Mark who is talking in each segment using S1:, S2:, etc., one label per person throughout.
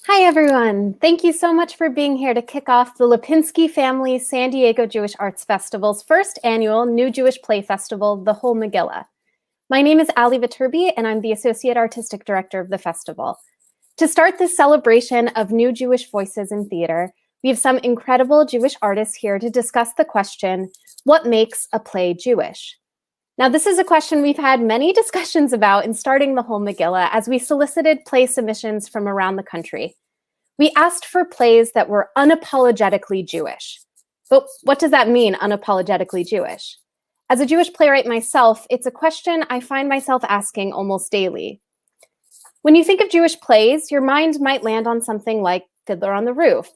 S1: Hi, everyone. Thank you so much for being here to kick off the Lipinski Family San Diego Jewish Arts Festival's first annual New Jewish Play Festival, the Whole Megillah. My name is Ali Viterbi, and I'm the Associate Artistic Director of the festival. To start this celebration of new Jewish voices in theater, we have some incredible Jewish artists here to discuss the question, what makes a play Jewish? Now, this is a question we've had many discussions about in starting the Whole Megillah as we solicited play submissions from around the country. We asked for plays that were unapologetically Jewish. But what does that mean, unapologetically Jewish? As a Jewish playwright myself, it's a question I find myself asking almost daily. When you think of Jewish plays, your mind might land on something like Fiddler on the Roof.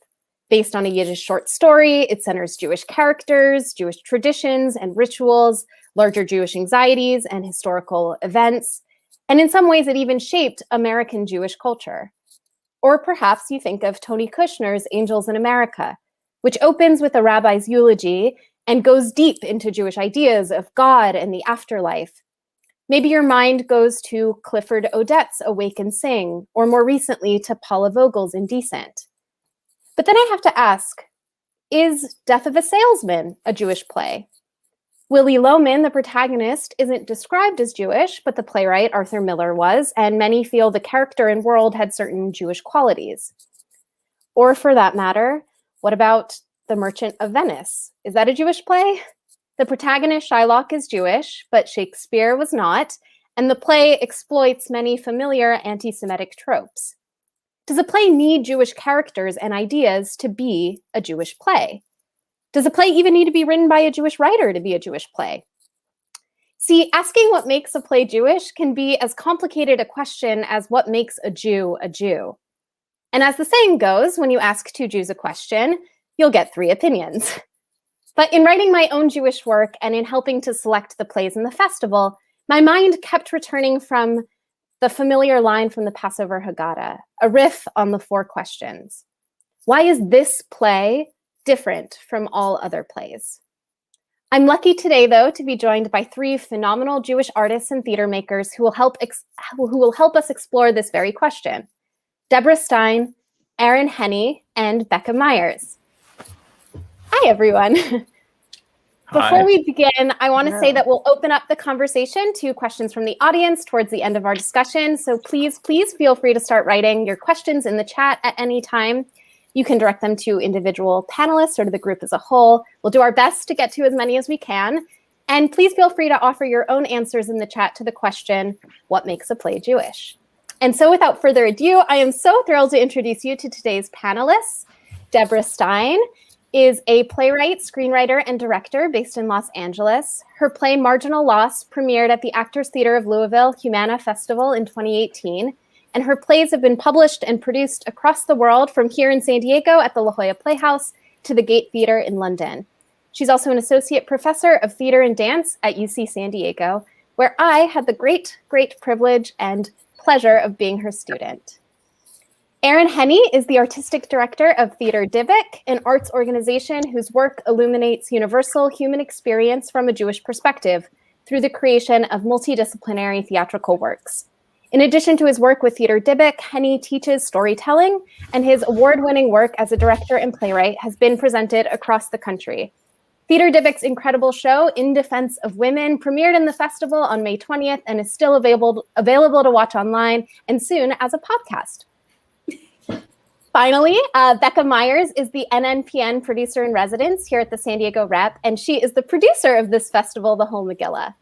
S1: Based on a Yiddish short story, it centers Jewish characters, Jewish traditions and rituals, larger Jewish anxieties and historical events, and in some ways it even shaped American Jewish culture. Or perhaps you think of Tony Kushner's Angels in America, which opens with a rabbi's eulogy and goes deep into Jewish ideas of God and the afterlife. Maybe your mind goes to Clifford Odets' Awake and Sing, or more recently to Paula Vogel's Indecent. But then I have to ask, is Death of a Salesman a Jewish play? Willie Loman, the protagonist, isn't described as Jewish, but the playwright Arthur Miller was, and many feel the character and world had certain Jewish qualities. Or for that matter, what about The Merchant of Venice? Is that a Jewish play? The protagonist, Shylock, is Jewish, but Shakespeare was not, and the play exploits many familiar anti-Semitic tropes. Does a play need Jewish characters and ideas to be a Jewish play? Does a play even need to be written by a Jewish writer to be a Jewish play? See, asking what makes a play Jewish can be as complicated a question as what makes a Jew a Jew. And as the saying goes, when you ask two Jews a question, you'll get three opinions. But in writing my own Jewish work and in helping to select the plays in the festival, my mind kept returning from the familiar line from the Passover Haggadah, a riff on the four questions. Why is this play different from all other plays? I'm lucky today, though, to be joined by three phenomenal Jewish artists and theater makers who will help us explore this very question: Deborah Stein, Aaron Henney, and Becca Myers. Hi, everyone. Before we begin, I want to say that we'll open up the conversation to questions from the audience towards the end of our discussion. So please feel free to start writing your questions in the chat at any time. You can direct them to individual panelists or to the group as a whole. We'll do our best to get to as many as we can. And please feel free to offer your own answers in the chat to the question, what makes a play Jewish? And so without further ado, I am so thrilled to introduce you to today's panelists. Deborah Stein is a playwright, screenwriter, and director based in Los Angeles. Her play Marginal Loss premiered at the Actors Theater of Louisville Humana Festival in 2018. And her plays have been published and produced across the world, from here in San Diego at the La Jolla Playhouse to the Gate Theater in London. She's also an associate professor of theater and dance at UC San Diego, where I had the great privilege and pleasure of being her student. Aaron Henney is the artistic director of Theater Dybbuk, an arts organization whose work illuminates universal human experience from a Jewish perspective through the creation of multidisciplinary theatrical works. In addition to his work with Theater Dybbuk, Henney teaches storytelling, and his award-winning work as a director and playwright has been presented across the country. Theater Dybbuk's incredible show, In Defense of Women, premiered in the festival on May 20th and is still available to watch online and soon as a podcast. Finally, Becca Myers is the NNPN producer in residence here at the San Diego Rep, and she is the producer of this festival, the Whole Megillah.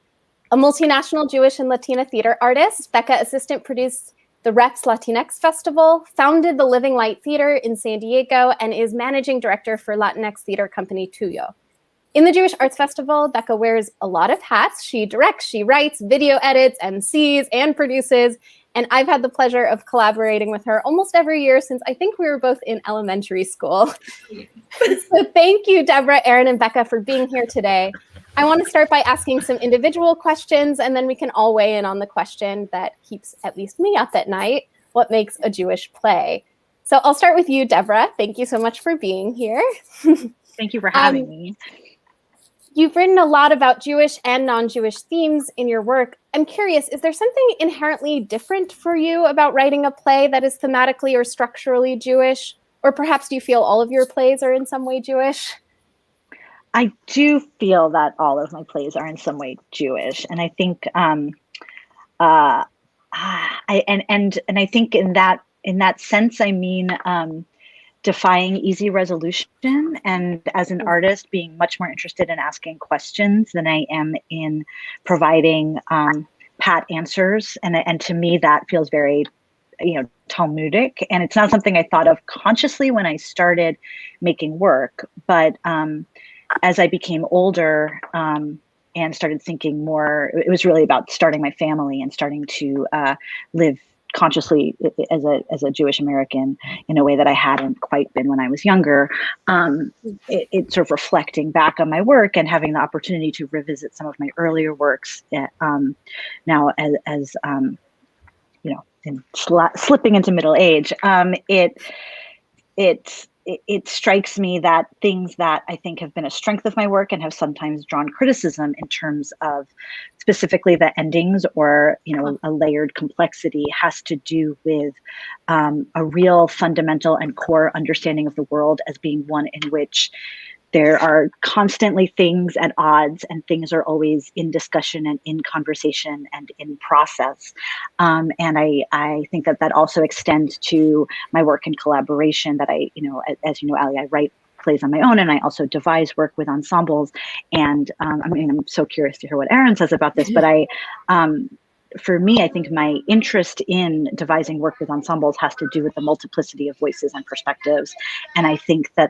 S1: A multinational Jewish and Latina theater artist, Becca assistant produced the Rep's Latinx Festival, founded the Living Light Theater in San Diego, and is managing director for Latinx theater company Tuyo. In the Jewish Arts Festival, Becca wears a lot of hats. She directs, she writes, video edits, MCs, and produces. And I've had the pleasure of collaborating with her almost every year since I think we were both in elementary school. So thank you, Deborah, Aaron, and Becca, for being here today. I want to start by asking some individual questions, and then we can all weigh in on the question that keeps at least me up at night: what makes a Jewish play? So I'll start with you, Deborah. Thank you so much for being here.
S2: Thank you for having me.
S1: You've written a lot about Jewish and non-Jewish themes in your work. I'm curious, is there something inherently different for you about writing a play that is thematically or structurally Jewish? Or perhaps do you feel all of your plays are in some way Jewish?
S2: I do feel that all of my plays are in some way Jewish. And I think I think in that sense, I mean, defying easy resolution, and as an artist being much more interested in asking questions than I am in providing pat answers. And to me, that feels very, Talmudic. And it's not something I thought of consciously when I started making work, but as I became older and started thinking more, it was really about starting my family and starting to live consciously as a Jewish American in a way that I hadn't quite been when I was younger. It's sort of reflecting back on my work and having the opportunity to revisit some of my earlier works now as slipping into middle age. It strikes me that things that I think have been a strength of my work and have sometimes drawn criticism in terms of specifically the endings or, a layered complexity has to do with a real fundamental and core understanding of the world as being one in which there are constantly things at odds and things are always in discussion and in conversation and in process. And I think that also extends to my work in collaboration that as you know, Ali, I write plays on my own and I also devise work with ensembles. And I'm so curious to hear what Aaron says about this, but for me, I think my interest in devising work with ensembles has to do with the multiplicity of voices and perspectives. And I think that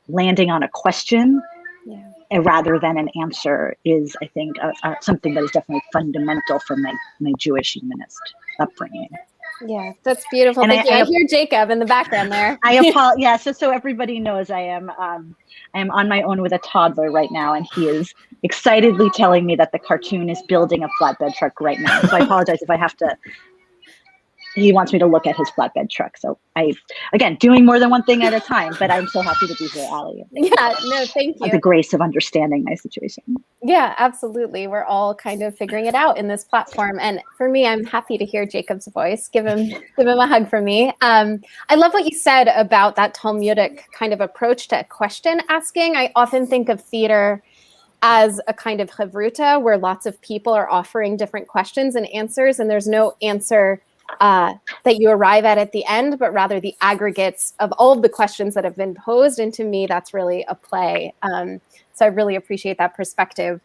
S2: landing on a question rather than an answer is, I think, something that is definitely fundamental for my Jewish humanist upbringing.
S1: Yeah, that's beautiful. Thank you. I hear Jacob in the background there.
S2: I apologize. Yeah, so everybody knows I am on my own with a toddler right now, and he is excitedly telling me that the cartoon is building a flatbed truck right now. So I apologize if I have to. He wants me to look at his flatbed truck. So again, doing more than one thing at a time, but I'm so happy to be here, Ali.
S1: Yeah, no, thank you.
S2: The grace of understanding my situation.
S1: Yeah, absolutely. We're all kind of figuring it out in this platform. And for me, I'm happy to hear Jacob's voice. Give him a hug for me. I love what you said about that Talmudic kind of approach to question asking. I often think of theater as a kind of chavruta where lots of people are offering different questions and answers, and there's no answer that you arrive at the end, but rather the aggregates of all of the questions that have been posed. And to me, that's really a play. So I really appreciate that perspective.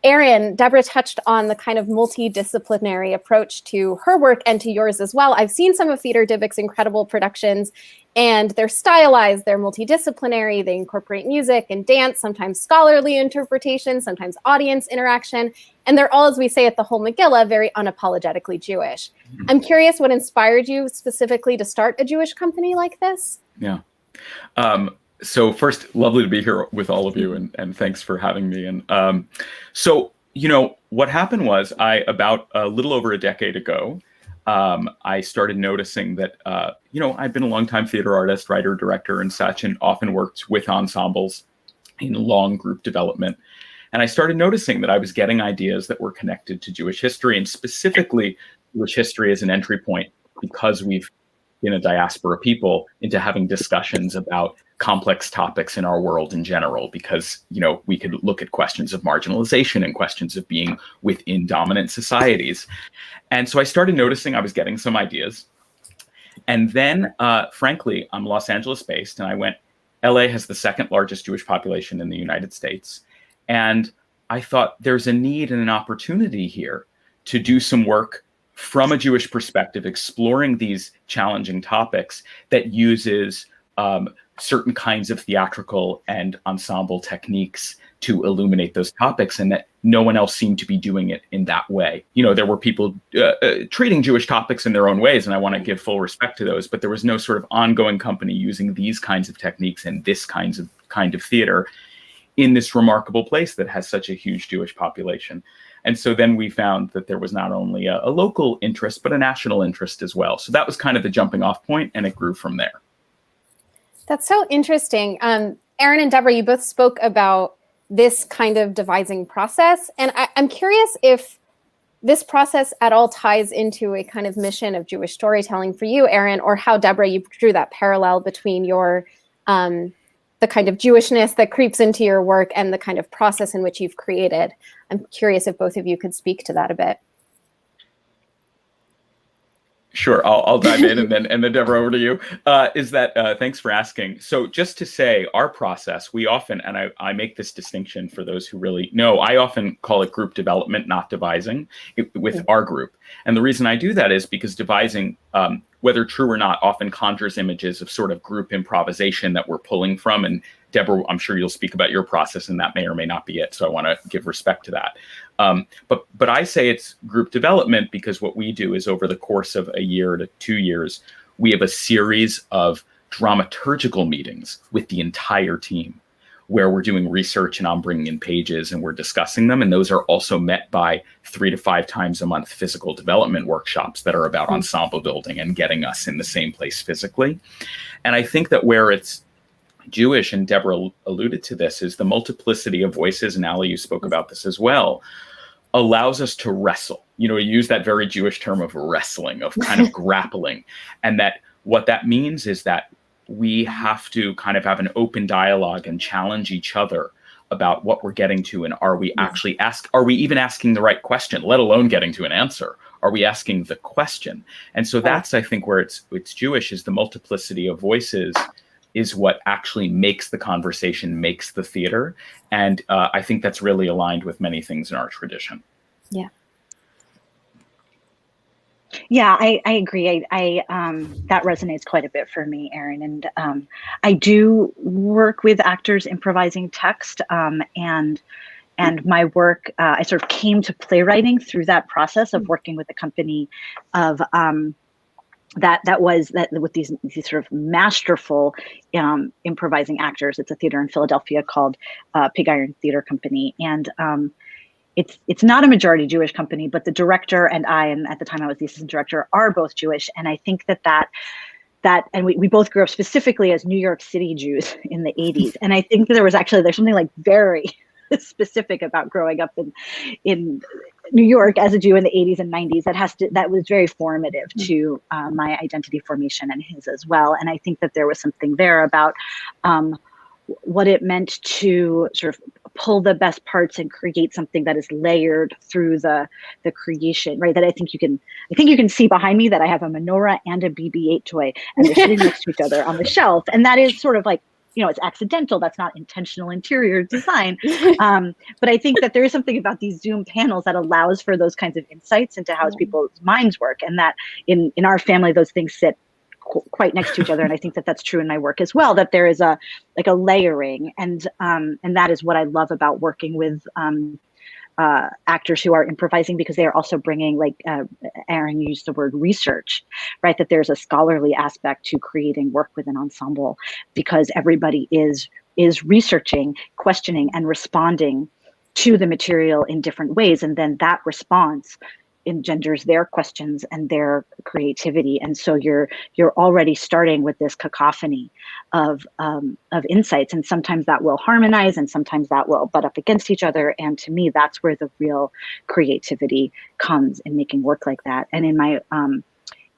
S1: Aaron, Deborah touched on the kind of multidisciplinary approach to her work and to yours as well. I've seen some of Theater Dybic's incredible productions, and they're stylized, they're multidisciplinary, they incorporate music and dance, sometimes scholarly interpretation, sometimes audience interaction, and they're all, as we say at the Whole Megillah, very unapologetically Jewish. I'm curious what inspired you specifically to start a Jewish company like this?
S3: Yeah. So first, lovely to be here with all of you, and thanks for having me. And so, what happened was about a little over a decade ago, I started noticing that, I've been a longtime theater artist, writer, director, and such, and often worked with ensembles in long group development. And I started noticing that I was getting ideas that were connected to Jewish history, and specifically Jewish history as an entry point, because we've been a diaspora people, into having discussions about complex topics in our world in general, because, we could look at questions of marginalization and questions of being within dominant societies. And so I started noticing I was getting some ideas. And then, frankly, I'm Los Angeles based, and I went, LA has the second largest Jewish population in the United States. And I thought there's a need and an opportunity here to do some work from a Jewish perspective, exploring these challenging topics that uses certain kinds of theatrical and ensemble techniques to illuminate those topics, and that no one else seemed to be doing it in that way. There were people treating Jewish topics in their own ways, and I want to give full respect to those, but there was no sort of ongoing company using these kinds of techniques and this kind of theater in this remarkable place that has such a huge Jewish population. And so then we found that there was not only a local interest, but a national interest as well. So that was kind of the jumping off point, and it grew from there.
S1: That's so interesting. Aaron and Deborah, you both spoke about this kind of devising process. And I'm curious if this process at all ties into a kind of mission of Jewish storytelling for you, Erin, or how, Deborah, you drew that parallel between your the kind of Jewishness that creeps into your work and the kind of process in which you've created. I'm curious if both of you could speak to that a bit.
S3: Sure, I'll dive in and then Deborah, over to you. Thanks for asking. So just to say, our process, we often, and I make this distinction for those who really know, I often call it group development, not devising, with our group. And the reason I do that is because devising, whether true or not, often conjures images of sort of group improvisation that we're pulling from. And Deborah, I'm sure you'll speak about your process, and that may or may not be it. So I want to give respect to that. But I say it's group development because what we do is over the course of a year to 2 years, we have a series of dramaturgical meetings with the entire team where we're doing research and I'm bringing in pages and we're discussing them. And those are also met by 3 to 5 times a month physical development workshops that are about ensemble building and getting us in the same place physically. And I think that where it's Jewish, and Deborah alluded to this, is the multiplicity of voices, and Ali, you spoke about this as well, allows us to wrestle. You know, you use that very Jewish term of wrestling, of kind of grappling. And that what that means is that we have to kind of have an open dialogue and challenge each other about what we're getting to, and are we actually are we even asking the right question, let alone getting to an answer? Are we asking the question? And so that's, I think, where it's Jewish, is the multiplicity of voices is what actually makes the conversation, makes the theater. And I think that's really aligned with many things in our tradition.
S1: Yeah.
S2: Yeah, I agree. That resonates quite a bit for me, Erin. And I do work with actors improvising text, and my work, I sort of came to playwriting through that process of working with a company of that with these sort of masterful improvising actors. It's a theater in Philadelphia called Pig Iron Theater Company, and it's not a majority Jewish company, but the director and I, and at the time I was the assistant director, are both Jewish. And I think that and we both grew up specifically as New York City Jews in the 80s. And I think there's something like very specific about growing up in New York as a Jew in the 80s and 90s that was very formative to my identity formation and his as well. And I think that there was something there about what it meant to sort of pull the best parts and create something that is layered through the creation, right? That I think you can see behind me that I have a menorah and a BB-8 toy, and they're sitting next to each other on the shelf. And that is sort of like, you know, it's accidental. That's not intentional interior design. But I think that there is something about these Zoom panels that allows for those kinds of insights into how people's minds work, and that in our family, those things sit quite next to each other. And I think that that's true in my work as well, that there is a layering, and that is what I love about working with actors who are improvising, because they are also bringing, like Erin used the word research, right? That there's a scholarly aspect to creating work with an ensemble, because everybody is researching, questioning, and responding to the material in different ways. And then that response engenders their questions and their creativity. And so you're already starting with this cacophony of insights, and sometimes that will harmonize and sometimes that will butt up against each other. And to me, that's where the real creativity comes in making work like that. And in my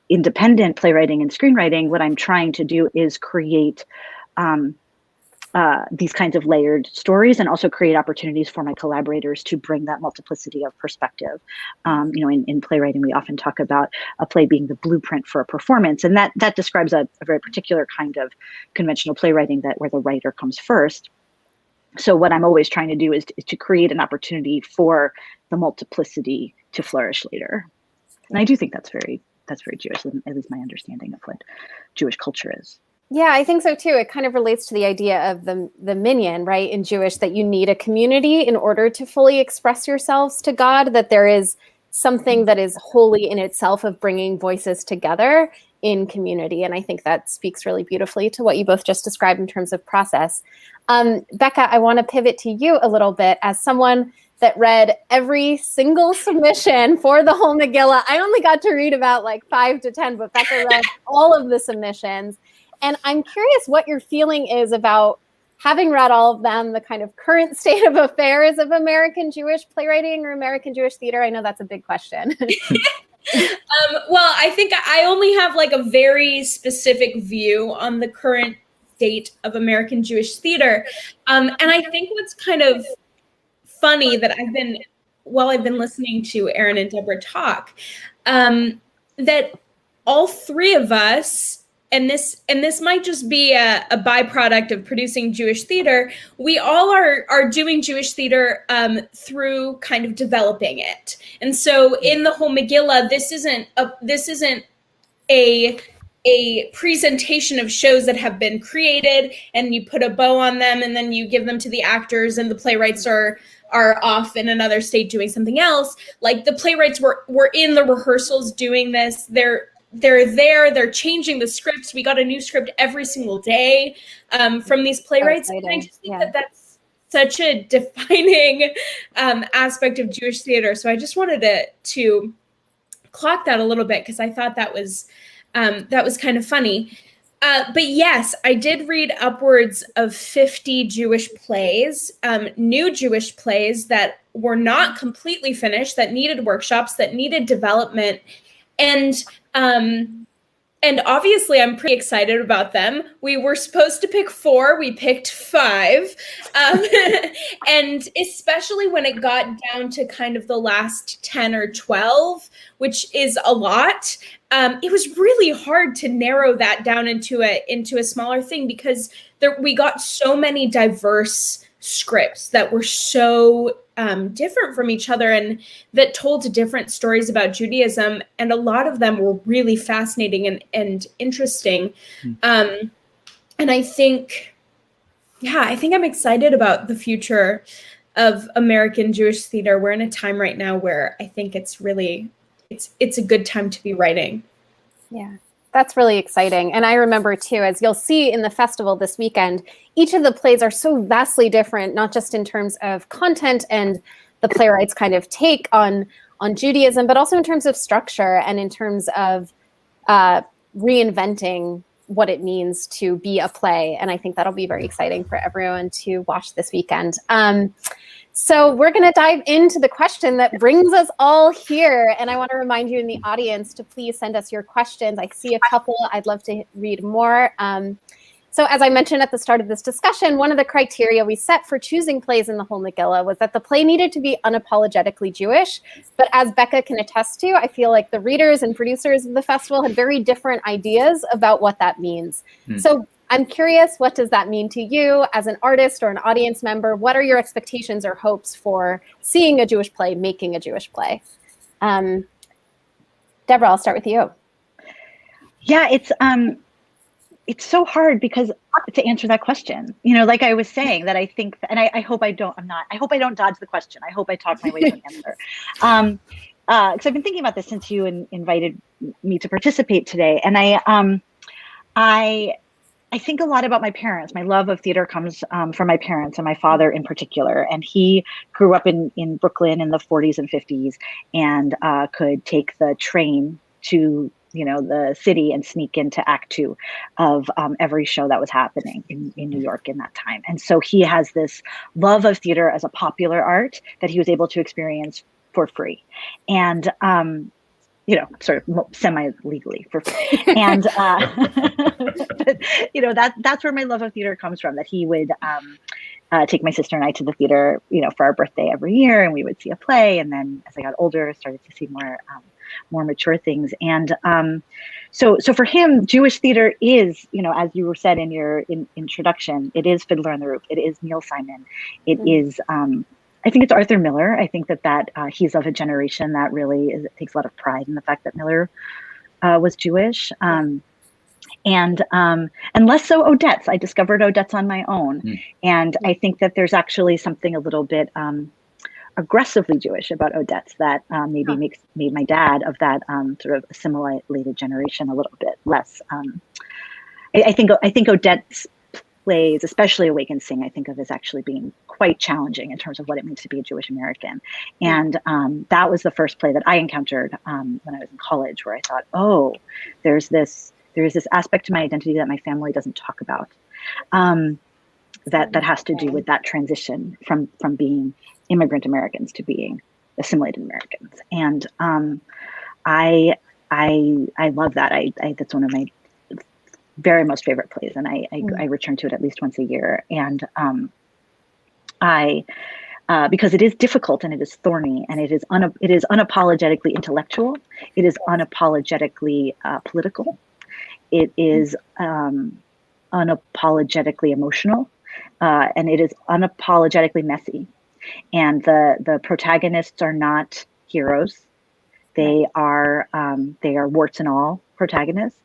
S2: independent playwriting and screenwriting, what I'm trying to do is create these kinds of layered stories, and also create opportunities for my collaborators to bring that multiplicity of perspective. You know, in playwriting, we often talk about a play being the blueprint for a performance, and that describes a very particular kind of conventional playwriting where the writer comes first. So what I'm always trying to do is to create an opportunity for the multiplicity to flourish later. And I do think that's very Jewish, at least my understanding of what Jewish culture is.
S1: Yeah, I think so too. It kind of relates to the idea of the minyan, right, in Jewish, that you need a community in order to fully express yourselves to God, that there is something that is holy in itself of bringing voices together in community. And I think that speaks really beautifully to what you both just described in terms of process. Becca, I want to pivot to you a little bit as someone that read every single submission for the Whole Megillah. I only got to read about like 5 to 10, but Becca read all of the submissions. And I'm curious what your feeling is about having read all of them, the kind of current state of affairs of American Jewish playwriting or American Jewish theater? I know that's a big question.
S4: Well, I think I only have like a very specific view on the current state of American Jewish theater. And I think what's kind of funny that while I've been listening to Aaron and Deborah talk, that all three of us, and this might just be a byproduct of producing Jewish theater, we all are doing Jewish theater through kind of developing it. And so in the Whole Megillah, this isn't a presentation of shows that have been created and you put a bow on them and then you give them to the actors and the playwrights are off in another state doing something else. Like the playwrights were in the rehearsals doing this. They're there, they're changing the scripts. We got a new script every single day from these playwrights. And I just think that that's such a defining aspect of Jewish theater. So I just wanted to clock that a little bit because I thought that was kind of funny. But yes, I did read upwards of 50 Jewish plays, new Jewish plays that were not completely finished, that needed workshops, that needed development. And obviously I'm pretty excited about them. We were supposed to pick 4, we picked 5. And especially when it got down to kind of the last 10 or 12, which is a lot, it was really hard to narrow that down into a smaller thing because we got so many diverse scripts that were so different from each other and that told different stories about Judaism. And a lot of them were really fascinating and interesting. And I think I'm excited about the future of American Jewish theater. We're in a time right now where I think it's a good time to be writing.
S1: Yeah. That's really exciting. And I remember too, as you'll see in the festival this weekend, each of the plays are so vastly different, not just in terms of content and the playwright's kind of take on Judaism, but also in terms of structure and in terms of reinventing what it means to be a play. And I think that'll be very exciting for everyone to watch this weekend. So we're going to dive into the question that brings us all here. And I want to remind you in the audience to please send us your questions. I see a couple. I'd love to read more. So as I mentioned at the start of this discussion, one of the criteria we set for choosing plays in the Whole Megillah was that the play needed to be unapologetically Jewish. But as Becca can attest to, I feel like the readers and producers of the festival had very different ideas about what that means. So I'm curious, what does that mean to you as an artist or an audience member? What are your expectations or hopes for seeing a Jewish play, making a Jewish play? Deborah, I'll start with you.
S2: Yeah, it's so hard because to answer that question, like I was saying, that I think, and I hope I don't dodge the question. I hope I talk my way to an answer. Because I've been thinking about this since you invited me to participate today. And I think a lot about my parents. My love of theater comes from my parents and my father in particular. And he grew up in Brooklyn in the 40s and 50s and could take the train to the city and sneak into Act 2 of every show that was happening in New York in that time. And so he has this love of theater as a popular art that he was able to experience for free. And sort of semi-legally for free. And, but, that's where my love of theater comes from, that he would take my sister and I to the theater, for our birthday every year, and we would see a play. And then as I got older, I started to see more mature things. And so for him, Jewish theater is, as you said in your introduction, it is Fiddler on the Roof. It is Neil Simon. It is, I think it's Arthur Miller. I think that he's of a generation that really takes a lot of pride in the fact that Miller was Jewish. And less so Odette's. I discovered Odette's on my own. And I think that there's actually something a little bit aggressively Jewish about Odette's that maybe made my dad of that sort of assimilated generation a little bit less. I think Odette's plays, especially Awake and Sing, I think of as actually being quite challenging in terms of what it means to be a Jewish American. And that was the first play that I encountered when I was in college, where I thought, oh, there's this aspect to my identity that my family doesn't talk about. that has to do with that transition from being immigrant Americans to being assimilated Americans. And I love that. That's one of my very most favorite plays, and I return to it at least once a year. And because it is difficult and it is thorny and it is unapologetically intellectual, it is unapologetically political, it is unapologetically emotional, and it is unapologetically messy. And the protagonists are not heroes; they are warts and all protagonists.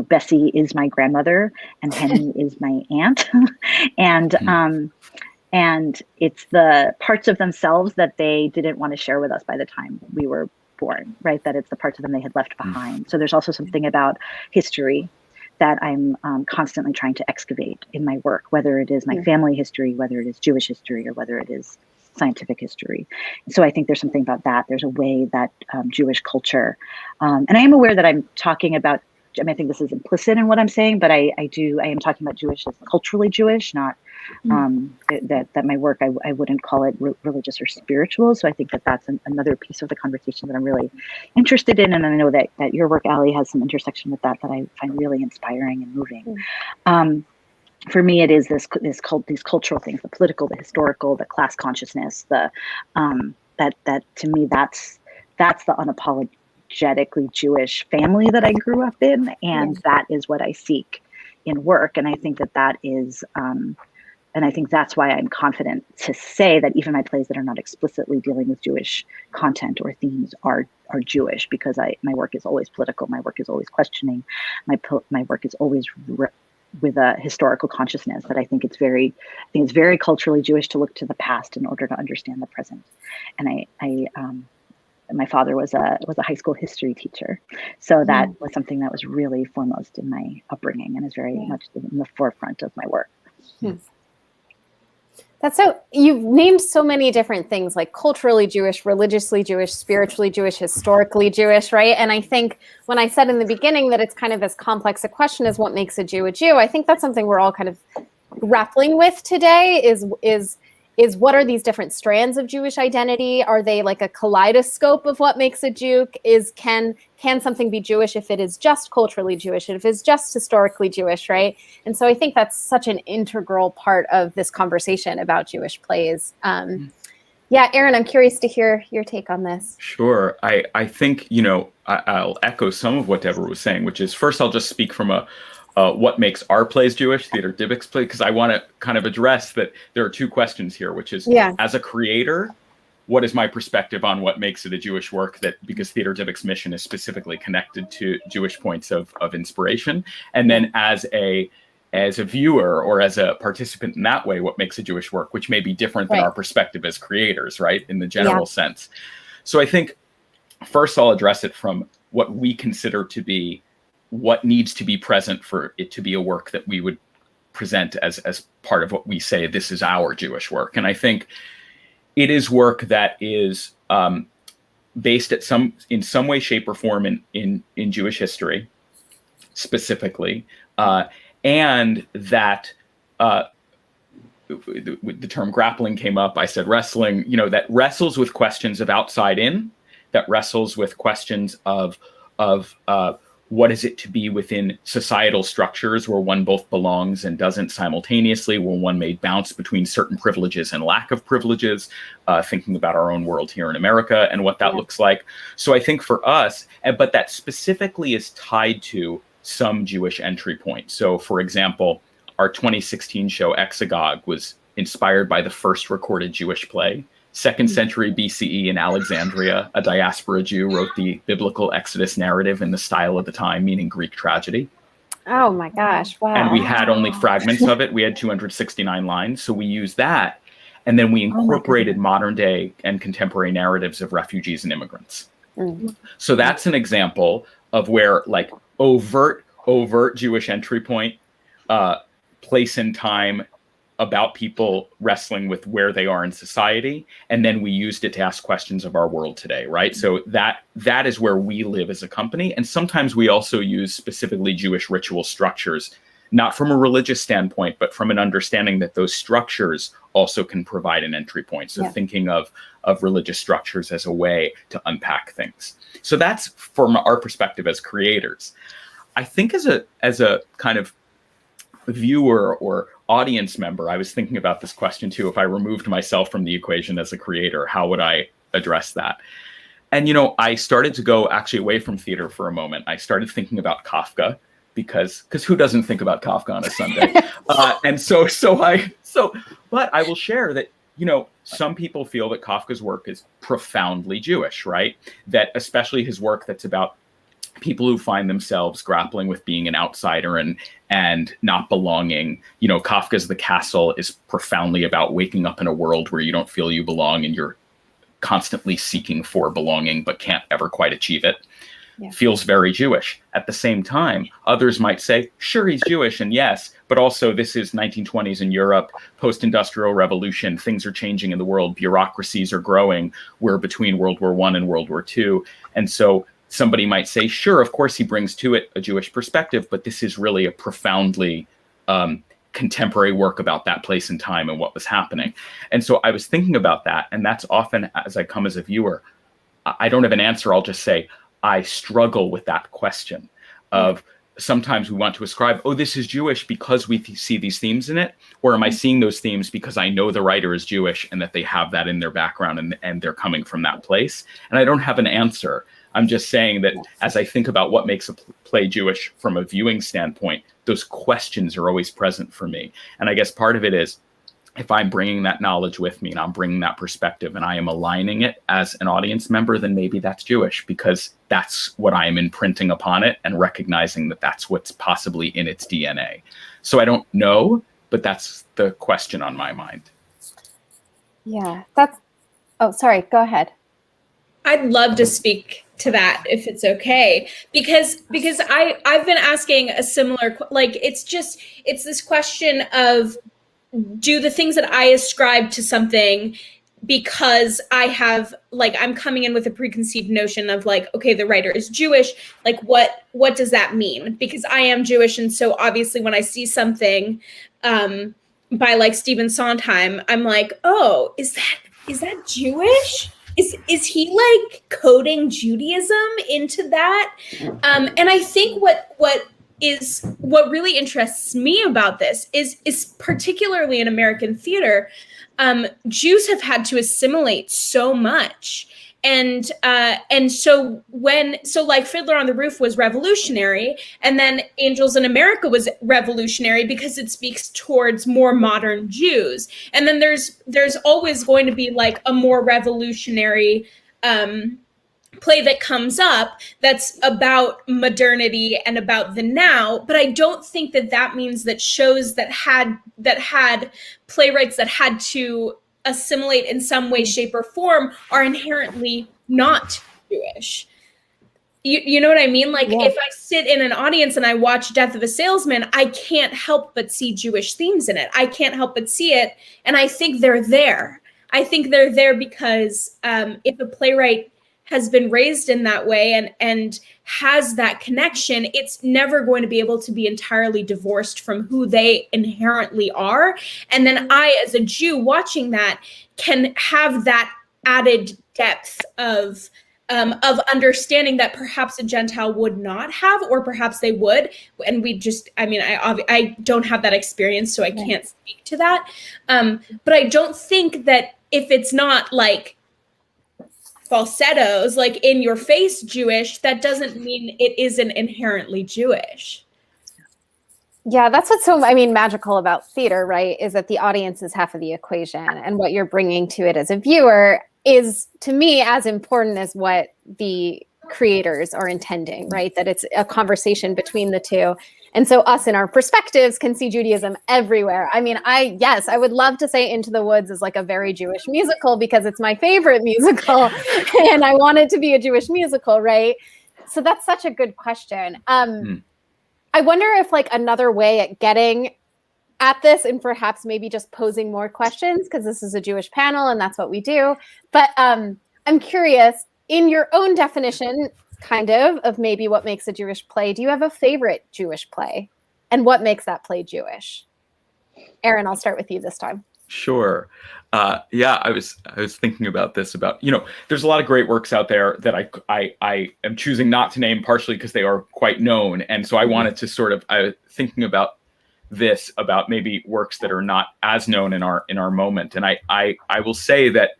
S2: Bessie is my grandmother and Henny is my aunt, and it's the parts of themselves that they didn't want to share with us by the time we were born, right? That it's the parts of them they had left behind. So there's also something about history that I'm constantly trying to excavate in my work, whether it is my family history, whether it is Jewish history, or whether it is scientific history. So I think there's something about that. There's a way that Jewish culture, and I am aware that I'm talking about, I think this is implicit in what I'm saying, but I am talking about Jewish as culturally Jewish, not that my work, I wouldn't call it religious or spiritual. So I think that's another piece of the conversation that I'm really interested in. And I know that your work, Ali, has some intersection with that I find really inspiring and moving. For me, it is these cultural things, the political, the historical, the class consciousness, that to me, that's the unapologetically Jewish family that I grew up in. And that is what I seek in work. And I think that is, and I think that's why I'm confident to say that even my plays that are not explicitly dealing with Jewish content or themes are Jewish, because my work is always political. My work is always questioning. My work is always with a historical consciousness that I think it's very culturally Jewish to look to the past in order to understand the present. And my father was a high school history teacher, so that was something that was really foremost in my upbringing and is very much in the forefront of my work.
S1: That's so, you've named so many different things, like culturally Jewish, religiously Jewish, spiritually Jewish, historically Jewish, right? And I think when I said in the beginning that it's kind of as complex a question as what makes a Jew, I think that's something we're all kind of grappling with today is what are these different strands of Jewish identity? Are they like a kaleidoscope of what makes a Jew? Can something be Jewish if it is just culturally Jewish, if it's just historically Jewish, right? And so I think that's such an integral part of this conversation about Jewish plays. Yeah, Aaron, I'm curious to hear your take on this.
S3: Sure. I think, I'll echo some of what Deborah was saying, which is, first I'll just speak from what makes our plays Jewish, Theater Dybic's play, because I want to kind of address that there are two questions here, which is, as a creator, what is my perspective on what makes it a Jewish work, because Theater Dybic's mission is specifically connected to Jewish points of inspiration. And then as a viewer or as a participant in that way, what makes a Jewish work, which may be different than our perspective as creators, right, in the general sense. So I think first I'll address it from what we consider to be what needs to be present for it to be a work that we would present as part of what we say, this is our Jewish work. And I think it is work that is based in some way, shape, or form in Jewish history, specifically, and that the term grappling came up. I said wrestling, that wrestles with questions of outside in, that wrestles with questions of what is it to be within societal structures where one both belongs and doesn't simultaneously, where one may bounce between certain privileges and lack of privileges, thinking about our own world here in America and what that looks like. So I think for us, but that specifically is tied to some Jewish entry point. So for example, our 2016 show Exegog was inspired by the first recorded Jewish play. 2nd century BCE in Alexandria, a diaspora Jew wrote the biblical Exodus narrative in the style of the time, meaning Greek tragedy.
S1: Oh my gosh, wow.
S3: And we had only fragments of it. We had 269 lines. So we used that. And then we incorporated modern day and contemporary narratives of refugees and immigrants. So that's an example of where like overt Jewish entry point, place and time, about people wrestling with where they are in society. And then we used it to ask questions of our world today, right? So that is where we live as a company. And sometimes we also use specifically Jewish ritual structures not from a religious standpoint, but from an understanding that those structures also can provide an entry point. So thinking of religious structures as a way to unpack things. So that's from our perspective as creators. I think as a kind of viewer or audience member, I was thinking about this question too. If I removed myself from the equation as a creator, how would I address that? And, I started to go actually away from theater for a moment. I started thinking about Kafka because who doesn't think about Kafka on a Sunday? But I will share that, some people feel that Kafka's work is profoundly Jewish, right? That especially his work that's about people who find themselves grappling with being an outsider and not belonging. Kafka's The Castle is profoundly about waking up in a world where you don't feel you belong and you're constantly seeking for belonging but can't ever quite achieve it. Feels very Jewish. At the same time, others might say, sure, he's Jewish, and yes, but also this is 1920s in Europe, post-industrial revolution, things are changing in the world, bureaucracies are growing, we're between World War I and World War II, and so somebody might say, sure, of course he brings to it a Jewish perspective, but this is really a profoundly contemporary work about that place and time and what was happening. And so I was thinking about that, and that's often, as I come as a viewer, I don't have an answer, I'll just say, I struggle with that question of sometimes we want to ascribe, oh, this is Jewish because we see these themes in it, or am I seeing those themes because I know the writer is Jewish and that they have that in their background and they're coming from that place? And I don't have an answer. I'm just saying that as I think about what makes a play Jewish from a viewing standpoint, those questions are always present for me. And I guess part of it is, if I'm bringing that knowledge with me and I'm bringing that perspective and I am aligning it as an audience member, then maybe that's Jewish because that's what I am imprinting upon it and recognizing that that's what's possibly in its DNA. So I don't know, but that's the question on my mind.
S1: Yeah, oh, sorry, go ahead.
S4: I'd love to speak to that if it's okay, because I've been asking a similar, it's this question of, do the things that I ascribe to something because I have, I'm coming in with a preconceived notion of okay, the writer is Jewish. What does that mean? Because I am Jewish. And so obviously when I see something by Stephen Sondheim, I'm like, oh, is that Jewish? Is he coding Judaism into that? And I think what really interests me about this is particularly in American theater, Jews have had to assimilate so much. And so Fiddler on the Roof was revolutionary, and then Angels in America was revolutionary because it speaks towards more modern Jews. And then there's always going to be a more revolutionary play that comes up that's about modernity and about the now, but I don't think that means that shows that had playwrights that had to assimilate in some way, shape, or form are inherently not Jewish. You know what I mean? If I sit in an audience and I watch Death of a Salesman, I can't help but see Jewish themes in it. I can't help but see it, and I think they're there. I think they're there because if a playwright has been raised in that way and has that connection, it's never going to be able to be entirely divorced from who they inherently are. And then I, as a Jew watching that, can have that added depth of understanding that perhaps a Gentile would not have, or perhaps they would. And I don't have that experience, so I can't speak to that. But I don't think that if it's not falsettos, in your face Jewish, that doesn't mean it isn't inherently Jewish.
S1: Yeah, that's what's so, magical about theater, right? Is that the audience is half of the equation, and what you're bringing to it as a viewer is, to me, as important as what the creators are intending, right? That it's a conversation between the two. And so us in our perspectives can see Judaism everywhere. I would love to say Into the Woods is a very Jewish musical because it's my favorite musical and I want it to be a Jewish musical, right? So that's such a good question. I wonder if another way at getting at this, and perhaps maybe just posing more questions, because this is a Jewish panel and that's what we do. But I'm curious, in your own definition, kind of maybe what makes a Jewish play, do you have a favorite Jewish play? and what makes that play Jewish? Aaron, I'll start with you this time.
S3: Sure. Yeah, I was thinking about this, about, there's a lot of great works out there that I am choosing not to name, partially because they are quite known. And so I wanted to sort of, thinking about this, about maybe works that are not as known in our moment. And I will say that,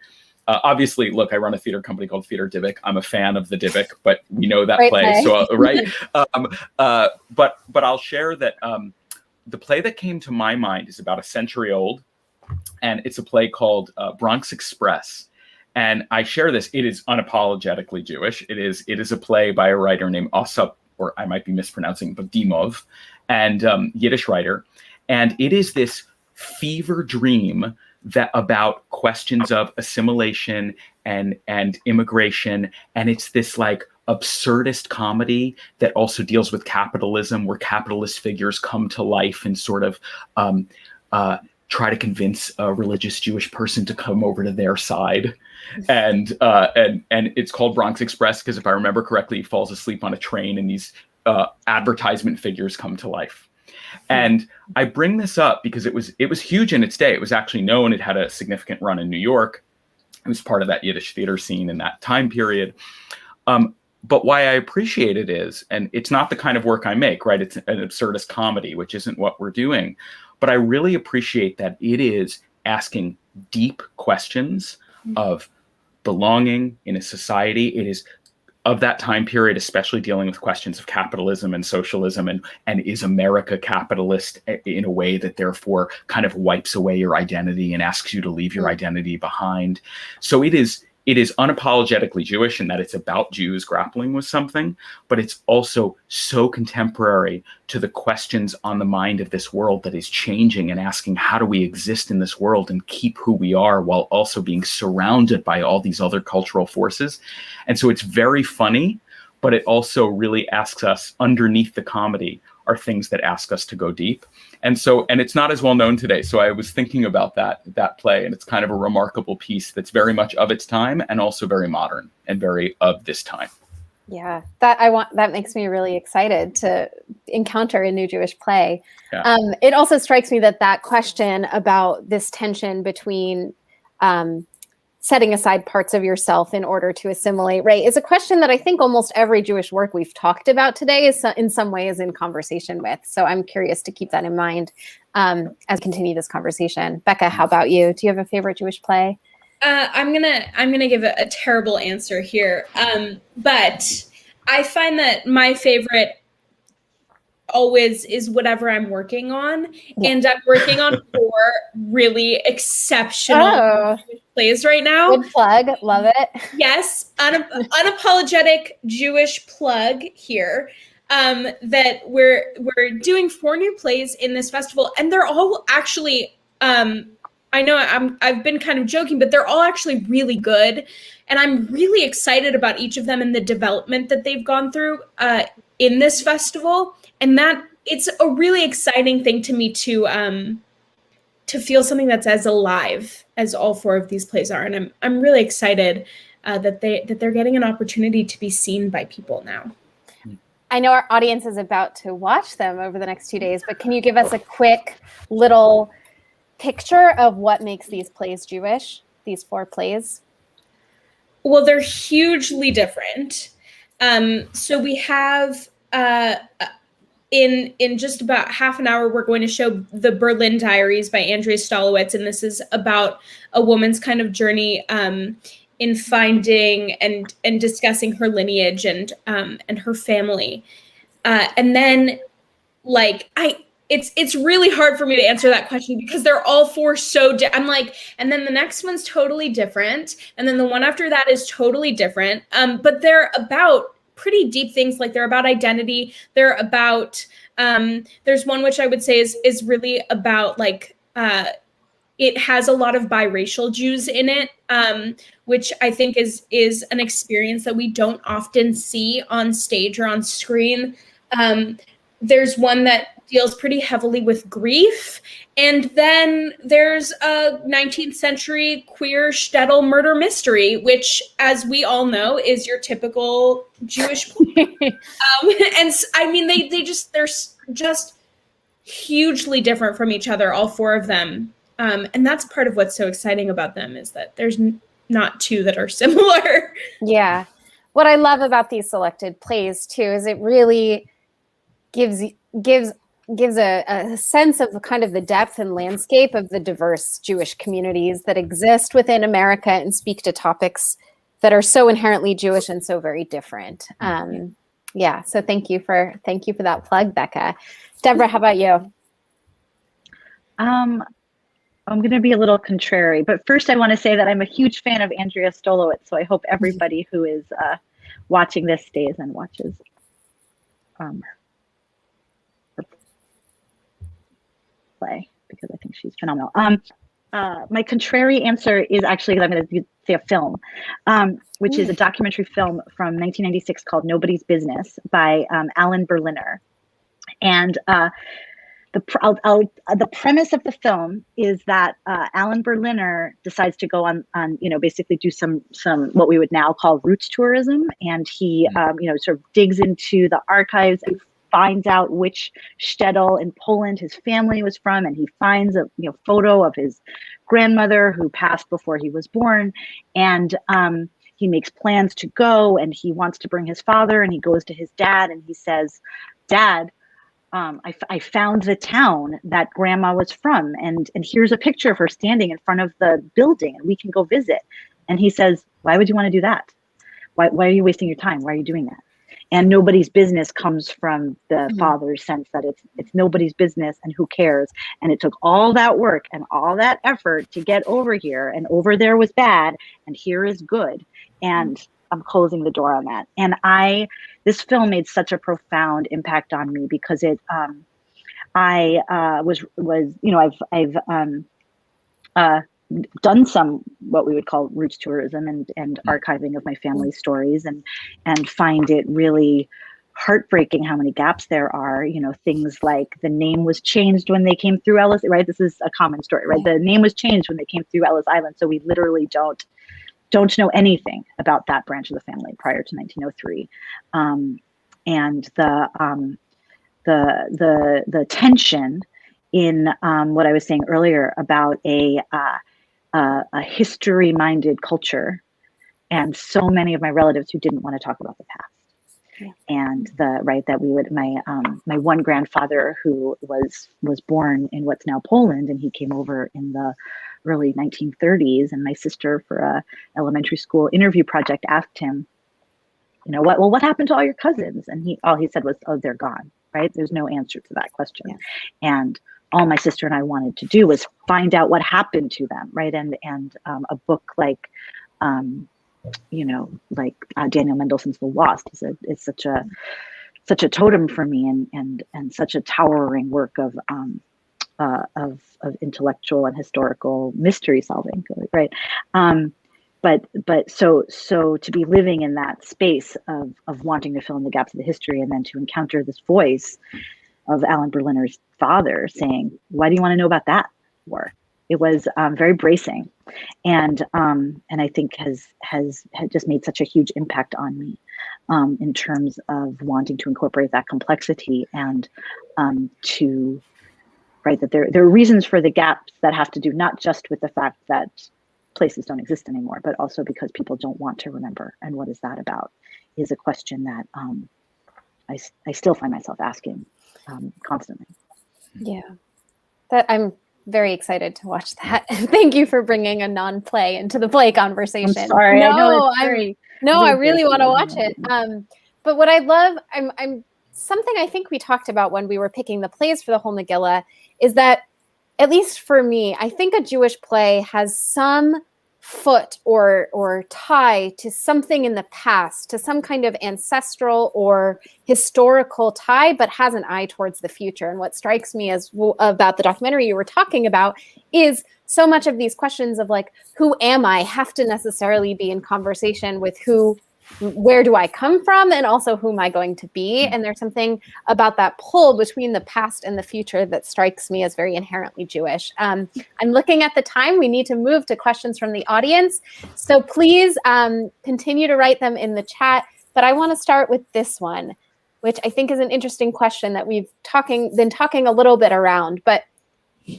S3: obviously, look, I run a theater company called Theater Dybbuk. I'm a fan of the Dybbuk, but we know that play. So, right. But I'll share that the play that came to my mind is about a century old. And it's a play called Bronx Express. And I share this. It is unapologetically Jewish. It is a play by a writer named Osip, or I might be mispronouncing, but Dimov, and Yiddish writer. And it is this fever dream that about questions of assimilation and immigration. And it's this like absurdist comedy that also deals with capitalism, where capitalist figures come to life and sort of try to convince a religious Jewish person to come over to their side. And it's called Bronx Express because, if I remember correctly, he falls asleep on a train and these advertisement figures come to life. And I bring this up because it was huge in its day. It was actually known. It had a significant run in New York. It was part of that Yiddish theater scene in that time period. But why I appreciate it is, and it's not the kind of work I make, right? It's an absurdist comedy, which isn't what we're doing. But I really appreciate that it is asking deep questions of belonging in a society. It is of that time period, especially dealing with questions of capitalism and socialism, and is America capitalist in a way that therefore kind of wipes away your identity and asks you to leave your identity behind. So it is unapologetically Jewish in that it's about Jews grappling with something, but it's also so contemporary to the questions on the mind of this world that is changing, and asking, how do we exist in this world and keep who we are while also being surrounded by all these other cultural forces? And so it's very funny, but it also really asks us, underneath the comedy are things that ask us to go deep. And it's not as well known today. So I was thinking about that play, and it's kind of a remarkable piece that's very much of its time and also very modern and very of this time.
S1: Yeah, that makes me really excited to encounter a new Jewish play.
S3: Yeah.
S1: It also strikes me that question about this tension between setting aside parts of yourself in order to assimilate, right, is a question that I think almost every Jewish work we've talked about today is in some way is in conversation with. So I'm curious to keep that in mind as we continue this conversation. Becca, how about you? Do you have a favorite Jewish play?
S4: I'm gonna give a terrible answer here, but I find that my favorite always is whatever I'm working on, and I'm working on 4 really exceptional plays right now.
S1: Good plug, love it.
S4: Yes, unapologetic Jewish plug here. That we're doing 4 new plays in this festival, and they're all actually. I know I've been kind of joking, but they're all actually really good, and I'm really excited about each of them and the development that they've gone through in this festival. And that it's a really exciting thing to me to feel something that's as alive as all 4 of these plays are, and I'm really excited that they're getting an opportunity to be seen by people now.
S1: I know our audience is about to watch them over the next 2 days, but can you give us a quick little picture of what makes these plays Jewish, these 4 plays?
S4: Well, they're hugely different. So we have in just about half an hour, we're going to show the Berlin Diaries by Andrea Stolowitz, and this is about a woman's kind of journey in finding and discussing her lineage and her family, and then it's really hard for me to answer that question because they're all 4 so I'm like, and then the next one's totally different, and then the one after that is totally different, but they're about pretty deep things. Like, they're about identity. They're about there's one which I would say is really about it has a lot of biracial Jews in it, which I think is an experience that we don't often see on stage or on screen. There's one that deals pretty heavily with grief. And then there's a 19th century queer shtetl murder mystery, which, as we all know, is your typical Jewish play. And I mean, they're just hugely different from each other, all four of them. And that's part of what's so exciting about them, is that there's not two that are similar.
S1: Yeah. What I love about these selected plays too is it really gives a sense of kind of the depth and landscape of the diverse Jewish communities that exist within America and speak to topics that are so inherently Jewish and so very different. Yeah, so thank you for that plug, Becca. Deborah, how about you?
S2: I'm going to be a little contrary, but first I want to say that I'm a huge fan of Andrea Stolowitz, so I hope everybody who is watching this stays and watches her play, because I think she's phenomenal. My contrary answer is actually, I'm going to say a film, which is a documentary film from 1996 called Nobody's Business by Alan Berliner. And the premise of the film is that Alan Berliner decides to go on basically do some what we would now call roots tourism, and he sort of digs into the archives and finds out which shtetl in Poland his family was from, and he finds a photo of his grandmother who passed before he was born, and he makes plans to go, and he wants to bring his father, and he goes to his dad and he says, "Dad, I found the town that grandma was from, and here's a picture of her standing in front of the building, and we can go visit." And he says, "Why would you want to do that? Why are you wasting your time? Why are you doing that?" And nobody's business comes from the father's sense that it's nobody's business and who cares. And it took all that work and all that effort to get over here, and over there was bad and here is good. And I'm closing the door on that. And this film made such a profound impact on me because I've done some what we would call roots tourism and archiving of my family's stories, and find it really heartbreaking how many gaps there are. Things like the name was changed when they came through Ellis, right? This is a common story, right? The name was changed when they came through Ellis Island, so we literally don't know anything about that branch of the family prior to 1903. And the tension in what I was saying earlier about a history-minded culture, and so many of my relatives who didn't want to talk about the past. Yeah. And my one grandfather who was born in what's now Poland, and he came over in the early 1930s, and my sister, for a elementary school interview project, asked him, what happened to all your cousins? And all he said was, "Oh, they're gone," right? There's no answer to that question. Yeah. And all my sister and I wanted to do was find out what happened to them, right? And a book like Daniel Mendelssohn's The Lost is such a totem for me, and such a towering work of intellectual and historical mystery solving, right? But so to be living in that space of wanting to fill in the gaps of the history, and then to encounter this voice of Alan Berliner's father saying, "Why do you want to know about that war?" It was very bracing, and I think has just made such a huge impact on me in terms of wanting to incorporate that complexity, and that there are reasons for the gaps that have to do not just with the fact that places don't exist anymore, but also because people don't want to remember. And what is that about is a question that I still find myself asking constantly. Yeah,
S1: that I'm very excited to watch that. Thank you for bringing a non-play into the play conversation.
S2: I'm sorry. I
S1: really want to watch it. But what I love, I'm something I think we talked about when we were picking the plays for the Whole Megillah, is that, at least for me, I think a Jewish play has some foot or tie to something in the past, to some kind of ancestral or historical tie, but has an eye towards the future. And what strikes me about the documentary you were talking about is so much of these questions of who am I have to necessarily be in conversation with where do I come from, and also who am I going to be? And there's something about that pull between the past and the future that strikes me as very inherently Jewish. I'm looking at the time. We need to move to questions from the audience. So please continue to write them in the chat. But I want to start with this one. which I think is an interesting question that we've been talking a little bit around. But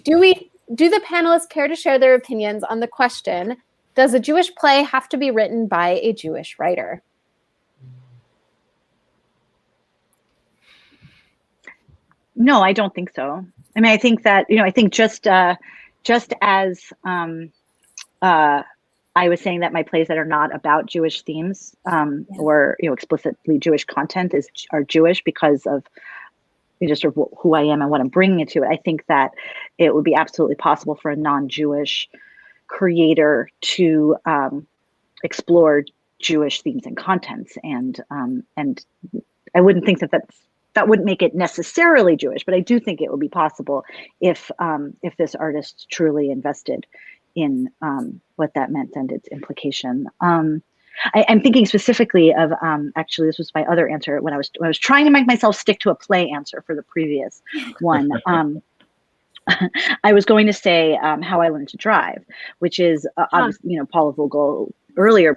S1: do the panelists care to share their opinions on the question, does a Jewish play have to be written by a Jewish writer?
S2: No, I don't think so. I mean, I think that, I think just as I was saying that my plays that are not about Jewish themes or explicitly Jewish content are Jewish because of just sort of who I am and what I'm bringing into it. I think that it would be absolutely possible for a non-Jewish creator to explore Jewish themes and contents, and I wouldn't think that wouldn't make it necessarily Jewish, but I do think it would be possible if this artist truly invested in what that meant and its implication. I'm thinking specifically of actually, this was my other answer when I was trying to make myself stick to a play answer for the previous one. I was going to say How I Learned to Drive, which is obviously, Paula Vogel earlier.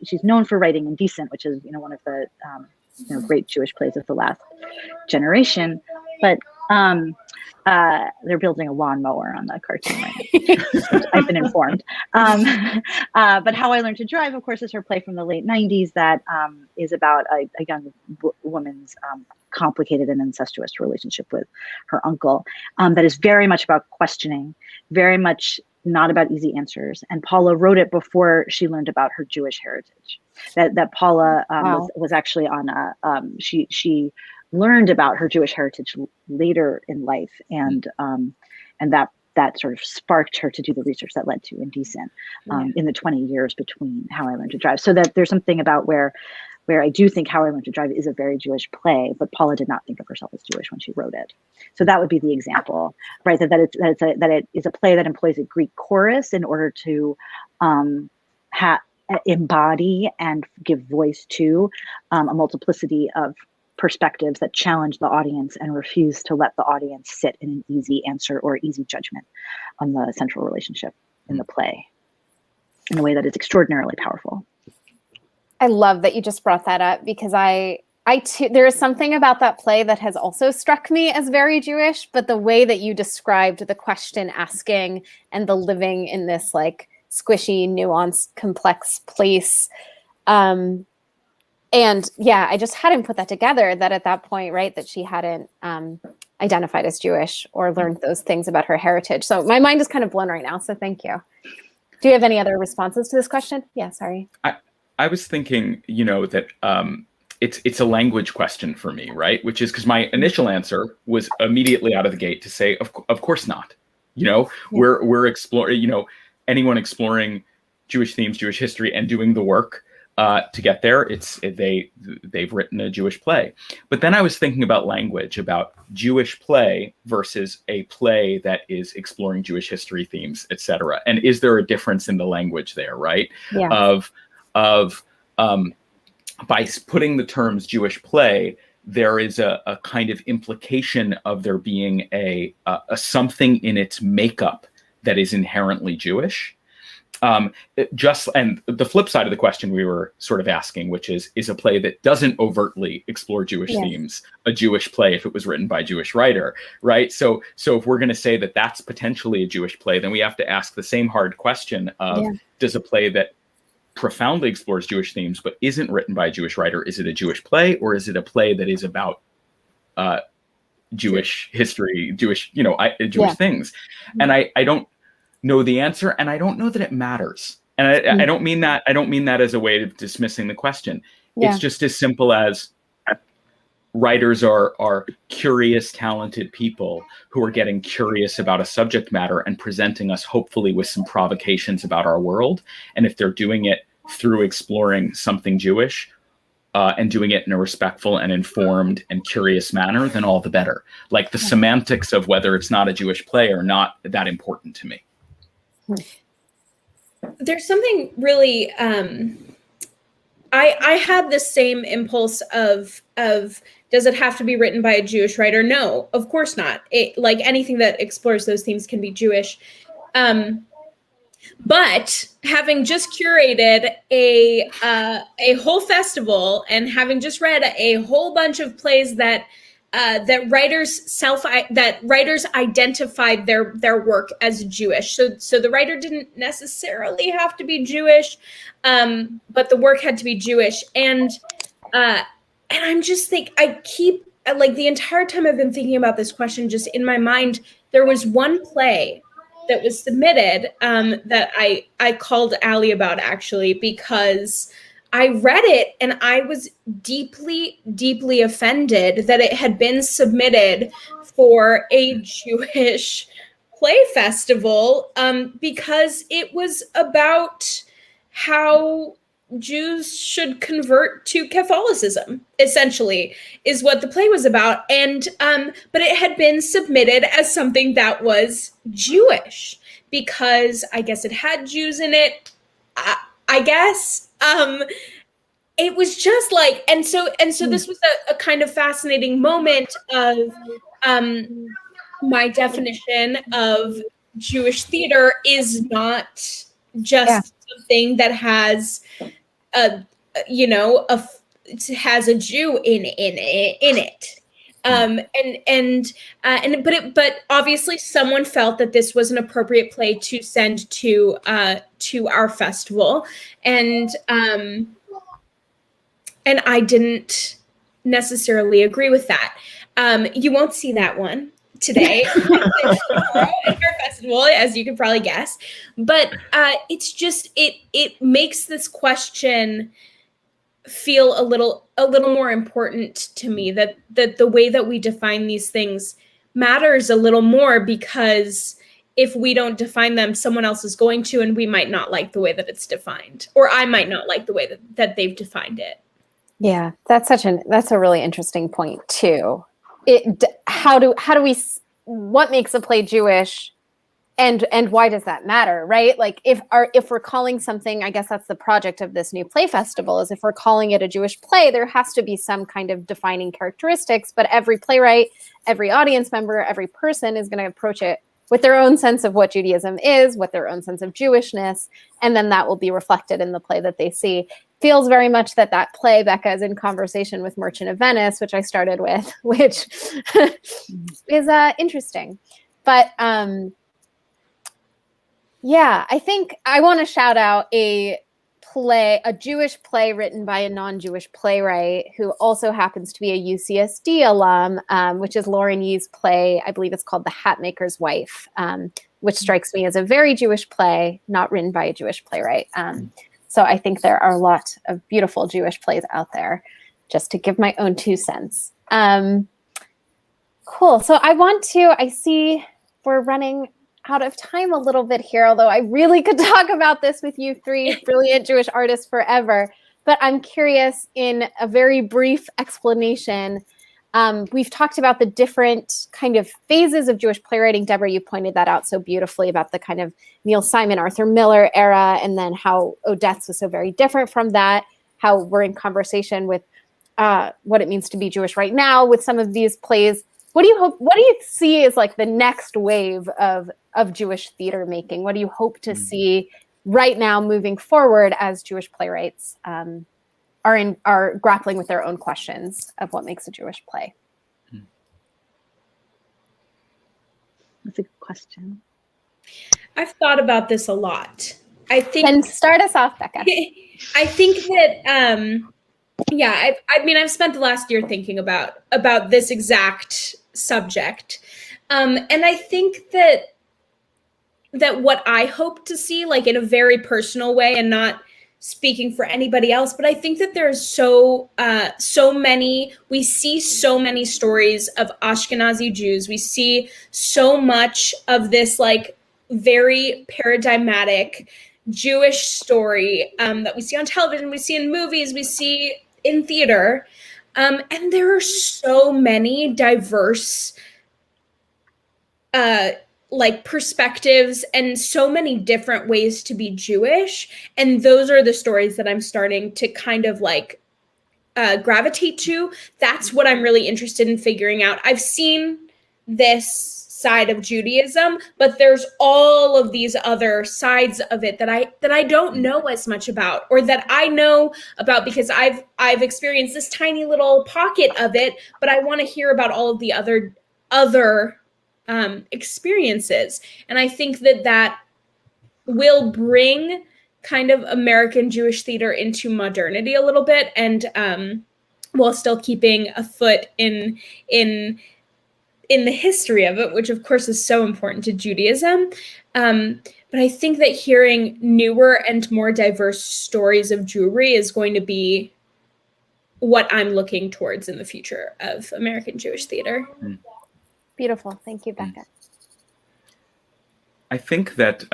S2: She's known for writing Indecent, which is one of the great Jewish plays of the last generation, but they're building a lawnmower on the cartoon right now. I've been informed. But How I Learned to Drive, of course, is her play from the late 90s that is about a young woman's complicated and incestuous relationship with her uncle. That is very much about questioning, very much not about easy answers. And Paula wrote it before she learned about her Jewish heritage. That Paula was actually on she learned about her Jewish heritage later in life, and that sort of sparked her to do the research that led to Indecent in the 20 years between How I Learned to Drive. So that there's something about where I do think How I Learned to Drive is a very Jewish play, but Paula did not think of herself as Jewish when she wrote it. So that would be the example, right? That it is a play that employs a Greek chorus in order to embody and give voice to a multiplicity of perspectives that challenge the audience and refuse to let the audience sit in an easy answer or easy judgment on the central relationship in the play in a way that is extraordinarily powerful.
S1: I love that you just brought that up, because I too, there is something about that play that has also struck me as very Jewish, but the way that you described the question asking and the living in this like squishy, nuanced, complex place. And yeah, I just hadn't put that together, that at that point, right, that she hadn't identified as Jewish or learned those things about her heritage. So my mind is kind of blown right now. So thank you. Do you have any other responses to this question? Yeah, sorry.
S3: I was thinking, that it's a language question for me, right? Which is because my initial answer was immediately out of the gate to say, of course not. We're exploring, anyone exploring Jewish themes, Jewish history, and doing the work to get there, they've written a Jewish play. But then I was thinking about language, about Jewish play versus a play that is exploring Jewish history themes, etc. And is there a difference in the language there, right? Yeah. By putting the terms Jewish play, there is a kind of implication of there being a something in its makeup that is inherently Jewish. And the flip side of the question we were sort of asking, which is a play that doesn't overtly explore Jewish themes a Jewish play if it was written by a Jewish writer, right? So if we're going to say that that's potentially a Jewish play, then we have to ask the same hard question of, does a play that profoundly explores Jewish themes but isn't written by a Jewish writer, is it a Jewish play, or is it a play that is about Jewish history, Jewish things? And I don't know the answer, and I don't know that it matters. And I don't mean that as a way of dismissing the question. It's just as simple as writers are curious, talented people who are getting curious about a subject matter and presenting us hopefully with some provocations about our world. And if they're doing it through exploring something Jewish and doing it in a respectful and informed and curious manner, then all the better. Like the semantics of whether it's not a Jewish play are not that important to me.
S4: There's something really, I had the same impulse of does it have to be written by a Jewish writer? No, of course not. Like anything that explores those themes can be Jewish. But having just curated a whole festival and having just read a whole bunch of plays that writers identified their work as Jewish. So the writer didn't necessarily have to be Jewish, but the work had to be Jewish. And I'm just I keep like the entire time I've been thinking about this question, just in my mind, there was one play that was submitted that I called Allie about, actually, because I read it and I was deeply, deeply offended that it had been submitted for a Jewish play festival, because it was about how Jews should convert to Catholicism, essentially, is what the play was about. And but it had been submitted as something that was Jewish because I guess it had Jews in it. I guess it was just like, and so this was a kind of fascinating moment of my definition of Jewish theater is not just something that has has a Jew in it. But obviously someone felt that this was an appropriate play to send to our festival, and I didn't necessarily agree with that. You won't see that one today at our festival, as you can probably guess. But it's just it makes this question feel a little more important to me, that the way that we define these things matters a little more, because if we don't define them, someone else is going to, and we might not like the way that it's defined, or I might not like the way that they've defined it.
S1: Yeah, that's a really interesting point too. What makes a play Jewish, and why does that matter, right? Like if we're calling something, I guess that's the project of this new play festival, is if we're calling it a Jewish play, there has to be some kind of defining characteristics, but every playwright, every audience member, every person is going to approach it with their own sense of what Judaism is, with their own sense of Jewishness, and then that will be reflected in the play that they see. Feels very much that play, Becca, is in conversation with Merchant of Venice, which I started with, which is interesting. But I think I want to shout out a Jewish play written by a non-Jewish playwright who also happens to be a UCSD alum, which is Lauren Yee's play. I believe it's called The Hatmaker's Wife, which strikes me as a very Jewish play, not written by a Jewish playwright. So I think there are a lot of beautiful Jewish plays out there, just to give my own 2 cents. Cool. So I see we're running out of time a little bit here, although I really could talk about this with you 3 brilliant Jewish artists forever. But I'm curious, in a very brief explanation, we've talked about the different kind of phases of Jewish playwriting. Deborah, you pointed that out so beautifully about the kind of Neil Simon, Arthur Miller era, and then how Odette's was so very different from that, how we're in conversation with what it means to be Jewish right now with some of these plays. What do you see as like the next wave of Jewish theater making? What do you hope to see right now moving forward as Jewish playwrights are grappling with their own questions of what makes a Jewish play?
S2: That's a good question.
S4: I've thought about this a lot. I think.
S1: And start us off, Becca.
S4: I think that I've spent the last year thinking about this exact subject, and I think that what I hope to see, like in a very personal way, and not speaking for anybody else, but I think that there's we see so many stories of Ashkenazi Jews. We see so much of this like very paradigmatic Jewish story that we see on television, we see in movies, we see in theater. And there are so many diverse like perspectives and so many different ways to be Jewish. And those are the stories that I'm starting to kind of like gravitate to. That's what I'm really interested in figuring out. I've seen this side of Judaism, but there's all of these other sides of it that I don't know as much about, or that I know about because I've experienced this tiny little pocket of it, but I want to hear about all of the other experiences. And I think that will bring kind of American Jewish theater into modernity a little bit, and while still keeping a foot in the history of it, which of course is so important to Judaism. But I think that hearing newer and more diverse stories of Jewry is going to be what I'm looking towards in the future of American Jewish theater.
S1: Beautiful. Thank you, Becca.
S3: I think that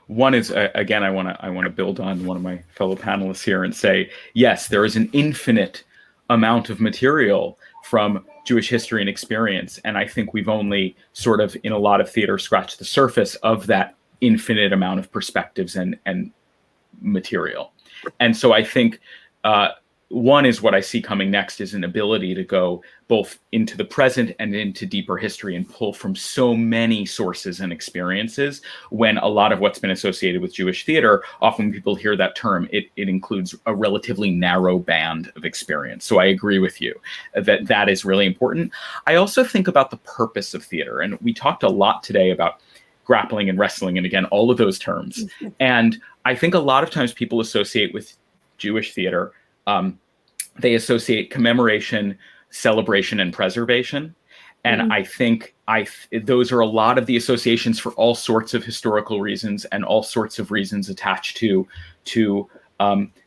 S3: one is, again, I want to build on one of my fellow panelists here and say, yes, there is an infinite amount of material from Jewish history and experience. And I think we've only sort of, in a lot of theater, scratched the surface of that infinite amount of perspectives and material. And so I think one is what I see coming next is an ability to go both into the present and into deeper history and pull from so many sources and experiences, when a lot of what's been associated with Jewish theater, often when people hear that term, it includes a relatively narrow band of experience. So I agree with you that that is really important. I also think about the purpose of theater, and we talked a lot today about grappling and wrestling, and again, all of those terms. And I think a lot of times people associate with Jewish theater, they associate commemoration, celebration, and preservation. And I think those are a lot of the associations for all sorts of historical reasons and all sorts of reasons attached to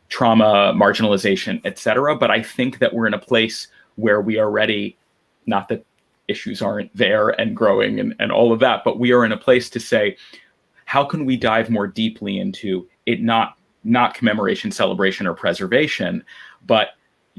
S3: trauma, marginalization, et cetera. But I think that we're in a place where we are ready, not that issues aren't there and growing and all of that, but we are in a place to say, how can we dive more deeply into it, not commemoration, celebration, or preservation, but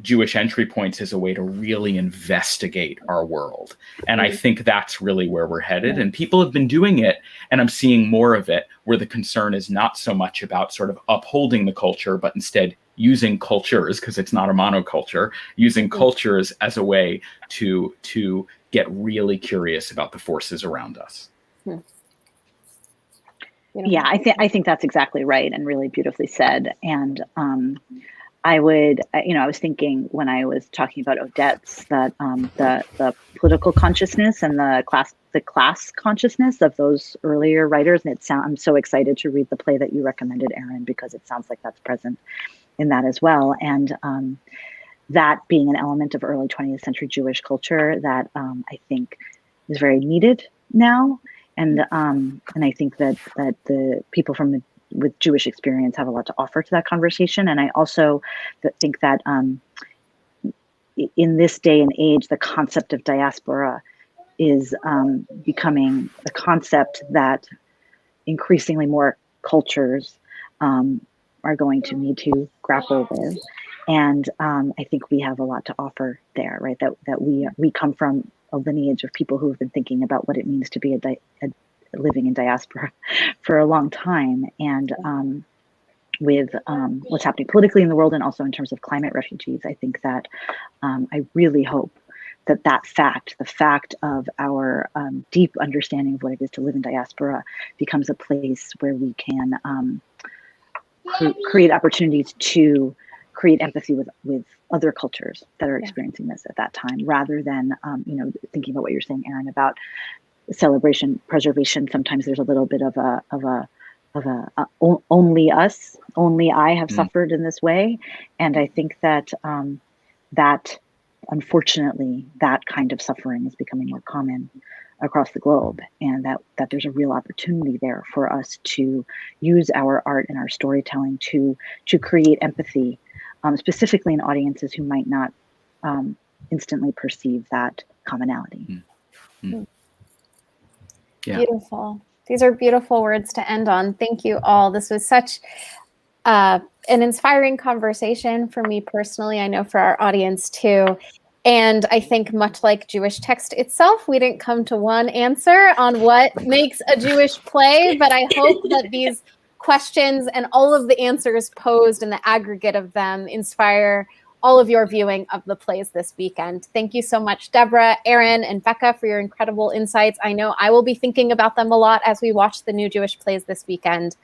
S3: Jewish entry points as a way to really investigate our world. And I think that's really where we're headed. And people have been doing it, and I'm seeing more of it, where the concern is not so much about sort of upholding the culture, but instead using cultures, because it's not a monoculture, using cultures as a way to get really curious about the forces around us.
S2: Yeah, I think that's exactly right and really beautifully said. And I would, I was thinking when I was talking about Odette's that the political consciousness and the class consciousness of those earlier writers, and I'm so excited to read the play that you recommended, Aaron, because it sounds like that's present in that as well. And that being an element of early 20th century Jewish culture that I think is very needed now. And I think that the people with Jewish experience have a lot to offer to that conversation. And I also think that in this day and age, the concept of diaspora is becoming a concept that increasingly more cultures are going to need to grapple with. And I think we have a lot to offer there, right? That we come from a lineage of people who have been thinking about what it means to be living in diaspora for a long time. And with what's happening politically in the world and also in terms of climate refugees, I think that I really hope that the fact of our deep understanding of what it is to live in diaspora becomes a place where we can create opportunities to create empathy with other cultures that are experiencing this at that time, rather than thinking about what you're saying, Aaron, about celebration, preservation. Sometimes there's a little bit of a only us, only I have suffered in this way, and I think that that unfortunately that kind of suffering is becoming more common across the globe, and that there's a real opportunity there for us to use our art and our storytelling to create empathy, specifically in audiences who might not instantly perceive that commonality.
S3: Yeah.
S1: Beautiful. These are beautiful words to end on. Thank you all. This was such an inspiring conversation for me personally. I know for our audience too. And I think much like Jewish text itself, we didn't come to one answer on what makes a Jewish play, but I hope that these questions and all of the answers posed and the aggregate of them inspire all of your viewing of the plays this weekend. Thank you so much, Deborah, Aaron, and Becca, for your incredible insights. I know I will be thinking about them a lot as we watch the New Jewish Plays this weekend.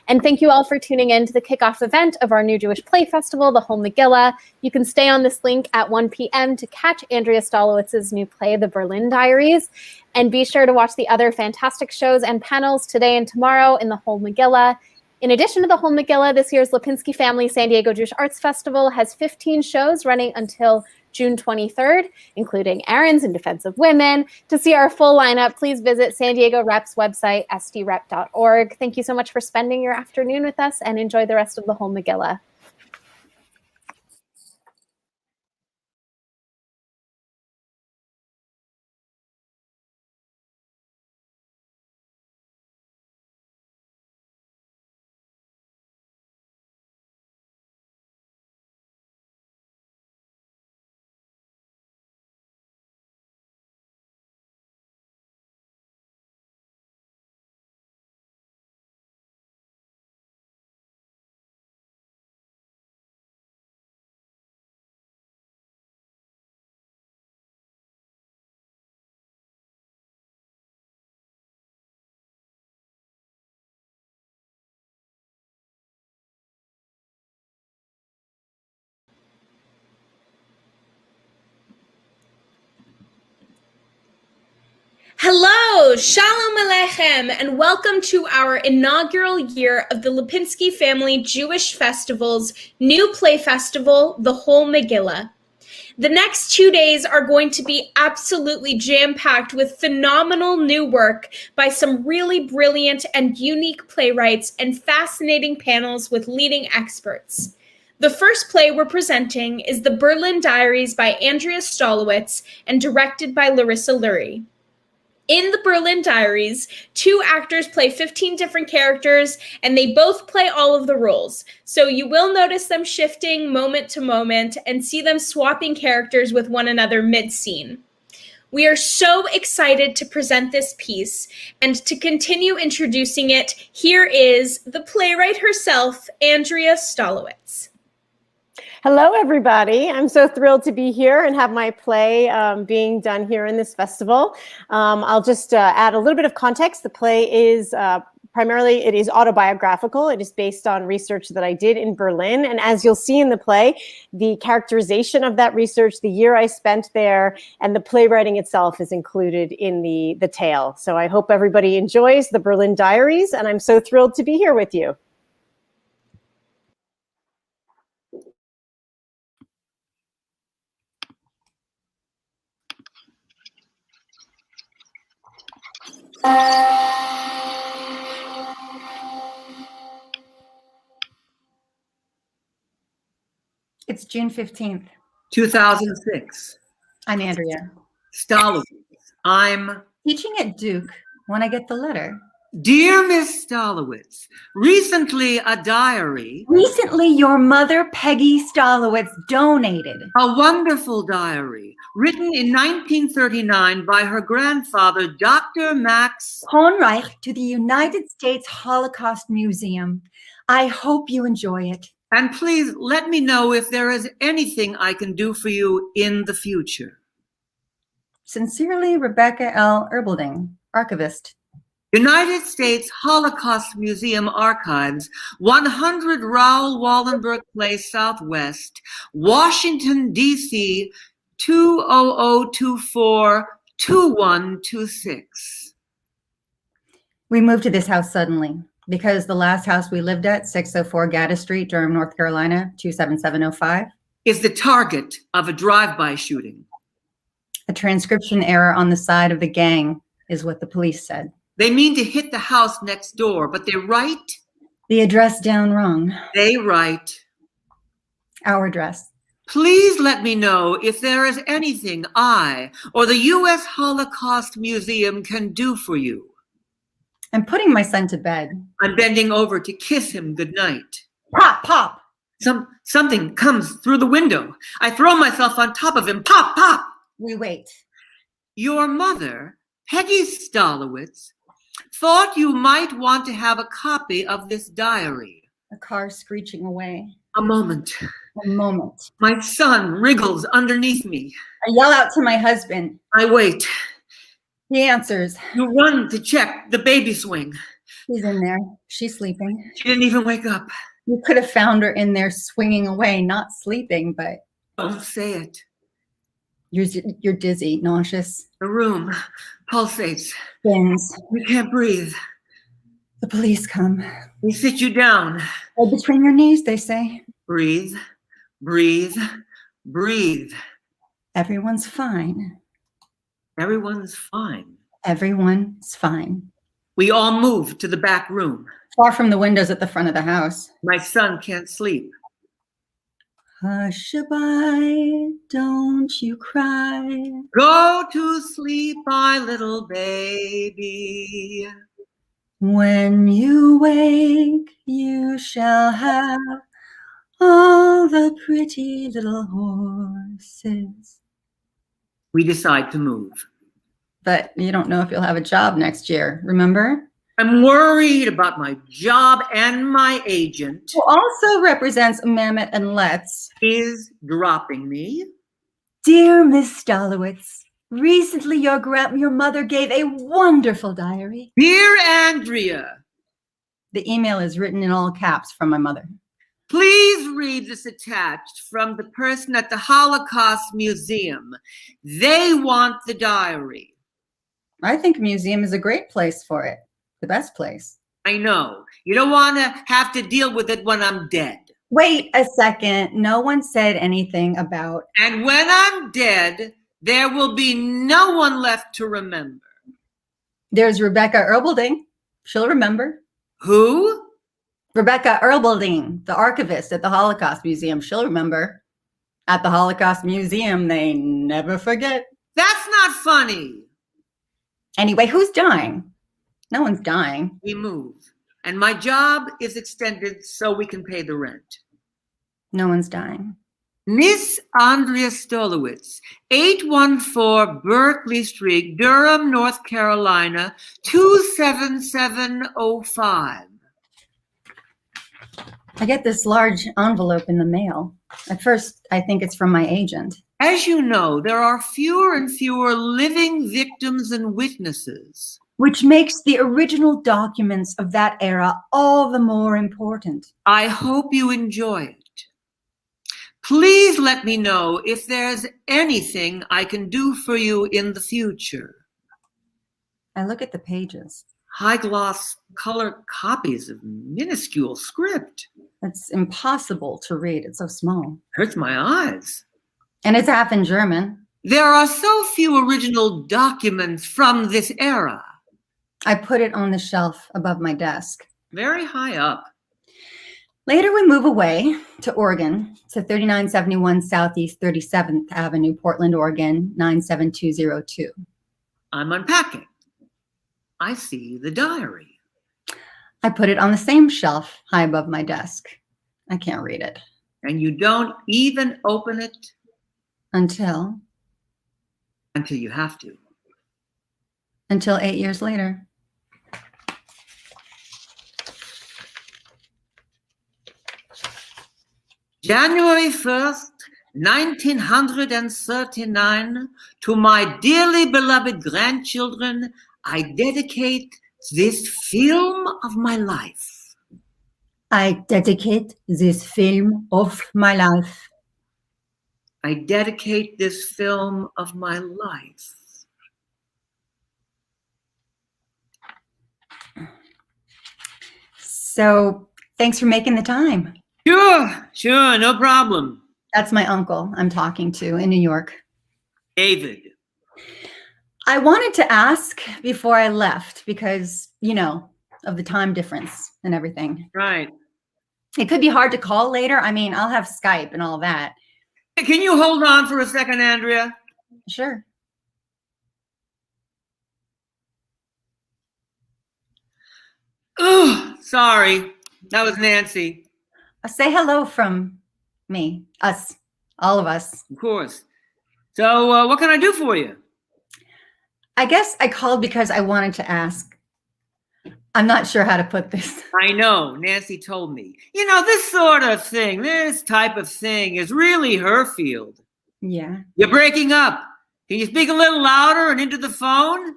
S1: And thank you all for tuning in to the kickoff event of our New Jewish Play Festival, the Whole Megillah. You can stay on this link at 1 p.m. to catch Andrea Stolowitz's new play, The Berlin Diaries. And be sure to watch the other fantastic shows and panels today and tomorrow in the Whole Megillah. In addition to the Whole Megillah, this year's Lipinski Family San Diego Jewish Arts Festival has 15 shows running until June 23rd, including Aaron's in Defense of Women. To see our full lineup, please visit San Diego Rep's website, sdrep.org. Thank you so much for spending your afternoon with us, and enjoy the rest of the Whole Megillah.
S4: Hello, Shalom Aleichem, and welcome to our inaugural year of the Lipinski Family Jewish Festival's new play festival, the Whole Megillah. The next 2 days are going to be absolutely jam-packed with phenomenal new work by some really brilliant and unique playwrights and fascinating panels with leading experts. The first play we're presenting is The Berlin Diaries by Andrea Stolowitz and directed by Larissa Lury. In The Berlin Diaries, 2 actors play 15 different characters, and they both play all of the roles. So you will notice them shifting moment to moment and see them swapping characters with one another mid-scene. We are so excited to present this piece, and to continue introducing it, here is the playwright herself, Andrea Stolowitz.
S5: Hello, everybody. I'm so thrilled to be here and have my play being done here in this festival. I'll just add a little bit of context. The play is primarily, it is autobiographical. It is based on research that I did in Berlin. And as you'll see in the play, the characterization of that research, the year I spent there, and the playwriting itself is included in the tale. So I hope everybody enjoys The Berlin Diaries, and I'm so thrilled to be here with you.
S6: It's June 15th.
S7: 2006.
S6: I'm Andrea.
S7: Stolowitz. I'm
S6: Teaching at Duke when I get the letter.
S7: Dear Miss Stolowitz, recently a diary,
S6: Recently, your mother, Peggy Stolowitz, donated.
S7: a wonderful diary, written in 1939 by her grandfather, Dr. Max
S6: Honreich to the United States Holocaust Museum. I hope you enjoy it.
S7: And please let me know if there is anything I can do for you in the future.
S6: Sincerely, Rebecca L. Erbelding, archivist.
S7: United States Holocaust Museum Archives, 100 Raoul Wallenberg Place Southwest, Washington, D.C., 20024-2126.
S6: We moved to this house suddenly because the last house we lived at, 604 Gaddis Street, Durham, North Carolina, 27705,
S7: is the target of a drive-by shooting.
S6: a transcription error on the side of the gang is what the police said.
S7: They mean to hit the house next door, but they write.
S6: The address down wrong.
S7: They write.
S6: Our address.
S7: Please let me know if there is anything I or the U.S. Holocaust Museum can do for you.
S6: I'm putting my son to bed.
S7: I'm bending over to kiss him goodnight.
S6: Pop, pop.
S7: Something comes through the window. I throw myself on top of him. Pop, pop.
S6: We wait.
S7: Your mother, Peggy Stolowitz, thought you might want to have a copy of this diary.
S6: A car screeching away.
S7: A moment.
S6: A moment.
S7: My son wriggles underneath me.
S6: I yell out to my husband.
S7: I wait.
S6: He answers.
S7: You run to check the baby swing.
S6: She's in there. She's sleeping.
S7: She didn't even wake up.
S6: You could have found her in there swinging away, not sleeping, but
S7: Don't say it.
S6: you're dizzy, nauseous,
S7: The room pulsates.
S6: spins.
S7: You can't breathe.
S6: The police come.
S7: They sit you down.
S6: Head between your knees, they say.
S7: Breathe, breathe, breathe.
S6: Everyone's fine.
S7: Everyone's fine.
S6: Everyone's fine.
S7: We all move to the back room.
S6: Far from the windows at the front of the house.
S7: My son can't sleep.
S6: Hush-a-bye, don't you cry.
S7: Go to sleep, my little baby.
S6: When you wake, you shall have all the pretty little horses.
S7: We decide to move.
S6: But you don't know if you'll have a job next year, remember?
S7: I'm worried about my job, and my agent
S6: Who also represents Mamet and Letts.
S7: is dropping me.
S6: Dear Miss Stolowitz, recently your mother gave a wonderful diary.
S7: Dear Andrea,
S6: The email is written in all caps from my mother.
S7: please read this attached from the person at the Holocaust Museum. They want the diary.
S6: I think a museum is a great place for it. The best place.
S7: I know. You don't want to have to deal with it when I'm dead.
S6: Wait a second. No one said anything about.
S7: And when I'm dead, there will be no one left to remember.
S6: There's Rebecca Erbelding. She'll remember.
S7: Who?
S6: Rebecca Erbelding, the archivist at the Holocaust Museum. She'll remember. At the Holocaust Museum, they never forget.
S7: That's not funny.
S6: Anyway, who's dying? No one's dying.
S7: We move. And my job is extended so we can pay the rent.
S6: No one's dying.
S7: Miss Andrea Stolowitz, 814 Berkeley Street, Durham, North Carolina, 27705.
S6: I get this large envelope in the mail. At first, I think it's from my agent.
S7: As you know, there are fewer and fewer living victims and witnesses.
S6: Which makes the original documents of that era all the more important.
S7: I hope you enjoy it. Please let me know if there's anything I can do for you in the future.
S6: I look at the pages.
S7: High-gloss color copies of minuscule script.
S6: It's impossible to read. It's so small.
S7: Hurts my eyes.
S6: And it's half in German.
S7: There are so few original documents from this era.
S6: I put it on the shelf above my desk.
S7: Very high up.
S6: Later, we move away to Oregon, to 3971 Southeast 37th Avenue, Portland, Oregon, 97202.
S7: I'm unpacking. I see the diary.
S6: I put it on the same shelf high above my desk. I can't read it.
S7: And you don't even open it
S6: Until
S7: you have to.
S6: 8 years later.
S7: January 1st, 1939, to my dearly beloved grandchildren, I dedicate this film of my life.
S6: I dedicate this film of my life.
S7: I dedicate this film of my life.
S6: So thanks for making the time.
S7: Sure, no problem.
S6: That's my uncle I'm talking to in New York.
S7: David.
S6: I wanted to ask before I left because, of the time difference and everything.
S7: Right.
S6: It could be hard to call later. I mean, I'll have Skype and all that.
S7: Can you hold on for a second, Andrea?
S6: Sure.
S7: Oh, sorry. That was Nancy.
S6: Say hello from me, us, all of us.
S7: Of course. So what can I do for you?
S6: I guess I called because I wanted to ask, I'm not sure how to put this.
S7: I know, Nancy told me. You know, this sort of thing, this type of thing is really her field.
S6: Yeah.
S7: You're breaking up. Can you speak a little louder and into the phone?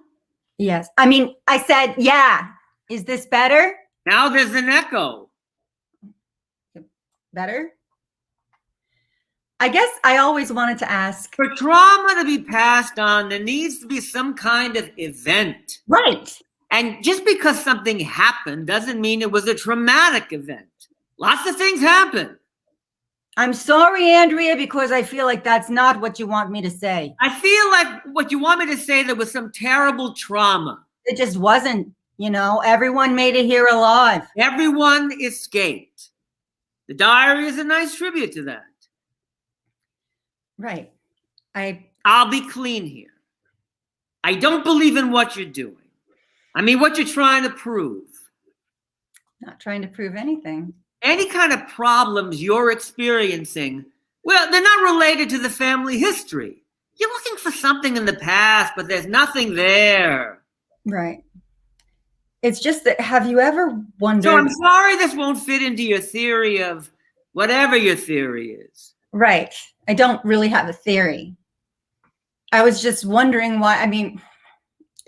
S6: Yes. I mean, I said, yeah. Is this better?
S7: Now there's an echo.
S6: Better? I guess I always wanted to ask.
S7: For trauma to be passed on, there needs to be some kind of event.
S6: Right.
S7: And just because something happened doesn't mean it was a traumatic event. Lots of things happen.
S6: I'm sorry, Andrea, because I feel like that's not what you want me to say.
S7: I feel like what you want me to say, there was some terrible trauma.
S6: It just wasn't, you know, everyone made it here alive.
S7: Everyone escaped. The diary is a nice tribute to that.
S6: Right.
S7: I'll be clean here. I don't believe in what you're doing. I mean, what you're trying to prove.
S6: Not trying to prove anything.
S7: Any kind of problems you're experiencing, well, they're not related to the family history. You're looking for something in the past, but there's nothing there.
S6: Right. It's just that, have you ever wondered?
S7: So I'm sorry this won't fit into your theory of whatever your theory is.
S6: Right. I don't really have a theory. I was just wondering why, I mean,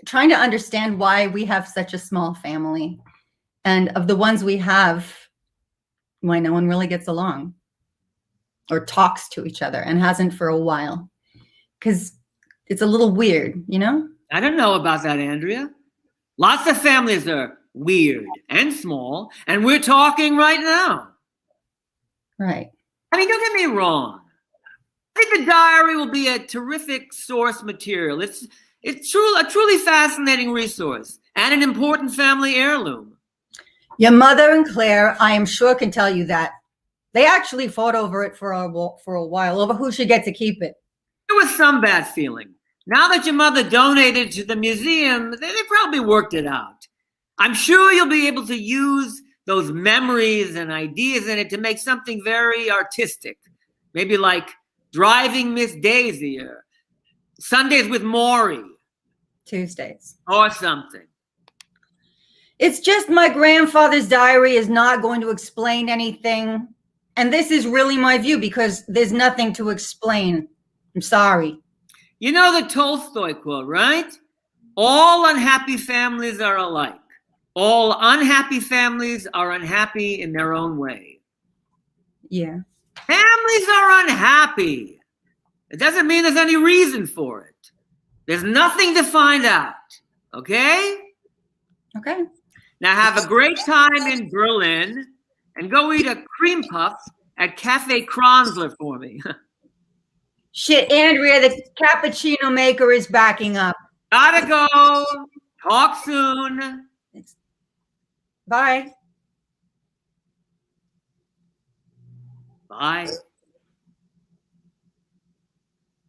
S6: trying to understand why we have such a small family, and of the ones we have, why no one really gets along or talks to each other and hasn't for a while. Because it's a little weird, you know?
S7: I don't know about that, Andrea. Lots of families are weird and small, and we're talking right now.
S6: Right.
S7: I mean, don't get me wrong. I think the diary will be a terrific source material. It's a truly fascinating resource and an important family heirloom.
S6: Your mother and Claire, I am sure, can tell you that. They actually fought over it for a while, over who should get to keep it.
S7: There was some bad feeling. Now that your mother donated to the museum, they probably worked it out. I'm sure you'll be able to use those memories and ideas in it to make something very artistic. Maybe like Driving Miss Daisy or Sundays with Maury.
S6: Tuesdays.
S7: Or something.
S6: It's just my grandfather's diary is not going to explain anything. And this is really my view because there's nothing to explain. I'm sorry.
S7: You know the Tolstoy quote, right? All unhappy families are alike. All unhappy families are unhappy in their own way.
S6: Yeah.
S7: Families are unhappy. It doesn't mean there's any reason for it. There's nothing to find out. Okay?
S6: Okay.
S7: Now have a great time in Berlin and go eat a cream puff at Cafe Kronzler for me.
S6: Shit, Andrea, the cappuccino maker is backing up.
S7: Gotta go. Talk soon.
S6: Bye.
S7: Bye.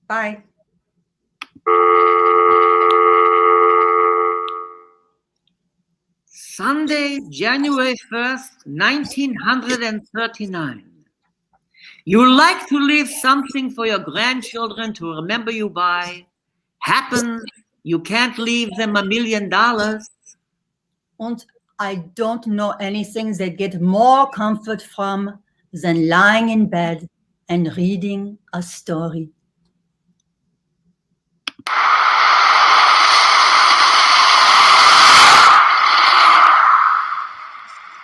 S6: Bye.
S7: Sunday, January 1st, 1939. You like to leave something for your grandchildren to remember you by. Happens, you can't leave them $1 million.
S6: And I don't know anything they get more comfort from than lying in bed and reading a story.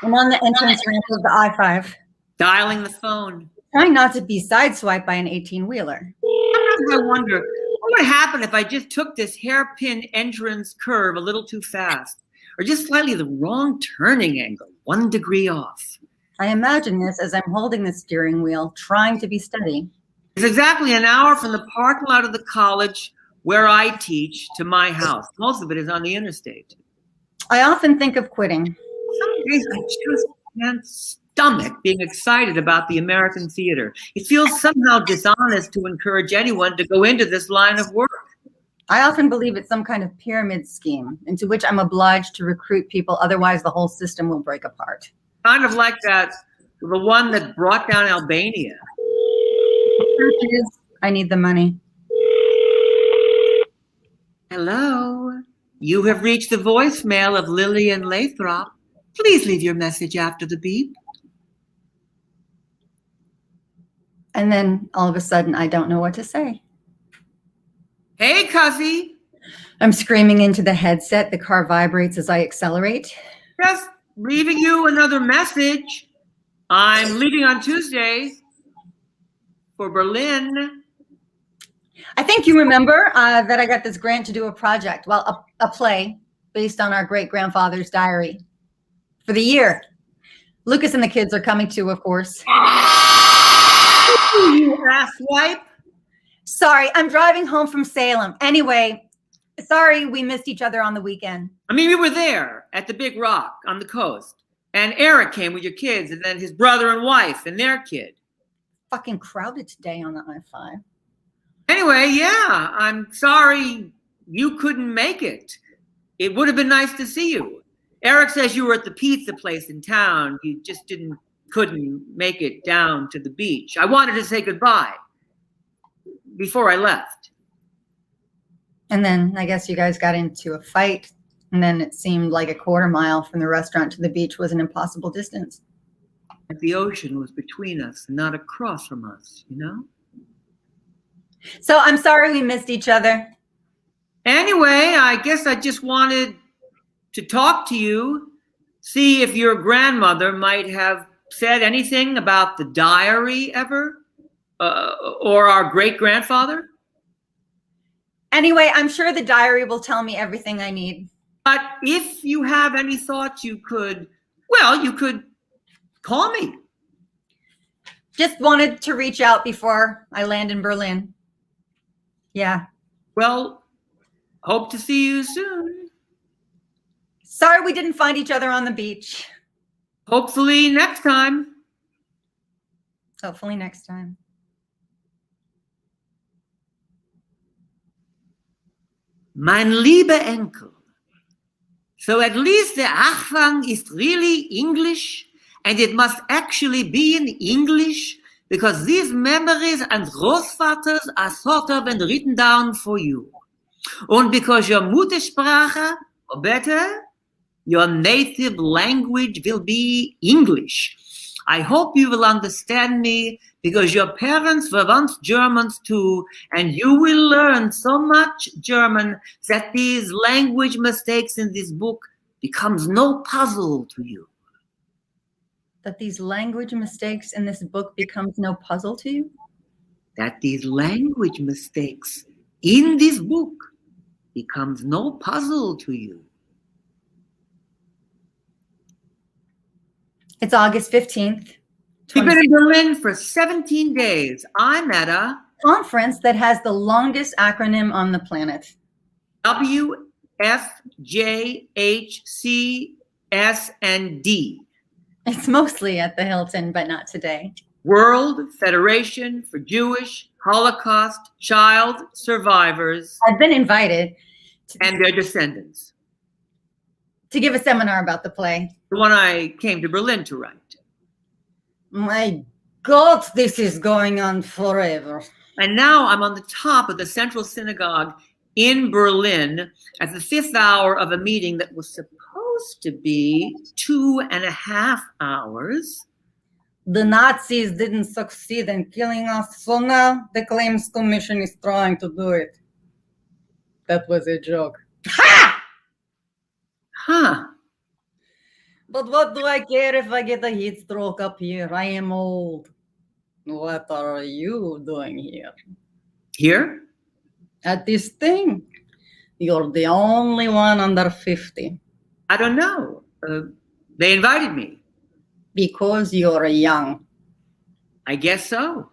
S6: I'm on the entrance ramp of the I-5.
S7: Dialing the phone.
S6: Trying not to be sideswiped by an 18-wheeler.
S7: Sometimes I wonder, what would happen if I just took this hairpin entrance curve a little too fast? Or just slightly the wrong turning angle, 1 degree off?
S6: I imagine this as I'm holding the steering wheel, trying to be steady.
S7: It's exactly an hour from the parking lot of the college where I teach to my house. Most of it is on the interstate.
S6: I often think of quitting.
S7: Some days I just can't stomach being excited about the American theater. It feels somehow dishonest to encourage anyone to go into this line of work.
S6: I often believe it's some kind of pyramid scheme into which I'm obliged to recruit people, otherwise the whole system will break apart.
S7: Kind of like the one that brought down Albania.
S6: The truth is, I need the money.
S7: Hello? You have reached the voicemail of Lillian Lathrop. Please leave your message after the beep.
S6: And then all of a sudden, I don't know what to say.
S7: Hey, Cussy.
S6: I'm screaming into the headset. The car vibrates as I accelerate.
S7: Just leaving you another message. I'm leaving on Tuesday for Berlin.
S6: I think you remember that I got this grant to do a project, well, a play based on our great-grandfather's diary for the year. Lucas and the kids are coming too, of course.
S7: You asswipe.
S6: Sorry, I'm driving home from Salem. Anyway, sorry we missed each other on the weekend.
S7: I mean, we were there at the Big Rock on the coast. And Eric came with your kids, and then his brother and wife and their kid.
S6: Fucking crowded today on the I-5.
S7: Anyway, yeah, I'm sorry you couldn't make it. It would have been nice to see you. Eric says you were at the pizza place in town. You just couldn't make it down to the beach. I wanted to say goodbye before I left.
S6: And then I guess you guys got into a fight, and then it seemed like a quarter mile from the restaurant to the beach was an impossible distance.
S7: The ocean was between us, not across from us, you know?
S6: So I'm sorry we missed each other.
S7: Anyway, I guess I just wanted to talk to you, see if your grandmother might have said anything about the diary ever, or our great-grandfather.
S6: Anyway, I'm sure the diary will tell me everything I need.
S7: But if you have any thoughts, you could call me.
S6: Just wanted to reach out before I land in Berlin. Yeah.
S7: Well, hope to see you soon.
S6: Sorry we didn't find each other on the beach.
S7: Hopefully next time.
S6: Hopefully next time.
S7: Mein lieber Enkel, so at least the Anfang is really English, and it must actually be in English, because these memories and Großvaters are thought of and written down for you. And because your Muttersprache, or better, your native language will be English. I hope you will understand me, because your parents were once Germans too, and you will learn so much German that these language mistakes in this book becomes no puzzle to you.
S6: That these language mistakes in this book becomes no puzzle to you?
S7: That these language mistakes in this book becomes no puzzle to you.
S6: It's August 15th.
S7: We've been in Berlin for 17 days. I'm at a
S6: conference that has the longest acronym on the planet.
S7: WFJHCSND.
S6: It's mostly at the Hilton, but not today.
S7: World Federation for Jewish Holocaust Child Survivors.
S6: I've been invited
S7: and their descendants.
S6: To give a seminar about the play.
S7: The one I came to Berlin to write.
S6: My God, this is going on forever.
S7: And now I'm on the top of the Central Synagogue in Berlin at the 5th hour of a meeting that was supposed to be 2.5 hours.
S6: The Nazis didn't succeed in killing us, so now the Claims Commission is trying to do it. That was a joke. Ha!
S7: Huh.
S6: But what do I care if I get a heat stroke up here? I am old. What are you doing here?
S7: Here?
S6: At this thing. You're the only one under 50.
S7: I don't know. They invited me.
S6: Because you're young.
S7: I guess so.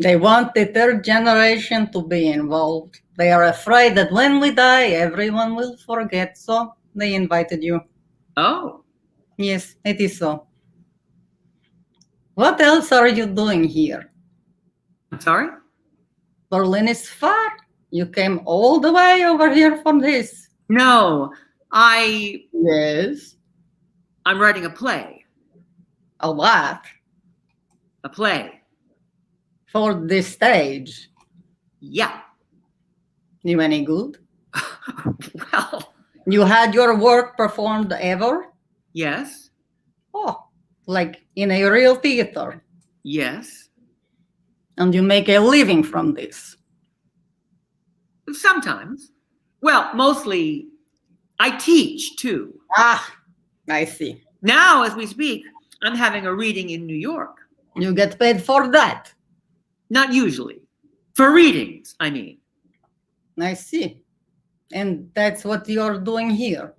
S6: They want the third generation to be involved. They are afraid that when we die, everyone will forget, so they invited you.
S7: Oh.
S6: Yes, it is so. What else are you doing here?
S7: I'm sorry?
S6: Berlin is far. You came all the way over here for this.
S7: No,
S6: Yes?
S7: I'm writing a play.
S6: A what?
S7: A play.
S6: For this stage?
S7: Yeah.
S6: You any good?
S7: Well,
S6: You had your work performed ever?
S7: Yes.
S6: Oh, like in a real theater.
S7: Yes.
S6: And you make a living from this.
S7: Sometimes. Well, mostly I teach too.
S6: Ah, I see.
S7: Now, as we speak, I'm having a reading in New York.
S6: You get paid for that.
S7: Not usually. For readings, I mean.
S6: I see. And that's what you're doing here,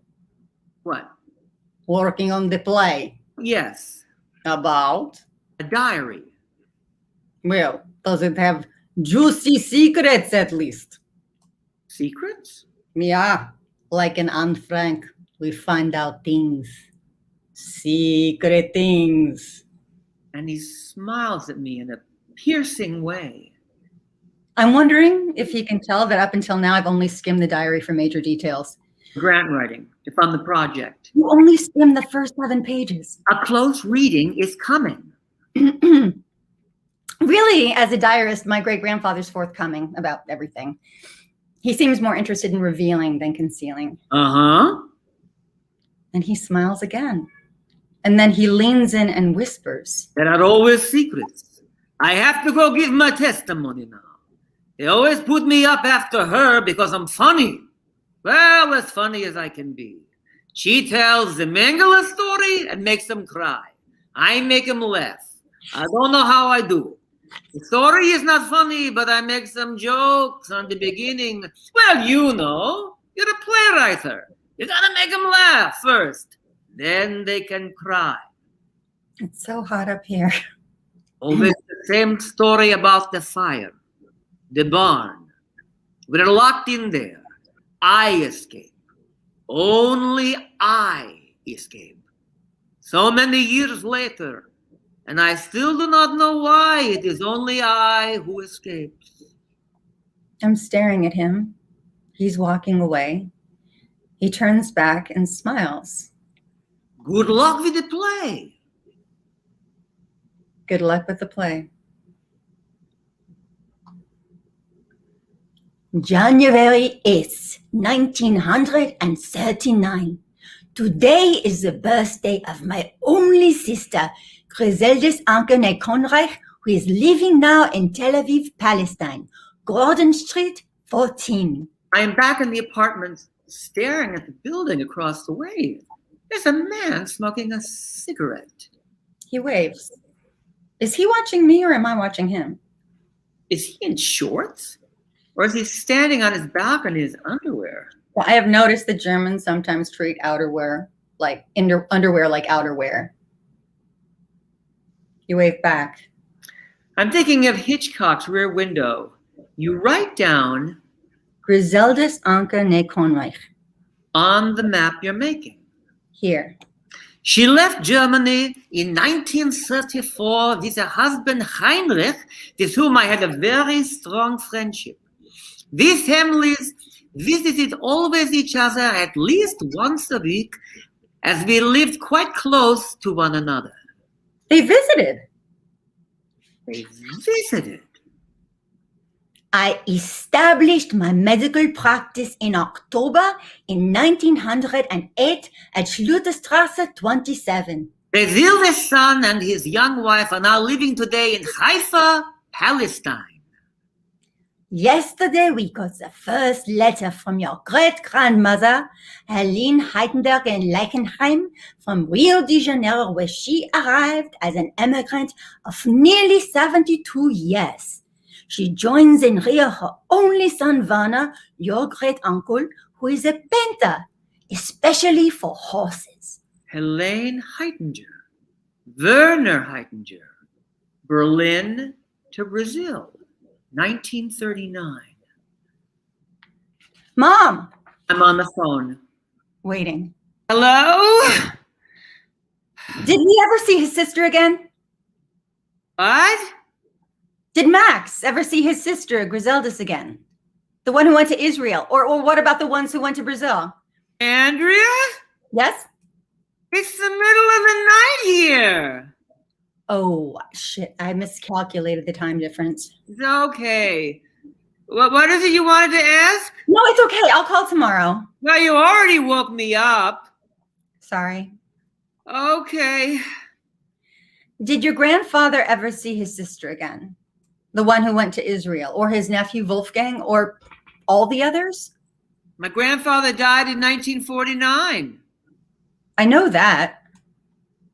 S7: What?
S6: working on the play.
S7: Yes.
S6: About?
S7: A diary.
S6: Well, does it have juicy secrets at least?
S7: Secrets?
S6: Yeah, like in Anne Frank, we find out things. Secret things.
S7: And he smiles at me in a piercing way.
S6: I'm wondering if he can tell that up until now I've only skimmed the diary for major details.
S7: Grant writing, if I'm the project.
S6: You only skimmed the first 7 pages.
S7: A close reading is coming.
S6: Really, as a diarist, my great-grandfather's forthcoming about everything. He seems more interested in revealing than concealing.
S7: Uh-huh.
S6: And he smiles again. And then he leans in and whispers.
S7: There are always secrets. I have to go give my testimony now. They always put me up after her because I'm funny. Well, as funny as I can be. She tells the Megillah story and makes them cry. I make them laugh. I don't know how I do. The story is not funny, but I make some jokes on the beginning. Well, you know, you're a playwright. You gotta make them laugh first. Then they can cry.
S6: It's so hot up here.
S7: Always the same story about the fire. The barn. We're locked in there. I escape. Only I escape. So many years later, and I still do not know why it is only I who escapes.
S6: I'm staring at him. He's walking away. He turns back and smiles.
S7: Good luck with the play.
S6: Good luck with the play. January 8th, 1939. Today is the birthday of my only sister, Griselda's uncle Conrad, who is living now in Tel Aviv, Palestine, Gordon Street, 14.
S7: I am back in the apartment, staring at the building across the way. There's a man smoking a cigarette.
S6: He waves. Is he watching me or am I watching him?
S7: Is he in shorts? Or is he standing on his balcony in his underwear?
S6: Well, I have noticed the Germans sometimes treat outerwear like underwear like outerwear. You wave back.
S7: I'm thinking of Hitchcock's Rear Window. You write down
S6: Griselda's uncle Conrad.
S7: on the map you're making.
S6: Here.
S7: She left Germany in 1934 with her husband Heinrich, with whom I had a very strong friendship. These families visited always each other at least once a week, as we lived quite close to one another.
S6: They visited.
S7: They visited.
S6: I established my medical practice in October in 1908 at Schluterstrasse 27.
S7: Basil's son and his young wife are now living today in Haifa, Palestine.
S6: Yesterday, we got the first letter from your great-grandmother, Helene Heidenberg in Leichenheim, from Rio de Janeiro, where she arrived as an immigrant of nearly 72 years. She joins in Rio her only son, Werner, your great-uncle, who is a painter, especially for horses.
S7: Helene Heitinger, Werner Heitinger, Berlin to Brazil, 1939.
S6: Mom!
S7: I'm on the phone.
S6: Waiting.
S7: Hello?
S6: Did he ever see his sister again?
S7: What?
S6: Did Max ever see his sister, Griselda's again? The one who went to Israel? Or what about the ones who went to Brazil?
S7: Andrea?
S6: Yes?
S7: It's the middle of the night here.
S6: Oh, shit. I miscalculated the time difference.
S7: It's okay. What is it you wanted to ask?
S6: No, it's okay. I'll call tomorrow.
S7: Well, you already woke me up.
S6: Sorry.
S7: Okay.
S6: Did your grandfather ever see his sister again? The one who went to Israel, or his nephew Wolfgang, or all the others?
S7: My grandfather died in 1949.
S6: I know that.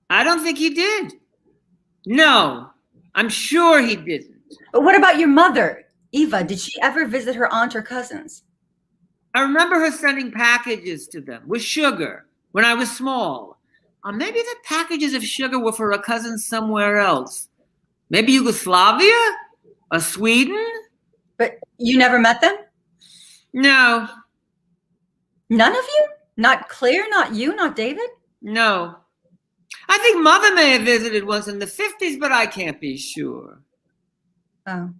S7: I don't think he did. No, I'm sure he didn't.
S6: But what about your mother, Eva? Did she ever visit her aunt or cousins?
S7: I remember her sending packages to them with sugar when I was small. Or maybe the packages of sugar were for a cousin somewhere else. Maybe Yugoslavia or Sweden?
S6: But you never met them?
S7: No,
S6: None of you? Not Claire, not you, not David?
S7: no. I think Mother may have visited once in the 50s, but I can't be sure.
S6: Oh.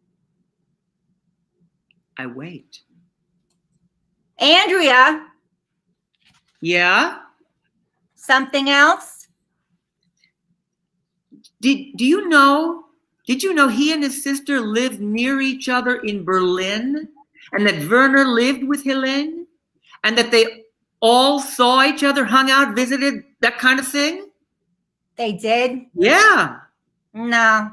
S7: I wait.
S6: Andrea,
S7: Yeah?
S6: something else?
S7: Did you know he and his sister lived near each other in Berlin? And that Werner lived with Helene? And that they all saw each other, hung out, visited, that kind of thing?
S6: They did?
S7: Yeah.
S6: No.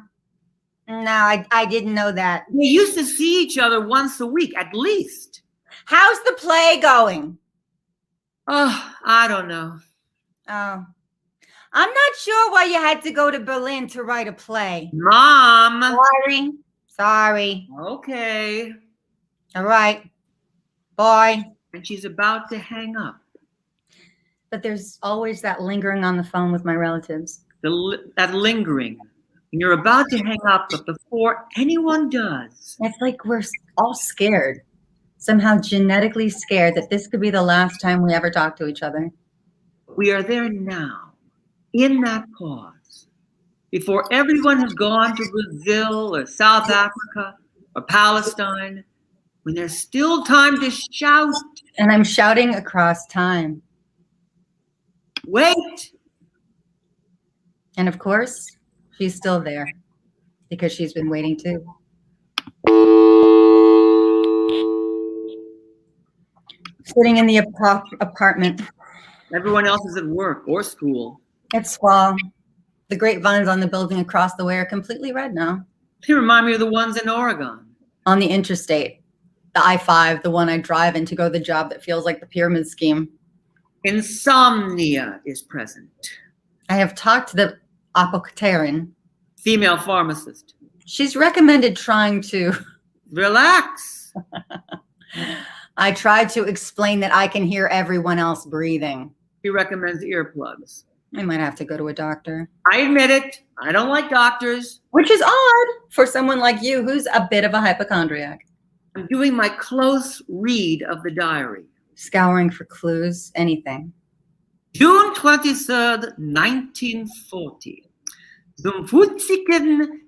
S6: No, I didn't know that.
S7: They used to see each other once a week, at least.
S6: How's the play going?
S7: Oh, I don't know.
S6: Oh. I'm not sure why you had to go to Berlin to write a play.
S7: Mom.
S6: Sorry.
S7: Okay.
S6: All right. Bye.
S7: And she's about to hang up.
S6: But there's always that lingering on the phone with my relatives.
S7: That lingering. And you're about to hang up, but before anyone does.
S6: It's like we're all scared. Somehow genetically scared that this could be the last time we ever talk to each other.
S7: We are there now, in that pause, before everyone has gone to Brazil or South Africa or Palestine, when there's still time to shout.
S6: And I'm shouting across time.
S7: Wait.
S6: And of course, she's still there because she's been waiting too. Sitting in the apartment.
S7: Everyone else is at work or school.
S6: It's fall. The grapevines on the building across the way are completely red now.
S7: They remind me of the ones in Oregon.
S6: On the interstate, the I-5, the one I drive in to go to the job that feels like the pyramid scheme.
S7: Insomnia is present.
S6: I have talked to the apothecarian.
S7: Female pharmacist.
S6: She's recommended trying to
S7: relax.
S6: I tried to explain that I can hear everyone else breathing.
S7: She recommends earplugs.
S6: I might have to go to a doctor.
S7: I admit it. I don't like doctors.
S6: Which is odd for someone like you who's a bit of a hypochondriac.
S7: I'm doing my close read of the diary.
S6: Scouring for clues, anything.
S7: June 23rd, 1940. Zum 50.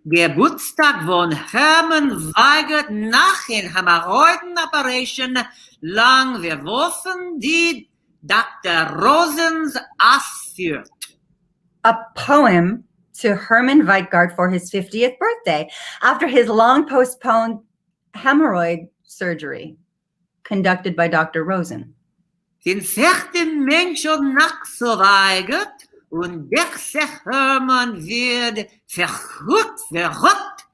S7: Geburtstag von Hermann weigert nach in Hämorrhoiden-Operation lang verworfen die Dr. Rosens Asführt.
S6: A poem to Herman Weigart for his 50th birthday after his long postponed hemorrhoid surgery conducted by Dr. Rosen.
S7: Den sechten Mensch und nach so weigert und der sich Hermann wird verrückt.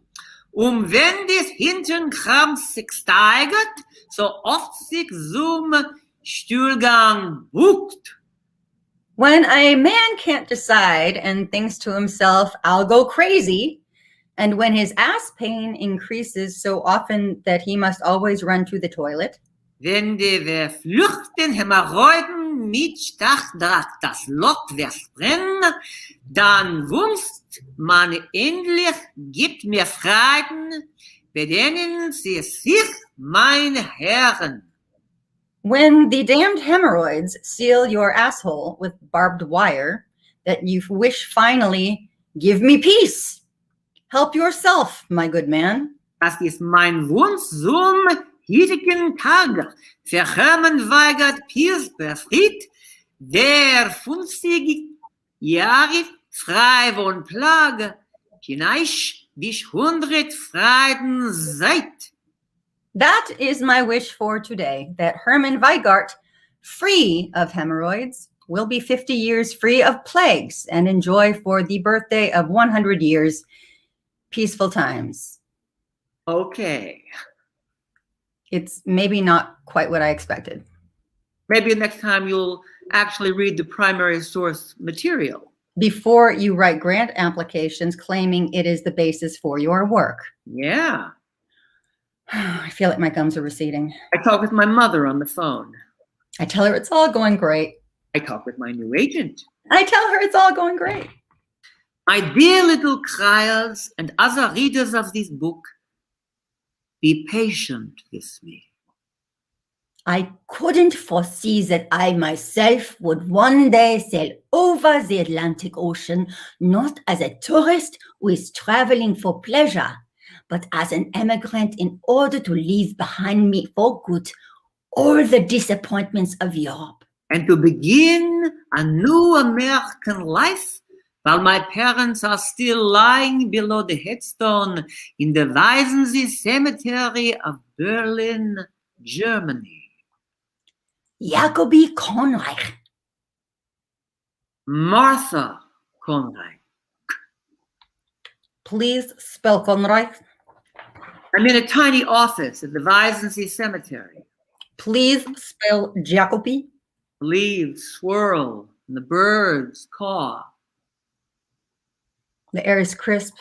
S7: Wenn dies Hinternkram sich steigert, so oft sich zum Stuhlgang bucht.
S6: When a man can't decide and thinks to himself, I'll go crazy, and when his ass pain increases so often that he must always run to the toilet.
S7: Wenn die verfluchten Hämorrhoiden mit Stachdraht das Loch versprengen, dann wünscht man endlich, gibt mir Freuden, bedienen Sie sich, meine Herren.
S6: When the damned hemorrhoids seal your asshole with barbed wire, that you wish finally, give me peace. Help yourself, my good man.
S7: Das ist mein Wunsch zum heutigen Tag. Für Hermann Weigert Piers befried, der 50 Jahre frei von Plage, hinein bis 100 Freuden seid.
S6: That is my wish for today, that Herman Weigart, free of hemorrhoids, will be 50 years free of plagues and enjoy for the birthday of 100 years peaceful times.
S7: Okay.
S6: It's maybe not quite what I expected.
S7: Maybe next time you'll actually read the primary source material.
S6: Before you write grant applications claiming it is the basis for your work.
S7: Yeah.
S6: I feel like my gums are receding.
S7: I talk with my mother on the phone.
S6: I tell her it's all going great.
S7: I talk with my new agent.
S6: I tell her it's all going great.
S7: My dear little criers and other readers of this book, be patient with me.
S6: I couldn't foresee that I myself would one day sail over the Atlantic Ocean, not as a tourist who is traveling for pleasure, but as an immigrant in order to leave behind me for good all the disappointments of Europe.
S7: And to begin a new American life while my parents are still lying below the headstone in the Weisensee Cemetery of Berlin, Germany.
S6: Jacobi Konreich.
S7: Martha Conrad.
S6: Please spell Konreich.
S7: I'm in a tiny office at the Weisensee Cemetery.
S6: Please spell Jacobi.
S7: Leaves swirl and the birds caw.
S6: The air is crisp.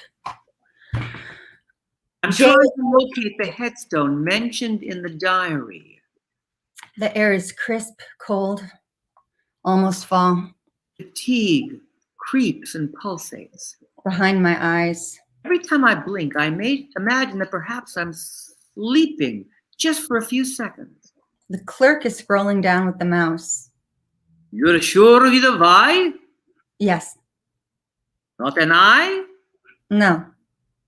S7: I'm trying to locate the headstone mentioned in the diary.
S6: The air is crisp, cold, almost fall.
S7: Fatigue creeps and pulsates.
S6: Behind my eyes.
S7: Every time I blink, I may imagine that perhaps I'm sleeping just for a few seconds.
S6: The clerk is scrolling down with the mouse.
S7: You're sure of the why?
S6: Yes.
S7: Not an I?
S6: No.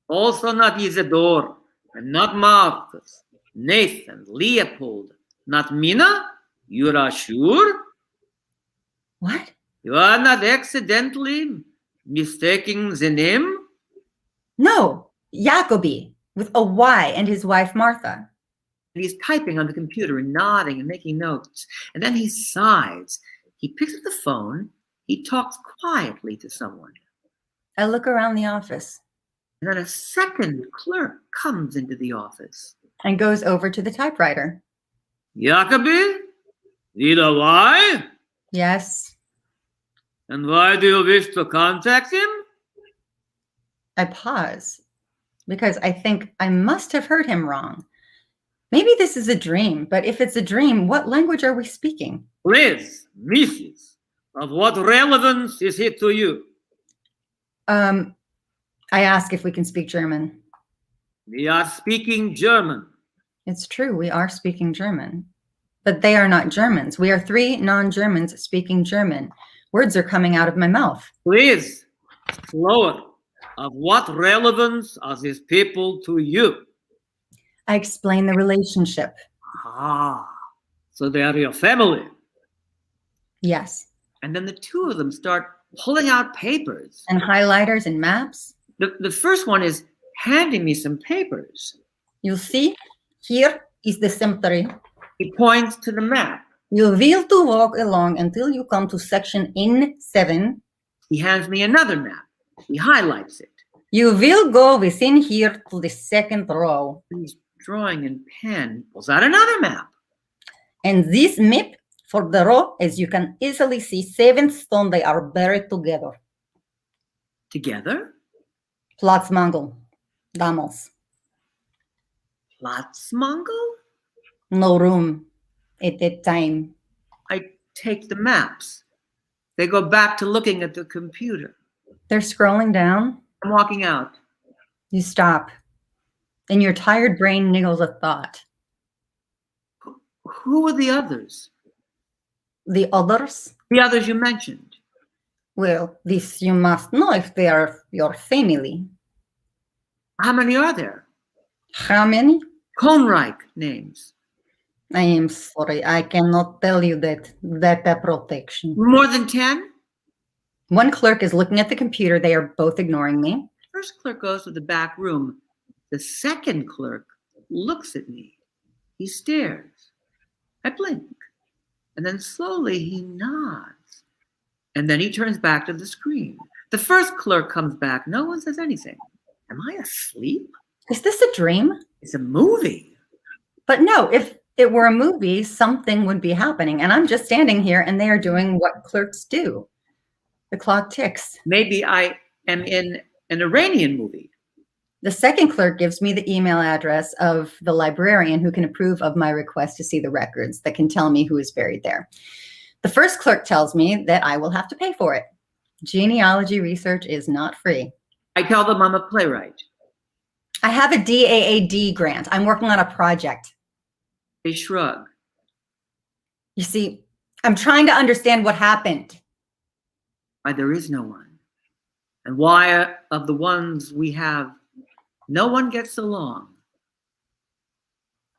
S7: Also not Isidore, and not Marcus, Nathan, Leopold, not Mina? You are sure?
S6: What?
S7: You are not accidentally mistaking the name?
S6: No. Jacobi, with a Y, and his wife Martha.
S7: And he's typing on the computer and nodding and making notes. And then he sighs. He picks up the phone. He talks quietly to someone.
S6: I look around the office.
S7: And then a second clerk comes into the office.
S6: And goes over to the typewriter.
S7: Jacobi? Wieder why?
S6: Yes.
S7: And why do you wish to contact him?
S6: I pause because I think I must have heard him wrong. Maybe this is a dream, but if it's a dream, what language are we speaking?
S7: Please, Mrs., of what relevance is it to you?
S6: I ask if we can speak German.
S7: We are speaking German.
S6: It's true, we are speaking German. But they are not Germans. We are three non-Germans speaking German. Words are coming out of my mouth.
S7: Please, slower. Of what relevance are these people to you?
S6: I explain the relationship.
S7: Ah, so they are your family.
S6: Yes.
S7: And then the two of them start pulling out papers.
S6: And highlighters and maps.
S7: The first one is handing me some papers.
S6: You see, here is the cemetery.
S7: He points to the map.
S6: You will to walk along until you come to section N7.
S7: He hands me another map. He highlights it.
S6: You will go within here to the second row.
S7: He's drawing in pen. Pulls out another map.
S6: And this map for the row, as you can easily see, 7 stones, they are buried together.
S7: Together?
S6: Platzmangel. Damals.
S7: Platzmangel?
S6: No room at that time.
S7: I take the maps. They go back to looking at the computer.
S6: They're scrolling down.
S7: I'm walking out.
S6: You stop. And your tired brain niggles a thought.
S7: Who are the others?
S6: The others?
S7: The others you mentioned.
S6: Well, this you must know if they are your family.
S7: How many are there?
S6: How many?
S7: Konreich names.
S6: I am sorry, I cannot tell you that. Data protection.
S7: More than 10?
S6: One clerk is looking at the computer. They are both ignoring me.
S7: First clerk goes to the back room. The second clerk looks at me. He stares. I blink. And then slowly he nods. And then he turns back to the screen. The first clerk comes back. No one says anything. Am I asleep?
S6: Is this a dream?
S7: It's a movie.
S6: But no, if it were a movie, something would be happening. And I'm just standing here and they are doing what clerks do. The clock ticks.
S7: Maybe I am in an Iranian movie.
S6: The second clerk gives me the email address of the librarian who can approve of my request to see the records that can tell me who is buried there. The first clerk tells me that I will have to pay for it. Genealogy research is not free.
S7: I tell them I'm a playwright.
S6: I have a DAAD grant. I'm working on a project.
S7: They shrug.
S6: You see, I'm trying to understand what happened.
S7: Why there is no one. And why of the ones we have, no one gets along.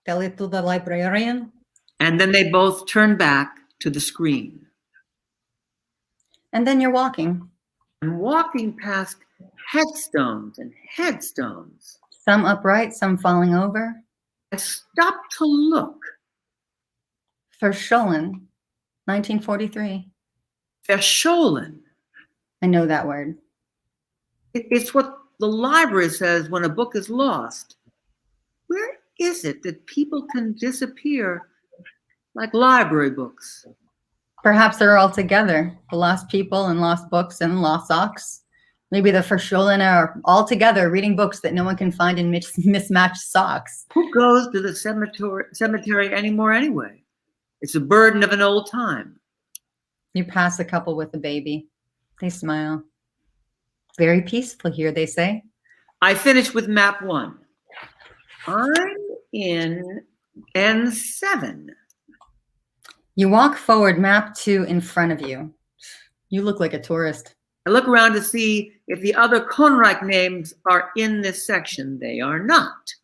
S6: Tell it to the librarian.
S7: And then they both turn back to the screen.
S6: And then you're walking.
S7: I'm walking past headstones and headstones.
S6: Some upright, some falling over.
S7: I stop to look.
S6: Verschollen, 1943.
S7: Verschollen.
S6: I know that word.
S7: It's what the library says when a book is lost. Where is it that people can disappear like library books?
S6: Perhaps they're all together. The lost people and lost books and lost socks. Maybe the Verschollen are all together reading books that no one can find in mismatched socks.
S7: Who goes to the cemetery anymore anyway? It's a burden of an old time.
S6: You pass a couple with a baby. They smile. Very peaceful here, they say.
S7: I finish with map 1. I'm in N7.
S6: You walk forward, map 2 in front of you. You look like a tourist.
S7: I look around to see if the other Konreich names are in this section. They are not.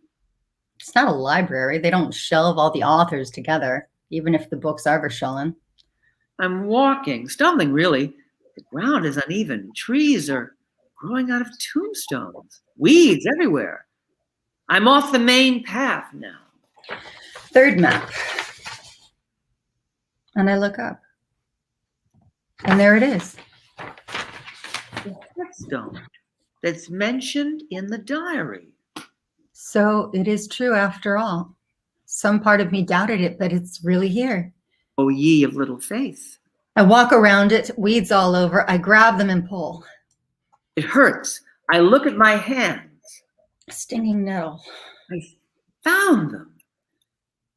S6: It's not a library. They don't shelve all the authors together, even if the books are Verschollen.
S7: I'm walking, stumbling really. The ground is uneven. Trees are growing out of tombstones. Weeds everywhere. I'm off the main path now.
S6: Third map. And I look up. And there it is.
S7: The headstone that's mentioned in the diary.
S6: So it is true after all. Some part of me doubted it, but it's really here.
S7: O ye of little faith.
S6: I walk around it, weeds all over. I grab them and pull.
S7: It hurts. I look at my hands.
S6: A stinging nettle.
S7: I found them.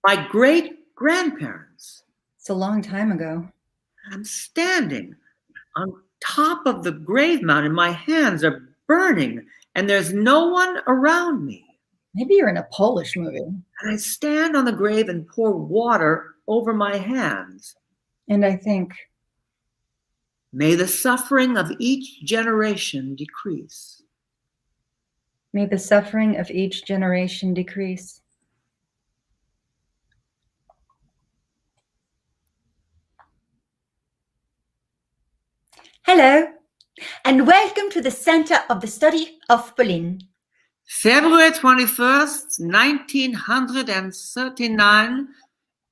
S7: My great-grandparents.
S6: It's a long time ago.
S7: I'm standing on top of the grave mound and my hands are burning and there's no one around me.
S6: Maybe you're in a Polish movie.
S7: And I stand on the grave and pour water over my hands.
S6: And I think,
S7: may the suffering of each generation decrease.
S6: may the suffering of each generation decrease. Hello, and welcome to the Center of the Study of Berlin.
S7: February 21st, 1939.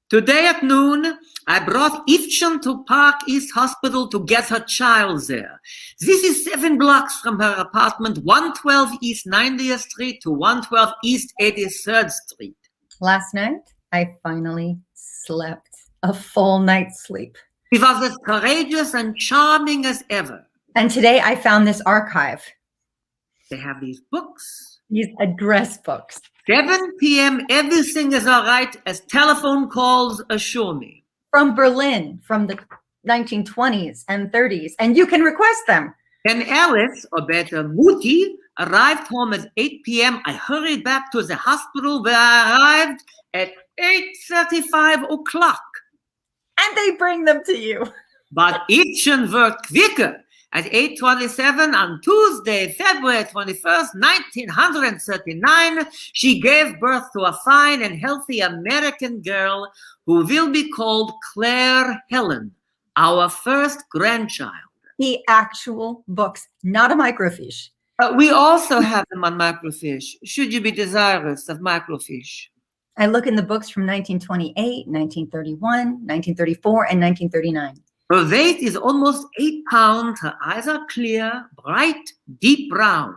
S7: Today at noon, I brought Ifchen to Park East Hospital to get her child there. This is 7 blocks from her apartment, 112 East 90th Street to 112 East 83rd Street.
S6: Last night, I finally slept a full night's sleep.
S7: She was as courageous and charming as ever.
S6: And today I found this archive.
S7: They have these books.
S6: These address books.
S7: 7 p.m., everything is all right, as telephone calls assure me.
S6: From Berlin, from the 1920s and 30s, and you can request them.
S7: When Alice, or better, Mutti, arrived home at 8 p.m., I hurried back to the hospital where I arrived at 8:35 o'clock.
S6: And they bring them to you.
S7: But Ifchen worked quicker. At 8:27 on Tuesday, February 21st, 1939, she gave birth to a fine and healthy American girl who will be called Claire Helen, our first grandchild.
S6: The actual books, not a microfiche.
S7: We also have them on microfiche, should you be desirous of microfiche.
S6: I look in the books from 1928, 1931, 1934, and 1939.
S7: Her weight is almost 8 pounds. Her eyes are clear, bright, deep brown.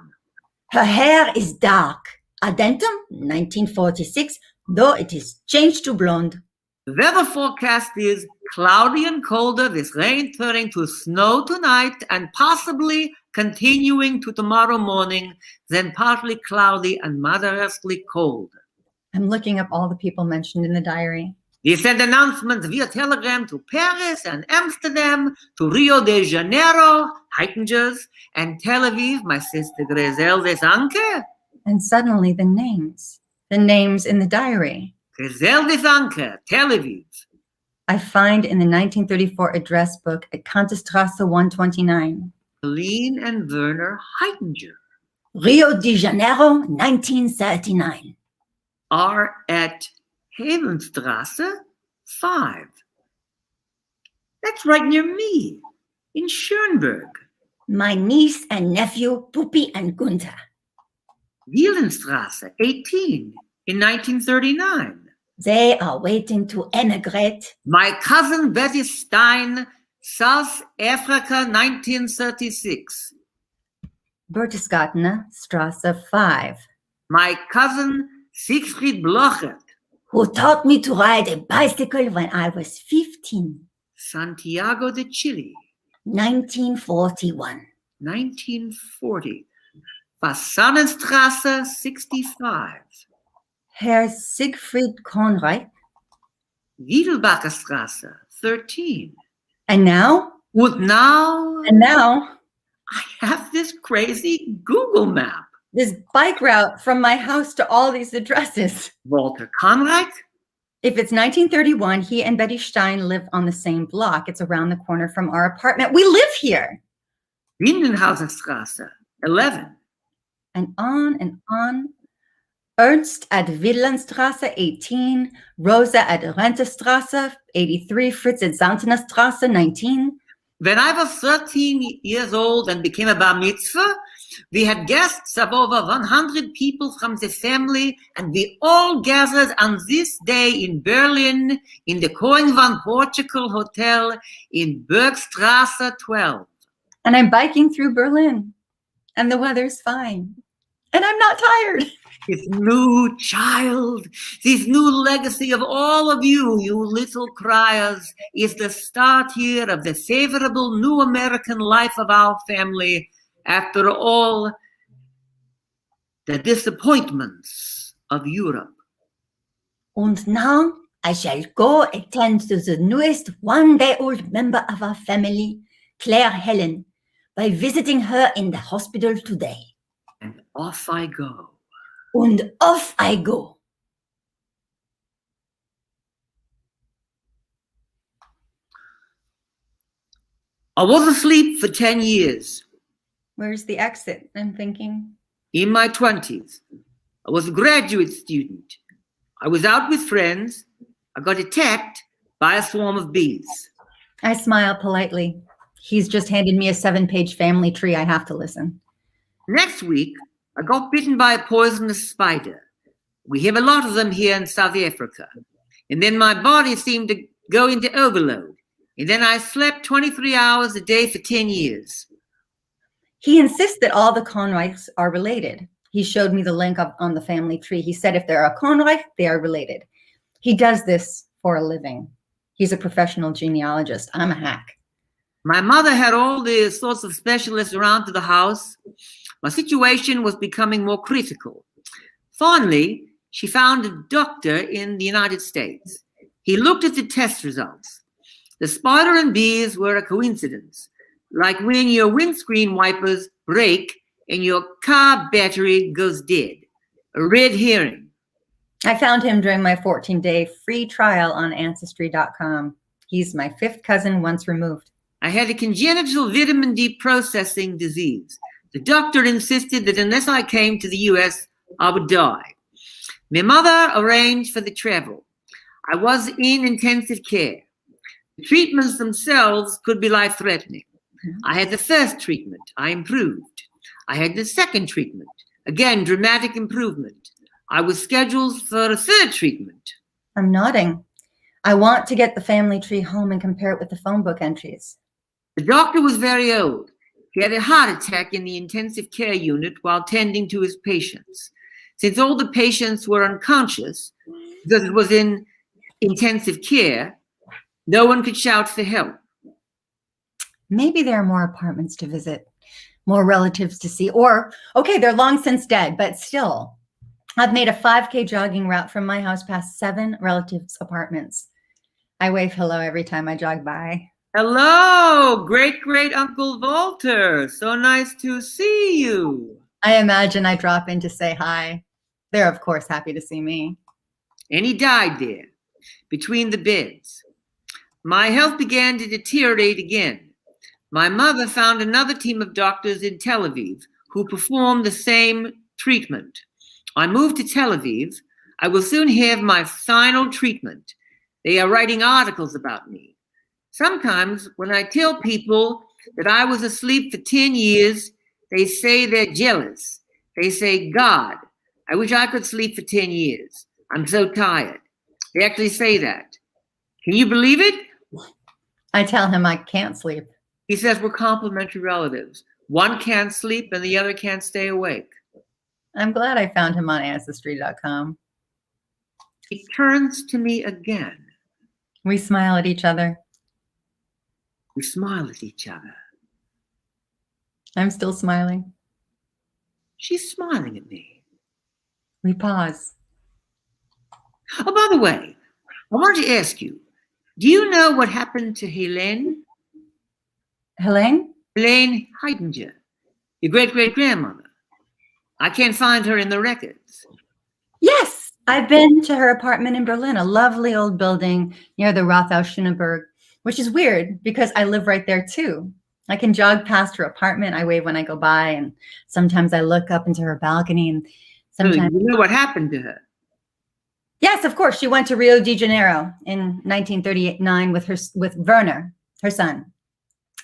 S6: Her hair is dark. Adentum, 1946, though it is changed to blonde.
S7: The weather forecast is cloudy and colder, with rain turning to snow tonight and possibly continuing to tomorrow morning, then partly cloudy and moderately cold.
S6: I'm looking up all the people mentioned in the diary.
S7: He sent announcements via telegram to Paris and Amsterdam, to Rio de Janeiro, Heitingers, and Tel Aviv, my sister Giselle-Molly.
S6: And suddenly the names in the diary.
S7: Giselle-Molly, Tel Aviv.
S6: I find in the 1934 address book at Kantestrasse 129.
S7: Colleen and Werner Heitinger
S6: Rio de Janeiro, 1939.
S7: are at Havenstrasse 5. That's right near me, in Schönberg.
S6: My niece and nephew, Pupi and Gunther.
S7: Wielenstrasse 18, in 1939.
S6: They are waiting to emigrate.
S7: My cousin Betty Stein, South Africa, 1936.
S6: Berchtesgadener Strasse 5.
S7: My cousin Siegfried Blochert,
S6: Who taught me to ride a bicycle when I was 15.
S7: Santiago de Chile,
S6: 1941.
S7: 1940. Fasanenstrasse 65.
S6: Herr Siegfried Konrad.
S7: Wiedelbacher Strasse 13.
S6: And now?
S7: And now I have this crazy Google map.
S6: This bike route from my house to all these addresses.
S7: Walter Conrad,
S6: If it's 1931, he and Betty Stein live on the same block. It's around the corner from our apartment. We live here.
S7: Lindenhauser Strasse 11.
S6: And on and on. Ernst at Wiedlandstrasse 18. Rosa at Rentestrasse 83. Fritz at Zantenerstrasse 19.
S7: When I was 13 years old and became a bar mitzvah, we had guests of over 100 people from the family, and we all gathered on this day in Berlin in the Cohen van Portugal Hotel in Bergstrasse 12.
S6: And I'm biking through Berlin, and the weather's fine. And I'm not tired.
S7: This new child, this new legacy of all of you, you little criers, is the start here of the favorable new American life of our family after all the disappointments of Europe.
S6: And now I shall go attend to the newest one-day-old member of our family, Claire Helen, by visiting her in the hospital today.
S7: And off I go.
S6: And off I go.
S7: I was asleep for 10 years.
S6: Where's the exit? I'm thinking.
S7: In my 20s, I was a graduate student. I was out with friends. I got attacked by a swarm of bees.
S6: I smile politely. He's just handed me a 7-page family tree. I have to listen.
S7: Next week, I got bitten by a poisonous spider. We have a lot of them here in South Africa. And then my body seemed to go into overload. And then I slept 23 hours a day for 10 years.
S6: He insists that all the Konreichs are related. He showed me the link up on the family tree. He said if they're a Konreich, they are related. He does this for a living. He's a professional genealogist. I'm a hack.
S7: My mother had all the sorts of specialists around to the house. My situation was becoming more critical. Finally, she found a doctor in the United States. He looked at the test results. The spider and bees were a coincidence, like when your windscreen wipers break and your car battery goes dead. A red herring.
S6: I found him during my 14-day free trial on Ancestry.com. He's my 5th cousin once removed.
S7: I had a congenital vitamin D processing disease. The doctor insisted that unless I came to the US, I would die. My mother arranged for the travel. I was in intensive care. The treatments themselves could be life-threatening. I had the first treatment. I improved. I had the second treatment. Again, dramatic improvement. I was scheduled for a third treatment.
S6: I'm nodding. I want to get the family tree home and compare it with the phone book entries.
S7: The doctor was very old. He had a heart attack in the intensive care unit while tending to his patients. Since all the patients were unconscious, because it was in intensive care, no one could shout for help.
S6: Maybe there are more apartments to visit, more relatives to see, or, okay, they're long since dead, but still. I've made a 5K jogging route from my house past 7 relatives' apartments. I wave hello every time I jog by.
S7: Hello, great-great-uncle Walter. So nice to see you.
S6: I imagine I drop in to say hi. They're, of course, happy to see me.
S7: And he died there, between the beds. My health began to deteriorate again. My mother found another team of doctors in Tel Aviv who performed the same treatment. I moved to Tel Aviv. I will soon have my final treatment. They are writing articles about me. Sometimes when I tell people that I was asleep for 10 years, they say they're jealous. They say, God, I wish I could sleep for 10 years. I'm so tired. They actually say that. Can you believe it?
S6: I tell him I can't sleep.
S7: He says we're complementary relatives. One can't sleep and the other can't stay awake.
S6: I'm glad I found him on Ancestry.com.
S7: He turns to me again.
S6: We smile at each other.
S7: We smile at each other.
S6: I'm still smiling.
S7: She's smiling at me.
S6: We pause.
S7: Oh, by the way, I wanted to ask you, do you know what happened to Helene?
S6: Helene?
S7: Helene Heidinger, your great-great-grandmother. I can't find her in the records.
S6: Yes, I've been to her apartment in Berlin, a lovely old building near the Rathaus-Schöneberg, which is weird because I live right there too. I can jog past her apartment. I wave when I go by, and sometimes I look up into her balcony, and sometimes...
S7: So you know what happened to her?
S6: Yes, of course. She went to Rio de Janeiro in 1939 with Werner, her son.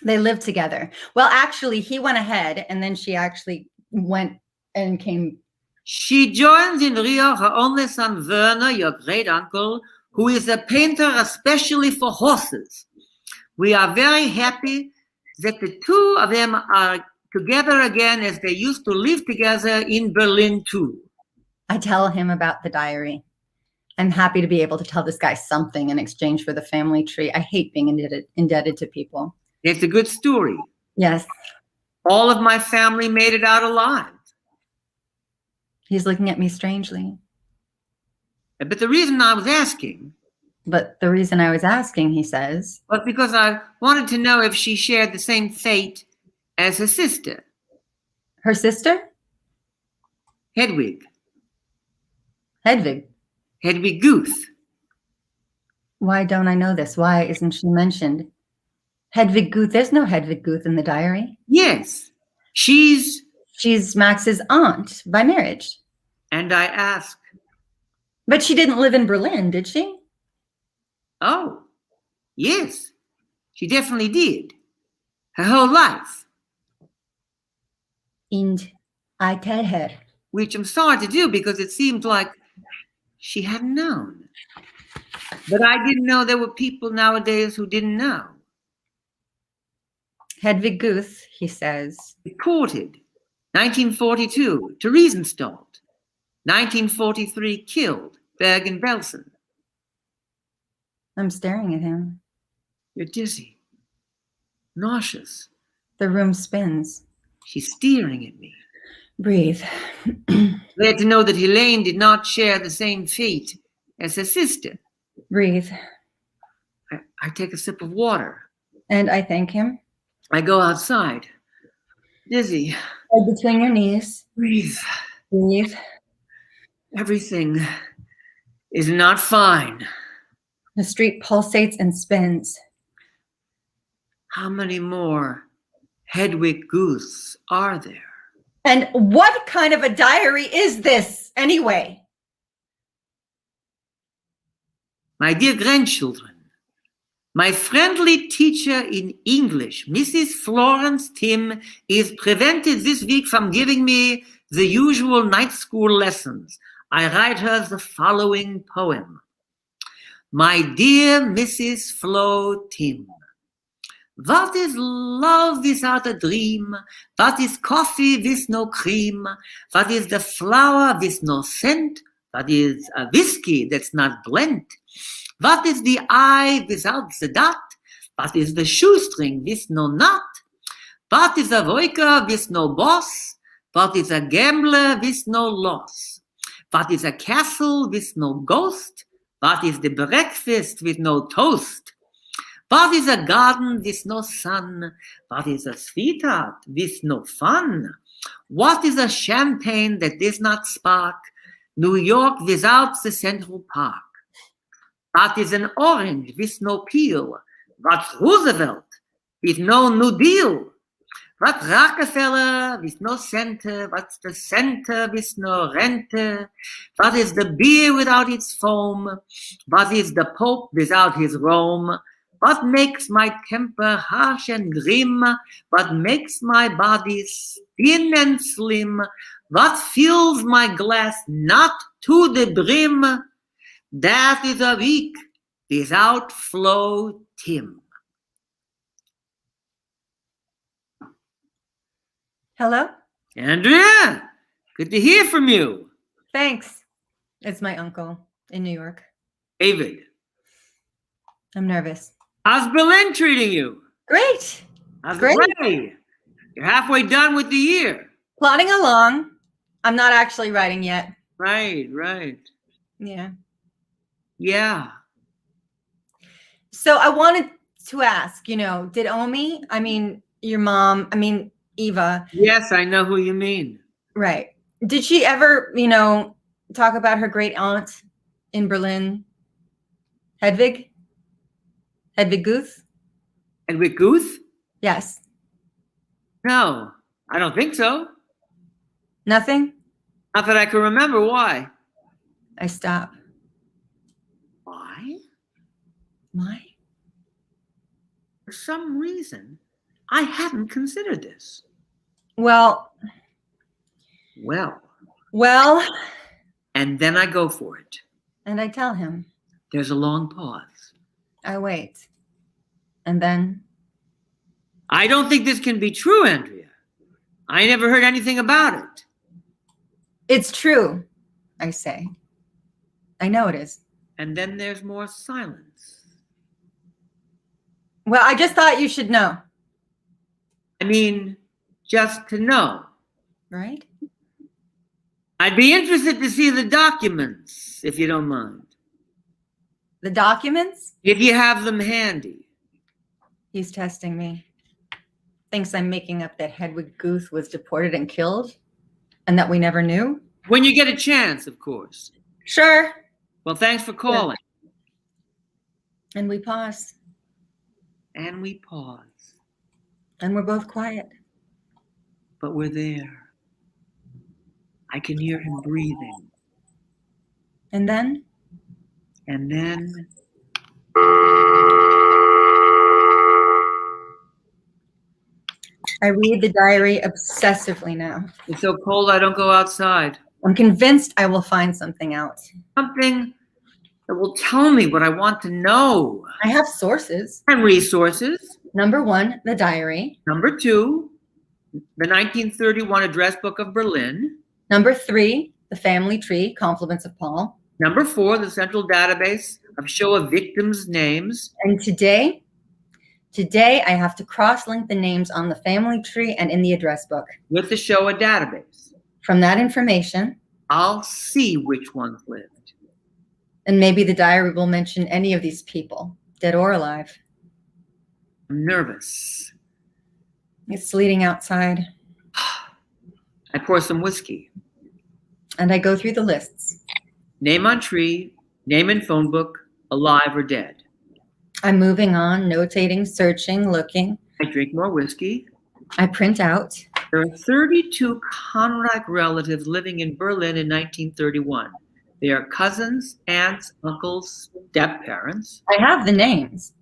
S6: They lived together. Well, actually, he went ahead, and then she actually went and came.
S7: She joins in Rio her only son, Werner, your great-uncle, who is a painter especially for horses. We are very happy that the two of them are together again as they used to live together in Berlin, too.
S6: I tell him about the diary. I'm happy to be able to tell this guy something in exchange for the family tree. I hate being indebted to people.
S7: It's a good story.
S6: Yes.
S7: All of my family made it out alive.
S6: He's looking at me strangely.
S7: But the reason I was asking...
S6: But the reason I was asking, he says...
S7: was because I wanted to know if she shared the same fate as her sister.
S6: Her sister?
S7: Hedwig.
S6: Hedwig.
S7: Hedwig Guth.
S6: Why don't I know this? Why isn't she mentioned? Hedwig Guth. There's no Hedwig Guth in the diary.
S7: Yes. She's
S6: Max's aunt by marriage.
S7: And I asked...
S6: But she didn't live in Berlin, did she?
S7: Oh, yes. She definitely did. Her whole life.
S6: And I tell her.
S7: Which I'm sorry to do because it seemed like she hadn't known. But I didn't know there were people nowadays who didn't know.
S6: Hedwig Guth, he says.
S7: Deported. 1942 to Riesenstadt. 1943 killed. Bergen-Belsen.
S6: I'm staring at him.
S7: You're dizzy. Nauseous.
S6: The room spins.
S7: She's staring at me.
S6: Breathe.
S7: Glad to know that Helene did not share the same fate as her sister.
S6: Breathe.
S7: I take a sip of water.
S6: And I thank him.
S7: I go outside. Dizzy.
S6: Head between your knees.
S7: Breathe.
S6: Breathe.
S7: Everything is not fine.
S6: The street pulsates and spins.
S7: How many more Hedwig Guths are there?
S6: And what kind of a diary is this, anyway?
S7: My dear grandchildren, my friendly teacher in English, Mrs. Florence Tim, is prevented this week from giving me the usual night school lessons. I write her the following poem. My dear Mrs. Flo Tim, what is love without a dream? What is coffee with no cream? What is the flower with no scent? What is a whiskey that's not blent? What is the eye without the dot? What is the shoestring with no knot? What is a worker with no boss? What is a gambler with no loss? What is a castle with no ghost? What is the breakfast with no toast? What is a garden with no sun? What is a sweetheart with no fun? What is a champagne that does not spark? New York without the Central Park. What is an orange with no peel? What's Roosevelt with no New Deal? What Rockefeller with no center? What's the center with no renter? What is the beer without its foam? What is the Pope without his Rome? What makes my temper harsh and grim? What makes my body thin and slim? What fills my glass not to the brim? That is a week without Flo Tim.
S6: Hello?
S7: Andrea, good to hear from you.
S6: Thanks. It's my uncle in New York.
S7: David,
S6: I'm nervous.
S7: how's Berlin treating you?
S6: Great.
S7: How's
S6: Great.
S7: Ray? You're halfway done with the year.
S6: Plodding along. I'm not actually writing yet.
S7: Right.
S6: Yeah.
S7: Yeah.
S6: So I wanted to ask, did Omi, your mom, Eva.
S7: Yes, I know who you mean.
S6: Right. Did she ever, talk about her great aunt in Berlin? Hedwig? Hedwig Guth?
S7: Hedwig Guth?
S6: Yes.
S7: No, I don't think so.
S6: Nothing?
S7: Not that I can remember. Why?
S6: I stop.
S7: Why?
S6: Why?
S7: For some reason, I hadn't considered this.
S6: Well.
S7: And then I go for it.
S6: And I tell him.
S7: There's a long pause.
S6: I wait. And then.
S7: I don't think this can be true, Andrea. I never heard anything about it.
S6: It's true, I say. I know it is.
S7: And then there's more silence.
S6: Well, I just thought you should know.
S7: I mean, just to know.
S6: Right?
S7: I'd be interested to see the documents, if you don't mind.
S6: The documents?
S7: If you have them handy.
S6: He's testing me. Thinks I'm making up that Hedwig Guth was deported and killed and that we never knew.
S7: When you get a chance, of course.
S6: Sure.
S7: Well, thanks for calling.
S6: And we pause.
S7: And we pause.
S6: And we're both quiet.
S7: But we're there. I can hear him breathing.
S6: And then?
S7: And then...
S6: I read the diary obsessively now.
S7: It's so cold I don't go outside.
S6: I'm convinced I will find something out.
S7: Something that will tell me what I want to know.
S6: I have sources.
S7: And resources.
S6: Number 1, the diary.
S7: Number 2, the 1931 address book of Berlin.
S6: Number 3, the family tree, compliments of Paul.
S7: Number 4, the central database of Shoah victims' names.
S6: And today I have to cross-link the names on the family tree and in the address book.
S7: With the Shoah database.
S6: From that information,
S7: I'll see which ones lived.
S6: and maybe the diary will mention any of these people, dead or alive.
S7: I'm nervous.
S6: It's sleeting outside.
S7: I pour some whiskey.
S6: And I go through the lists.
S7: Name on tree, name in phone book, alive or dead.
S6: I'm moving on, notating, searching, looking.
S7: I drink more whiskey.
S6: I print out.
S7: There are 32 Konrad relatives living in Berlin in 1931. They are cousins, aunts, uncles, step-parents.
S6: I have the names.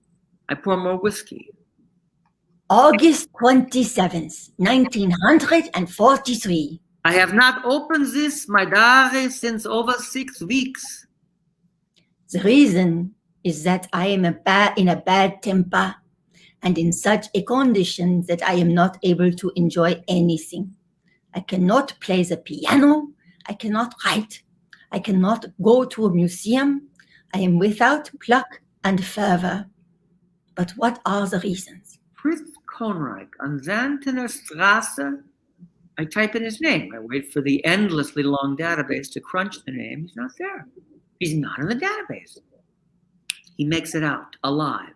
S7: I pour more whiskey.
S6: August 27th, 1943.
S7: I have not opened this, my diary, since over 6 weeks.
S6: The reason is that I am in a bad temper and in such a condition that I am not able to enjoy anything. I cannot play the piano. I cannot write. I cannot go to a museum. I am without pluck and fervor. But what are the reasons?
S7: Fritz Konreich on Zantener Strasse. I type in his name. I wait for the endlessly long database to crunch the name. He's not there. He's not in the database. He makes it out, alive.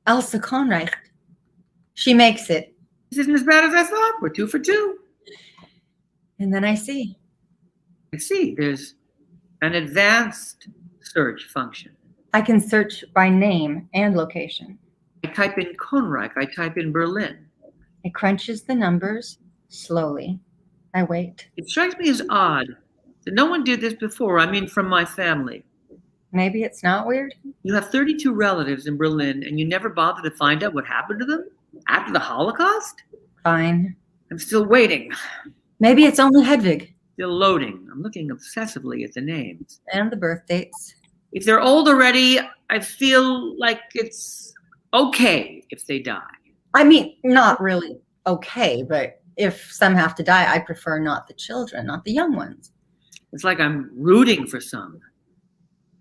S6: Elsa Konreich. She makes it.
S7: This isn't as bad as I thought. We're 2 for 2.
S6: And then I see.
S7: I see. There's an advanced search function.
S6: I can search by name and location.
S7: I type in Konreich. I type in Berlin.
S6: It crunches the numbers slowly. I wait.
S7: It strikes me as odd that no one did this before. I mean, from my family.
S6: Maybe it's not weird.
S7: You have 32 relatives in Berlin, and you never bothered to find out what happened to them after the Holocaust?
S6: Fine.
S7: I'm still waiting.
S6: Maybe it's only Hedwig.
S7: Still loading. I'm looking obsessively at the names.
S6: And the birth dates.
S7: If they're old already, I feel like it's okay if they die.
S6: I mean, not really okay, but if some have to die, I prefer not the children, not the young ones.
S7: It's like I'm rooting for some.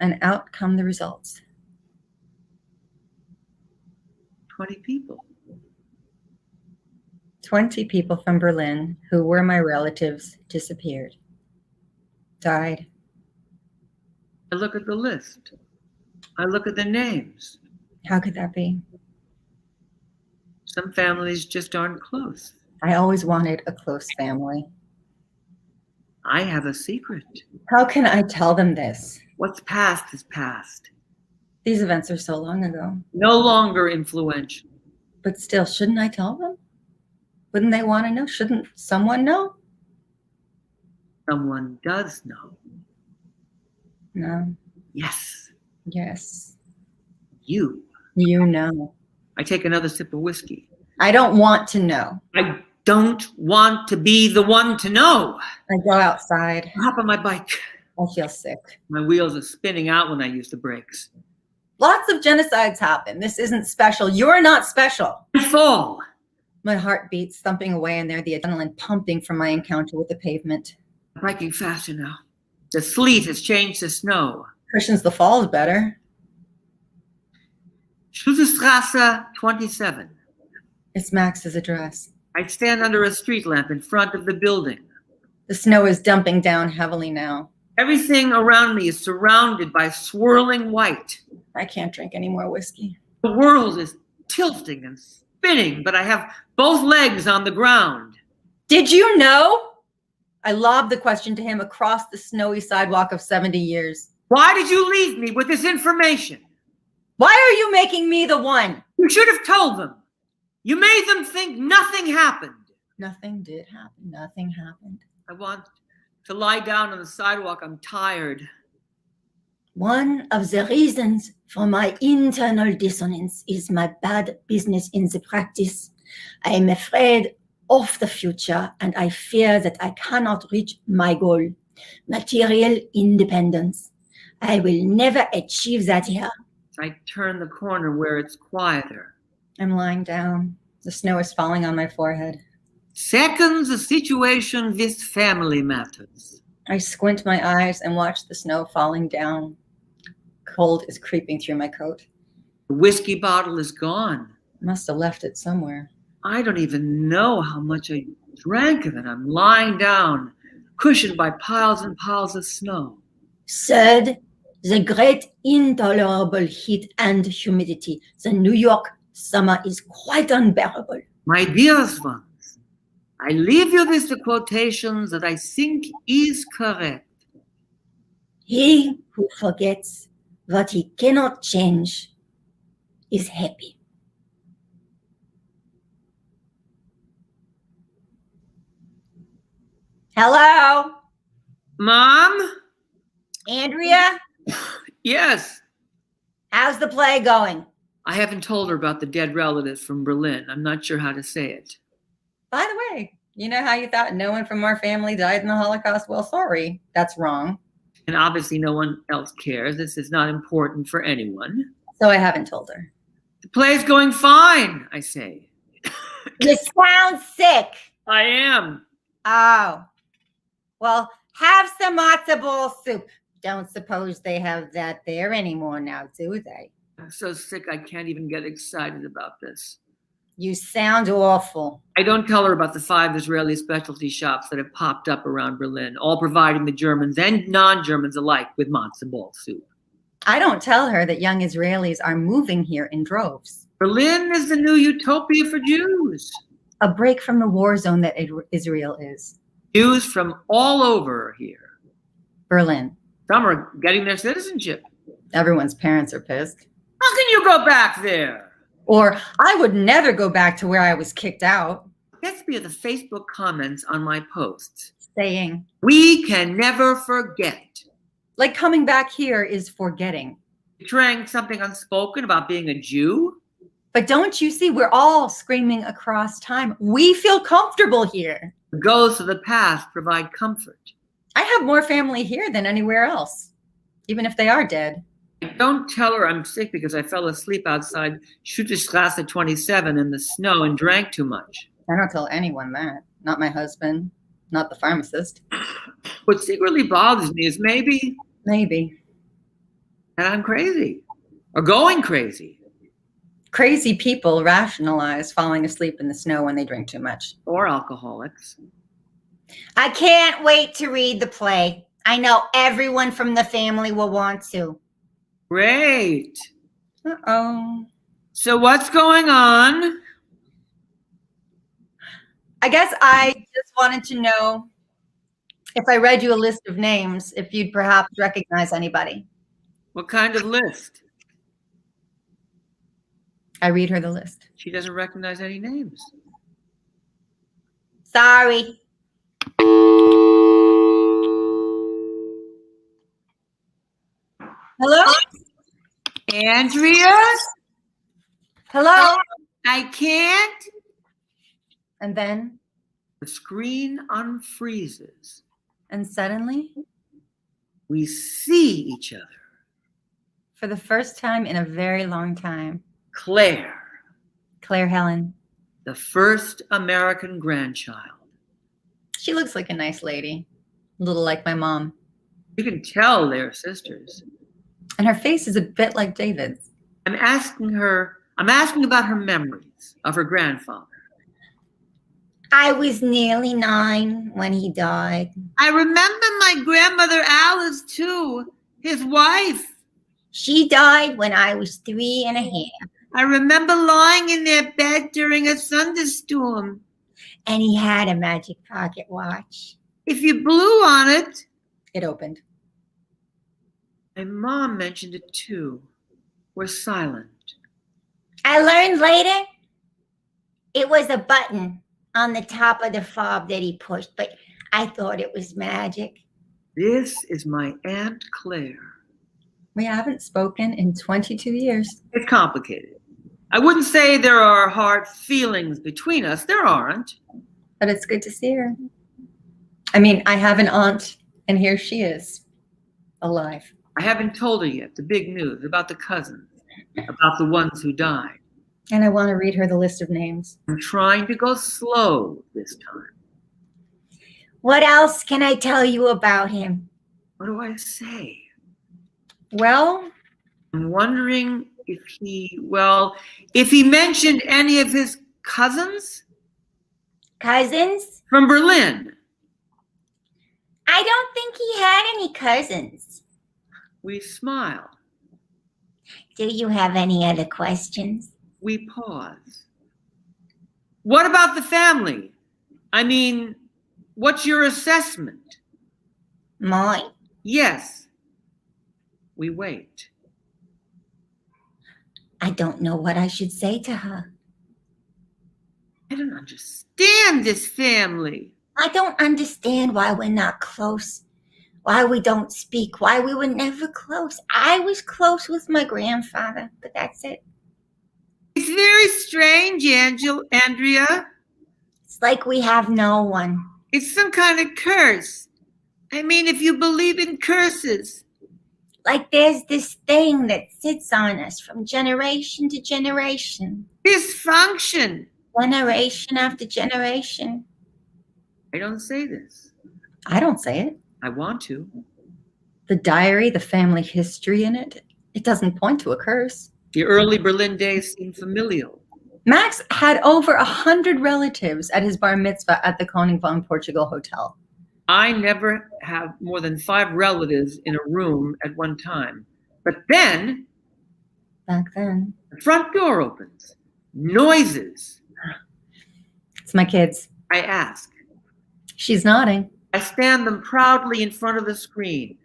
S6: And out come the results.
S7: 20 people.
S6: 20 people from Berlin who were my relatives disappeared. Died.
S7: I look at the list. I look at the names.
S6: How could that be?
S7: Some families just aren't close.
S6: I always wanted a close family.
S7: I have a secret.
S6: How can I tell them this?
S7: What's past is past.
S6: These events are so long ago.
S7: No longer influential.
S6: But still, shouldn't I tell them? Wouldn't they want to know? Shouldn't someone know?
S7: Someone does know.
S6: No.
S7: Yes.
S6: Yes.
S7: You.
S6: You know.
S7: I take another sip of whiskey.
S6: I don't want to know.
S7: I don't want to be the one to know.
S6: I go outside.
S7: I hop on my bike.
S6: I feel sick.
S7: My wheels are spinning out when I use the brakes.
S6: Lots of genocides happen. This isn't special. You're not special.
S7: I fall.
S6: My heart beats thumping away in there, the adrenaline pumping from my encounter with the pavement.
S7: I'm biking faster now. The sleet has changed to snow.
S6: Cushions the falls better.
S7: Schulzestrasse 27.
S6: It's Max's address.
S7: I stand under a street lamp in front of the building.
S6: The snow is dumping down heavily now.
S7: Everything around me is surrounded by swirling white.
S6: I can't drink any more whiskey.
S7: The world is tilting and spinning, but I have both legs on the ground.
S6: Did you know? I lobbed the question to him across the snowy sidewalk of 70 years.
S7: Why did you leave me with this information?
S6: Why are you making me the one?
S7: You should have told them. You made them think nothing happened.
S6: Nothing did happen. Nothing happened.
S7: I want to lie down on the sidewalk. I'm tired.
S6: One of the reasons for my internal dissonance is my bad business in the practice. I am afraid of the future, and I fear that I cannot reach my goal, material independence. I will never achieve that here.
S7: I turn the corner where it's quieter.
S6: I'm lying down. The snow is falling on my forehead.
S7: Second, the situation with family matters.
S6: I squint my eyes and watch the snow falling down. Cold is creeping through my coat.
S7: The whiskey bottle is gone.
S6: Must have left it somewhere.
S7: I don't even know how much I drank of it. I'm lying down, cushioned by piles and piles of snow.
S6: Third, the great intolerable heat and humidity. The New York summer is quite unbearable.
S7: My dearest ones, I leave you with the quotation that I think is correct.
S6: He who forgets what he cannot change is happy. Hello,
S7: Mom?
S6: Andrea?
S7: Yes.
S6: How's the play going?
S7: I haven't told her about the dead relatives from Berlin. I'm not sure how to say it.
S6: By the way, You know how you thought no one from our family died in the Holocaust? Well, sorry, that's wrong.
S7: And obviously no one else cares. This is not important for anyone.
S6: So I haven't told her.
S7: The play's going fine, I say.
S8: You sound sick.
S7: I am.
S8: Oh. Well, have some matzo ball soup. Don't suppose they have that there anymore now, do they?
S7: I'm so sick I can't even get excited about this.
S8: You sound awful.
S7: I don't tell her about the 5 Israeli specialty shops that have popped up around Berlin, all providing the Germans and non-Germans alike with matzo ball soup.
S6: I don't tell her that young Israelis are moving here in droves.
S7: Berlin is the new utopia for Jews.
S6: A break from the war zone that Israel is.
S7: Jews from all over are here.
S6: Berlin.
S7: Some are getting their citizenship.
S6: Everyone's parents are pissed.
S7: How can you go back there?
S6: Or, I would never go back to where I was kicked out.
S7: Gets me the Facebook comments on my posts.
S6: Saying,
S7: we can never forget.
S6: Like coming back here is forgetting.
S7: Betraying something unspoken about being a Jew?
S6: But don't you see, we're all screaming across time. We feel comfortable here.
S7: The ghosts of the past provide comfort.
S6: I have more family here than anywhere else, even if they are dead.
S7: Don't tell her I'm sick because I fell asleep outside Schutterstrasse 27 in the snow and drank too much.
S6: I don't tell anyone that. Not my husband, not the pharmacist.
S7: What secretly bothers me is maybe that I'm crazy or going crazy.
S6: Crazy people rationalize falling asleep in the snow when they drink too much.
S7: Or alcoholics.
S8: I can't wait to read the play. I know everyone from the family will want to.
S7: Great.
S6: Uh-oh.
S7: So what's going on?
S6: I guess I just wanted to know if I read you a list of names, if you'd perhaps recognize anybody.
S7: What kind of list?
S6: I read her the list.
S7: She doesn't recognize any names.
S8: Sorry.
S6: Hello?
S7: Andrea?
S6: Hello?
S7: I can't.
S6: And then,
S7: The screen unfreezes.
S6: and suddenly,
S7: We see each other.
S6: for the first time in a very long time,
S7: Claire,
S6: Claire Helen.
S7: the first American grandchild.
S6: She looks like a nice lady, a little like my mom.
S7: You can tell they're sisters.
S6: And her face is a bit like David's.
S7: I'm asking about her memories of her grandfather.
S8: I was nearly 9 when he died.
S7: I remember my grandmother Alice too, his wife.
S8: She died when I was 3 and a half.
S7: I remember lying in their bed during a thunderstorm.
S8: And he had a magic pocket watch.
S7: If you blew on it,
S6: It opened.
S7: my mom mentioned it too. We're silent.
S8: I learned later it was a button on the top of the fob that he pushed, but I thought it was magic.
S7: This is my Aunt Claire.
S6: We haven't spoken in 22 years.
S7: It's complicated. I wouldn't say there are hard feelings between us. There aren't.
S6: But it's good to see her. I mean, I have an aunt, and here she is, alive.
S7: I haven't told her yet the big news about the cousins, about the ones who died.
S6: And I want to read her the list of names.
S7: I'm trying to go slow this time.
S8: What else can I tell you about him?
S7: What do I say?
S6: Well,
S7: I'm wondering if he mentioned any of his cousins
S8: Cousins?
S7: from Berlin.
S8: I don't think he had any cousins.
S7: We smile.
S8: Do you have any other questions?
S7: We pause. What about the family? I mean, what's your assessment?
S8: Mine.
S7: Yes. We wait.
S8: I don't know what I should say to her.
S7: I don't understand this family.
S8: I don't understand why we're not close, why we don't speak, why we were never close. I was close with my grandfather, but that's it.
S7: It's very strange, Andrea.
S8: It's like we have no one.
S7: It's some kind of curse. I mean, if you believe in curses.
S8: Like there's this thing that sits on us from generation to generation.
S7: Dysfunction.
S8: Generation after generation.
S7: I don't say this.
S6: I don't say it.
S7: I want to.
S6: The diary, the family history in it, it doesn't point to a curse.
S7: The early Berlin days seem familial.
S6: Max had over 100 relatives at his bar mitzvah at the Koning von Portugal Hotel.
S7: I never have more than 5 relatives in a room at one time. But then,
S6: Back then.
S7: the front door opens. Noises.
S6: It's my kids.
S7: I ask.
S6: She's nodding.
S7: I stand them proudly in front of the screen.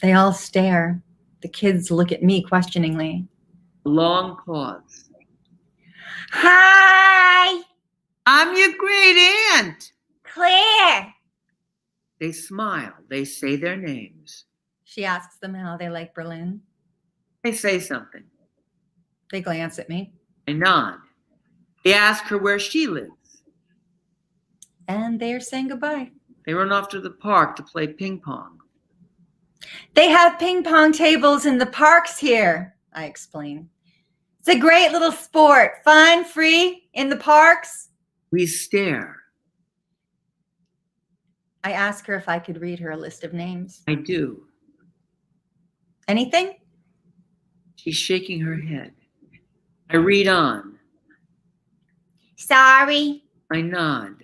S6: They all stare. The kids look at me questioningly.
S7: A long pause.
S8: Hi,
S7: I'm your great aunt.
S8: Claire.
S7: They smile. They say their names.
S6: She asks them how they like Berlin.
S7: They say something.
S6: They glance at me.
S7: I nod. They ask her where she lives.
S6: And they're saying goodbye.
S7: They run off to the park to play ping pong.
S6: They have ping pong tables in the parks here, I explain. It's a great little sport. Fun, free, in the parks.
S7: We stare.
S6: I ask her if I could read her a list of names.
S7: I do.
S6: Anything?
S7: She's shaking her head. I read on.
S8: Sorry.
S7: I nod.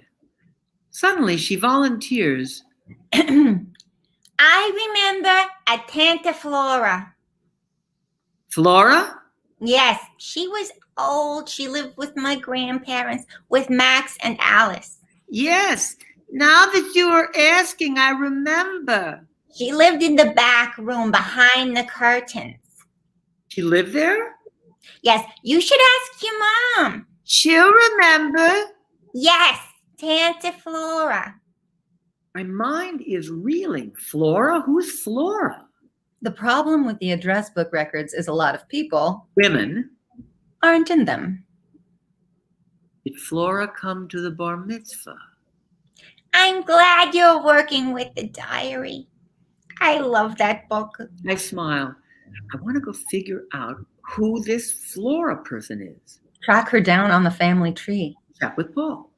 S7: Suddenly, she volunteers.
S8: I remember a Tante Flora.
S7: Flora?
S8: Yes, she was old. She lived with my grandparents, with Max and Alice.
S7: Yes. Now that you are asking, I remember.
S8: She lived in the back room behind the curtains.
S7: She lived there?
S8: Yes, you should ask your mom.
S7: She'll remember.
S8: Yes, Tante Flora.
S7: My mind is reeling. Flora? Who's Flora?
S6: The problem with the address book records is a lot of people
S7: Women.
S6: aren't in them.
S7: Did Flora come to the bar mitzvah?
S8: I'm glad you're working with the diary. I love that book.
S7: I smile. I want to go figure out who this Flora person is.
S6: Track her down on the family tree.
S7: Chat with Paul.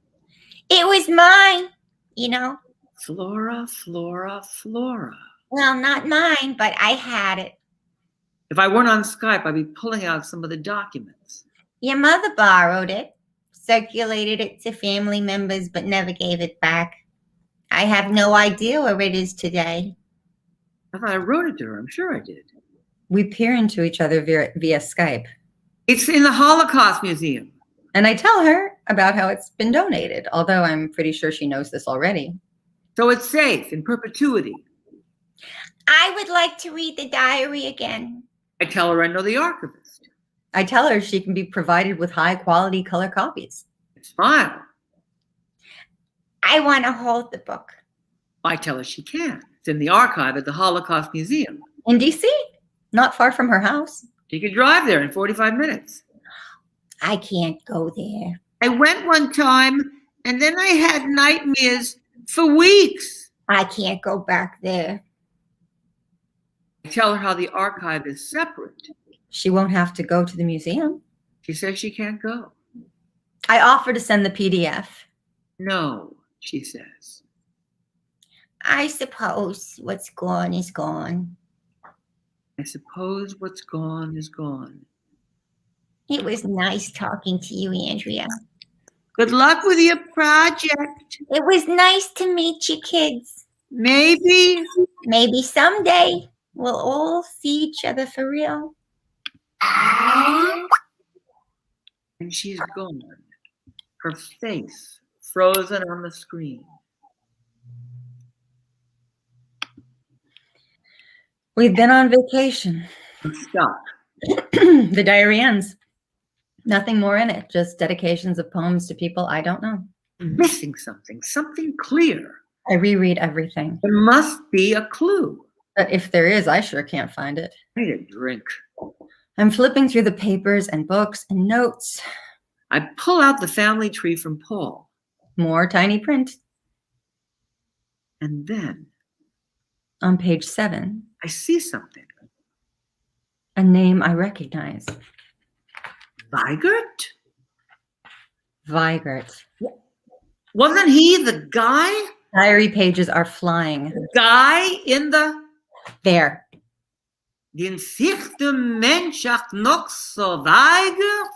S8: It was mine, you know.
S7: Flora, Flora, Flora.
S8: Well, not mine, but I had it.
S7: If I weren't on Skype, I'd be pulling out some of the documents.
S8: Your mother borrowed it, circulated it to family members, but never gave it back. I have no idea where it is today.
S7: I thought I wrote it to her. I'm sure I did.
S6: We peer into each other via Skype.
S7: It's in the Holocaust Museum.
S6: And I tell her about how it's been donated, although I'm pretty sure she knows this already.
S7: So it's safe in perpetuity.
S8: I would like to read the diary again.
S7: I tell her I know the archivist.
S6: I tell her she can be provided with high quality color copies.
S7: I smile.
S8: I want to hold the book.
S7: I tell her she can. It's in the archive at the Holocaust Museum.
S6: In DC, not far from her house.
S7: She could drive there in 45 minutes.
S8: I can't go there.
S7: I went one time, and then I had nightmares for weeks.
S8: I can't go back there.
S7: I tell her how the archive is separate.
S6: She won't have to go to the museum.
S7: She says she can't go.
S6: I offer to send the PDF.
S7: No, she says.
S8: I suppose what's gone is gone.
S7: I suppose what's gone is gone.
S8: It was nice talking to you, Andrea.
S7: Good luck with your project.
S8: It was nice to meet you kids.
S7: Maybe.
S8: Maybe someday we'll all see each other for real.
S7: And she's gone. Her face frozen on the screen.
S6: We've been on vacation.
S7: Stop.
S6: The diary ends. Nothing more in it, just dedications of poems to people I don't know.
S7: I'm missing something clear.
S6: I reread everything.
S7: There must be a clue.
S6: But if there is, I sure can't find it.
S7: I need a drink.
S6: I'm flipping through the papers and books and notes.
S7: I pull out the family tree from Paul.
S6: More tiny print.
S7: And then
S6: On page 7,
S7: I see something.
S6: a name I recognize.
S7: Weigert?
S6: Weigert.
S7: Wasn't he the guy?
S6: Diary pages are flying.
S7: The guy in the
S6: There.
S7: Den sich der Mensch auch noch so weigert?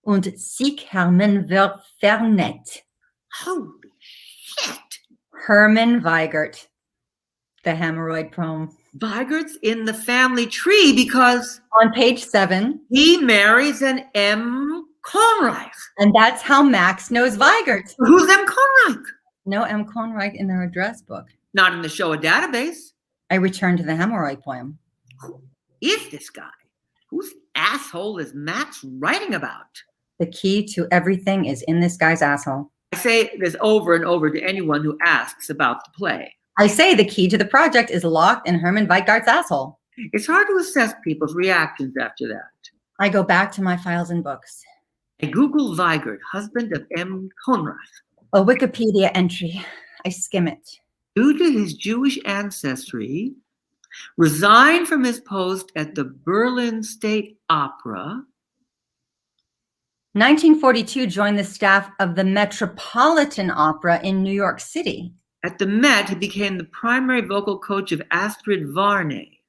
S6: Und sich Hermann wird vernet.
S7: Holy shit.
S6: Hermann Weigert. The hemorrhoid poem.
S7: Weigert's in the family tree because
S6: On page 7.
S7: he marries an M. Conreich.
S6: And that's how Max knows Weigert.
S7: Who's M. Conreich?
S6: No M. Conreich in their address book.
S7: Not in the Shoah database.
S6: I return to the hemorrhoid poem.
S7: Who is this guy? Whose asshole is Max writing about?
S6: The key to everything is in this guy's asshole.
S7: I say this over and over to anyone who asks about the play.
S6: I say the key to the project is locked in Herman Weigart's asshole.
S7: It's hard to assess people's reactions after that.
S6: I go back to my files and books.
S7: I Google Weigert, husband of M. Conreich.
S6: A Wikipedia entry. I skim it.
S7: Due to his Jewish ancestry, resigned from his post at the Berlin State Opera.
S6: 1942 joined the staff of the Metropolitan Opera in New York City.
S7: At the Met, he became the primary vocal coach of Astrid Varney.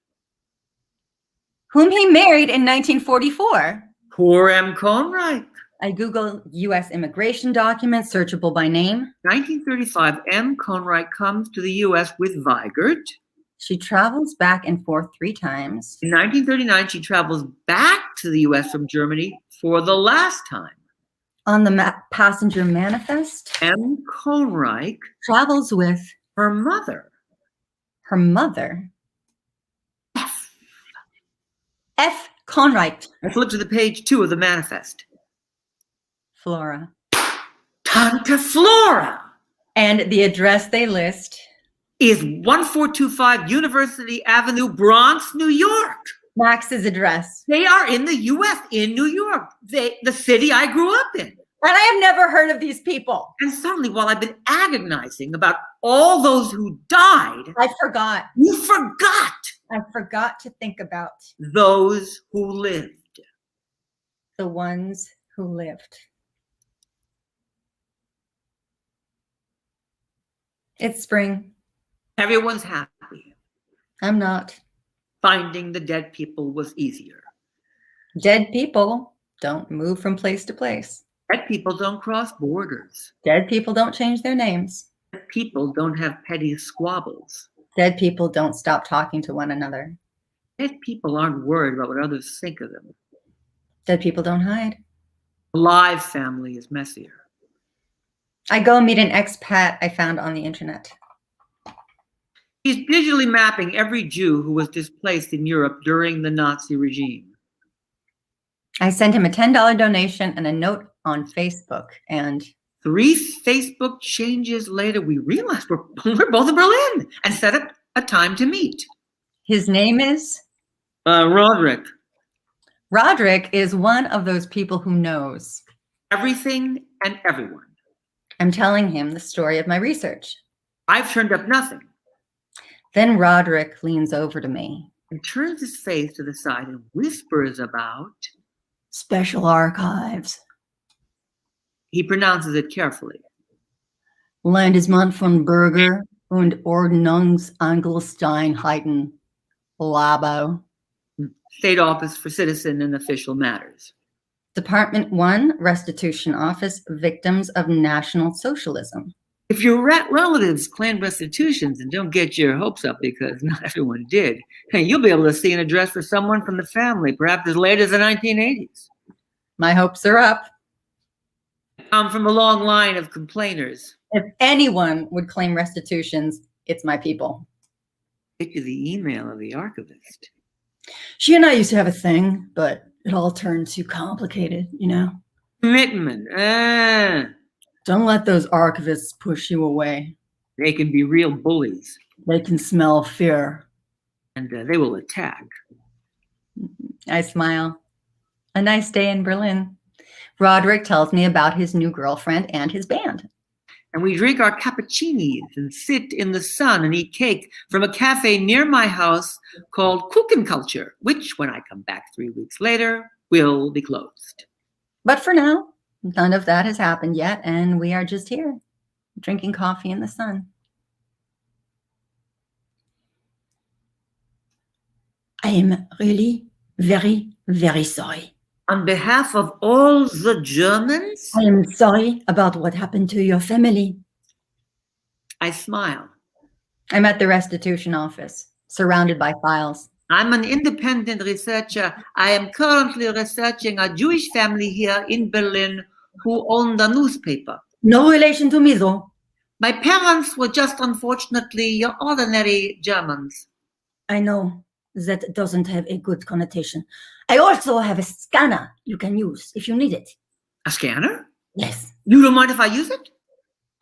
S6: Whom he married in 1944.
S7: Poor M. Conreich.
S6: I Google U.S. immigration documents, searchable by name.
S7: 1935, M. Conreich comes to the U.S. with Weigert.
S6: She travels back and forth 3 times.
S7: In 1939, she travels back to the U.S. from Germany for the last time.
S6: On the passenger manifest,
S7: M. Conreich
S6: travels with
S7: her mother.
S6: her mother. F. Conreich.
S7: I flip to the page 2 of the manifest.
S6: Flora.
S7: Tante Flora
S6: And the address they list.
S7: is 1425 University Avenue, Bronx, New York.
S6: Max's address.
S7: They are in the U.S., in New York, the city I grew up in.
S6: And I have never heard of these people.
S7: And suddenly, while I've been agonizing about all those who died,
S6: I forgot.
S7: you forgot
S6: I forgot to think about
S7: those who lived.
S6: the ones who lived. It's spring.
S7: Everyone's happy.
S6: I'm not.
S7: Finding the dead people was easier.
S6: Dead people don't move from place to place.
S7: Dead people don't cross borders.
S6: Dead people don't change their names.
S7: Dead people don't have petty squabbles.
S6: Dead people don't stop talking to one another.
S7: Dead people aren't worried about what others think of them.
S6: Dead people don't hide.
S7: A live family is messier.
S6: I go meet an expat I found on the internet.
S7: He's digitally mapping every Jew who was displaced in Europe during the Nazi regime.
S6: I sent him a $10 donation and a note on Facebook, and
S7: 3 Facebook changes later, we realized we're both in Berlin and set up a time to meet.
S6: his name is?
S7: Roderick.
S6: Roderick is one of those people who knows.
S7: Everything and everyone.
S6: I'm telling him the story of my research.
S7: I've turned up nothing.
S6: Then Roderick leans over to me.
S7: And turns his face to the side and whispers about.
S6: Special archives.
S7: He pronounces it carefully.
S6: Landesmann von Berger und Ordnungsangestelltenheiten. Labo.
S7: State Office for Citizen and Official Matters.
S6: Department 1, Restitution Office, Victims of National Socialism.
S7: If your relatives claim restitutions and don't get your hopes up because not everyone did, hey, you'll be able to see an address for someone from the family, perhaps as late as the 1980s.
S6: My hopes are up.
S7: I come from a long line of complainers.
S6: If anyone would claim restitutions, it's my people.
S7: Get you the email of the archivist.
S6: She and I used to have a thing, but it all turned too complicated, you know?
S7: Commitment.
S6: Don't let those archivists push you away.
S7: They can be real bullies.
S6: They can smell fear.
S7: And they will attack.
S6: I smile. A nice day in Berlin. Roderick tells me about his new girlfriend and his band.
S7: And we drink our cappuccinis and sit in the sun and eat cake from a cafe near my house called Kuchenkultur, which, when I come back 3 weeks later, will be closed.
S6: But for now, none of that has happened yet, and we are just here, drinking coffee in the sun.
S8: I am really very, very sorry.
S7: On behalf of all the Germans,
S8: I am sorry about what happened to your family.
S7: I smile.
S6: I'm at the restitution office, surrounded by files.
S7: I'm an independent researcher. I am currently researching a Jewish family here in Berlin who owned a newspaper.
S8: No relation to me, though.
S7: My parents were just unfortunately your ordinary Germans.
S8: I know that doesn't have a good connotation. I also have a scanner you can use if you need it.
S7: A scanner?
S8: Yes,
S7: You don't mind if I use it?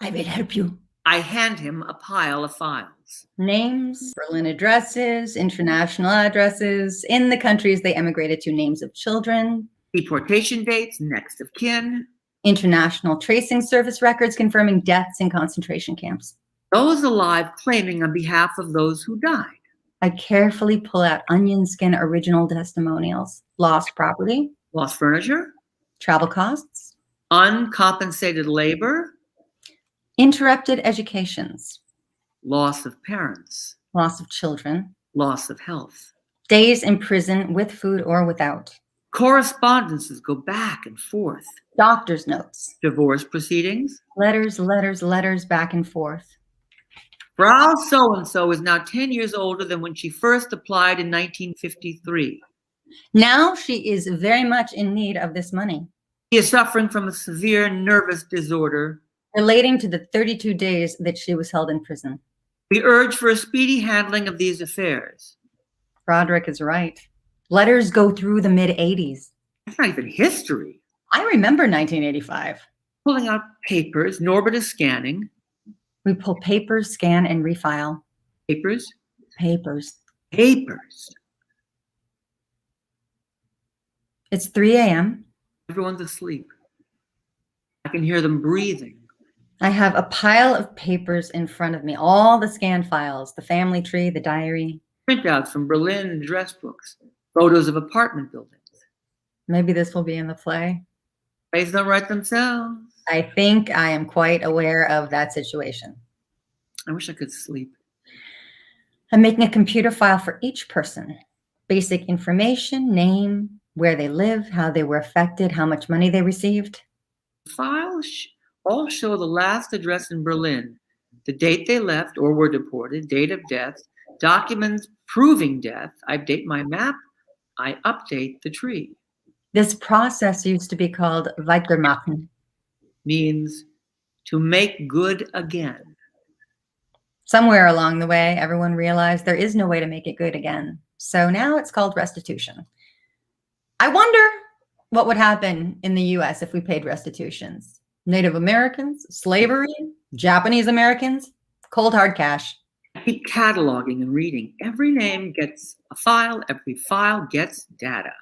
S8: I will help you.
S7: I hand him a pile of files.
S6: Names, Berlin addresses, international addresses, in the countries they emigrated to, names of children,
S7: Deportation dates, next of kin.
S6: international tracing service records confirming deaths in concentration camps.
S7: Those alive claiming on behalf of those who died.
S6: I carefully pull out onion skin original testimonials, lost property,
S7: Lost furniture,
S6: travel costs,
S7: uncompensated labor,
S6: interrupted educations,
S7: loss of parents,
S6: loss of children,
S7: loss of health.
S6: days in prison with food or without,
S7: Correspondences go back and forth.
S6: doctor's notes,
S7: Divorce proceedings.
S6: letters back and forth.
S7: Frau so-and-so is now 10 years older than when she first applied in 1953.
S6: Now she is very much in need of this money,
S7: She is suffering from a severe nervous disorder.
S6: relating to the 32 days that she was held in prison.
S7: We urge for a speedy handling of these affairs.
S6: Roderick is right. Letters go through the mid-'80s.
S7: That's not even history.
S6: I remember 1985.
S7: Pulling out papers, Norbert is scanning.
S6: We pull papers, scan, and refile.
S7: Papers,
S6: Papers.
S7: papers.
S6: It's 3 a.m.
S7: Everyone's asleep. I can hear them breathing.
S6: I have a pile of papers in front of me, all the scanned files, the family tree, the diary.
S7: Printouts from Berlin and address books. Photos of apartment buildings.
S6: Maybe this will be in the play.
S7: Plays don't write themselves.
S6: I think I am quite aware of that situation.
S7: I wish I could sleep.
S6: I'm making a computer file for each person. Basic information, name, where they live, how they were affected, how much money they received.
S7: Files all show the last address in Berlin, the date they left or were deported, date of death, documents proving death. I update my map. I update the tree.
S6: This process used to be called Weitermachen.
S7: Means to make good again.
S6: Somewhere along the way, everyone realized there is no way to make it good again. So now it's called restitution. I wonder what would happen in the US if we paid restitutions. Native Americans, slavery, Japanese Americans, cold hard cash.
S7: I keep cataloging and reading. Every name gets a file. Every file gets data.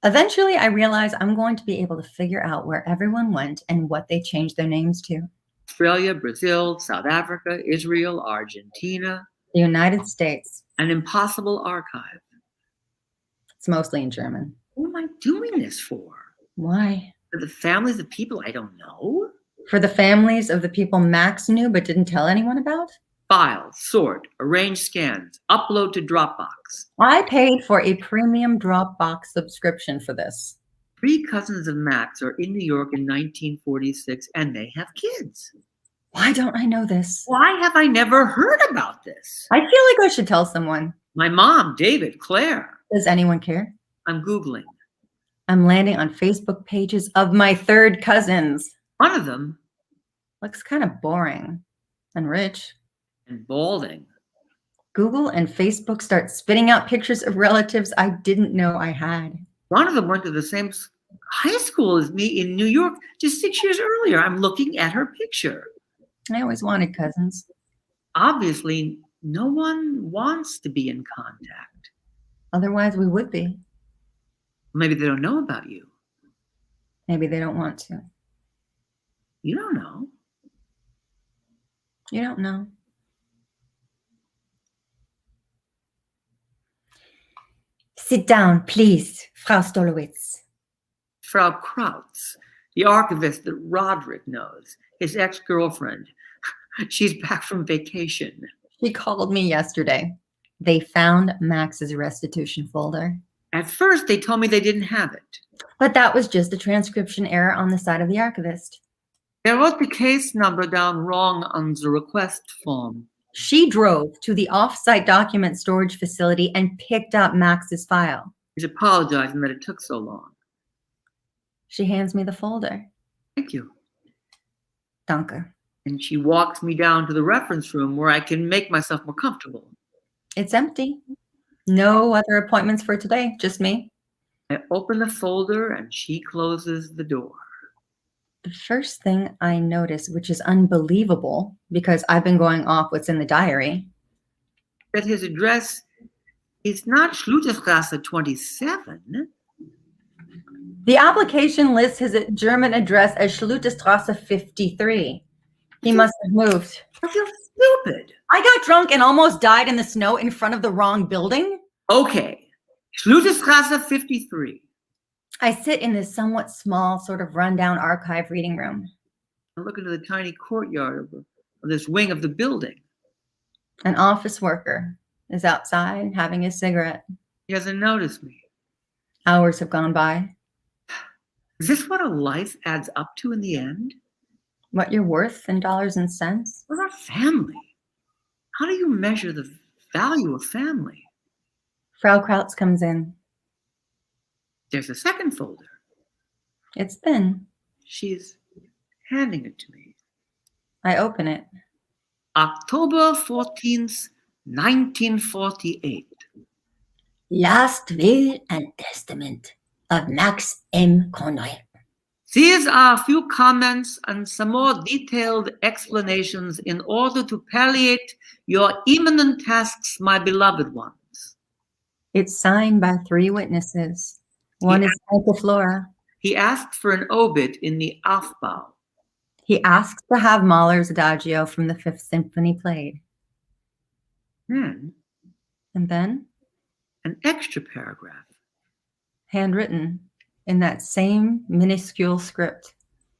S6: Eventually, I realize I'm going to be able to figure out where everyone went and what they changed their names to.
S7: Australia, Brazil, South Africa, Israel, Argentina.
S6: The United States.
S7: An impossible archive.
S6: It's mostly in German.
S7: What am I doing this for?
S6: Why?
S7: For the families of people I don't know?
S6: For the families of the people Max knew but didn't tell anyone about?
S7: File, sort, arrange scans, upload to Dropbox.
S6: I paid for a premium Dropbox subscription for this.
S7: 3 cousins of Max are in New York in 1946 and they have kids.
S6: Why don't I know this?
S7: Why have I never heard about this?
S6: I feel like I should tell someone.
S7: My mom, David, Claire.
S6: Does anyone care?
S7: I'm Googling.
S6: I'm landing on Facebook pages of my third cousins.
S7: One of them.
S6: Looks kind of boring and rich.
S7: And balding.
S6: Google and Facebook start spitting out pictures of relatives I didn't know I had.
S7: One of them went to the same high school as me in New York just 6 years earlier. I'm looking at her picture.
S6: I always wanted cousins.
S7: Obviously, no one wants to be in contact.
S6: Otherwise, we would be.
S7: Maybe they don't know about you.
S6: Maybe they don't want to.
S7: You don't know.
S6: You don't know. Sit down, please, Frau Stolowitz.
S7: Frau Krautz, the archivist that Roderick knows, his ex-girlfriend. She's back from vacation.
S6: She called me yesterday. They found Max's restitution folder.
S7: At first, they told me they didn't have it.
S6: But that was just a transcription error on the side of the archivist.
S7: They wrote the case number down wrong on the request form.
S6: She drove to the off-site document storage facility and picked up Max's file.
S7: He's apologizing that it took so long.
S6: She hands me the folder.
S7: Thank you.
S6: Danke.
S7: And she walks me down to the reference room where I can make myself more comfortable.
S6: It's empty. No other appointments for today, just me.
S7: I open the folder and she closes the door.
S6: The first thing I notice, which is unbelievable because I've been going off what's in the diary,
S7: That his address is not Schluterstrasse 27.
S6: the application lists his German address as Schluterstrasse 53. He must have moved.
S7: I feel stupid.
S6: I got drunk and almost died in the snow in front of the wrong building.
S7: Okay, Schluterstrasse 53.
S6: I sit in this somewhat small, sort of rundown archive reading room.
S7: I look into the tiny courtyard of this wing of the building.
S6: An office worker is outside having a cigarette.
S7: He doesn't notice me.
S6: Hours have gone by.
S7: Is this what a life adds up to in the end?
S6: What you're worth in dollars and cents?
S7: What about family? How do you measure the value of family?
S6: Frau Krautz comes in.
S7: There's a second folder.
S6: It's thin.
S7: She's handing it to me.
S6: I open it.
S7: October 14th, 1948.
S8: Last will and testament of Max M. Conroy.
S7: These are a few comments and some more detailed explanations in order to palliate your imminent tasks, my beloved ones.
S6: It's signed by 3 witnesses. One is Uncle Flora.
S7: He asked for an obit in the Aufbau.
S6: He asks to have Mahler's Adagio from the 5th Symphony played.
S7: Then,
S6: And then,
S7: an extra paragraph.
S6: handwritten in that same minuscule script.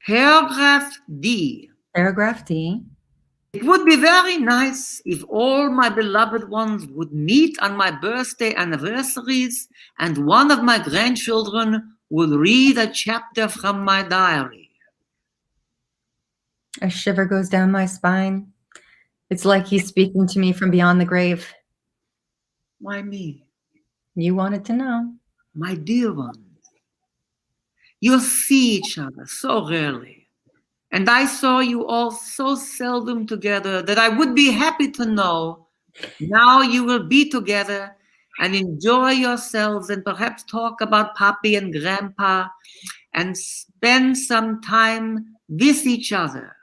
S7: Paragraph D.
S6: Paragraph D.
S7: It would be very nice if all my beloved ones would meet on my birthday anniversaries and one of my grandchildren would read a chapter from my diary.
S6: A shiver goes down my spine. It's like he's speaking to me from beyond the grave.
S7: Why me?
S6: You wanted to know.
S7: My dear ones, you see each other so rarely, and I saw you all so seldom together that I would be happy to know now you will be together and enjoy yourselves and perhaps talk about Papi and Grandpa and spend some time with each other.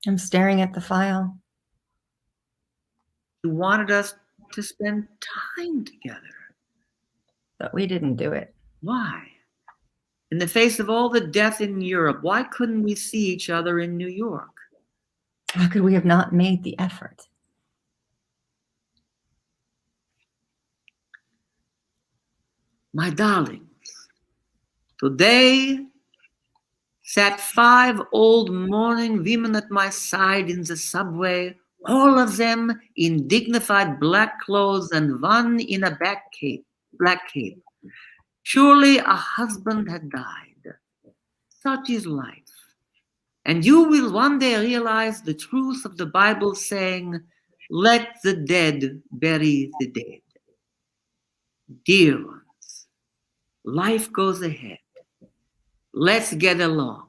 S6: I'm staring at the file.
S7: You wanted us to spend time together.
S6: But we didn't do it.
S7: Why? In the face of all the death in Europe, why couldn't we see each other in New York?
S6: How could we have not made the effort?
S7: My darlings, today sat 5 old mourning women at my side in the subway, all of them in dignified black clothes and one in a black cape. Surely a husband had died. Such is life. And you will one day realize the truth of the Bible saying, let the dead bury the dead. Dear ones, life goes ahead. Let's get along.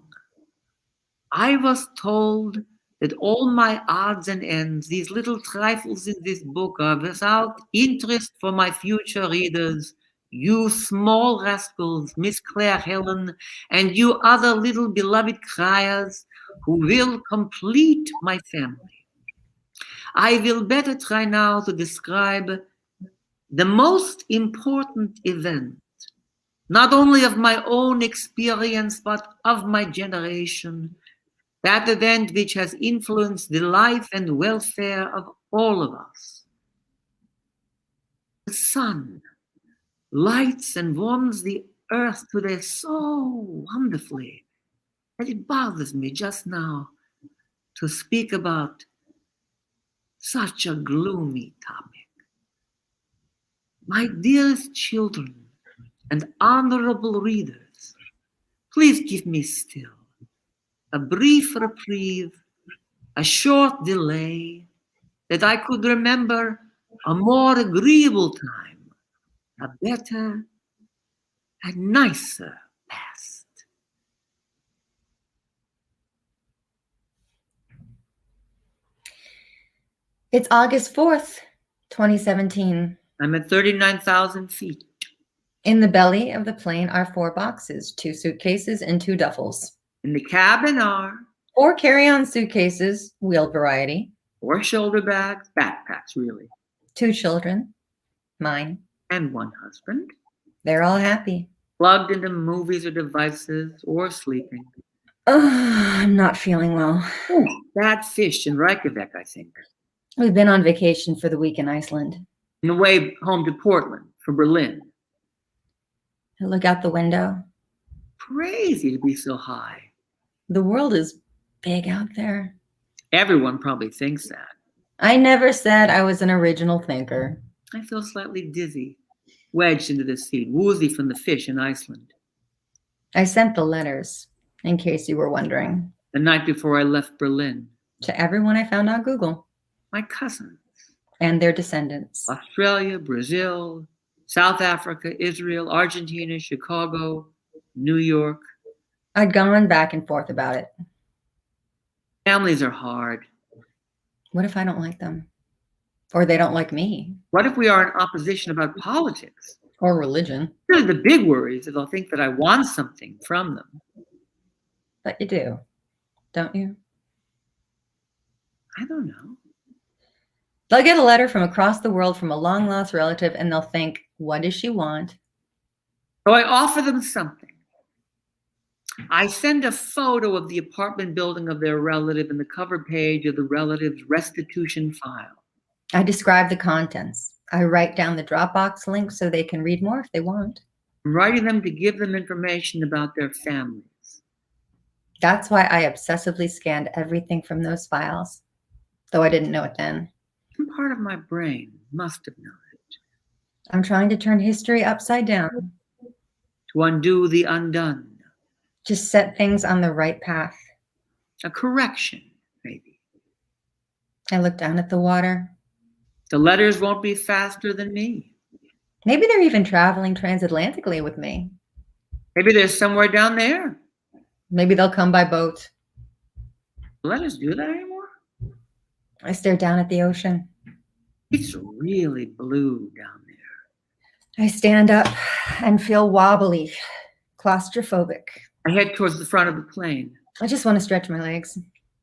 S7: I was told that all my odds and ends, these little trifles in this book, are without interest for my future readers. You small rascals, Miss Claire Helen, and you other little beloved criers who will complete my family. I will better try now to describe the most important event not only of my own experience, but of my generation, that event which has influenced the life and welfare of all of us. The sun lights and warms the earth today so wonderfully that it bothers me just now to speak about such a gloomy topic. My dearest children and honorable readers, please give me still a brief reprieve, a short delay, that I could remember a more agreeable time, a better and nicer past.
S6: It's August 4th, 2017.
S7: I'm at 39,000 feet.
S6: In the belly of the plane are 4 boxes, 2 suitcases, and 2 duffels.
S7: In the cabin are
S6: 4 carry-on suitcases, wheeled variety.
S7: 4 shoulder bags, backpacks really,
S6: 2 children, mine.
S7: and 1 husband,
S6: They're all happy.
S7: plugged into movies or devices or sleeping.
S6: I'm not feeling well.
S7: Bad fish in Reykjavik, I think.
S6: We've been on vacation for the week in Iceland.
S7: On the way home to Portland for Berlin.
S6: I look out the window.
S7: Crazy to be so high.
S6: The world is big out there.
S7: Everyone probably thinks that.
S6: I never said I was an original thinker.
S7: I feel slightly dizzy, wedged into the seat, woozy from the fish in Iceland.
S6: I sent the letters, in case you were wondering,
S7: The night before I left Berlin.
S6: to everyone I found on Google
S7: My cousins.
S6: and their descendants.
S7: Australia, Brazil, South Africa, Israel, Argentina, Chicago, New York.
S6: I'd gone back and forth about it.
S7: Families are hard.
S6: What if I don't like them? Or they don't like me?
S7: What if we are in opposition about politics?
S6: Or religion?
S7: Really, the big worry is that they'll think that I want something from them.
S6: But you do, don't you?
S7: I don't know.
S6: They'll get a letter from across the world from a long-lost relative and they'll think, what does she want?
S7: So I offer them something. I send a photo of the apartment building of their relative in the cover page of the relative's restitution file.
S6: I describe the contents. I write down the Dropbox link so they can read more if they want.
S7: I'm writing them to give them information about their families.
S6: That's why I obsessively scanned everything from those files, though I didn't know it then.
S7: Some part of my brain must have known it.
S6: I'm trying to turn history upside down,
S7: To undo the undone.
S6: to set things on the right path.
S7: A correction, maybe.
S6: I look down at the water.
S7: The letters won't be faster than me.
S6: Maybe they're even traveling transatlantically with me.
S7: Maybe they're somewhere down there.
S6: Maybe they'll come by boat.
S7: Do letters do that anymore?
S6: I stare down at the ocean.
S7: It's really blue down there.
S6: I stand up and feel wobbly, claustrophobic.
S7: I head towards the front of the plane.
S6: I just want to stretch my legs.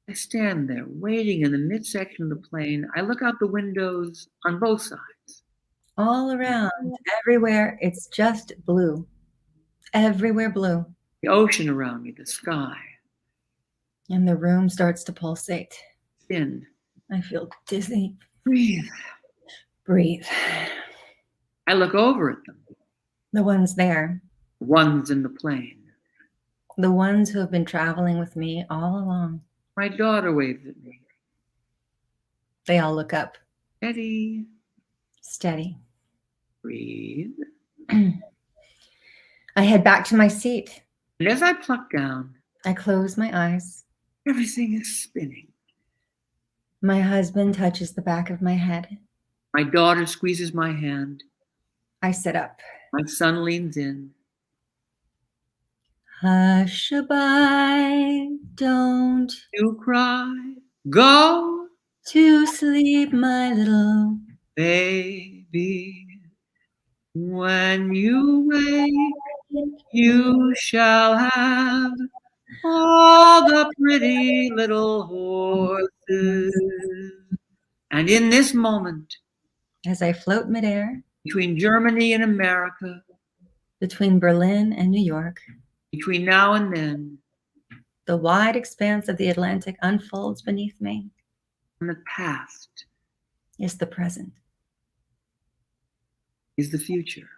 S7: I stand there, waiting in the midsection of the plane. I look out the windows on both sides.
S6: All around, everywhere, it's just blue. Everywhere blue.
S7: The ocean around me, the sky.
S6: And the room starts to pulsate.
S7: Thin.
S6: I feel dizzy.
S7: Breathe.
S6: Breathe.
S7: I look over at them.
S6: The ones there.
S7: The ones in the plane.
S6: The ones who have been traveling with me all along.
S7: My daughter waves at me.
S6: They all look up.
S7: Steady.
S6: Steady.
S7: Breathe.
S6: I head back to my seat.
S7: And as I pluck down,
S6: I close my eyes.
S7: everything is spinning.
S6: My husband touches the back of my head.
S7: My daughter squeezes my hand.
S6: I sit up.
S7: My son leans in.
S6: Hush-a-bye, don't
S7: You cry. Go,
S6: to sleep, my little.
S7: baby. When you wake, you shall have all the pretty little horses. And in this moment,
S6: As I float midair,
S7: between Germany and America,
S6: between Berlin and New York,
S7: Between now and then,
S6: the wide expanse of the Atlantic unfolds beneath me.
S7: and the past
S6: Is the present.
S7: is the future.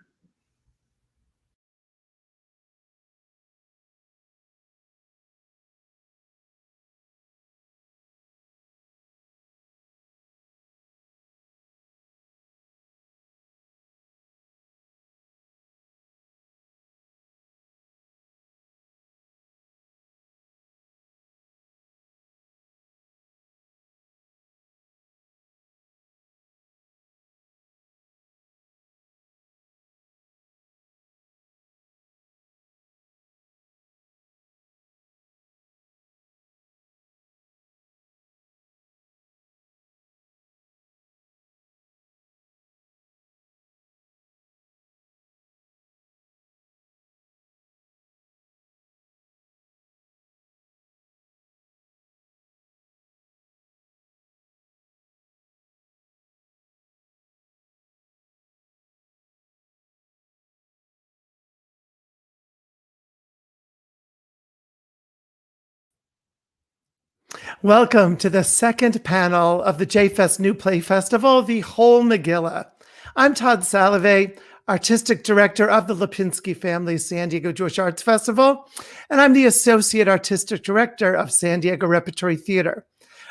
S9: Welcome to the second panel of the JFEST New Play Festival, the Whole Megillah. I'm Todd Salovey, Artistic Director of the Lipinski Family San Diego Jewish Arts Festival, and I'm the Associate Artistic Director of San Diego Repertory Theater.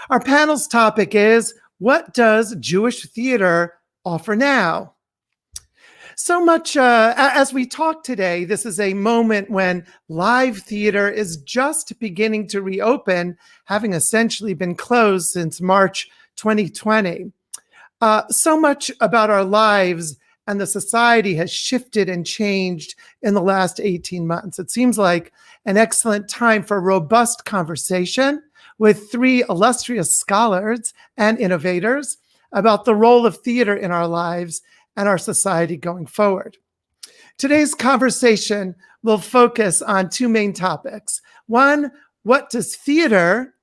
S9: Our panel's topic is, what does Jewish theater offer now? So much, as we talk today, this is a moment when live theater is just beginning to reopen, having essentially been closed since March 2020. So much about our lives and the society has shifted and changed in the last 18 months. It seems like an excellent time for robust conversation with three illustrious scholars and innovators about the role of theater in our lives and our society going forward. Today's conversation will focus on two main topics. One, what does theater,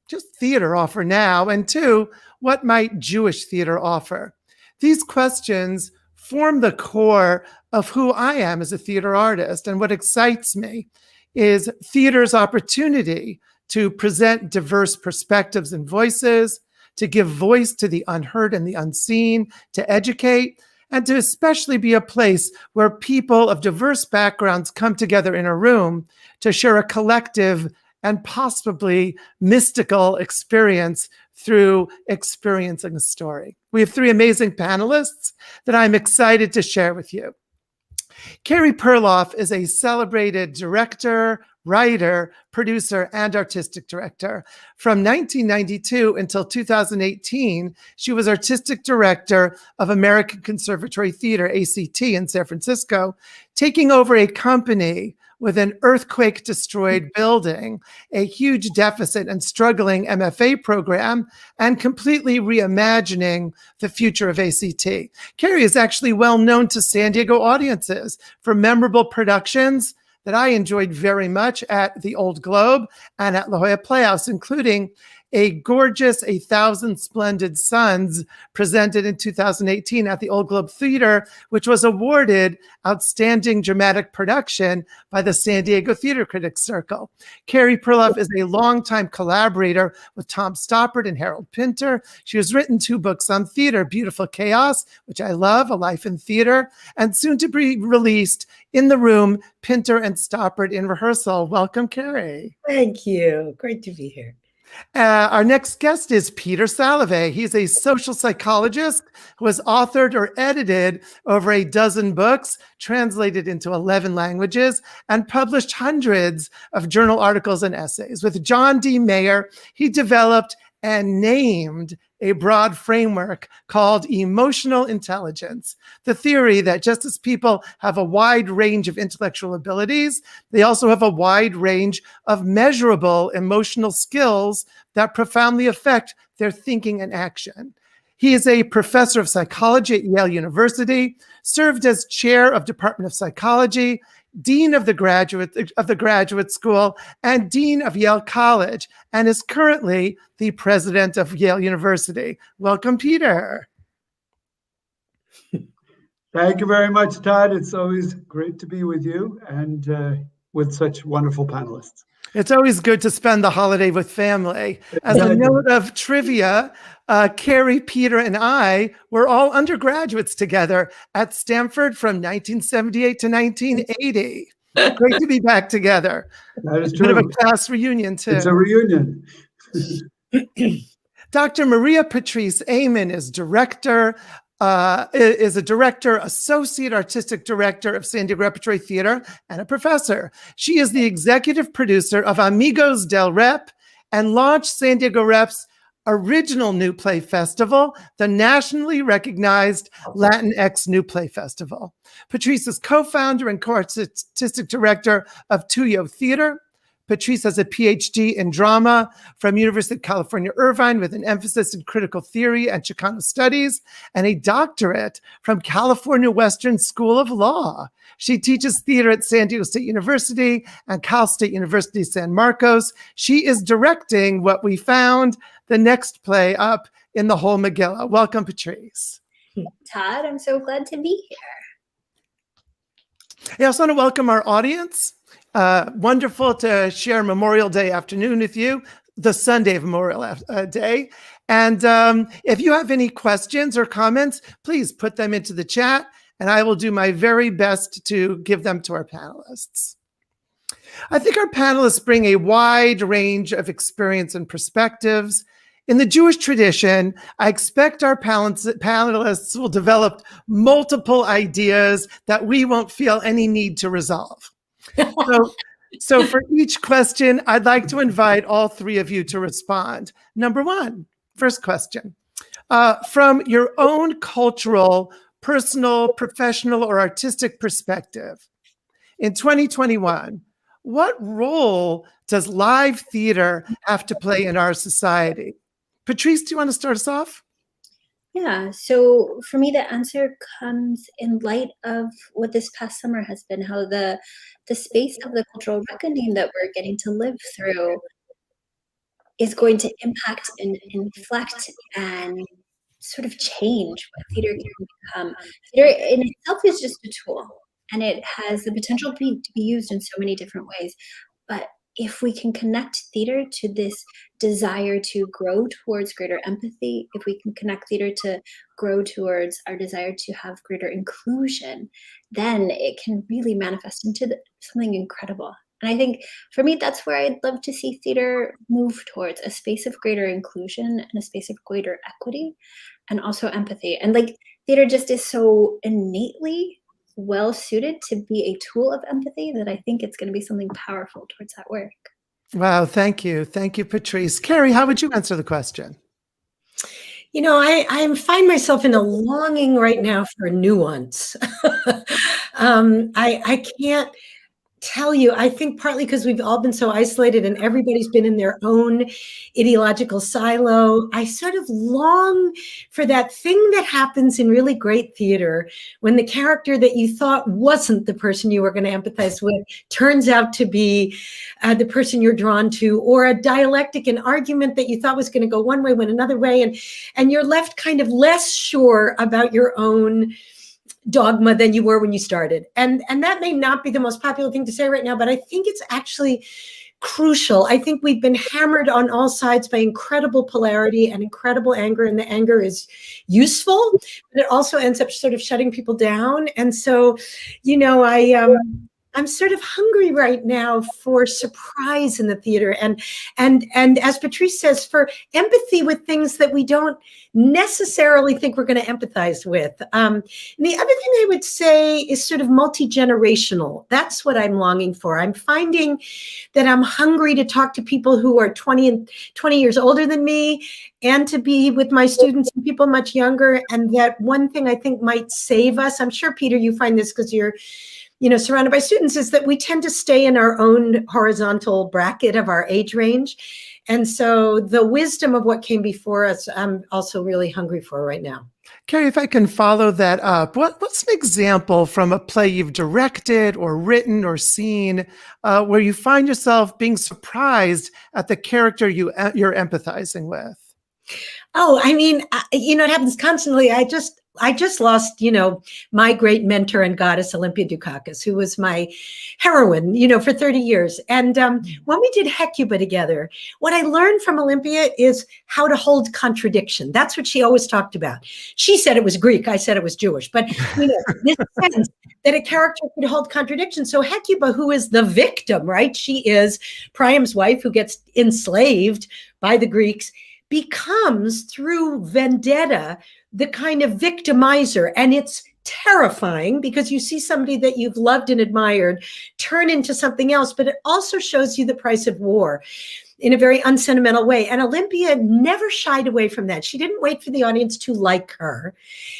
S9: just theater, offer now? And two, what might Jewish theater offer? These questions form the core of who I am as a theater artist, and what excites me is theater's opportunity to present diverse perspectives and voices, to give voice to the unheard and the unseen, to educate, and to especially be a place where people of diverse backgrounds come together in a room to share a collective and possibly mystical experience through experiencing a story. We have three amazing panelists that I'm excited to share with you. Carrie Perloff is a celebrated director, writer, producer, and artistic director. From 1992 until 2018, she was artistic director of American Conservatory Theater, ACT, in San Francisco, taking over a company with an earthquake-destroyed building, a huge deficit and struggling MFA program, and completely reimagining the future of ACT. Carrie is actually well known to San Diego audiences for memorable productions that I enjoyed very much at the Old Globe and at La Jolla Playhouse, including a gorgeous 1,000 Splendid Suns presented in 2018 at the Old Globe Theater, which was awarded Outstanding Dramatic Production by the San Diego Theater Critics Circle. Carrie Perloff is a longtime collaborator with Tom Stoppard and Harold Pinter. She has written 2 books on theater, Beautiful Chaos, which I love, A Life in Theater, and soon to be released, In the Room, Pinter and Stoppard in Rehearsal. Welcome, Carrie.
S10: Thank you. Great to be here.
S9: Our next guest is Peter Salovey. He's a social psychologist who has authored or edited over a dozen books, translated into 11 languages, and published hundreds of journal articles and essays. With John D. Mayer, he developed and named a broad framework called emotional intelligence, the theory that just as people have a wide range of intellectual abilities, they also have a wide range of measurable emotional skills that profoundly affect their thinking and action. He is a professor of psychology at Yale University, served as chair of Department of Psychology, dean of the graduate school, and dean of Yale College, and is currently the president of Yale University. Welcome, Peter.
S11: Thank you very much, Todd. It's always great to be with you and with such wonderful panelists.
S9: It's always good to spend the holiday with family. As a note of trivia, Carrie, Peter, and I were all undergraduates together at Stanford from 1978 to 1980. Great to be back together.
S11: That is true.
S9: Bit of a class reunion, too.
S11: It's a reunion.
S9: Dr. Maria-Patrice Amon is a director, associate artistic director of San Diego Repertory Theater, and a professor. She is the executive producer of Amigos del Rep and launched San Diego Rep's original New Play Festival, the nationally recognized Latinx New Play Festival. Patrice is co-founder and co-artistic director of Tuyo Theater. Patrice has a PhD in drama from University of California, Irvine, with an emphasis in critical theory and Chicano studies, and a doctorate from California Western School of Law. She teaches theater at San Diego State University and Cal State University San Marcos. She is directing What We Found, the next play up in the Whole Megillah. Welcome, Patrice.
S12: Todd, I'm so glad to be here.
S9: I also want to welcome our audience. Wonderful to share Memorial Day afternoon with you, the Sunday of Memorial Day. And if you have any questions or comments, please put them into the chat, and I will do my very best to give them to our panelists. I think our panelists bring a wide range of experience and perspectives. In the Jewish tradition, I expect our panelists will develop multiple ideas that we won't feel any need to resolve. So for each question, I'd like to invite all three of you to respond. Number one, first question. From your own cultural, personal, professional, or artistic perspective, in 2021, what role does live theater have to play in our society? Patrice, do you want to start us off?
S12: Yeah, so for me, the answer comes in light of what this past summer has been, how the space of the cultural reckoning that we're getting to live through is going to impact and inflect and sort of change what theater can become. Theater in itself is just a tool, and it has the potential to be used in so many different ways. But if we can connect theater to this desire to grow towards greater empathy, if we can connect theater to grow towards our desire to have greater inclusion, then it can really manifest into something incredible. And I think for me, that's where I'd love to see theater move towards, a space of greater inclusion and a space of greater equity and also empathy. And like theater just is so innately well suited to be a tool of empathy that I think it's going to be something powerful towards that work.
S9: Wow, thank you. Thank you, Patrice. Carrie, how would you answer the question?
S10: You know, I find myself in a longing right now for nuance. I can't tell you, I think partly because we've all been so isolated and everybody's been in their own ideological silo. I sort of long for that thing that happens in really great theater when the character that you thought wasn't the person you were going to empathize with turns out to be the person you're drawn to, or a dialectic, an argument that you thought was going to go one way went another way, and you're left kind of less sure about your own dogma than you were when you started. And that may not be the most popular thing to say right now, but I think it's actually crucial. I think we've been hammered on all sides by incredible polarity and incredible anger, and the anger is useful, but it also ends up sort of shutting people down. And so, you know, I'm sort of hungry right now for surprise in the theater, and as Patrice says, for empathy with things that we don't necessarily think we're going to empathize with. And the other thing I would say is sort of multi-generational. That's what I'm longing for. I'm finding that I'm hungry to talk to people who are 20 years older than me, and to be with my students and people much younger. And that one thing I think might save us, I'm sure, Peter, you find this because you're surrounded by students, is that we tend to stay in our own horizontal bracket of our age range. And so the wisdom of what came before us, I'm also really hungry for right now.
S9: Carrie, if I can follow that up, what's an example from a play you've directed or written or seen where you find yourself being surprised at the character you're empathizing with?
S10: Oh, I mean, it happens constantly. I just lost, my great mentor and goddess, Olympia Dukakis, who was my heroine, for 30 years. And when we did Hecuba together, what I learned from Olympia is how to hold contradiction. That's what she always talked about. She said it was Greek. I said it was Jewish. But, this sense that a character could hold contradiction. So Hecuba, who is the victim, right? She is Priam's wife who gets enslaved by the Greeks, becomes through vendetta the kind of victimizer. And it's terrifying because you see somebody that you've loved and admired turn into something else, but it also shows you the price of war in a very unsentimental way. And Olympia never shied away from that. She didn't wait for the audience to like her.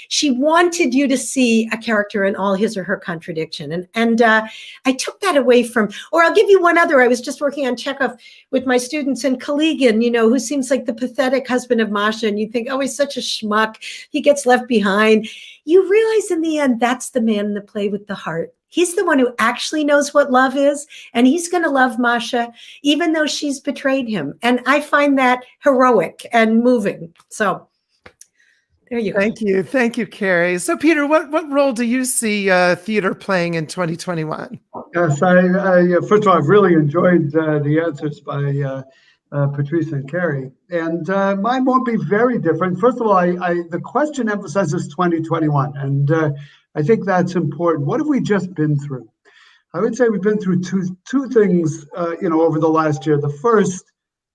S10: She wanted you to see a character in all his or her contradiction. And I took that away from, or I'll give you one other. I was just working on Chekhov with my students, and Kaligin, who seems like the pathetic husband of Masha, and you think, oh, he's such a schmuck. He gets left behind. You realize in the end, that's the man in the play with the heart. He's the one who actually knows what love is, and he's going to love Masha, even though she's betrayed him. And I find that heroic and moving. So there you go.
S9: Thank you, Carrie. So Peter, what role do you see theater playing in 2021?
S11: Yes, first of all, I've really enjoyed the answers by Patrice and Carrie, and mine won't be very different. First of all, the question emphasizes 2021, and I think that's important. What have we just been through? I would say we've been through two things, over the last year. The first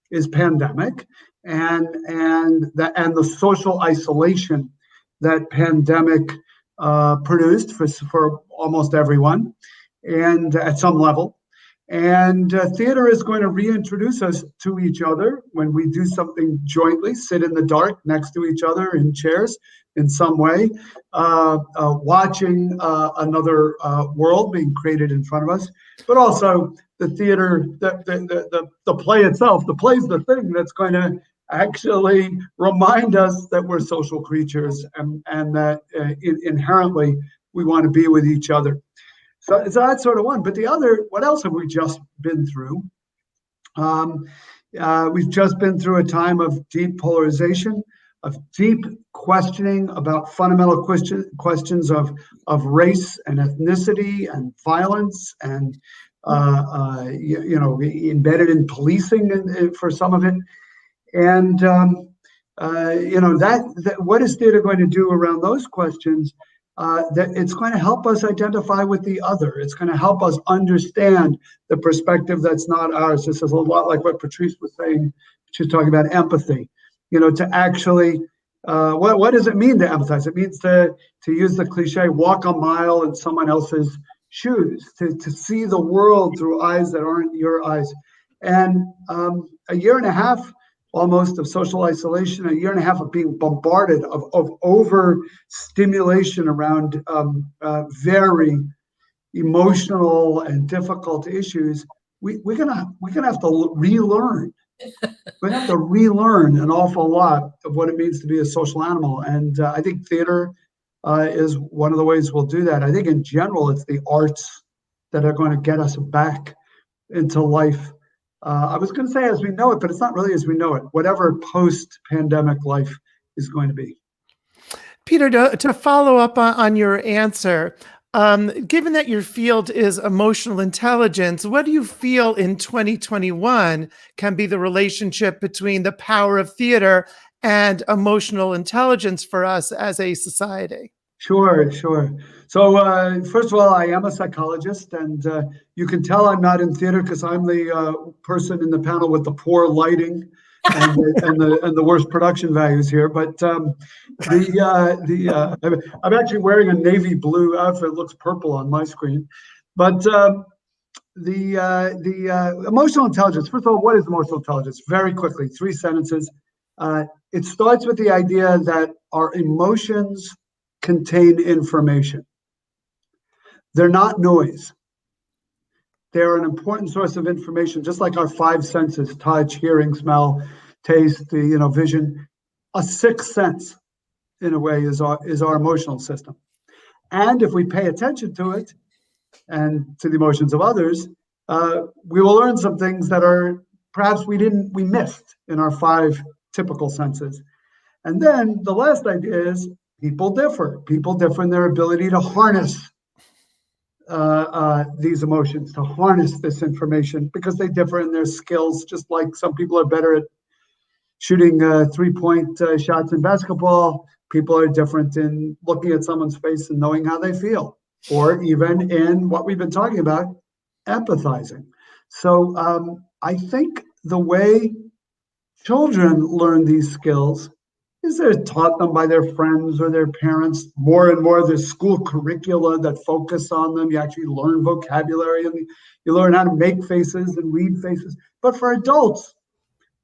S11: is pandemic, and the social isolation that pandemic produced for almost everyone, and at some level. And theater is going to reintroduce us to each other when we do something jointly, sit in the dark next to each other in chairs in some way, watching another world being created in front of us. But also the theater, the play itself. The play is the thing that's going to actually remind us that we're social creatures and that inherently we want to be with each other. So that's sort of one. But the other, what else have we just been through? We've just been through a time of deep polarization, of deep questioning about fundamental questions of race and ethnicity and violence, and embedded in policing for some of it. And that what is theater going to do around those questions? That it's going to help us identify with the other. It's going to help us understand the perspective that's not ours. This is a lot like what Patrice was saying. She was talking about empathy. To actually, what does it mean to empathize? It means to use the cliche, walk a mile in someone else's shoes, to see the world through eyes that aren't your eyes. And a year and a half almost of social isolation, a year and a half of being bombarded of overstimulation around very emotional and difficult issues. We're gonna have to relearn. We're gonna have to relearn an awful lot of what it means to be a social animal. And I think theater is one of the ways we'll do that. I think in general, it's the arts that are going to get us back into life. I was going to say as we know it, but it's not really as we know it. Whatever post-pandemic life is going to be.
S9: Peter, to follow up on your answer, given that your field is emotional intelligence, what do you feel in 2021 can be the relationship between the power of theater and emotional intelligence for us as a society?
S11: Sure. So first of all, I am a psychologist, and you can tell I'm not in theater because I'm the person in the panel with the poor lighting and the worst production values here. But I'm actually wearing a navy blue outfit. It looks purple on my screen. But the emotional intelligence. First of all, what is emotional intelligence? Very quickly, 3 sentences. It starts with the idea that our emotions contain information. They're not noise. They're an important source of information, just like our 5 senses: touch, hearing, smell, taste, vision. A 6th sense, in a way, is our emotional system. And if we pay attention to it and to the emotions of others, we will learn some things that are perhaps we missed in our 5 typical senses. And then the last idea is people differ. People differ in their ability to harness these emotions, to harness this information, because they differ in their skills. Just like some people are better at shooting 3-point shots in basketball, people are different in looking at someone's face and knowing how they feel, or even in what we've been talking about, empathizing. So I think the way children learn these skills is they're taught them by their friends or their parents. More and more, there's school curricula that focus on them. You actually learn vocabulary and you learn how to make faces and read faces. But for adults,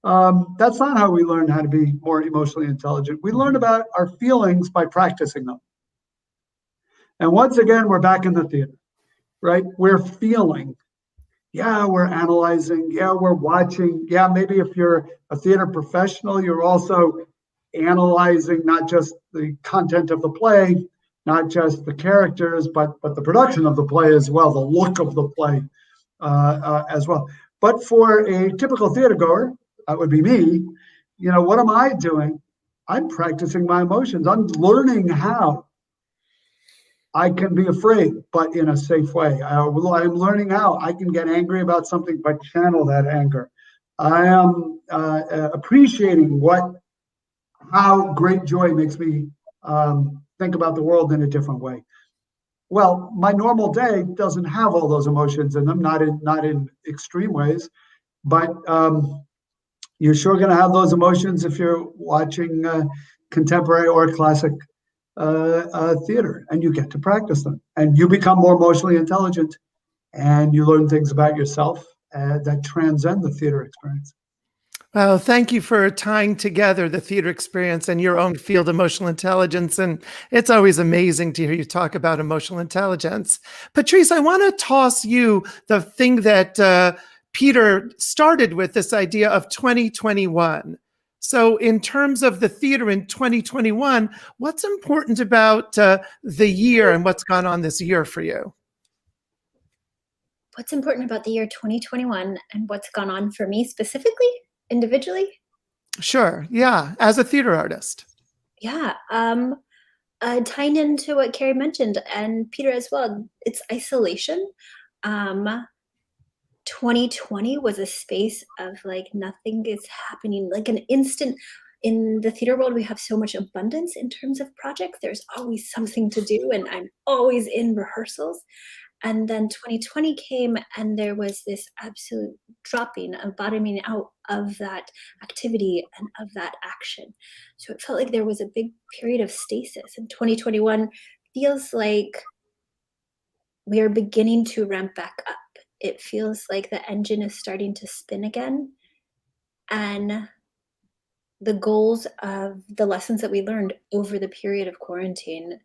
S11: that's not how we learn how to be more emotionally intelligent. We learn about our feelings by practicing them. And once again, we're back in the theater, right? We're feeling. Yeah, we're analyzing. Yeah, we're watching. Yeah, maybe if you're a theater professional, you're also analyzing not just the content of the play, not just the characters, but the production of the play as well, the look of the play as well. But for a typical theater goer, that would be me, you know, what am I doing? I'm practicing my emotions. I'm learning how I can be afraid, but in a safe way. I'm learning how I can get angry about something, but channel that anger. I am appreciating how great joy makes me think about the world in a different way. Well, my normal day doesn't have all those emotions in them, not in extreme ways, but you're sure going to have those emotions if you're watching contemporary or classic theater, and you get to practice them, and you become more emotionally intelligent, and you learn things about yourself that transcend the theater experience.
S9: Well, thank you for tying together the theater experience and your own field, emotional intelligence. And it's always amazing to hear you talk about emotional intelligence. Patrice, I want to toss you the thing that Peter started with, this idea of 2021. So in terms of the theater in 2021, what's important about the year and what's gone on this year for you?
S12: What's important about the year 2021 and what's gone on for me specifically, individually?
S9: Sure. Yeah. As a theater artist.
S12: Yeah. Tying into what Carrie mentioned and Peter as well, it's isolation. 2020 was a space of like nothing is happening, like an instant. In the theater world, we have so much abundance in terms of projects. There's always something to do, and I'm always in rehearsals. And then 2020 came, and there was this absolute dropping and bottoming out of that activity and of that action. So it felt like there was a big period of stasis. And 2021 feels like we are beginning to ramp back up. It feels like the engine is starting to spin again. And the goals of the lessons that we learned over the period of quarantine,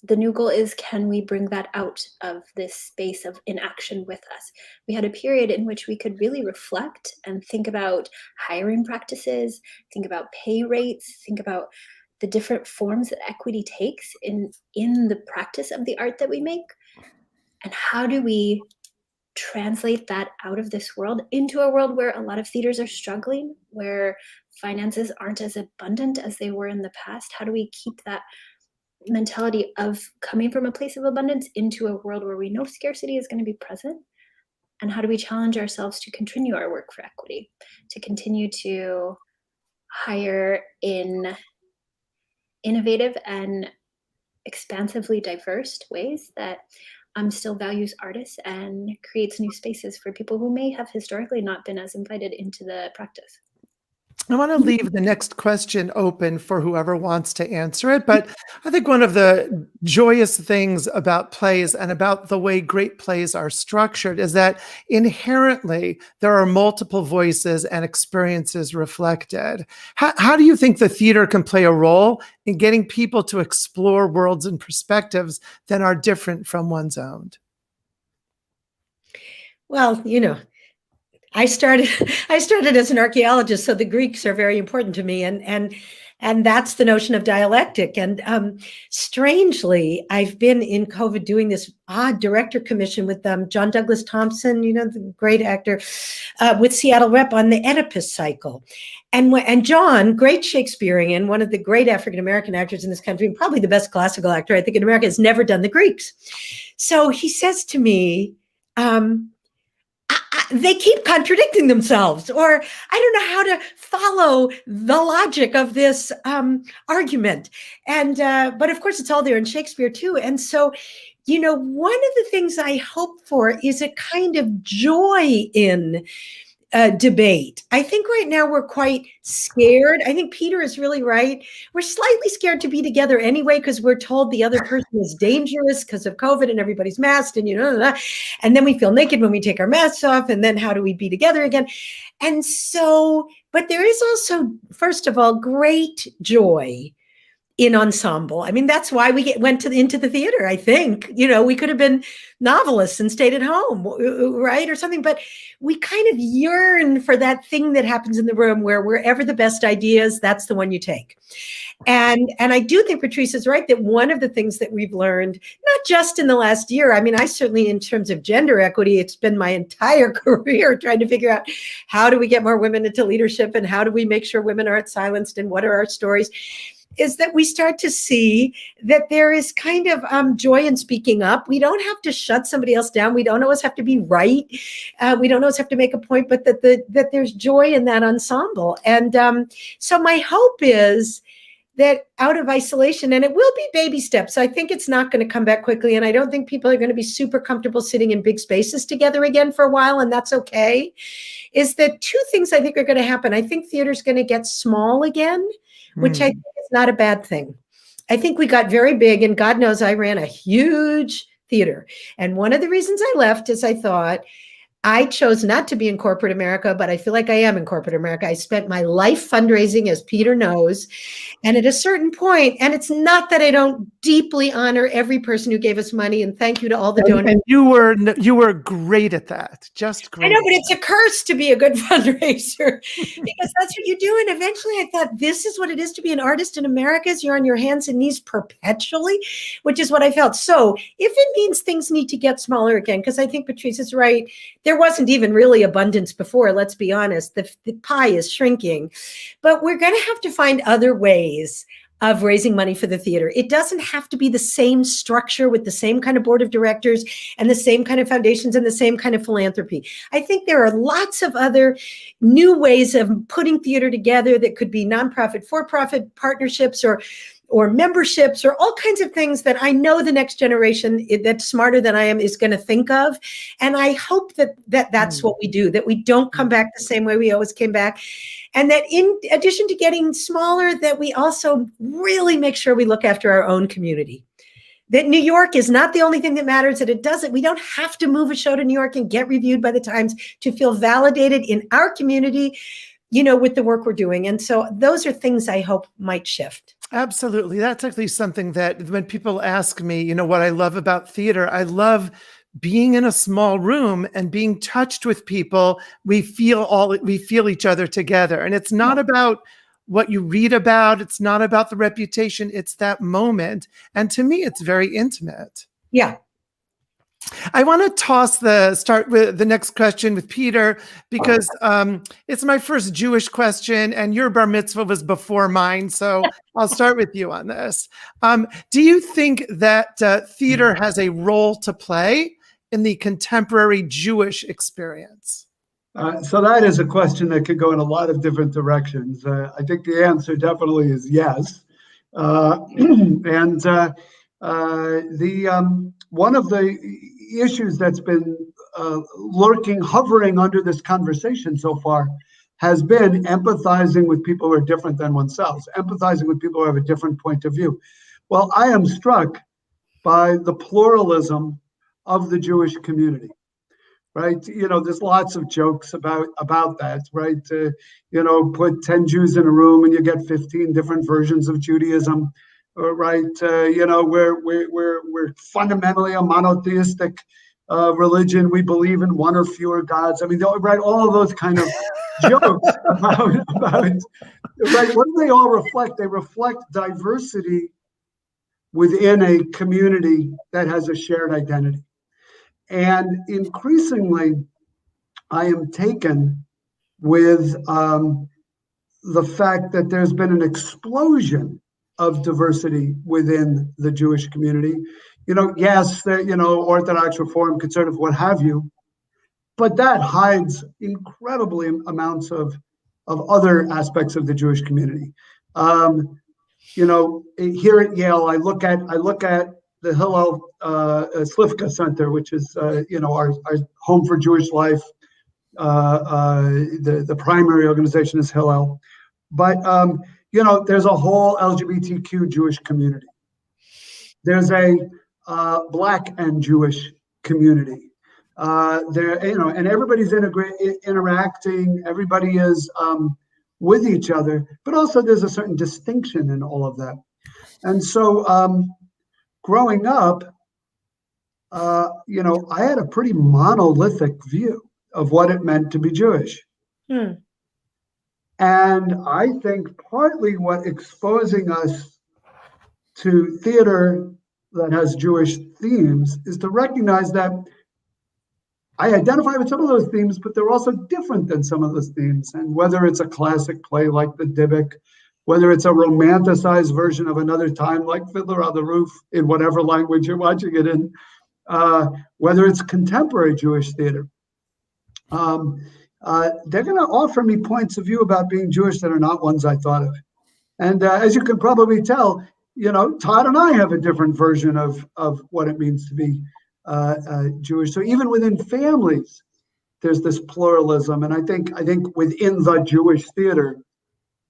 S12: the new goal is, can we bring that out of this space of inaction with us? We had a period in which we could really reflect and think about hiring practices, think about pay rates, think about the different forms that equity takes in the practice of the art that we make. And how do we translate that out of this world into a world where a lot of theaters are struggling, where finances aren't as abundant as they were in the past? How do we keep that mentality of coming from a place of abundance into a world where we know scarcity is going to be present? And how do we challenge ourselves to continue our work for equity, to continue to hire in innovative and expansively diverse ways that still values artists and creates new spaces for people who may have historically not been as invited into the practice?
S9: I want to leave the next question open for whoever wants to answer it. But I think one of the joyous things about plays and about the way great plays are structured is that inherently there are multiple voices and experiences reflected. How do you think the theater can play a role in getting people to explore worlds and perspectives that are different from one's own?
S10: Well, you know, I started as an archaeologist, so the Greeks are very important to me. And And that's the notion of dialectic. And strangely, I've been in COVID doing this odd director commission with John Douglas Thompson, the great actor, with Seattle Rep on the Oedipus cycle. And John, great Shakespearean, one of the great African-American actors in this country, and probably the best classical actor, I think, in America, has never done the Greeks. So he says to me, they keep contradicting themselves, or I don't know how to follow the logic of this argument. And but of course, it's all there in Shakespeare too. And so, one of the things I hope for is a kind of joy in debate. I think right now we're quite scared. I think Peter is really right. We're slightly scared to be together anyway because we're told the other person is dangerous because of COVID and everybody's masked and and then we feel naked when we take our masks off, and then how do we be together again? And so, but there is also, first of all, great joy in ensemble. I mean, that's why we went into the theater, I think. We could have been novelists and stayed at home, right? Or something, but we kind of yearn for that thing that happens in the room where wherever the best ideas, that's the one you take. And I do think Patrice is right that one of the things that we've learned, not just in the last year, I mean, I certainly, in terms of gender equity, it's been my entire career trying to figure out how do we get more women into leadership and how do we make sure women aren't silenced and what are our stories, is that we start to see that there is kind of joy in speaking up. We don't have to shut somebody else down. We don't always have to be right. We don't always have to make a point, but that there's joy in that ensemble. And so my hope is that out of isolation, and it will be baby steps. I think it's not going to come back quickly. And I don't think people are going to be super comfortable sitting in big spaces together again for a while. And that's okay. Is that two things I think are going to happen. I think theater's going to get small again, which I think is not a bad thing. I think we got very big, and God knows I ran a huge theater. And one of the reasons I left is I thought, I chose not to be in corporate America, but I feel like I am in corporate America. I spent my life fundraising, as Peter knows. And at a certain point, and it's not that I don't deeply honor every person who gave us money, and thank you to all the donors.
S9: And you were great at that, just great.
S10: I know, but it's a curse to be a good fundraiser because that's what you do. And eventually I thought, this is what it is to be an artist in America, is you're on your hands and knees perpetually, which is what I felt. So if it means things need to get smaller again, because I think Patrice is right, there wasn't even really abundance before, let's be honest. The pie is shrinking, but we're going to have to find other ways of raising money for the theater. It doesn't have to be the same structure with the same kind of board of directors and the same kind of foundations and the same kind of philanthropy. I think there are lots of other new ways of putting theater together that could be nonprofit, for-profit partnerships or memberships or all kinds of things that I know the next generation that's smarter than I am is going to think of. And I hope that's what we do, that we don't come back the same way we always came back. And that in addition to getting smaller, that we also really make sure we look after our own community. That New York is not the only thing that matters, that it doesn't. We don't have to move a show to New York and get reviewed by the Times to feel validated in our community, with the work we're doing. And so those are things I hope might shift.
S9: Absolutely. That's actually something that when people ask me, what I love about theater, I love being in a small room and being touched with people. We feel each other together. And it's not about what you read about. It's not about the reputation. It's that moment. And to me, it's very intimate.
S10: Yeah.
S9: I want to start with the next question with Peter, because it's my first Jewish question and your bar mitzvah was before mine. So I'll start with you on this. Do you think that theater has a role to play in the contemporary Jewish experience?
S11: So that is a question that could go in a lot of different directions. I think the answer definitely is yes. One of the issues that's been hovering under this conversation so far has been empathizing with people who are different than oneself, empathizing with people who have a different point of view. Well, I am struck by the pluralism of the Jewish community, right? There's lots of jokes about that, right? Put 10 Jews in a room and you get 15 different versions of Judaism. Right, we're fundamentally a monotheistic religion. We believe in one or fewer gods. I mean, they'll write all of those kind of jokes about right. What do they all reflect? They reflect diversity within a community that has a shared identity. And increasingly, I am taken with the fact that there's been an explosion of diversity within the Jewish community. Yes, Orthodox, Reform, Conservative, what have you, but that hides incredibly amounts of other aspects of the Jewish community. Here at Yale, I look at the Hillel Slivka Center, which is our home for Jewish life. The primary organization is Hillel, but there's a whole LGBTQ Jewish community. There's a Black and Jewish community. And everybody's interacting. Everybody is with each other, but also there's a certain distinction in all of that. And so, growing up, I had a pretty monolithic view of what it meant to be Jewish. And I think partly what exposing us to theater that has Jewish themes is to recognize that I identify with some of those themes, but they're also different than some of those themes. And whether it's a classic play like The Dybbuk, whether it's a romanticized version of Another Time like Fiddler on the Roof in whatever language you're watching it in, whether it's contemporary Jewish theater, they're going to offer me points of view about being Jewish that are not ones I thought of. And as you can probably tell, Todd and I have a different version of what it means to be Jewish. So even within families, there's this pluralism. And I think within the Jewish theater,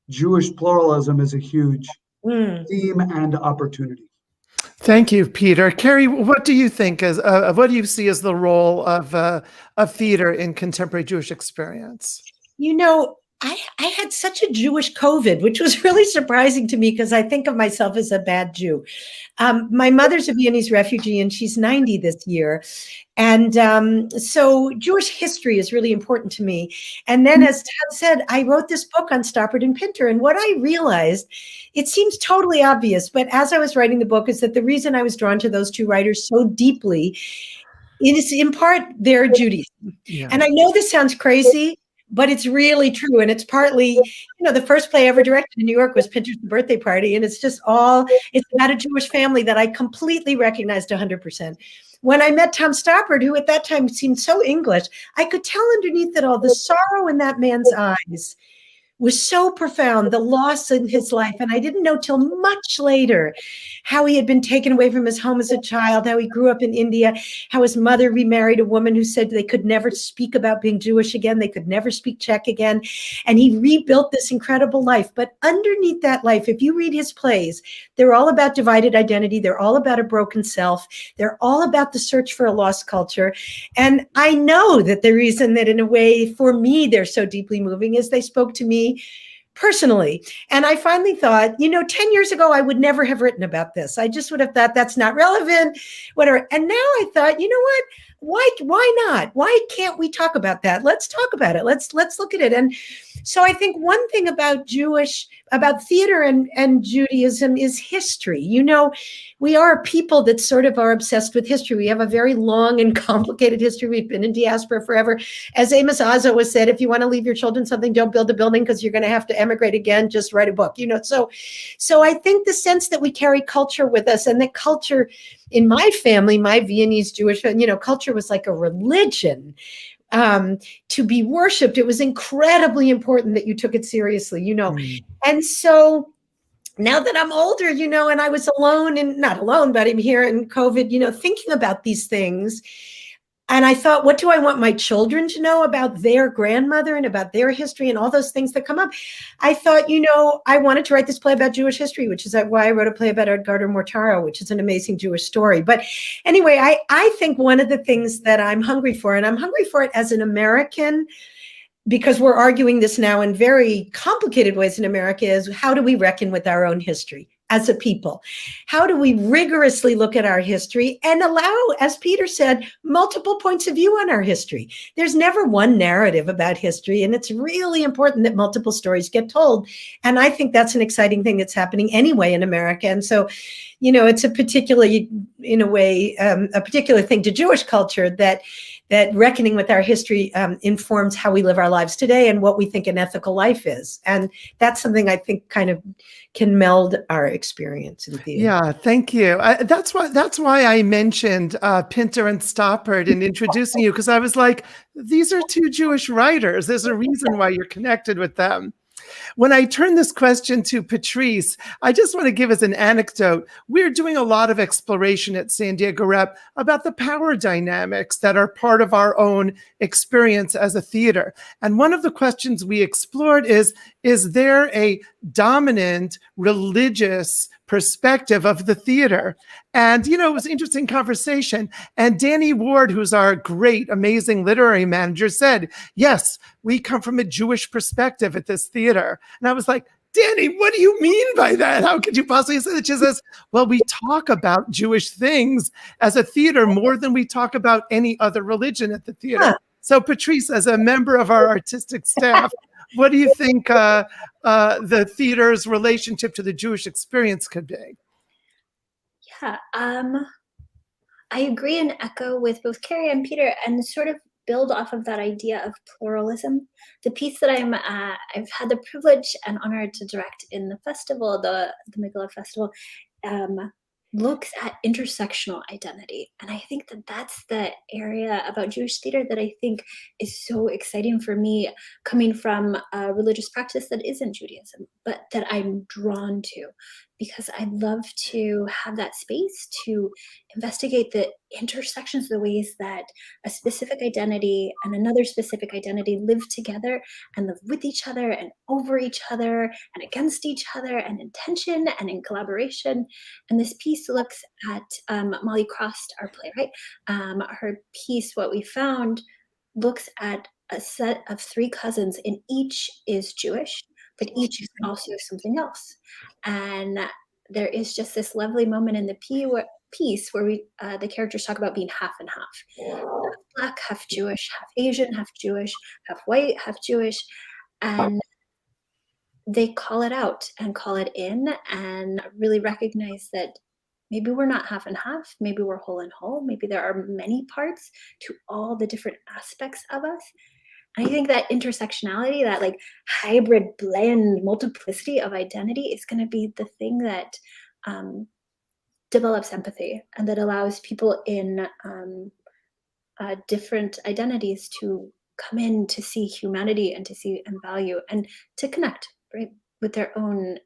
S11: Jewish pluralism is a huge theme and opportunity.
S9: Thank you, Peter. Carrie, what do you think what do you see as the role of theater in contemporary Jewish experience?
S10: I had such a Jewish COVID, which was really surprising to me because I think of myself as a bad Jew. My mother's a Viennese refugee and she's 90 this year. And so Jewish history is really important to me. And then, as Todd said, I wrote this book on Stoppard and Pinter. And what I realized, it seems totally obvious, but as I was writing the book, is that the reason I was drawn to those two writers so deeply is in part their Judaism. Yeah. And I know this sounds crazy, but it's really true. And it's partly, the first play I ever directed in New York was Pinter's Birthday Party. And it's about a Jewish family that I completely recognized 100%. When I met Tom Stoppard, who at that time seemed so English, I could tell underneath it all the sorrow in that man's eyes was so profound, the loss in his life. And I didn't know till much later how he had been taken away from his home as a child, how he grew up in India, how his mother remarried a woman who said they could never speak about being Jewish again. They could never speak Czech again. And he rebuilt this incredible life. But underneath that life, if you read his plays, they're all about divided identity. They're all about a broken self. They're all about the search for a lost culture. And I know that the reason that in a way for me, they're so deeply moving is they spoke to me personally. And I finally thought, 10 years ago, I would never have written about this. I just would have thought that's not relevant, whatever. And now I thought, you know what? Why not? Why can't we talk about that? Let's talk about it. Let's look at it. And so I think one thing about theater and Judaism is history. We are a people that sort of are obsessed with history. We have a very long and complicated history. We've been in diaspora forever. As Amos Oz has said, if you want to leave your children something, don't build a building because you're going to have to emigrate again. Just write a book. So I think the sense that we carry culture with us, and that culture in my family, my Viennese Jewish, culture was like a religion to be worshipped. It was incredibly important that you took it seriously, And so now that I'm older, and I was alone, and not alone, but I'm here in COVID, thinking about these things. And I thought, what do I want my children to know about their grandmother and about their history and all those things that come up? I thought, I wanted to write this play about Jewish history, which is why I wrote a play about Edgardo Mortaro, which is an amazing Jewish story. But anyway, I think one of the things that I'm hungry for, and I'm hungry for it as an American, because we're arguing this now in very complicated ways in America, is how do we reckon with our own history? as a people? How do we rigorously look at our history and allow, as Peter said, multiple points of view on our history? There's never one narrative about history, and it's really important that multiple stories get told. And I think that's an exciting thing that's happening anyway in America. And so, you know, it's a particularly, in a way, a particular thing to Jewish culture that reckoning with our history informs how we live our lives today and what we think an ethical life is. And that's something I think kind of can meld our experience in theater.
S9: Yeah, thank you. That's why I mentioned Pinter and Stoppard in introducing you, because I was like, these are two Jewish writers. There's a reason why you're connected with them. When I turn this question to Patrice, I just want to give as an anecdote. We're doing a lot of exploration at San Diego Rep about the power dynamics that are part of our own experience as a theater. And one of the questions we explored is there a dominant religious perspective of the theater? And, you know, it was an interesting conversation. And Danny Ward, who's our great, amazing literary manager, said, yes, we come from a Jewish perspective at this theater. And I was like, Danny, what do you mean by that? How could you possibly say that? She says, well, we talk about Jewish things as a theater more than we talk about any other religion at the theater. Huh. So Patrice, as a member of our artistic staff, what do you think the theater's relationship to the Jewish experience could be?
S12: Yeah, I agree and echo with both Carrie and Peter, and sort of build off of that idea of pluralism. The piece that I've had the privilege and honor to direct in the festival, the Megillah Festival, looks at intersectional identity. And I think that that's the area about Jewish theater that I think is so exciting for me, coming from a religious practice that isn't Judaism, but that I'm drawn to, because I love to have that space to investigate the intersections of the ways that a specific identity and another specific identity live together and live with each other and over each other and against each other and in tension and in collaboration. And this piece looks at Molly Krost, our playwright. Her piece, What We Found, looks at a set of three cousins, and each is Jewish, but each is also something else. And there is just this lovely moment in the piece where the characters talk about being half and half. Half Black, half Jewish, half Asian, half Jewish, half white, half Jewish. And they call it out and call it in and really recognize that maybe we're not half and half, maybe we're whole and whole, maybe there are many parts to all the different aspects of us. And I think that intersectionality, that like hybrid blend, multiplicity of identity is going to be the thing that develops empathy and that allows people in different identities to come in to see humanity and to see and value and to connect, right, with their own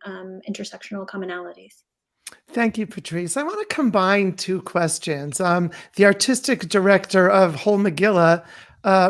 S12: intersectional commonalities.
S9: Thank you, Patrice. I want to combine two questions. The artistic director of Whole Megillah,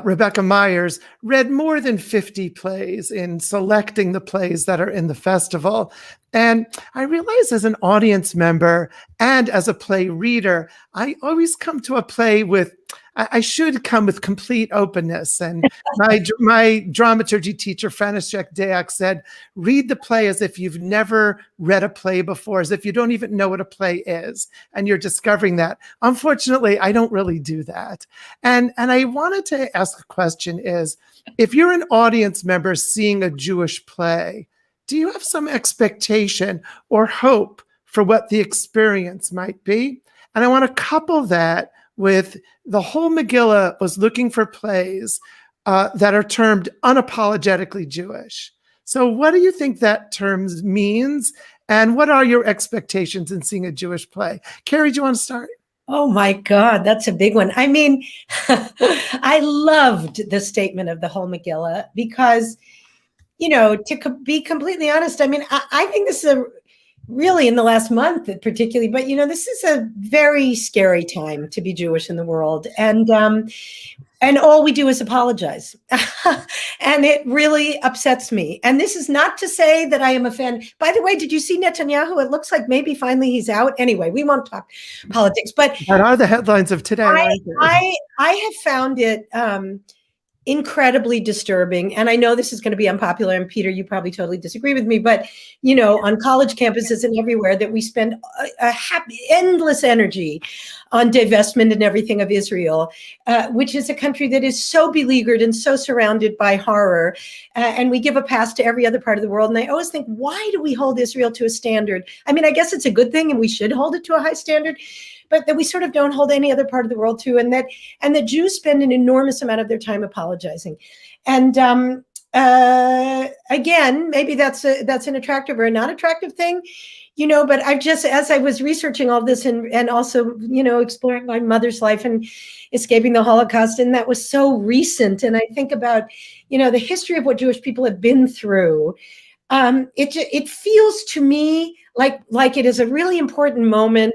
S9: Rebecca Myers, read more than 50 plays in selecting the plays that are in the festival. And I realize as an audience member and as a play reader, I always come to a play with, I should come with complete openness. And my dramaturgy teacher, Franishek Dayak, said, read the play as if you've never read a play before, as if you don't even know what a play is, and you're discovering that. Unfortunately, I don't really do that. And I wanted to ask a question is, if you're an audience member seeing a Jewish play, do you have some expectation or hope for what the experience might be? And I want to couple that with the Whole Megillah was looking for plays that are termed unapologetically Jewish. So what do you think that term means? And what are your expectations in seeing a Jewish play? Carrie, do you want to start?
S10: Oh my God, that's a big one. I mean, I loved the statement of the Whole Megillah because, you know, to be completely honest, I mean, I think this is really in the last month particularly, but, you know, this is a very scary time to be Jewish in the world. And all we do is apologize. And it really upsets me. And this is not to say that I am a fan. By the way, did you see Netanyahu? It looks like maybe finally he's out. Anyway, we won't talk politics, but
S9: that are the headlines of today.
S10: I have found it incredibly disturbing. And I know this is going to be unpopular, and Peter, you probably totally disagree with me, but you know, on college campuses and everywhere, that we spend a endless energy on divestment and everything of Israel, which is a country that is so beleaguered and so surrounded by horror. And we give a pass to every other part of the world. And I always think, why do we hold Israel to a standard? I mean, I guess it's a good thing and we should hold it to a high standard, but that we sort of don't hold any other part of the world to, and that Jews spend an enormous amount of their time apologizing. And again, maybe that's an attractive or a not attractive thing, you know, but I've just, as I was researching all this and also, you know, exploring my mother's life and escaping the Holocaust, and that was so recent. And I think about, you know, the history of what Jewish people have been through. It feels to me like it is a really important moment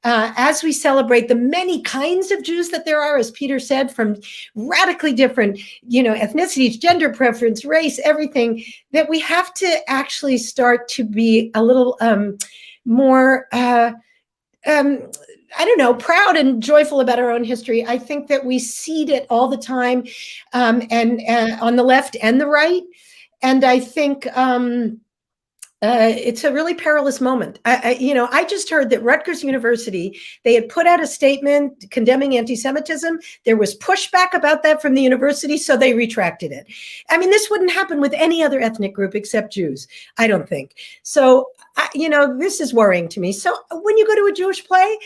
S10: as we celebrate the many kinds of Jews that there are, as Peter said, from radically different, you know, ethnicities, gender preference, race, everything, that we have to actually start to be a little more, I don't know, proud and joyful about our own history. I think that we cede it all the time, and on the left and the right. And I think it's a really perilous moment. I just heard that Rutgers University, they had put out a statement condemning anti-Semitism. There was pushback about that from the university, so they retracted it. I mean, this wouldn't happen with any other ethnic group except Jews, I don't think. So, you know, this is worrying to me. So when you go to a Jewish play,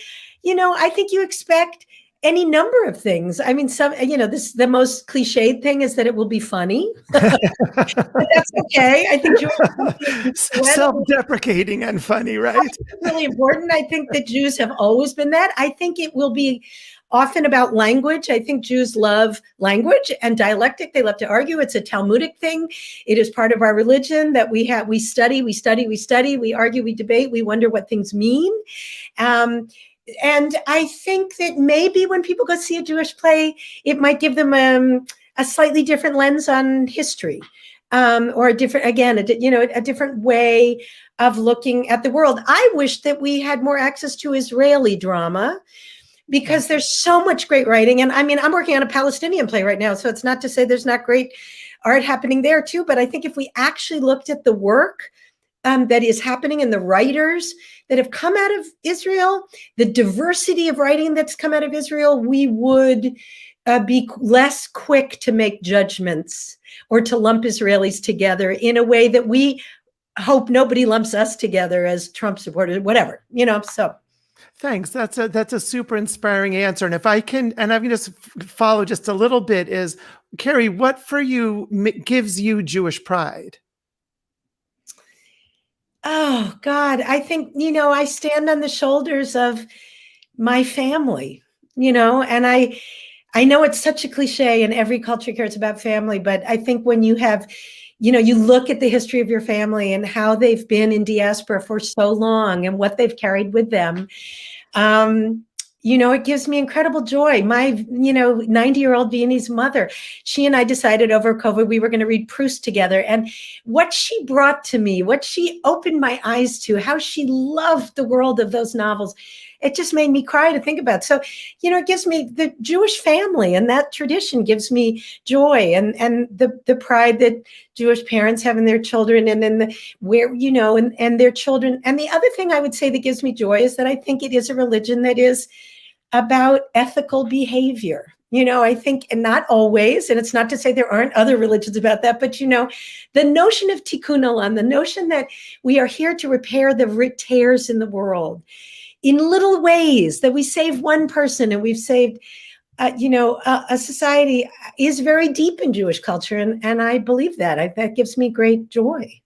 S10: you know, I think you expect any number of things. I mean, the most cliched thing is that it will be funny. But that's okay. I think Jews
S9: self-deprecating and funny, right?
S10: That's really important. I think that Jews have always been that. I think it will be often about language. I think Jews love language and dialectic. They love to argue. It's a Talmudic thing. It is part of our religion that we study, we argue, we debate, we wonder what things mean. And I think that maybe when people go see a Jewish play, it might give them a slightly different lens on history, or a different way of looking at the world. I wish that we had more access to Israeli drama, because there's so much great writing. And I mean, I'm working on a Palestinian play right now, so it's not to say there's not great art happening there too. But I think if we actually looked at the work that is happening and the writers that have come out of Israel, the diversity of writing that's come out of Israel, we would be less quick to make judgments or to lump Israelis together in a way that we hope nobody lumps us together as Trump supporters, whatever, you know, so.
S9: Thanks. That's a super inspiring answer. And if I can, and I'm going to follow just a little bit, is Carrie, what for you gives you Jewish pride?
S10: Oh, God, I think, you know, I stand on the shoulders of my family, you know, and I know it's such a cliche and every culture cares about family, but I think when you have, you know, you look at the history of your family and how they've been in diaspora for so long and what they've carried with them, you know, it gives me incredible joy. My, 90-year-old Viennese mother, she and I decided over COVID we were going to read Proust together. And what she brought to me, what she opened my eyes to, how she loved the world of those novels, it just made me cry to think about. So, you know, it gives me the Jewish family, and that tradition gives me joy, and the pride that Jewish parents have in their children, and then and their children. And the other thing I would say that gives me joy is that I think it is a religion that is about ethical behavior. You know, I think, and not always, and it's not to say there aren't other religions about that, but, you know, the notion of tikkun olam, the notion that we are here to repair the tears in the world in little ways, that we save one person and we've saved, a society, is very deep in Jewish culture. And I believe that. That gives me great joy.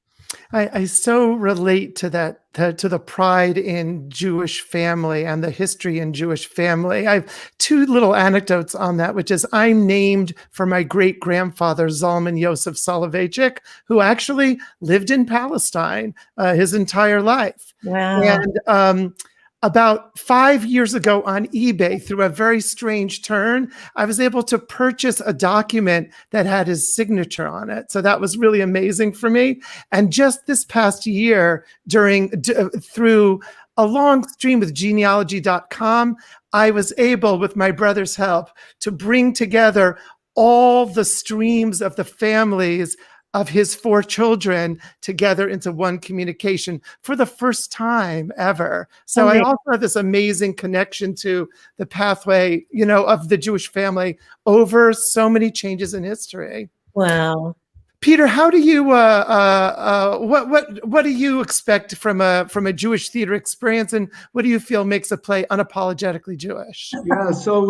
S9: I so relate to that, to the pride in Jewish family and the history in Jewish family. I have two little anecdotes on that, which is I'm named for my great-grandfather, Zalman Yosef Soloveitchik, who actually lived in Palestine his entire life.
S10: Wow.
S9: And about 5 years ago on eBay, through a very strange turn, I was able to purchase a document that had his signature on it. So that was really amazing for me. And just this past year, through a long stream with genealogy.com, I was able, with my brother's help, to bring together all the streams of the families of his 4 children together into one communication for the first time ever. So I also have this amazing connection to the pathway, you know, of the Jewish family over so many changes in history.
S10: Wow.
S9: Peter, how do you what do you expect from a Jewish theater experience, and what do you feel makes a play unapologetically Jewish?
S11: Yeah, so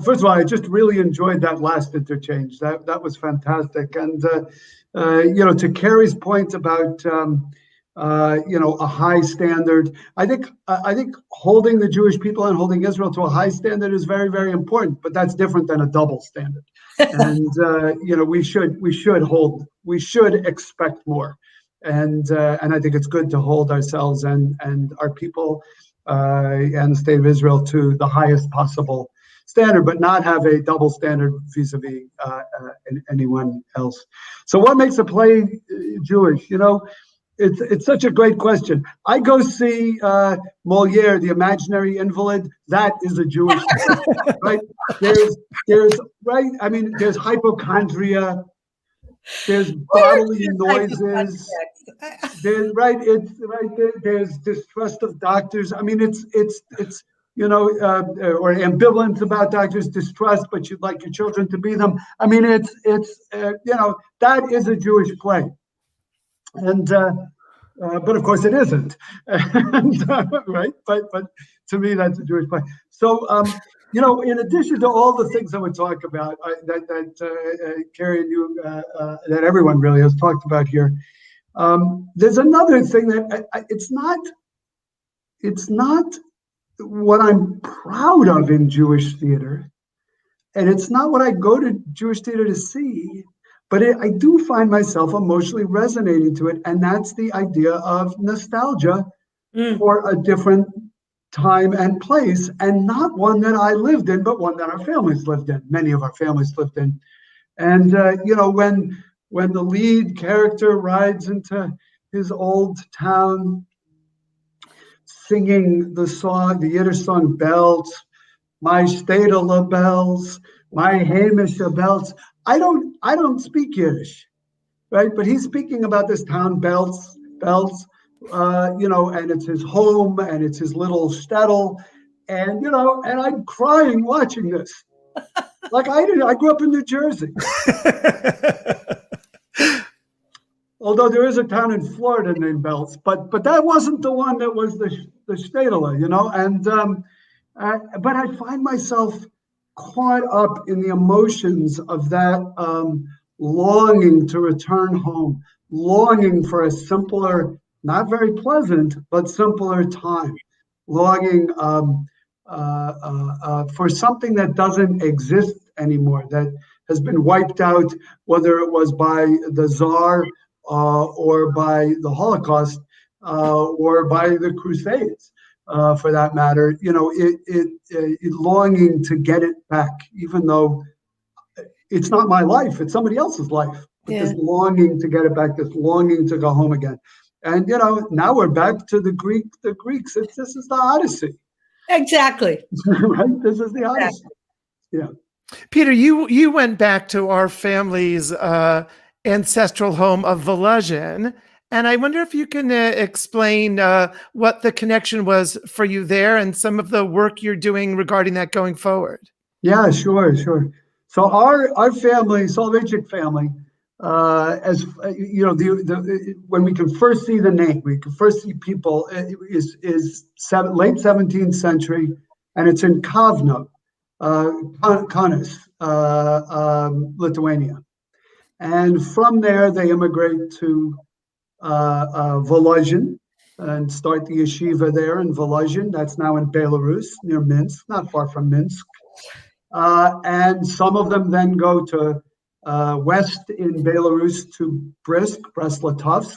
S11: first of all, I just really enjoyed that last interchange. That was fantastic, and you know, to Carrie's point about you know, a high standard, I think holding the Jewish people and holding Israel to a high standard is very, very important, but that's different than a double standard. And you know, we should expect more, and I think it's good to hold ourselves and our people and the state of Israel to the highest possible standard, but not have a double standard vis-a-vis anyone else. So what makes a play Jewish? You know, it's such a great question. I go see Molière, The Imaginary Invalid. That is a Jewish play, right? There's right. I mean, there's hypochondria. There's bodily noises. There's right. It's right. There's distrust of doctors. I mean, it's you know, or ambivalence about doctors, distrust, but you'd like your children to be them. I mean, it's you know, that is a Jewish play. And but of course it isn't, and, right? But to me, that's a Jewish play. So you know, in addition to all the things that we talk about, that Carrie and you, that everyone really has talked about here, there's another thing that it's not what I'm proud of in Jewish theater, and it's not what I go to Jewish theater to see. But I do find myself emotionally resonating to it, and that's the idea of nostalgia for a different time and place, and not one that I lived in, but one that our families lived in. Many of our families lived in. And you know, when the lead character rides into his old town, singing the song, the Yiddish song "Bells," my Stadele bells, my Hamische bells. I don't speak Yiddish, right? But he's speaking about this town, bells, you know, and it's his home and it's his little shtetl, and you know, and I'm crying watching this, like I did. I grew up in New Jersey, although there is a town in Florida named Bells, but that wasn't the one that was the shtetl, you know, and but I find myself caught up in the emotions of that longing to return home, longing for a simpler, not very pleasant, but simpler time, longing for something that doesn't exist anymore, that has been wiped out, whether it was by the Tsar or by the Holocaust or by the Crusades. For that matter, you know, it longing to get it back, even though it's not my life, it's somebody else's life. But this longing to get it back, this longing to go home again. And you know, now we're back to the Greeks. This is the Odyssey.
S10: Exactly.
S11: Right? This is the Odyssey. Yeah.
S9: Peter, you went back to our family's ancestral home of Volozhin. And I wonder if you can explain what the connection was for you there and some of the work you're doing regarding that going forward.
S11: Yeah, sure. So our family, Soloveitchik family, as you know, when we can first see the name, we can first see people is late 17th century, and it's in Kavno, Kaunas, Lithuania, and from there they immigrate to Volozhin and start the yeshiva there in Volozhin. That's now in Belarus, near Minsk, not far from Minsk. And some of them then go to west in Belarus to Brest-Litovsk,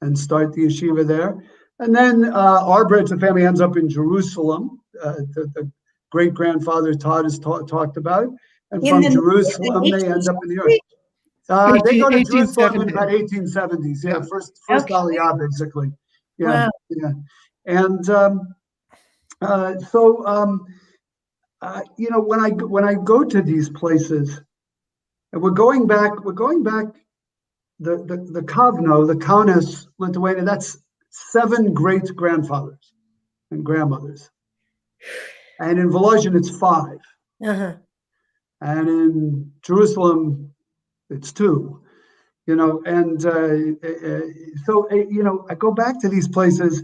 S11: and start the yeshiva there. And then our branch of the family ends up in Jerusalem, the great-grandfather Todd has talked about. And from Jerusalem, they end up in the earth. They go to Jerusalem in about 1870s. Yeah, first Aliyah, basically. Yeah, wow. Yeah. And so you know, when I go to these places, And we're going back, the Kavno, the Kaunas, Lithuania, that's 7 great-grandfathers and grandmothers. And in Volozhin, it's 5.
S10: Uh-huh.
S11: And in Jerusalem, it's 2. You know, and so, you know, I go back to these places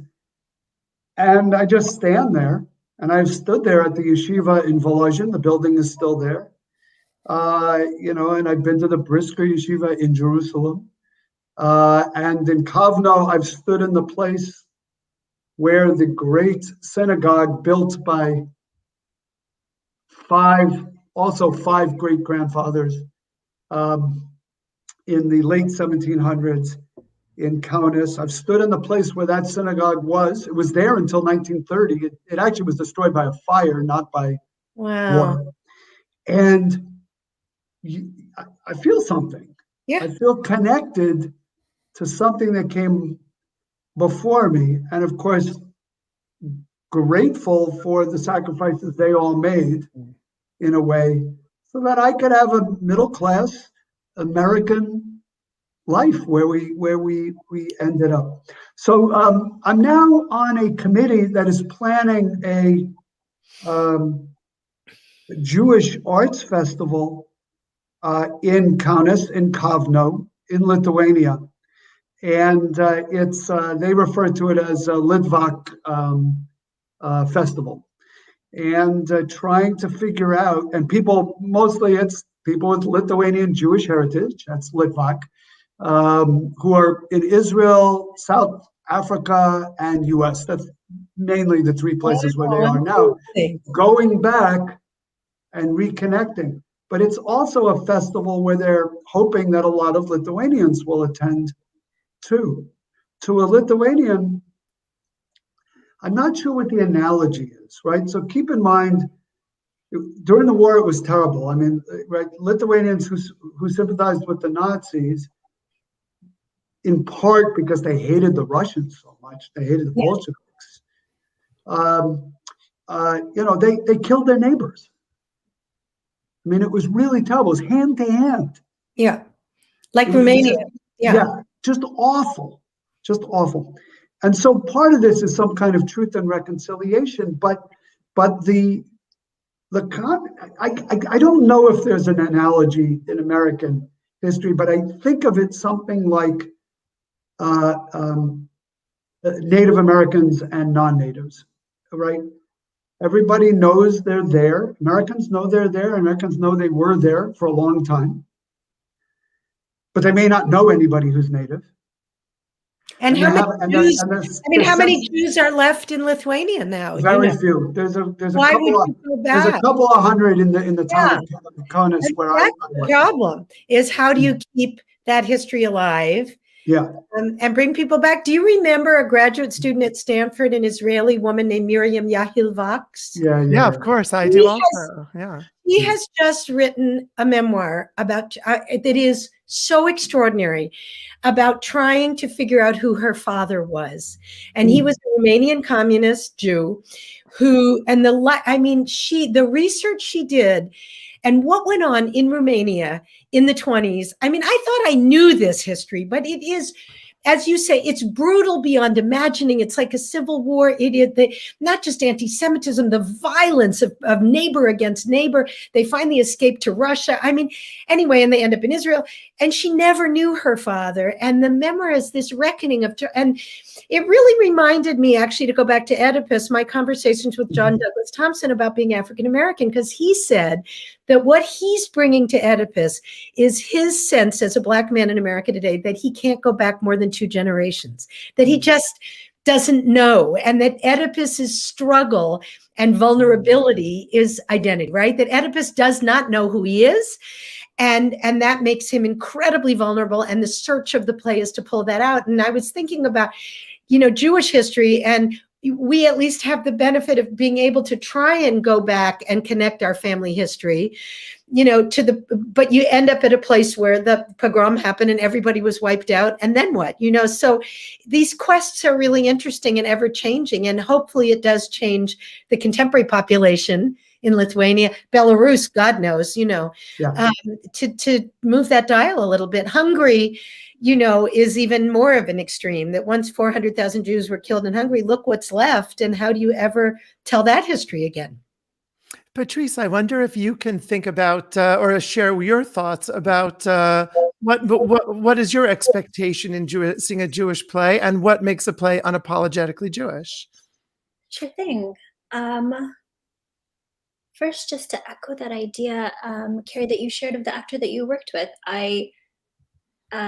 S11: and I just stand there. And I've stood there at the yeshiva in Volozhin. The building is still there. You know, and I've been to the Brisker Yeshiva in Jerusalem. And in Kavno, I've stood in the place where the great synagogue built by 5 great-grandfathers in the late 1700s in Kaunas. I've stood in the place where that synagogue was. It was there until 1930. It actually was destroyed by a fire, not by war. And I feel something.
S10: Yeah.
S11: I feel connected to something that came before me. And of course, grateful for the sacrifices they all made in a way so that I could have a middle-class American life where we ended up. So I'm now on a committee that is planning a Jewish arts festival in Kaunas, in Kavno, in Lithuania. And it's they refer to it as a Litvak festival. And trying to figure out, and people, mostly it's people with Lithuanian Jewish heritage, that's Litvak, who are in Israel, South Africa, and US. That's mainly the 3 places where they are now. Going back and reconnecting. But it's also a festival where they're hoping that a lot of Lithuanians will attend too. To a Lithuanian, I'm not sure what the analogy is, right? So keep in mind, during the war, it was terrible. I mean, right, Lithuanians who sympathized with the Nazis, in part because they hated the Russians so much, they hated the Bolsheviks. You know, they killed their neighbors. I mean, it was really terrible. It was hand to hand.
S10: Yeah, like Romania.
S11: Yeah, just awful, just awful. And so part of this is some kind of truth and reconciliation, but I don't know if there's an analogy in American history, but I think of it something like Native Americans and non-natives, right? Everybody knows they're there. Americans know they're there. Americans know they were there for a long time, but they may not know anybody who's native.
S10: And how many Jews are left in Lithuania now?
S11: Very few. There's a couple of hundred in the town of Kaunas where I
S10: the problem is, how do you keep that history alive?
S11: Yeah.
S10: And bring people back. Do you remember a graduate student at Stanford, an Israeli woman named Miriam Yahil Vox?
S9: Yeah, of course I do also. Yeah.
S10: He has just written a memoir about that is so extraordinary, about trying to figure out who her father was. And he was a Romanian communist Jew who, and the research she did and what went on in Romania in the 20s. I mean, I thought I knew this history, but it is, as you say, it's brutal beyond imagining. It's like a civil war. It is not just anti-Semitism, the violence of neighbor against neighbor. They finally escape to Russia. I mean, anyway, and they end up in Israel. And she never knew her father. And the memoir is this reckoning of, and it really reminded me, actually, to go back to Oedipus, my conversations with John Douglas Thompson about being African-American, because he said that what he's bringing to Oedipus is his sense as a Black man in America today that he can't go back more than 2 generations, that he just doesn't know, and that Oedipus's struggle and vulnerability is identity, right? That Oedipus does not know who he is, and that makes him incredibly vulnerable, and the search of the play is to pull that out. And I was thinking about, Jewish history, and we at least have the benefit of being able to try and go back and connect our family history, but you end up at a place where the pogrom happened and everybody was wiped out. And then what, so these quests are really interesting and ever changing. And hopefully it does change the contemporary population in Lithuania, Belarus, God knows,
S11: Yeah.
S10: to move that dial a little bit. Hungary, is even more of an extreme, that once 400,000 Jews were killed in Hungary, look what's left. And how do you ever tell that history again?
S9: Patrice, I wonder if you can think about or share your thoughts about what is your expectation in seeing a Jewish play, and what makes a play unapologetically Jewish?
S12: Sure thing. First, just to echo that idea, Carrie, that you shared of the actor that you worked with,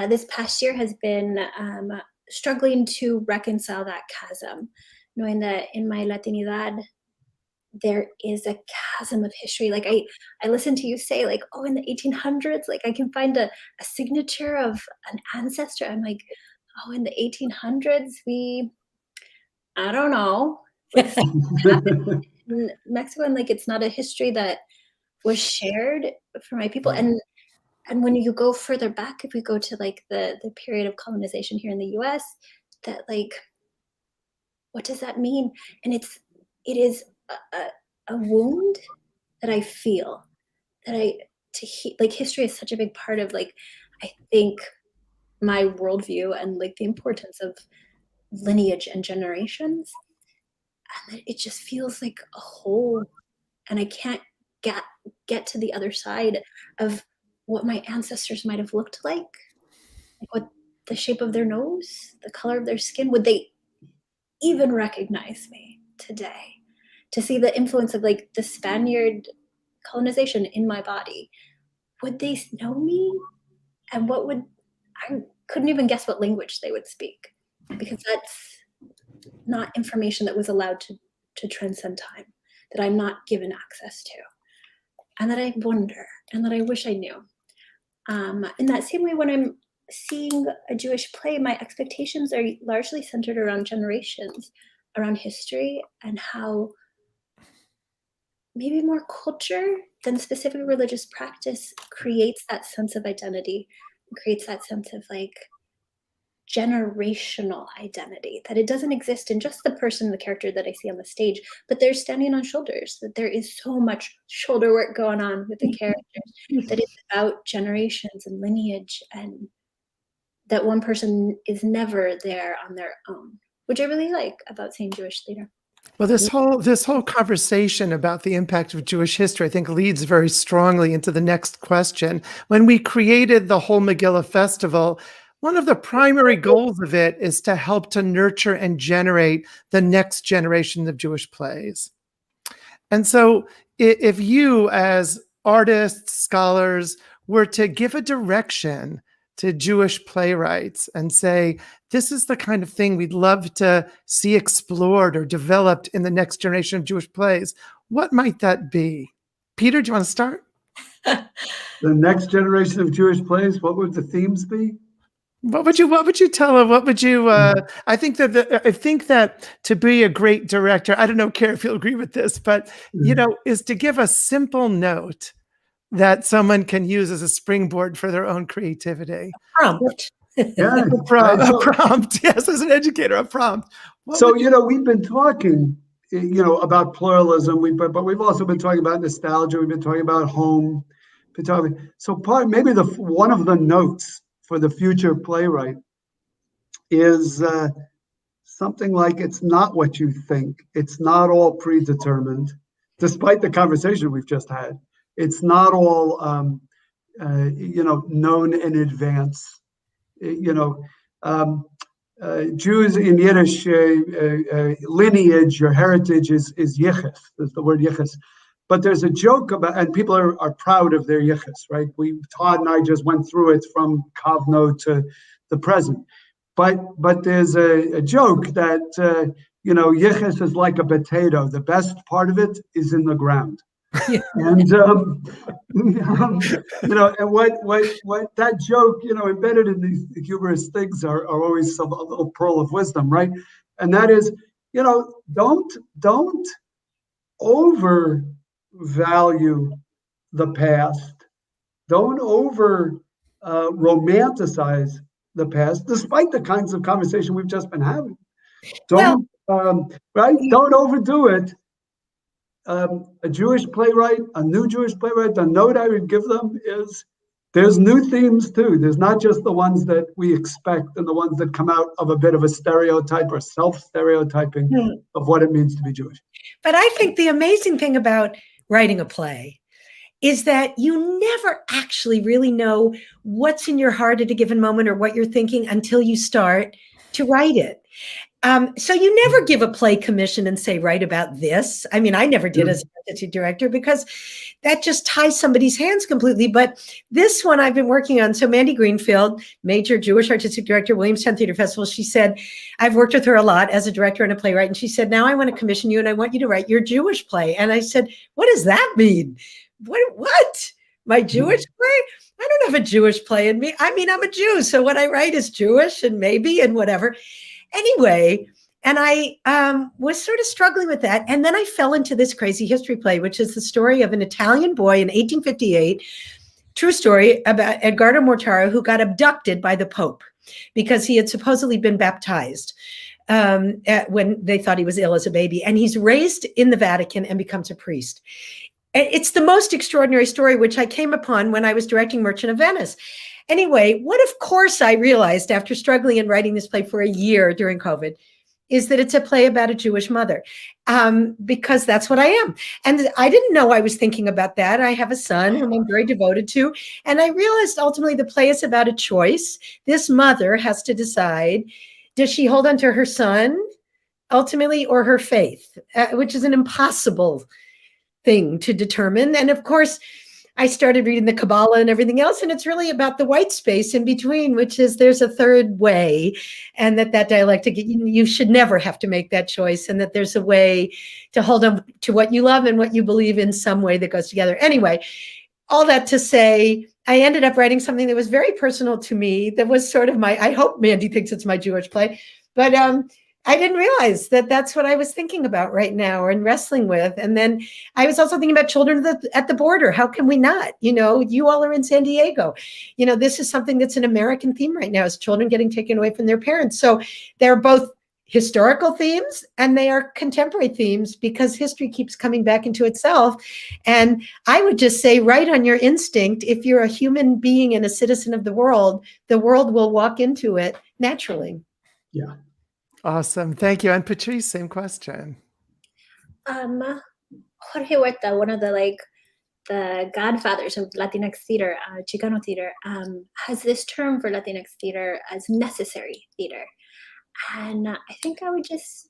S12: this past year has been struggling to reconcile that chasm, knowing that in my Latinidad, there is a chasm of history. Like I listened to you say, like, oh, in the 1800s, like I can find a signature of an ancestor. I'm like, oh, in the 1800s, I don't know. In Mexico, and like it's not a history that was shared for my people. And when you go further back, if we go to like the period of colonization here in the US, that like, what does that mean? And it is a wound that I feel, that like history is such a big part of like, I think, my worldview and like the importance of lineage and generations. And it just feels like a hole, and I can't get to the other side of what my ancestors might have looked like what the shape of their nose, the color of their skin. Would they even recognize me today? To see the influence of like the Spaniard colonization in my body, would they know me? And I couldn't even guess what language they would speak, because that's not information that was allowed to transcend time, that I'm not given access to, and that I wonder, and that I wish I knew. In that same way, when I'm seeing a Jewish play, my expectations are largely centered around generations, around history, and how maybe more culture than specific religious practice creates that sense of identity, creates that sense of like generational identity, that it doesn't exist in just the person, the character that I see on the stage, but they're standing on shoulders, that there is so much shoulder work going on with the characters, that it's about generations and lineage, and that one person is never there on their own, which I really like about seeing Jewish theater.
S9: Well, this whole conversation about the impact of Jewish history, I think, leads very strongly into the next question. When we created the Whole Megillah Festival, one of the primary goals of it is to help to nurture and generate the next generation of Jewish plays. And so if you, as artists, scholars, were to give a direction to Jewish playwrights and say, this is the kind of thing we'd love to see explored or developed in the next generation of Jewish plays, what might that be? Peter, do you want to start?
S11: The next generation of Jewish plays, what would the themes be?
S9: What would you tell her? What would you, I think that to be a great director, I don't know, Kara, if you'll agree with this, but, is to give a simple note that someone can use as a springboard for their own creativity.
S10: Prompt.
S11: Yeah.
S9: A prompt. Yes, as an educator, a prompt.
S11: We've been talking, about pluralism, but we've also been talking about nostalgia. We've been talking about home. Maybe one of the notes for the future playwright is something like, it's not what you think. It's not all predetermined, despite the conversation we've just had. It's not all, known in advance. Jews in Yiddish lineage, your heritage is yichus. There's the word yichus. But there's a joke about, and people are proud of their yichus, right? Todd and I just went through it from Kavno to the present. But there's a joke that, yichus is like a potato. The best part of it is in the ground. And and what that joke, embedded in these humorous things are always a little pearl of wisdom, right? And that is, don't overvalue the past. Don't romanticize the past, despite the kinds of conversation we've just been having. Don't overdo it. a Jewish playwright, a new Jewish playwright, the note I would give them is there's new themes too. There's not just the ones that we expect and the ones that come out of a bit of a stereotype or self-stereotyping of what it means to be Jewish.
S10: But I think the amazing thing about writing a play is that you never actually really know what's in your heart at a given moment or what you're thinking until you start to write it. So you never give a play commission and say, write about this. I mean, I never did as an artistic director because that just ties somebody's hands completely. But this one I've been working on. So Mandy Greenfield, major Jewish artistic director, Williamstown Theater Festival, she said, I've worked with her a lot as a director and a playwright. And she said, now I want to commission you and I want you to write your Jewish play. And I said, what does that mean? What? My Jewish play? I don't have a Jewish play in me. I mean, I'm a Jew. So what I write is Jewish and maybe and whatever. Anyway, and I was sort of struggling with that. And then I fell into this crazy history play, which is the story of an Italian boy in 1858, true story about Edgardo Mortara, who got abducted by the Pope because he had supposedly been baptized when they thought he was ill as a baby. And he's raised in the Vatican and becomes a priest. It's the most extraordinary story, which I came upon when I was directing Merchant of Venice. Anyway, what of course I realized after struggling and writing this play for a year during COVID is that it's a play about a Jewish mother, because that's what I am. And I didn't know I was thinking about that. I have a son whom I'm very devoted to. And I realized ultimately the play is about a choice. This mother has to decide, does she hold on to her son ultimately or her faith, which is an impossible thing to determine. And of course, I started reading the Kabbalah and everything else, and it's really about the white space in between, which is there's a third way, and that dialectic, you should never have to make that choice, and that there's a way to hold on to what you love and what you believe in some way that goes together. Anyway, all that to say, I ended up writing something that was very personal to me, that was sort of I hope Mandy thinks it's my Jewish play, but I didn't realize that that's what I was thinking about right now and wrestling with. And then I was also thinking about children at the border. How can we not? You know, you all are in San Diego. You know, this is something that's an American theme right now, is children getting taken away from their parents. So they're both historical themes and they are contemporary themes because history keeps coming back into itself. And I would just say, write on your instinct. If you're a human being and a citizen of the world will walk into it naturally.
S11: Yeah.
S9: Awesome. Thank you. And Patrice, same question.
S12: Jorge Huerta, one of the godfathers of Latinx theater, Chicano theater, has this term for Latinx theater as necessary theater. And I think I would just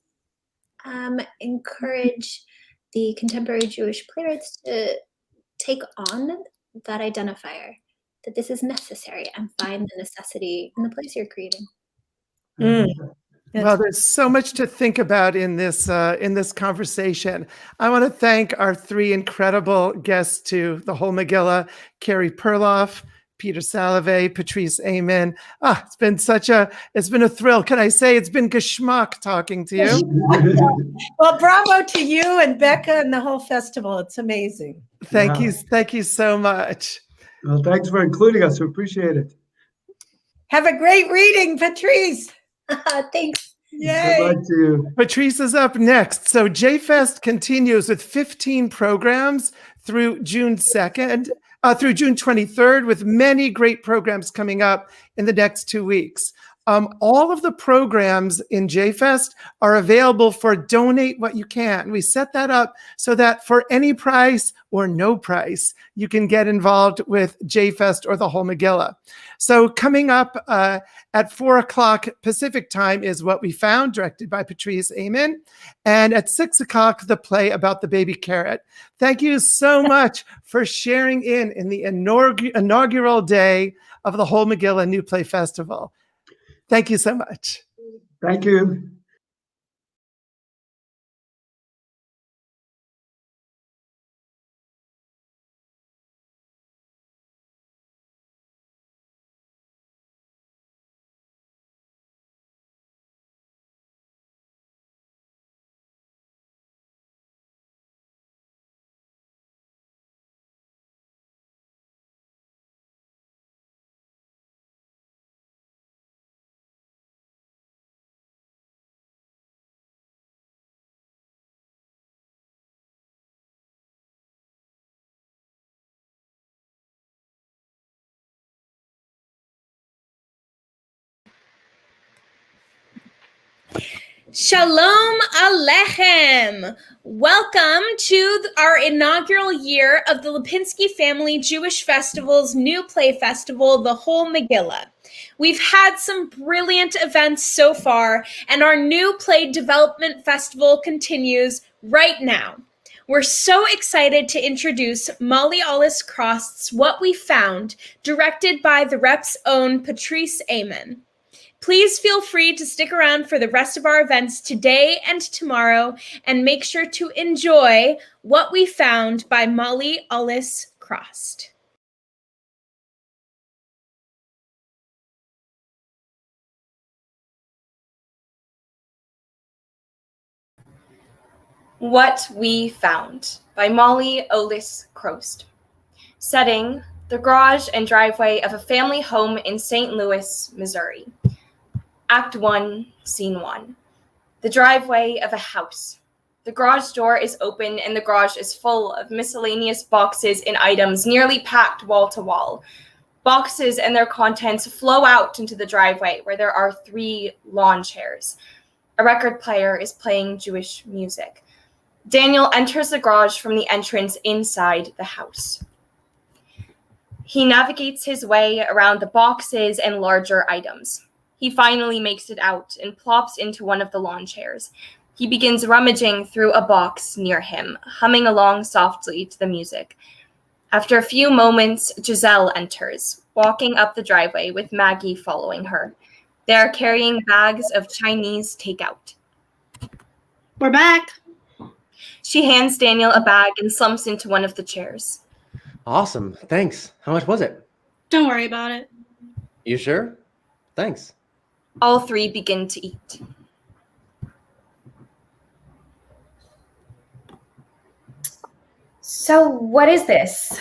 S12: encourage the contemporary Jewish playwrights to take on that identifier, that this is necessary, and find the necessity in the place you're creating.
S9: Well, there's so much to think about in this conversation. I want to thank our three incredible guests to the Whole Megillah: Carrie Perloff, Peter Salovey, Patrice Amon. It's been a thrill. Can I say it's been geschmack talking to you?
S10: Well, bravo to you and Becca and the whole festival. It's amazing.
S9: Thank you. Thank you so much.
S11: Well, thanks for including us. We appreciate it.
S10: Have a great reading, Patrice.
S12: Thanks.
S10: Yay.
S11: Good luck to you.
S9: Patrice is up next. So JFEST continues with 15 programs through June 2nd, through June 23rd, with many great programs coming up in the next 2 weeks. All of the programs in JFEST are available for donate what you can. We set that up so that for any price or no price, you can get involved with JFEST or the Whole Megillah. So coming up at 4 o'clock Pacific time is What We Found, directed by Patrice Amon. And at 6 o'clock, the play about the baby carrot. Thank you so much for sharing in the inaugural day of the Whole Megillah New Play Festival. Thank you so much.
S11: Thank you.
S4: Shalom Aleichem! Welcome to our inaugural year of the Lipinski Family Jewish Festival's new play festival, the Whole Megillah. We've had some brilliant events so far, and our new play development festival continues right now. We're so excited to introduce Molly Olis Krost's What We Found, directed by the Rep's own Patrice Amon. Please feel free to stick around for the rest of our events today and tomorrow, and make sure to enjoy What We Found by Molly Olis Krost.
S13: What We Found by Molly Olis Krost. Setting, the garage and driveway of a family home in St. Louis, Missouri. Act 1, Scene 1. The driveway of a house. The garage door is open and the garage is full of miscellaneous boxes and items nearly packed wall to wall. Boxes and their contents flow out into the driveway where there are 3 lawn chairs. A record player is playing Jewish music. Daniel enters the garage from the entrance inside the house. He navigates his way around the boxes and larger items. He finally makes it out and plops into one of the lawn chairs. He begins rummaging through a box near him, humming along softly to the music. After a few moments, Giselle enters, walking up the driveway with Maggie following her. They are carrying bags of Chinese takeout.
S14: We're back.
S13: She hands Daniel a bag and slumps into one of the chairs.
S15: Awesome. Thanks. How much was it?
S14: Don't worry about it.
S15: You sure? Thanks.
S13: All 3 begin to eat.
S16: So, what is this?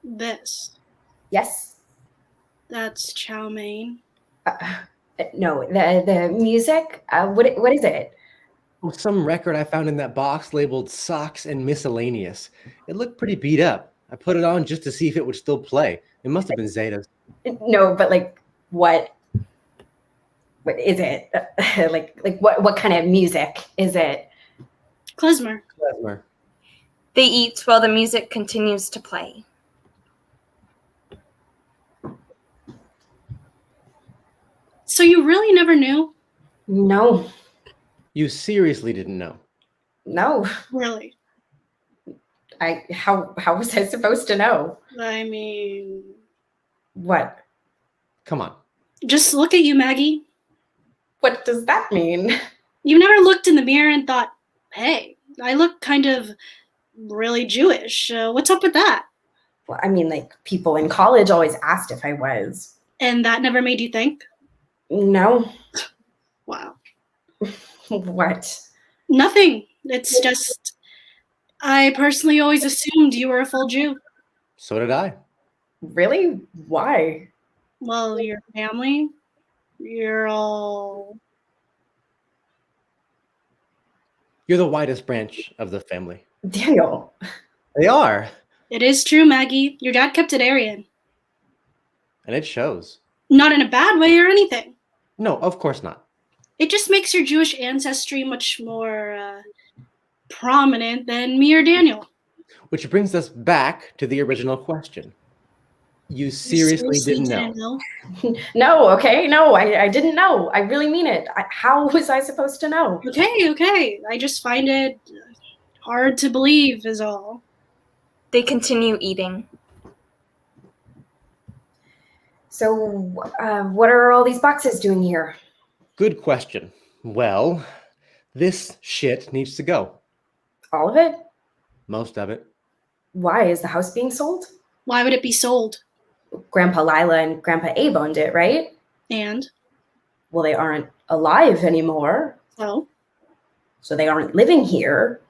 S14: This.
S16: Yes?
S14: That's chow mein.
S16: No, the music? What is it?
S15: Some record I found in that box labeled Socks and Miscellaneous. It looked pretty beat up. I put it on just to see if it would still play. It must have been Zeta's.
S16: No, but like, what is it? what kind of music is it?
S14: Klezmer.
S15: Klezmer.
S13: They eat while the music continues to play.
S14: So you really never knew?
S16: No.
S15: You seriously didn't know?
S16: No.
S14: Really?
S16: How was I supposed to know?
S14: I mean...
S16: What?
S15: Come on.
S14: Just look at you, Maggie.
S16: What does that mean?
S14: You never looked in the mirror and thought, hey, I look kind of really Jewish. What's up with that?
S16: Well, I mean, like, people in college always asked if I was.
S14: And that never made you think?
S16: No.
S14: Wow.
S16: What?
S14: Nothing. It's just, I personally always assumed you were a full Jew.
S15: So did I.
S16: Really? Why?
S14: Well, your family, you're all...
S15: You're the widest branch of the family.
S16: Daniel.
S15: They are.
S14: It is true, Maggie. Your dad kept it Aryan.
S15: And it shows.
S14: Not in a bad way or anything.
S15: No, of course not.
S14: It just makes your Jewish ancestry much more prominent than me or Daniel.
S15: Which brings us back to the original question. You seriously didn't know?
S16: No, okay, no, I didn't know. I really mean it. How was I supposed to know?
S14: Okay. I just find it hard to believe is all.
S13: They continue eating.
S16: So, what are all these boxes doing here?
S15: Good question. Well, this shit needs to go.
S16: All of it?
S15: Most of it.
S16: Why? Is the house being sold?
S14: Why would it be sold?
S16: Grandpa Lila and Grandpa Abe owned it, right?
S14: And?
S16: Well, they aren't alive anymore.
S14: Oh?
S16: So they aren't living here.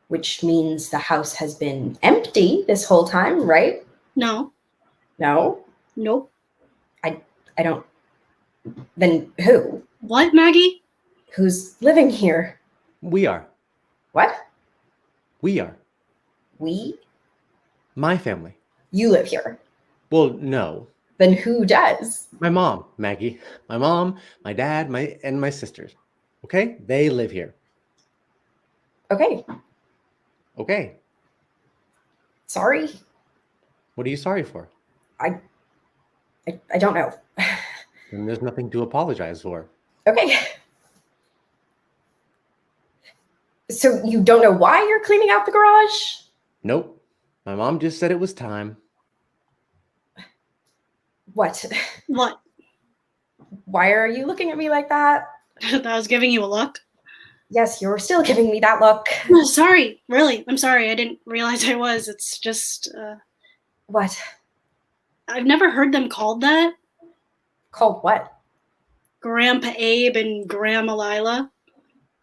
S16: Which means the house has been empty this whole time, right?
S14: No.
S16: No?
S14: Nope.
S16: I don't. Then who?
S14: What, Maggie?
S16: Who's living here?
S15: We are.
S16: What?
S15: We are.
S16: We?
S15: My family.
S16: You live here.
S15: Well, no.
S16: Then who does?
S15: My mom, Maggie. My mom, my dad, and my sisters. Okay? They live here.
S16: Okay.
S15: Okay.
S16: Sorry.
S15: What are you sorry for?
S16: I don't know.
S15: And there's nothing to apologize for.
S16: Okay. So you don't know why you're cleaning out the garage?
S15: Nope. My mom just said it was time.
S16: What?
S14: What?
S16: Why are you looking at me like that?
S14: That I was giving you a look?
S16: Yes, you're still giving me that look.
S14: No, sorry. Really. I'm sorry. I didn't realize I was. It's just,
S16: What?
S14: I've never heard them called that.
S16: Called what?
S14: Grandpa Abe and Grandma Lila.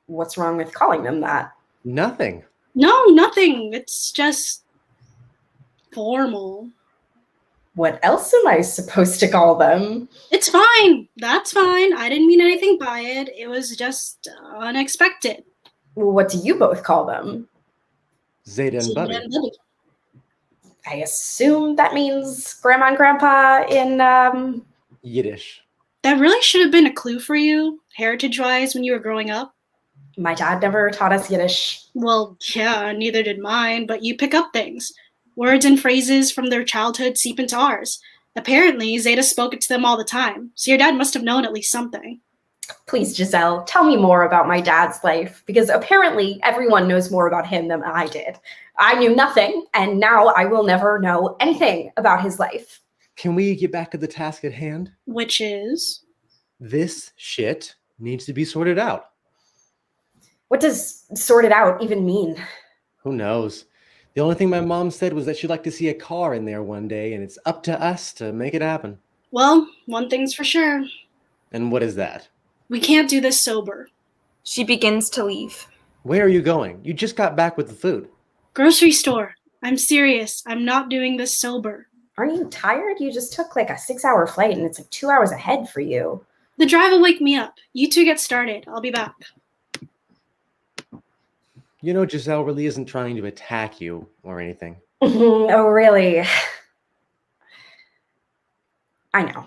S16: What's wrong with calling them that?
S15: Nothing.
S14: No, nothing. It's just formal.
S16: What else am I supposed to call them?
S14: It's fine. That's fine. I didn't mean anything by it. It was just unexpected.
S16: What do you both call them?
S15: Zeta and Bubby.
S16: I assume that means Grandma and Grandpa in
S15: Yiddish.
S14: That really should have been a clue for you, heritage-wise, when you were growing up.
S16: My dad never taught us Yiddish.
S14: Well, yeah, neither did mine, but you pick up things. Words and phrases from their childhood seep into ours. Apparently, Zeta spoke it to them all the time, so your dad must have known at least something.
S16: Please, Giselle, tell me more about my dad's life, because apparently everyone knows more about him than I did. I knew nothing, and now I will never know anything about his life.
S15: Can we get back to the task at hand?
S14: Which is?
S15: This shit needs to be sorted out.
S16: What does sorted out even mean?
S15: Who knows? The only thing my mom said was that she'd like to see a car in there one day, and it's up to us to make it happen.
S14: Well, one thing's for sure.
S15: And what is that?
S14: We can't do this sober.
S13: She begins to leave.
S15: Where are you going? You just got back with the food.
S14: Grocery store. I'm serious. I'm not doing this sober.
S16: Aren't you tired? You just took like a 6-hour flight and it's like 2 hours ahead for you.
S14: The drive will wake me up. You two get started. I'll be back.
S15: You know, Giselle really isn't trying to attack you or anything.
S16: Oh, really? I know.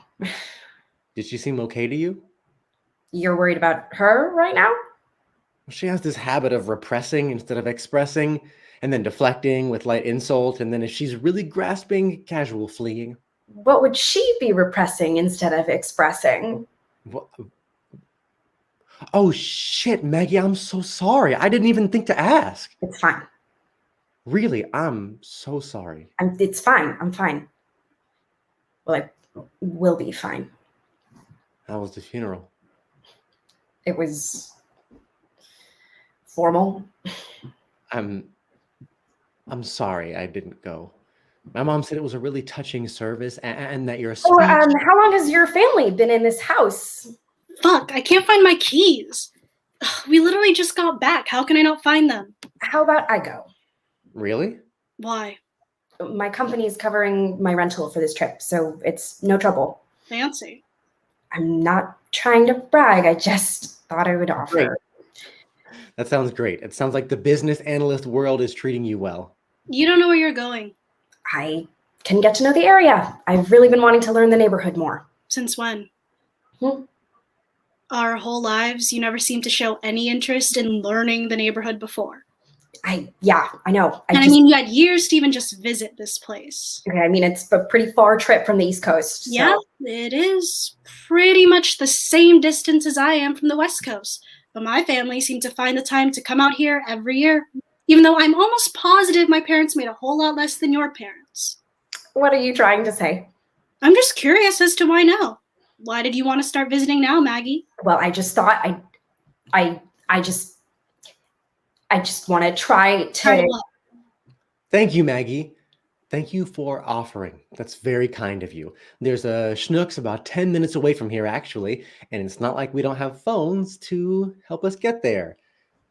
S15: Did she seem okay to you?
S16: You're worried about her right now?
S15: She has this habit of repressing instead of expressing, and then deflecting with light insult, and then if she's really grasping, casual fleeing.
S16: What would she be repressing instead of expressing?
S15: What? Oh, shit, Maggie, I'm so sorry. I didn't even think to ask.
S16: It's fine.
S15: Really, I'm so sorry.
S16: It's fine. I'm fine. Well, I will be fine.
S15: How was the funeral?
S16: It was formal.
S15: I'm sorry I didn't go. My mom said it was a really touching service and that your speech...
S16: Oh, how long has your family been in this house?
S14: Fuck, I can't find my keys. Ugh, we literally just got back. How can I not find them?
S16: How about I go?
S15: Really?
S14: Why?
S16: My company's covering my rental for this trip, so it's no trouble.
S14: Fancy.
S16: I'm not trying to brag. I just thought I would offer.
S15: Great. That sounds great. It sounds like the business analyst world is treating you well.
S14: You don't know where you're going.
S16: I can get to know the area. I've really been wanting to learn the neighborhood more.
S14: Since when? Our whole lives, you never seem to show any interest in learning the neighborhood before.
S16: Yeah, I know.
S14: I mean, you had years to even just visit this place.
S16: Okay, I mean, it's a pretty far trip from the East Coast. So.
S14: Yeah, it is pretty much the same distance as I am from the West Coast. But my family seemed to find the time to come out here every year, even though I'm almost positive my parents made a whole lot less than your parents.
S16: What are you trying to say?
S14: I'm just curious as to why now. Why did you want to start visiting now, Maggie?
S16: Well, I just thought I just want to try to...
S15: Thank you, Maggie. Thank you for offering. That's very kind of you. There's a Schnucks about 10 minutes away from here, actually, and it's not like we don't have phones to help us get there.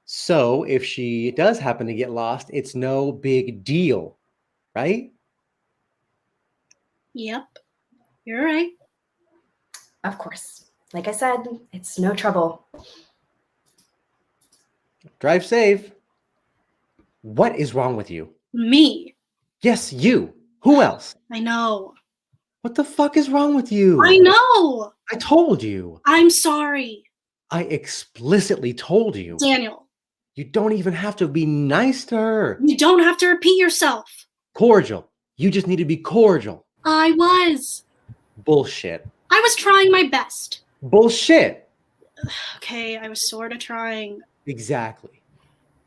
S15: So if she does happen to get lost, it's no big deal, right?
S14: Yep, you're right.
S16: Of course. Like I said, it's no trouble.
S15: Drive safe. What is wrong with you?
S14: Me.
S15: Yes, you. Who else?
S14: I know.
S15: What the fuck is wrong with you?
S14: I know.
S15: I told you.
S14: I'm sorry.
S15: I explicitly told you.
S14: Daniel.
S15: You don't even have to be nice to her.
S14: You don't have to repeat yourself.
S15: Cordial. You just need to be cordial.
S14: I was.
S15: Bullshit.
S14: I was trying my best.
S15: Bullshit.
S14: Okay, I was sort of trying.
S15: Exactly.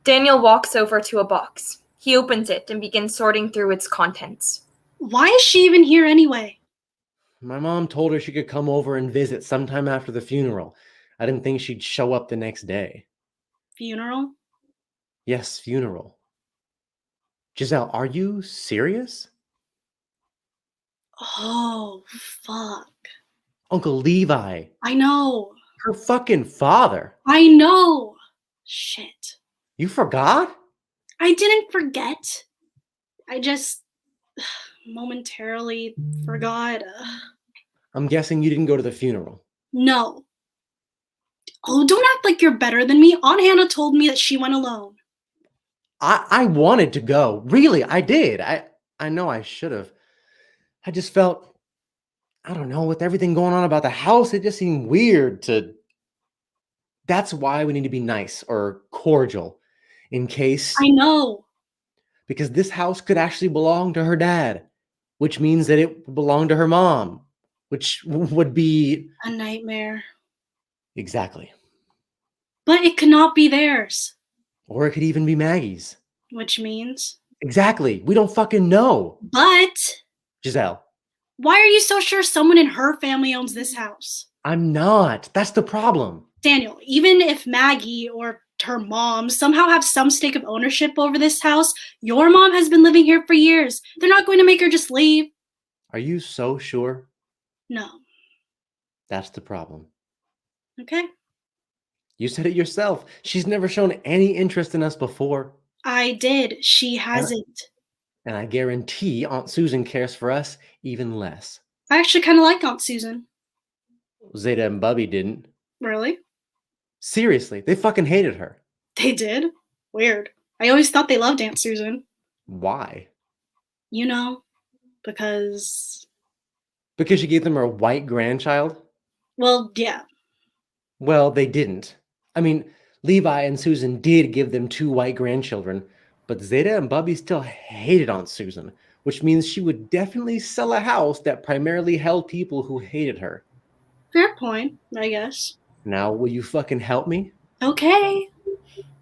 S13: Daniel walks over to a box. He opens it and begins sorting through its contents.
S14: Why is she even here anyway?
S15: My mom told her she could come over and visit sometime after the funeral. I didn't think she'd show up the next day.
S14: Funeral?
S15: Yes, funeral. Giselle, are you serious?
S14: Oh, fuck.
S15: Uncle Levi.
S14: I know.
S15: Her fucking father.
S14: I know. Shit.
S15: You forgot?
S14: I didn't forget. I just momentarily forgot.
S15: I'm guessing you didn't go to the funeral.
S14: No. Oh, don't act like you're better than me. Aunt Hannah told me that she went alone.
S15: I wanted to go. Really, I did. I know I should have. I just felt, I don't know, with everything going on about the house, it just seemed weird to... That's why we need to be nice or cordial, in case...
S14: I know.
S15: Because this house could actually belong to her dad, which means that it would belong to her mom, which would be...
S14: A nightmare.
S15: Exactly.
S14: But it cannot be theirs.
S15: Or it could even be Maggie's.
S14: Which means?
S15: Exactly. We don't fucking know.
S14: But...
S15: Giselle.
S14: Why are you so sure someone in her family owns this house?
S15: I'm not. That's the problem.
S14: Daniel, even if Maggie or her mom somehow have some stake of ownership over this house, your mom has been living here for years. They're not going to make her just leave.
S15: Are you so sure?
S14: No.
S15: That's the problem.
S14: Okay.
S15: You said it yourself. She's never shown any interest in us before.
S14: I did. She hasn't.
S15: And I guarantee Aunt Susan cares for us even less.
S14: I actually kind of like Aunt Susan.
S15: Zeta and Bubby didn't.
S14: Really?
S15: Seriously, they fucking hated her.
S14: They did? Weird. I always thought they loved Aunt Susan.
S15: Why?
S14: You know, because...
S15: Because she gave them her white grandchild?
S14: Well, yeah.
S15: Well, they didn't. I mean, Levi and Susan did give them 2 white grandchildren, but Zeta and Bubby still hated Aunt Susan, which means she would definitely sell a house that primarily held people who hated her.
S14: Fair point, I guess.
S15: Now, will you fucking help me?
S14: Okay.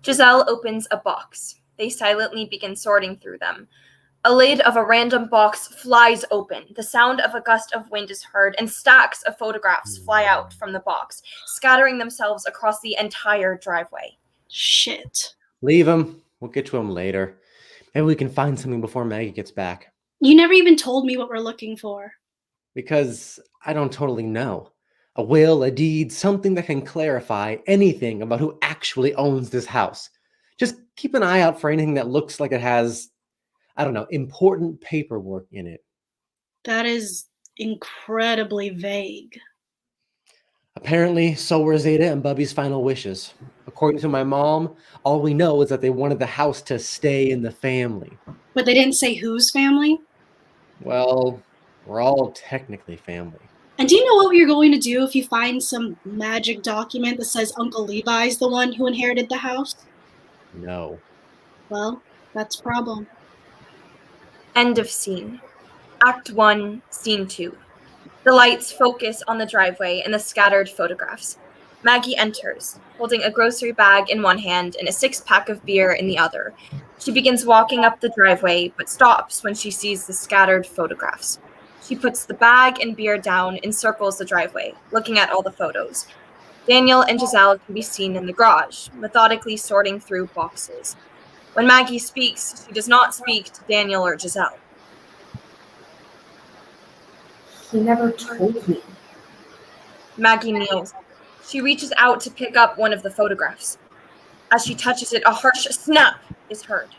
S13: Giselle opens a box. They silently begin sorting through them. A lid of a random box flies open. The sound of a gust of wind is heard, and stacks of photographs fly out from the box, scattering themselves across the entire driveway.
S14: Shit.
S15: Leave them. We'll get to them later. Maybe we can find something before Maggie gets back.
S14: You never even told me what we're looking for.
S15: Because I don't totally know. A will, a deed, something that can clarify anything about who actually owns this house. Just keep an eye out for anything that looks like it has, I don't know, important paperwork in it.
S14: That is incredibly vague.
S15: Apparently, so were Zeta and Bubby's final wishes. According to my mom, all we know is that they wanted the house to stay in the family.
S14: But they didn't say whose family?
S15: Well, we're all technically family.
S14: And do you know what you're going to do if you find some magic document that says Uncle Levi's the one who inherited the house?
S15: No.
S14: Well, that's a problem.
S13: End of scene. Act 1, Scene 2. The lights focus on the driveway and the scattered photographs. Maggie enters, holding a grocery bag in one hand and a 6-pack of beer in the other. She begins walking up the driveway, but stops when she sees the scattered photographs. She puts the bag and beer down and circles the driveway, looking at all the photos. Daniel and Giselle can be seen in the garage, methodically sorting through boxes. When Maggie speaks, she does not speak to Daniel or Giselle.
S16: He never told me.
S13: Maggie kneels. She reaches out to pick up one of the photographs. As she touches it, a harsh snap is heard.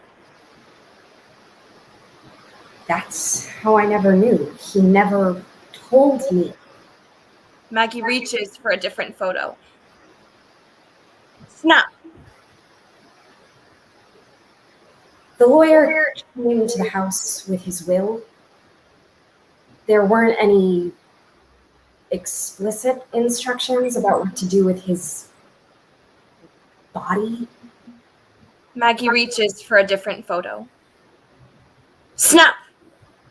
S16: That's how I never knew. He never told me.
S13: Maggie reaches for a different photo. Snap.
S16: The lawyer came into the house with his will. there weren't any explicit instructions about what to do with his body.
S13: Maggie reaches for a different photo. Snap!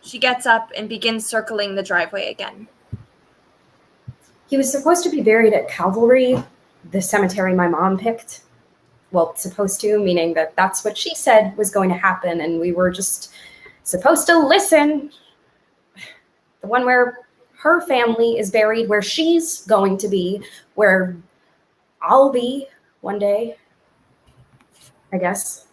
S13: She gets up and begins circling the driveway again.
S16: He was supposed to be buried at Calvary, the cemetery my mom picked. Well, supposed to, meaning that that's what she said was going to happen, and we were just supposed to listen. The one where her family is buried, where she's going to be, where I'll be one day, I guess.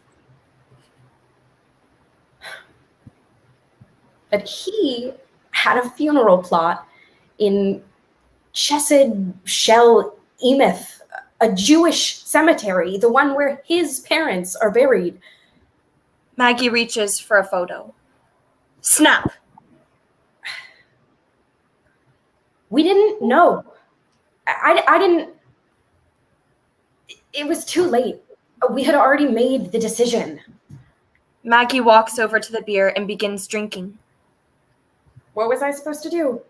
S16: But he had a funeral plot in Chesed Shel Emeth, a Jewish cemetery, the one where his parents are buried.
S13: Maggie reaches for a photo. Snap!
S16: We didn't know. I didn't. It was too late. We had already made the decision.
S13: Maggie walks over to the beer and begins drinking.
S16: What was I supposed to do?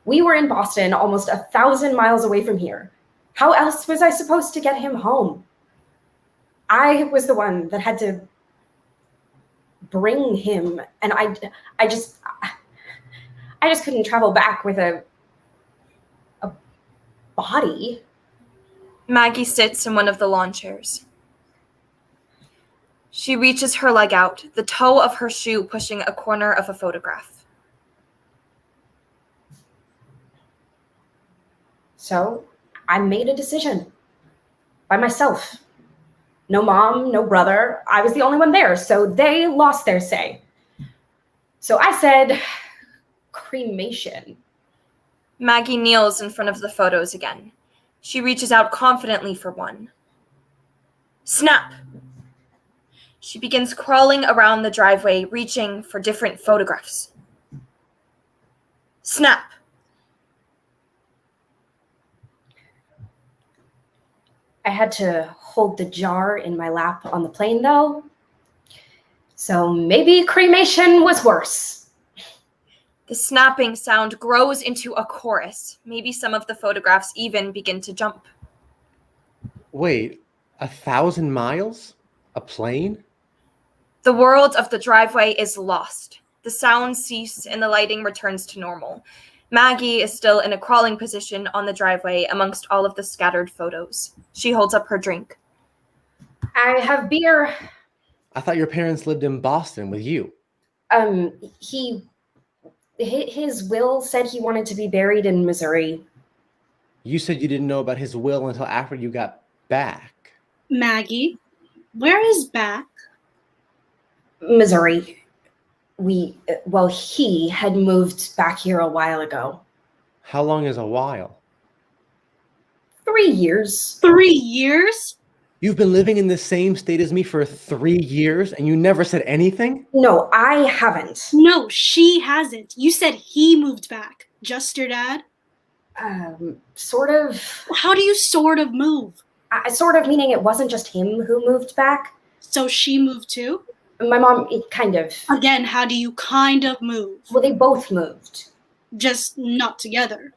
S16: We were in Boston, almost 1,000 miles away from here. How else was I supposed to get him home? I was the one that had to bring him, and I just couldn't travel back with a body.
S13: Maggie sits in one of the lawn chairs. She reaches her leg out, the toe of her shoe pushing a corner of a photograph.
S16: So I made a decision by myself. No mom, no brother. I was the only one there, so they lost their say. So I said, cremation.
S13: Maggie kneels in front of the photos again. She reaches out confidently for one. Snap! She begins crawling around the driveway, reaching for different photographs. Snap!
S16: I had to hold the jar in my lap on the plane, though. So maybe cremation was worse.
S13: The snapping sound grows into a chorus. Maybe some of the photographs even begin to jump.
S15: Wait, 1,000 miles? A plane?
S13: The world of the driveway is lost. The sounds cease and the lighting returns to normal. Maggie is still in a crawling position on the driveway amongst all of the scattered photos. She holds up her drink.
S16: I have beer.
S15: I thought your parents lived in Boston with you.
S16: His will said he wanted to be buried in Missouri.
S15: You said you didn't know about his will until after you got back.
S14: Maggie, where is back?
S16: Missouri. He had moved back here a while ago.
S15: How long is a while?
S16: 3 years.
S14: 3 years?
S15: You've been living in the same state as me for 3 years and you never said anything?
S16: No, I haven't.
S14: No, she hasn't. You said he moved back. Just your dad?
S16: Sort of.
S14: How do you sort of move?
S16: Sort of meaning it wasn't just him who moved back.
S14: So she moved too?
S16: My mom, kind of.
S14: Again, how do you kind of move?
S16: Well, they both moved.
S14: Just not together.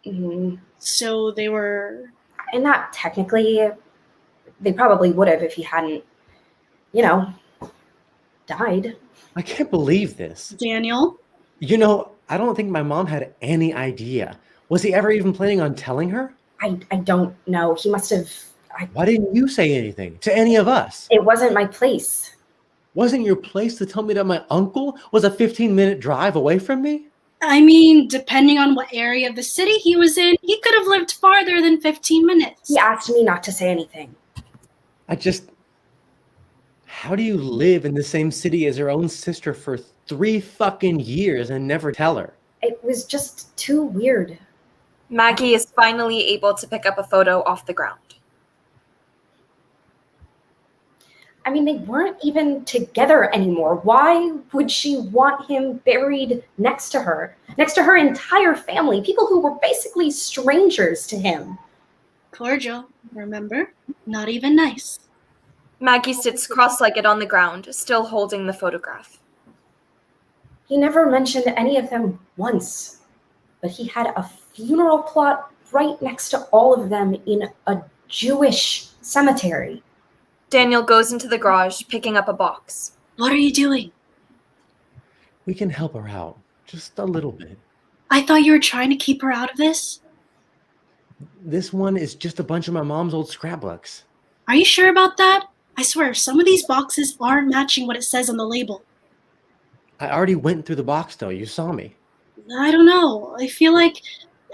S16: Mm-hmm.
S14: So they were...
S16: And not technically. They probably would have if he hadn't, died.
S15: I can't believe this.
S14: Daniel?
S15: I don't think my mom had any idea. Was he ever even planning on telling her?
S16: I don't know. He must have...
S15: Why didn't you say anything to any of us?
S16: It wasn't my place.
S15: Wasn't your place to tell me that my uncle was a 15-minute drive away from me?
S14: I mean, depending on what area of the city he was in, he could have lived farther than 15 minutes.
S16: He asked me not to say anything.
S15: How do you live in the same city as your own sister for 3 fucking years and never tell her?
S16: It was just too weird.
S13: Maggie is finally able to pick up a photo off the ground.
S16: I mean, they weren't even together anymore. Why would she want him buried next to her entire family, people who were basically strangers to him?
S14: Cordial, remember? Not even nice.
S13: Maggie sits cross-legged on the ground, still holding the photograph.
S16: He never mentioned any of them once, but he had a funeral plot right next to all of them in a Jewish cemetery.
S13: Daniel goes into the garage, picking up a box.
S14: What are you doing?
S15: We can help her out, just a little bit.
S14: I thought you were trying to keep her out of this.
S15: This one is just a bunch of my mom's old scrapbooks.
S14: Are you sure about that? I swear, some of these boxes aren't matching what it says on the label.
S15: I already went through the box, though. You saw me.
S14: I don't know. I feel like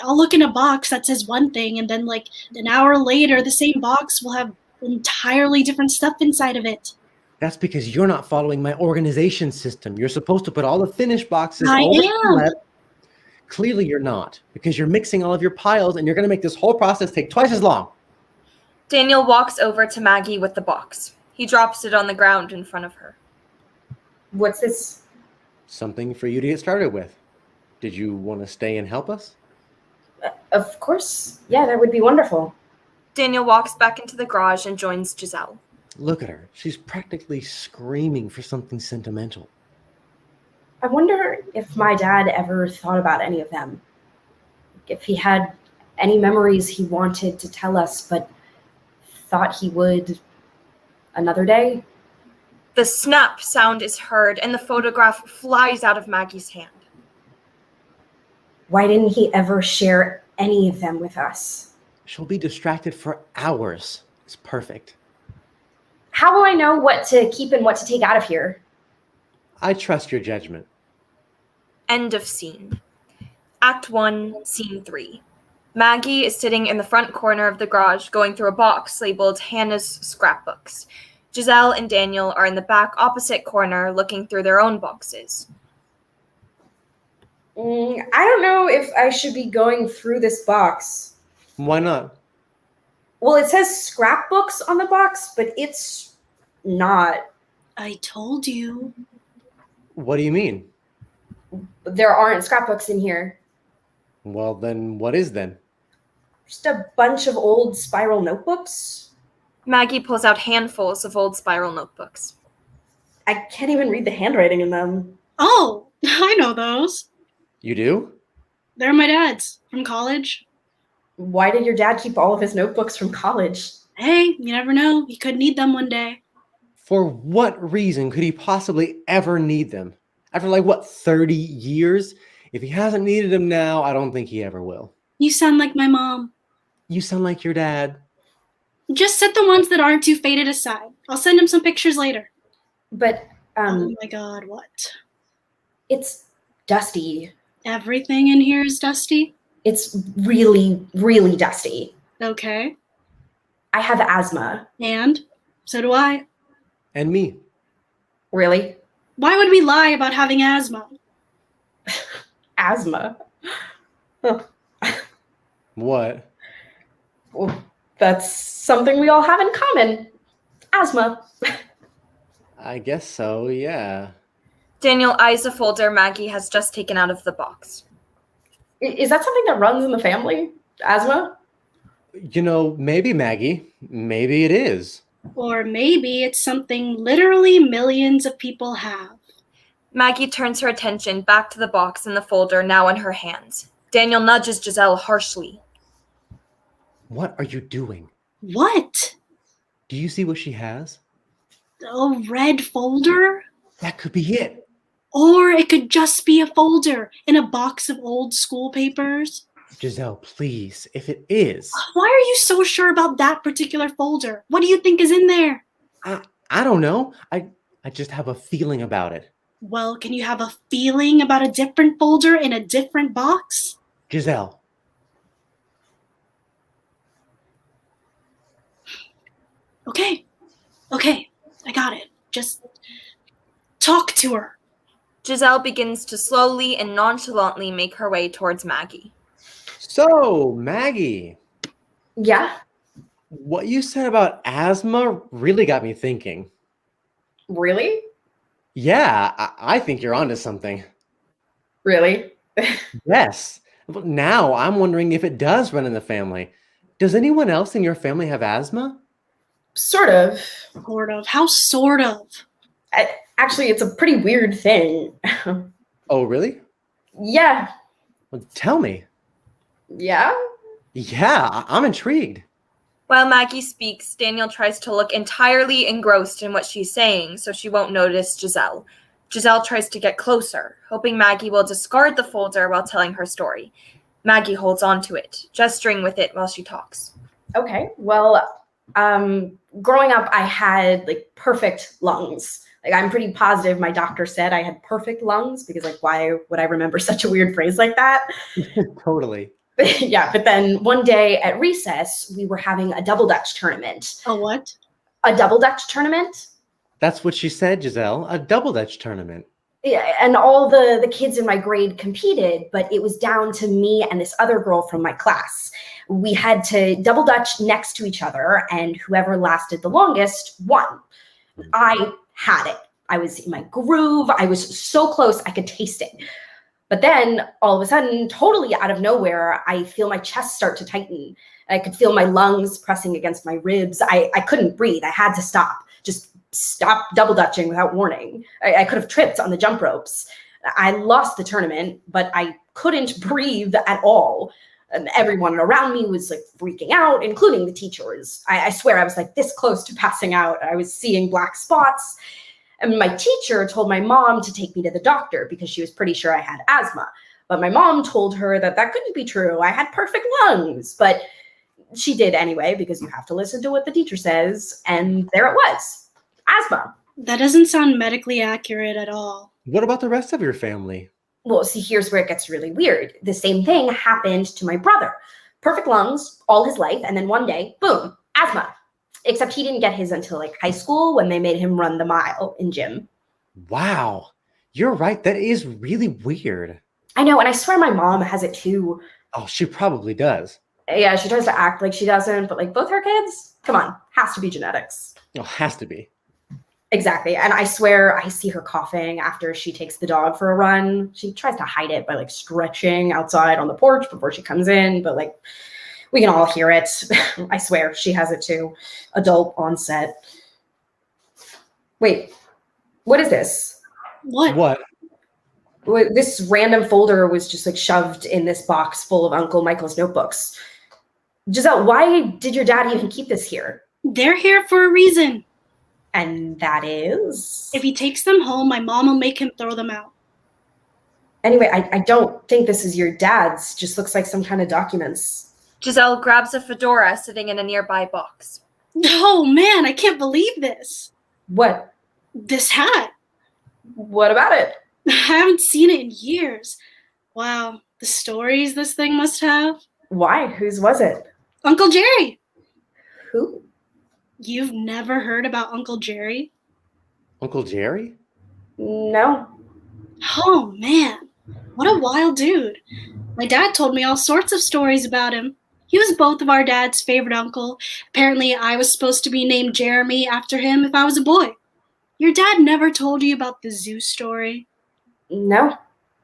S14: I'll look in a box that says one thing, and then like an hour later, the same box will have entirely different stuff inside of it.
S15: That's because you're not following my organization system. You're supposed to put all the finished boxes
S14: I
S15: over to
S14: am.
S15: the left. Clearly you're not, because you're mixing all of your piles, and you're going to make this whole process take twice as long.
S13: Daniel walks over to Maggie with the box. He drops it on the ground in front of her.
S16: What's this?
S15: Something for you to get started with. Did you want to stay and help us?
S16: Of course. Yeah, that would be wonderful.
S13: Daniel walks back into the garage and joins Giselle.
S15: Look at her. She's practically screaming for something sentimental.
S16: I wonder if my dad ever thought about any of them. If he had any memories he wanted to tell us, but thought he would another day.
S13: The snap sound is heard, and the photograph flies out of Maggie's hand.
S16: Why didn't he ever share any of them with us?
S15: She'll be distracted for hours. It's perfect.
S16: How will I know what to keep and what to take out of here?
S15: I trust your judgment.
S13: End of scene. Act 1, Scene 3. Maggie is sitting in the front corner of the garage going through a box labeled Hannah's Scrapbooks. Giselle and Daniel are in the back opposite corner looking through their own boxes.
S16: I don't know if I should be going through this box.
S15: Why not?
S16: Well, it says scrapbooks on the box, but it's not.
S14: I told you.
S15: What do you mean?
S16: There aren't scrapbooks in here.
S15: Well, then what is then?
S16: Just a bunch of old spiral notebooks.
S13: Maggie pulls out handfuls of old spiral notebooks.
S16: I can't even read the handwriting in them.
S14: Oh, I know those.
S15: You do?
S14: They're my dad's from college.
S16: Why did your dad keep all of his notebooks from college?
S14: Hey, you never know. He could need them one day.
S15: For what reason could he possibly ever need them? After like, what, 30 years? If he hasn't needed them now, I don't think he ever will.
S14: You sound like my mom.
S15: You sound like your dad.
S14: Just set the ones that aren't too faded aside. I'll send him some pictures later.
S16: But,
S14: oh my God, what?
S16: It's dusty.
S14: Everything in here is dusty?
S16: It's really, really dusty.
S14: Okay.
S16: I have asthma.
S14: And? So do I.
S15: And me.
S16: Really?
S14: Why would we lie about having asthma?
S16: Asthma? Oh.
S15: What?
S16: Well, that's something we all have in common. Asthma.
S15: I guess so, yeah.
S13: Daniel eyes a folder Maggie has just taken out of the box.
S16: Is that something that runs in the family? Asthma?
S15: You know, maybe, Maggie. Maybe it is.
S14: Or maybe it's something literally millions of people have.
S13: Maggie turns her attention back to the box in the folder now in her hands. Daniel nudges Giselle harshly.
S15: What are you doing?
S14: What?
S15: Do you see what she has?
S14: A red folder?
S15: That could be it.
S14: Or it could just be a folder in a box of old school papers.
S15: Giselle, please, if it is.
S14: Why are you so sure about that particular folder? What do you think is in there?
S15: I don't know. I just have a feeling about it.
S14: Well, can you have a feeling about a different folder in a different box?
S15: Giselle.
S14: Okay, I got it. Just talk to her.
S13: Giselle begins to slowly and nonchalantly make her way towards Maggie.
S15: So, Maggie.
S16: Yeah?
S15: What you said about asthma really got me thinking.
S16: Really?
S15: Yeah, I think you're onto something.
S16: Really?
S15: Yes. But now I'm wondering if it does run in the family. Does anyone else in your family have asthma?
S16: Sort of.
S14: Sort of. How sort of?
S16: Actually, it's a pretty weird thing.
S15: Oh, really?
S16: Yeah.
S15: Well, tell me.
S16: Yeah?
S15: Yeah, I'm intrigued.
S13: While Maggie speaks, Daniel tries to look entirely engrossed in what she's saying so she won't notice Giselle. Giselle tries to get closer, hoping Maggie will discard the folder while telling her story. Maggie holds on to it, gesturing with it while she talks.
S16: Okay. Well, growing up, I had like perfect lungs. Like, I'm pretty positive my doctor said I had perfect lungs because, like, why would I remember such a weird phrase like that?
S15: Totally.
S16: Yeah, but then one day at recess, we were having a double dutch tournament.
S14: A what?
S16: A double dutch tournament?
S15: That's what she said, Giselle. A double dutch tournament.
S16: Yeah, and all the kids in my grade competed, but it was down to me and this other girl from my class. We had to double dutch next to each other, and whoever lasted the longest won. I had it. I was in my groove. I was so close, I could taste it. But then all of a sudden, totally out of nowhere, I feel my chest start to tighten. I could feel my lungs pressing against my ribs. I couldn't breathe. I had to stop. Just stop double dutching without warning. I could have tripped on the jump ropes. I lost the tournament, but I couldn't breathe at all. And everyone around me was like freaking out, including the teachers. I swear I was like this close to passing out. I was seeing black spots. And my teacher told my mom to take me to the doctor because she was pretty sure I had asthma. But my mom told her that that couldn't be true. I had perfect lungs. But she did anyway, because you have to listen to what the teacher says. And there it was. Asthma.
S14: That doesn't sound medically accurate at all.
S15: What about the rest of your family?
S16: Well, see, here's where it gets really weird. The same thing happened to my brother. Perfect lungs all his life. And then one day, boom, asthma. Except he didn't get his until like high school when they made him run the mile in gym.
S15: Wow. You're right. That is really weird.
S16: I know. And I swear my mom has it too.
S15: Oh, she probably does.
S16: Yeah, she tries to act like she doesn't. But like both her kids, come on, has to be genetics.
S15: Oh, has to be.
S16: Exactly. And I swear I see her coughing after she takes the dog for a run. She tries to hide it by like stretching outside on the porch before she comes in. But like, we can all hear it. I swear she has it too. Adult onset. Wait, what is this?
S14: What?
S16: This random folder was just like shoved in this box full of Uncle Michael's notebooks. Giselle, why did your dad even keep this here?
S14: They're here for a reason.
S16: And that is?
S14: If he takes them home, my mom will make him throw them out.
S16: Anyway, I don't think this is your dad's. Just looks like some kind of documents.
S13: Giselle grabs a fedora sitting in a nearby box.
S14: Oh man, I can't believe this.
S16: What?
S14: This hat.
S16: What about it?
S14: I haven't seen it in years. Wow, the stories this thing must have.
S16: Why? Whose was it?
S14: Uncle Jerry.
S16: Who?
S14: You've never heard about Uncle Jerry?
S15: Uncle Jerry?
S16: No.
S14: Oh man, what a wild dude. My dad told me all sorts of stories about him. He was both of our dad's favorite uncle. Apparently, I was supposed to be named Jeremy after him if I was a boy. Your dad never told you about the zoo story?
S16: No.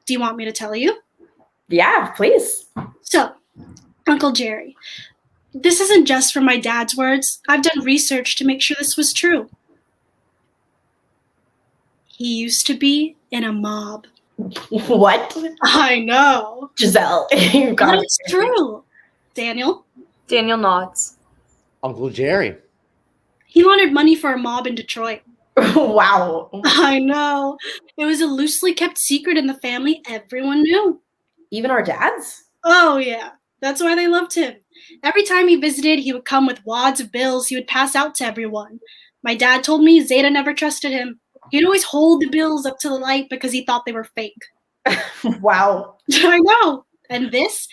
S14: Do you want me to tell you?
S16: Yeah, please.
S14: So, Uncle Jerry. This isn't just from my dad's words. I've done research to make sure this was true. He used to be in a mob.
S16: What?
S14: I know.
S16: Giselle, you got it.
S14: It's true. Daniel?
S13: Daniel nods.
S15: Uncle Jerry.
S14: He wanted money for a mob in Detroit.
S16: Wow.
S14: I know. It was a loosely kept secret in the family. Everyone knew.
S16: Even our dads?
S14: Oh, yeah. That's why they loved him. Every time he visited, he would come with wads of bills he would pass out to everyone. My dad told me Zeta never trusted him. He'd always hold the bills up to the light because he thought they were fake.
S16: Wow.
S14: I know. And this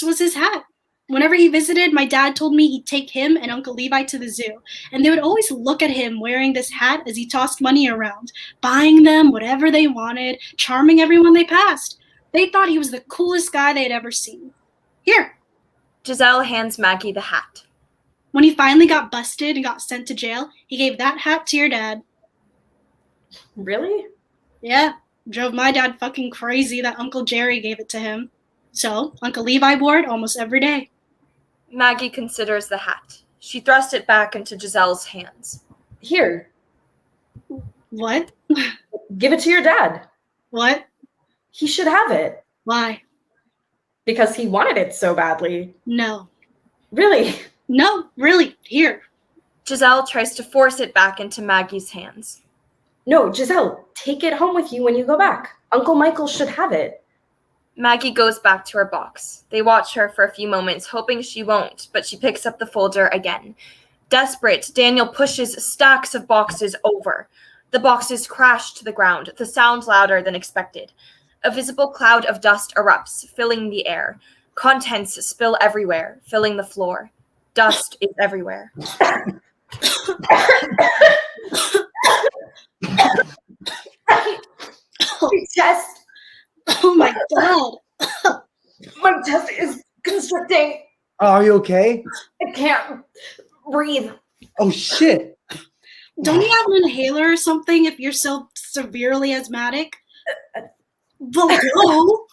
S14: was his hat. Whenever he visited, my dad told me he'd take him and Uncle Levi to the zoo. And they would always look at him wearing this hat as he tossed money around, buying them whatever they wanted, charming everyone they passed. They thought he was the coolest guy they'd ever seen. Here.
S13: Giselle hands Maggie the hat.
S14: When he finally got busted and got sent to jail, he gave that hat to your dad.
S16: Really?
S14: Yeah. Drove my dad fucking crazy that Uncle Jerry gave it to him. So, Uncle Levi wore it almost every day.
S13: Maggie considers the hat. She thrusts it back into Giselle's hands.
S16: Here.
S14: What?
S16: Give it to your dad.
S14: What?
S16: He should have it.
S14: Why?
S16: Because he wanted it so badly.
S14: No.
S16: Really?
S14: No, really. Here.
S13: Giselle tries to force it back into Maggie's hands.
S16: No, Giselle, take it home with you when you go back. Uncle Michael should have it.
S13: Maggie goes back to her box. They watch her for a few moments, hoping she won't, but she picks up the folder again. Desperate, Daniel pushes stacks of boxes over. The boxes crash to the ground, the sound louder than expected. A visible cloud of dust erupts, filling the air. Contents spill everywhere, filling the floor. Dust is everywhere.
S16: My chest.
S14: Oh my God.
S16: My chest is constricting.
S15: Are you okay?
S16: I can't breathe.
S15: Oh, shit.
S14: Don't you have an inhaler or something if you're so severely asthmatic? Well, go.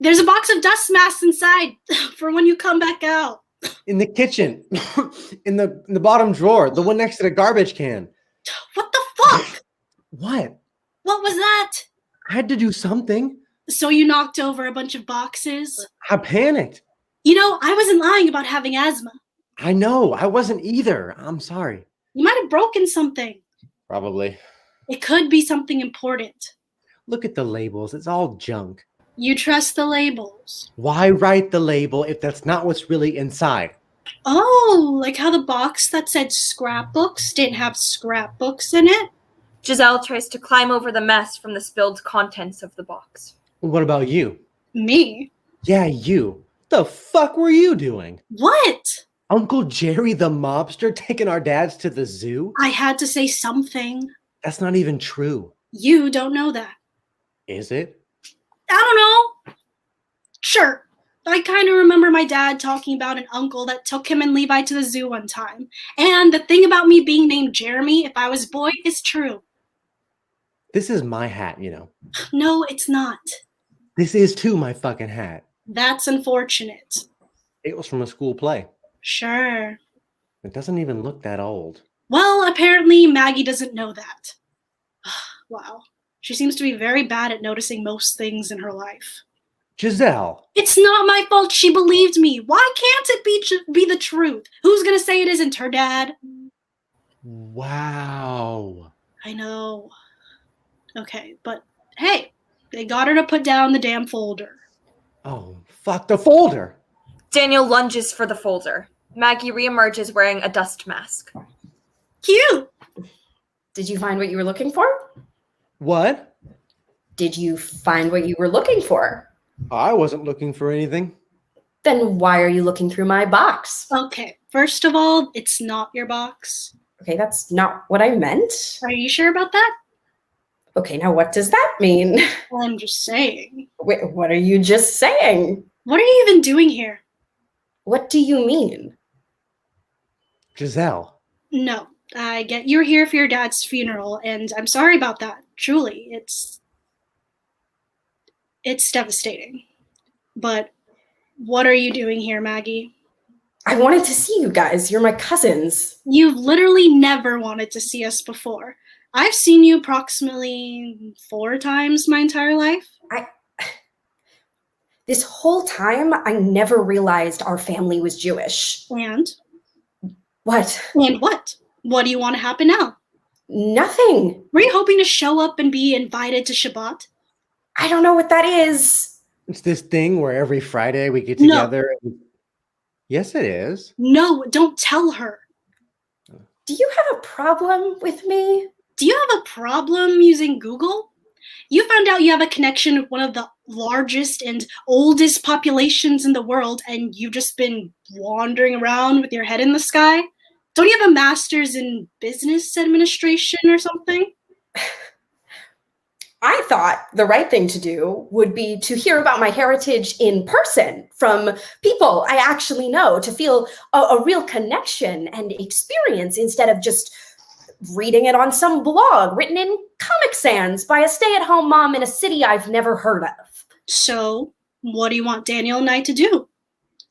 S14: There's a box of dust masks inside for when you come back out.
S15: In the kitchen. in the bottom drawer. The one next to the garbage can.
S14: What the fuck?
S15: What?
S14: What was that?
S15: I had to do something.
S14: So you knocked over a bunch of boxes?
S15: I panicked.
S14: You know, I wasn't lying about having asthma.
S15: I know. I wasn't either. I'm sorry.
S14: You might have broken something.
S15: Probably.
S14: It could be something important.
S15: Look at the labels. It's all junk.
S14: You trust the labels.
S15: Why write the label if that's not what's really inside?
S14: Oh, like how the box that said scrapbooks didn't have scrapbooks in it?
S13: Giselle tries to climb over the mess from the spilled contents of the box.
S15: What about you?
S14: Me?
S15: Yeah, you. The fuck were you doing?
S14: What?
S15: Uncle Jerry the mobster taking our dads to the zoo?
S14: I had to say something.
S15: That's not even true.
S14: You don't know that.
S15: Is it?
S14: I don't know. Sure. I kind of remember my dad talking about an uncle that took him and Levi to the zoo one time. And the thing about me being named Jeremy, if I was a boy, is true.
S15: This is my hat, you know.
S14: No, it's not.
S15: This is too my fucking hat.
S14: That's unfortunate.
S15: It was from a school play.
S14: Sure.
S15: It doesn't even look that old.
S14: Well, apparently Maggie doesn't know that. Wow. She seems to be very bad at noticing most things in her life.
S15: Giselle.
S14: It's not my fault she believed me. Why can't it be the truth? Who's going to say it isn't her dad?
S15: Wow.
S14: I know. Okay, but hey, they got her to put down the damn folder.
S15: Oh, fuck the folder.
S13: Daniel lunges for the folder. Maggie reemerges wearing a dust mask.
S14: Cute.
S16: Did you find what you were looking for?
S15: What?
S16: Did you find what you were looking for?
S15: I wasn't looking for anything.
S16: Then why are you looking through my box?
S14: Okay, first of all, it's not your box.
S16: Okay, that's not what I meant.
S14: Are you sure about that?
S16: Okay, now what does that mean?
S14: Well, I'm just saying.
S16: Wait, what are you just saying?
S14: What are you even doing here?
S16: What do you mean?
S15: Giselle.
S14: No, I get you're here for your dad's funeral, and I'm sorry about that. Truly, it's devastating. But what are you doing here, Maggie?
S16: I wanted to see you guys. You're my cousins.
S14: You've literally never wanted to see us before. I've seen you approximately 4 times my entire life.
S16: This whole time, I never realized our family was Jewish.
S14: And?
S16: What?
S14: And what? What do you want to happen now?
S16: Nothing.
S14: Were you hoping to show up and be invited to Shabbat?
S16: I don't know what that is.
S15: It's this thing where every Friday we get together. No. Yes, it is.
S14: No, don't tell her.
S16: Do you have a problem with me?
S14: Do you have a problem using Google? You found out you have a connection with one of the largest and oldest populations in the world, and you've just been wandering around with your head in the sky? Don't you have a master's in business administration or something?
S16: I thought the right thing to do would be to hear about my heritage in person from people I actually know, to feel a real connection and experience instead of just reading it on some blog written in Comic Sans by a stay-at-home mom in a city I've never heard of.
S14: So, what do you want Daniel and I to do?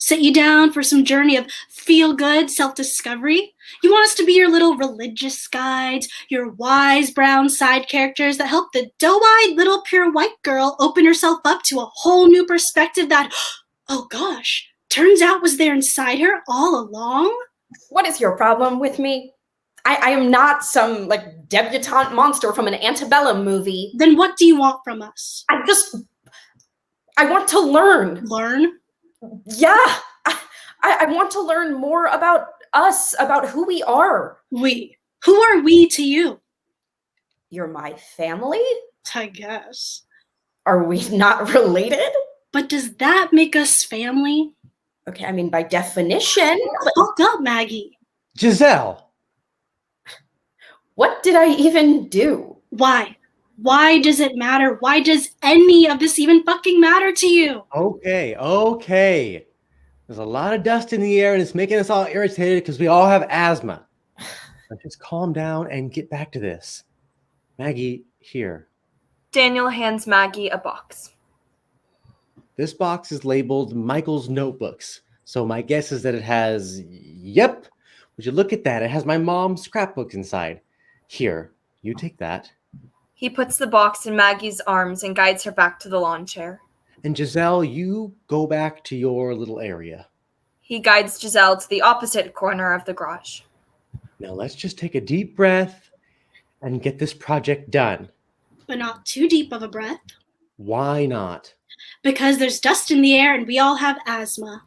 S14: sit you down for some journey of feel-good self-discovery. You want us to be your little religious guides, your wise brown side characters that help the doe-eyed little pure white girl open herself up to a whole new perspective that, oh gosh, turns out was there inside her all along?
S16: What is your problem with me? I am not some like debutante monster from an antebellum movie.
S14: Then what do you want from us?
S16: I want to learn.
S14: Learn?
S16: Yeah. I want to learn more about us, about who we are.
S14: We? Who are we to you?
S16: You're my family?
S14: I guess.
S16: Are we not related?
S14: But does that make us family?
S16: Okay, I mean, by definition.
S14: Fuck up, Maggie.
S15: Giselle.
S16: What did I even do?
S14: Why? Why does it matter? Why does any of this even fucking matter to you?
S15: Okay. There's a lot of dust in the air and it's making us all irritated because we all have asthma. Now just calm down and get back to this. Maggie, here.
S13: Daniel hands Maggie a box.
S15: This box is labeled Michael's Notebooks. So my guess is that it has, yep. Would you look at that? It has my mom's scrapbooks inside. Here, you take that.
S13: He puts the box in Maggie's arms and guides her back to the lawn chair.
S15: And Giselle, you go back to your little area.
S13: He guides Giselle to the opposite corner of the garage.
S15: Now let's just take a deep breath and get this project done.
S14: But not too deep of a breath.
S15: Why not?
S14: Because there's dust in the air and we all have asthma.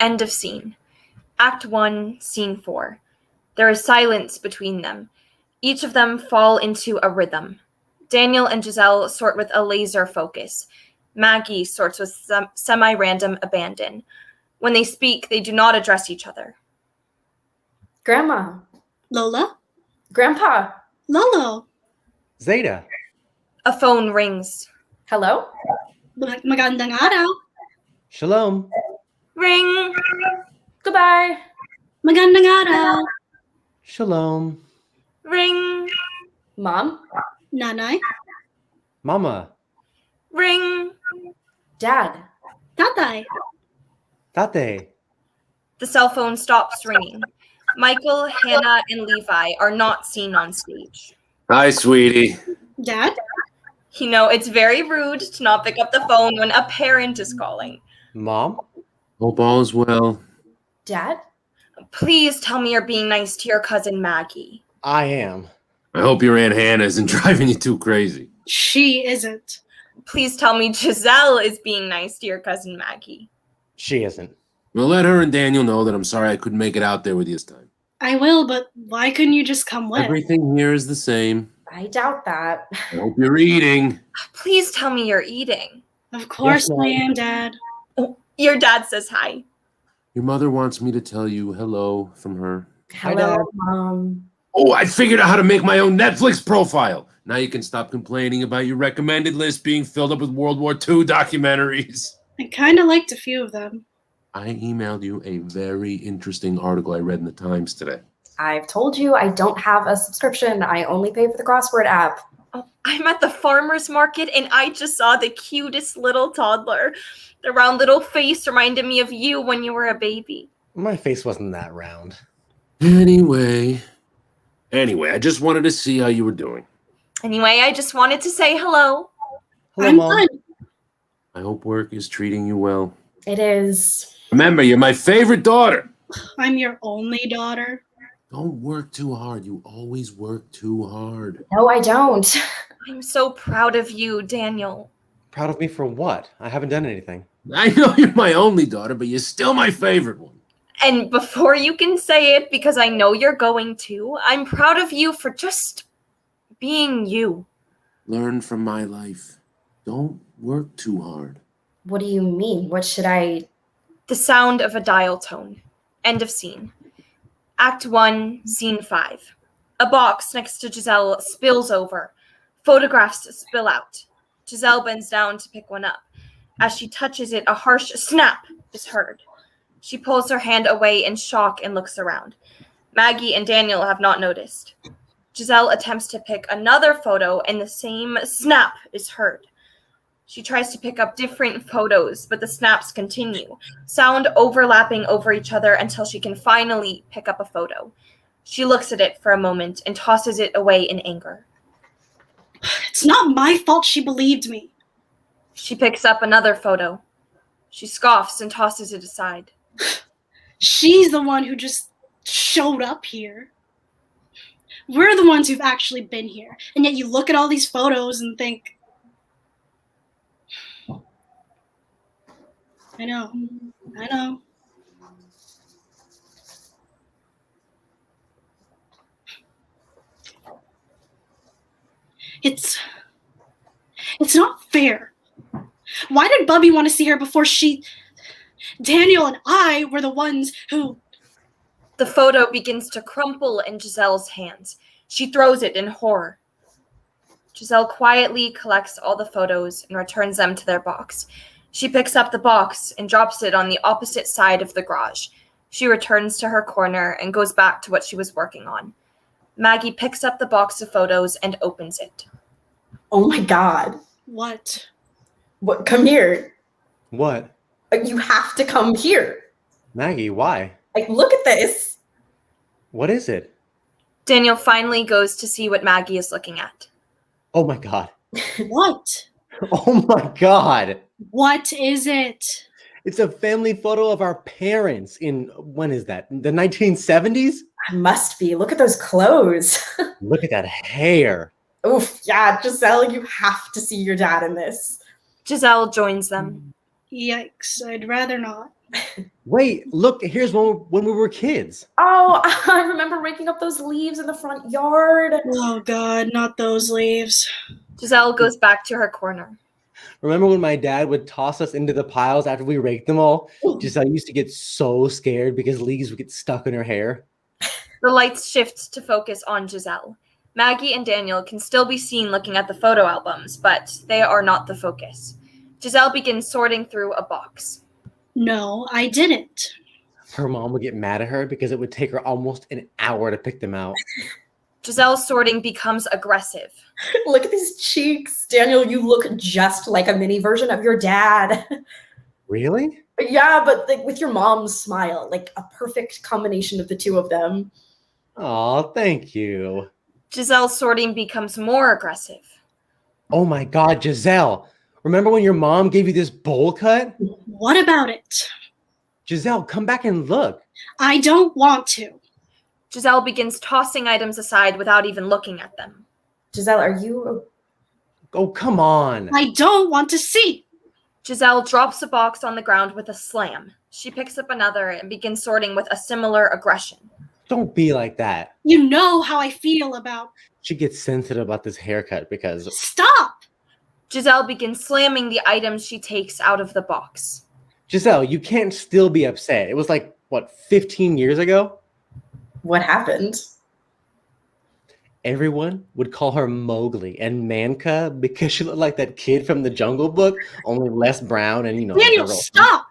S13: End of scene. Act 1, Scene 4. There is silence between them. Each of them fall into a rhythm. Daniel and Giselle sort with a laser focus. Maggie sorts with semi-random abandon. When they speak, they do not address each other.
S16: Grandma.
S14: Lola?
S16: Grandpa.
S14: Lolo.
S15: Zeta.
S13: A phone rings.
S16: Hello?
S14: Magandang araw.
S15: Shalom.
S13: Ring.
S16: Goodbye.
S14: Magandang araw.
S15: Shalom.
S13: Ring.
S16: Mom?
S14: Nanay?
S15: Mama.
S13: Ring.
S16: Dad.
S14: Tatay.
S15: Tate.
S13: The cell phone stops ringing. Michael, Hannah, and Levi are not seen on stage.
S17: Hi, sweetie.
S14: Dad?
S13: You know, it's very rude to not pick up the phone when a parent is calling.
S15: Mom?
S17: Hope all is well.
S16: Dad?
S13: Please tell me you're being nice to your cousin Maggie.
S15: I am.
S17: I hope your Aunt Hannah isn't driving you too crazy.
S14: She isn't.
S13: Please tell me Giselle is being nice to your cousin Maggie.
S15: She isn't.
S17: Well, let her and Daniel know that I'm sorry I couldn't make it out there with you this time.
S14: I will, but why couldn't you just come with?
S17: Everything here is the same.
S16: I doubt that.
S17: I hope you're eating.
S13: Please tell me you're eating.
S14: Of course
S15: Yes,
S14: I am, Dad.
S13: Your dad says hi.
S17: Your mother wants me to tell you hello from her.
S16: Hello, Mom.
S17: Oh, I figured out how to make my own Netflix profile. Now you can stop complaining about your recommended list being filled up with World War II documentaries.
S14: I kind of liked a few of them.
S17: I emailed you a very interesting article I read in the Times today.
S16: I've told you I don't have a subscription. I only pay for the crossword app.
S13: Oh, I'm at the farmer's market and I just saw the cutest little toddler. The round little face reminded me of you when you were a baby.
S15: My face wasn't that round.
S17: Anyway, I just wanted to see how you were doing.
S13: Anyway, I just wanted to say hello.
S15: Hello,
S14: I'm
S15: Mom.
S14: good.
S17: I hope work is treating you well.
S16: It is.
S17: Remember, you're my favorite daughter.
S14: I'm your only daughter.
S17: Don't work too hard. You always work too hard.
S16: No, I don't.
S13: I'm so proud of you, Daniel.
S15: Proud of me for what? I haven't done anything.
S17: I know you're my only daughter, but you're still my favorite one.
S13: And before you can say it, because I know you're going to, I'm proud of you for just being you.
S17: Learn from my life. Don't work too hard.
S16: What do you mean? What should I...
S13: The sound of a dial tone. End of scene. Act 1, Scene 5. A box next to Giselle spills over. Photographs spill out. Giselle bends down to pick one up. As she touches it, a harsh snap is heard. She pulls her hand away in shock and looks around. Maggie and Daniel have not noticed. Giselle attempts to pick another photo and the same snap is heard. She tries to pick up different photos, but the snaps continue, sound overlapping over each other until she can finally pick up a photo. She looks at it for a moment and tosses it away in anger.
S14: It's not my fault she believed me.
S13: She picks up another photo. She scoffs and tosses it aside.
S14: She's the one who just showed up here. We're the ones who've actually been here, and yet you look at all these photos and think, I know. It's not fair. Why did Bubby want to see her before Daniel and I were the ones who...
S13: The photo begins to crumple in Giselle's hands. She throws it in horror. Giselle quietly collects all the photos and returns them to their box. She picks up the box and drops it on the opposite side of the garage. She returns to her corner and goes back to what she was working on. Maggie picks up the box of photos and opens it.
S16: Oh my God.
S14: What?
S16: What? Come here.
S15: What?
S16: You have to come here.
S15: Maggie, why?
S16: Like, look at this.
S15: What is it?
S13: Daniel finally goes to see what Maggie is looking at.
S15: Oh my God.
S14: What?
S15: Oh my God.
S14: What is it?
S15: It's a family photo of our parents in, when is that? The 1970s?
S16: Must be. Look at those clothes.
S15: Look at that hair.
S16: Oof, yeah, Giselle, you have to see your dad in this.
S13: Giselle joins them.
S14: Yikes, I'd rather not.
S15: Wait, look, here's when we were kids.
S16: Oh, I remember raking up those leaves in the front yard.
S14: Oh God, not those leaves.
S13: Giselle goes back to her corner.
S15: Remember when my dad would toss us into the piles after we raked them all? Giselle used to get so scared because leaves would get stuck in her hair.
S13: The lights shift to focus on Giselle. Maggie and Daniel can still be seen looking at the photo albums, but they are not the focus. Giselle begins sorting through a box.
S14: No, I didn't.
S15: Her mom would get mad at her because it would take her almost an hour to pick them out.
S13: Giselle's sorting becomes aggressive.
S16: Look at these cheeks. Daniel, you look just like a mini version of your dad.
S15: Really?
S16: Yeah, but like with your mom's smile, like a perfect combination of the two of them.
S15: Oh, thank you.
S13: Giselle's sorting becomes more aggressive.
S15: Oh my God, Giselle. Remember when your mom gave you this bowl cut?
S14: What about it?
S15: Giselle, come back and look.
S14: I don't want to.
S13: Giselle begins tossing items aside without even looking at them.
S16: Giselle, are you...
S15: Oh, come on.
S14: I don't want to see.
S13: Giselle drops a box on the ground with a slam. She picks up another and begins sorting with a similar aggression.
S15: Don't be like that.
S14: You know how I feel about...
S15: She gets sensitive about this haircut because...
S14: Stop!
S13: Giselle begins slamming the items she takes out of the box.
S15: Giselle, you can't still be upset. It was like, what, 15 years ago?
S16: What happened?
S15: Everyone would call her Mowgli and Manka because she looked like that kid from the Jungle Book, only less brown and, you know...
S14: Daniel, stop!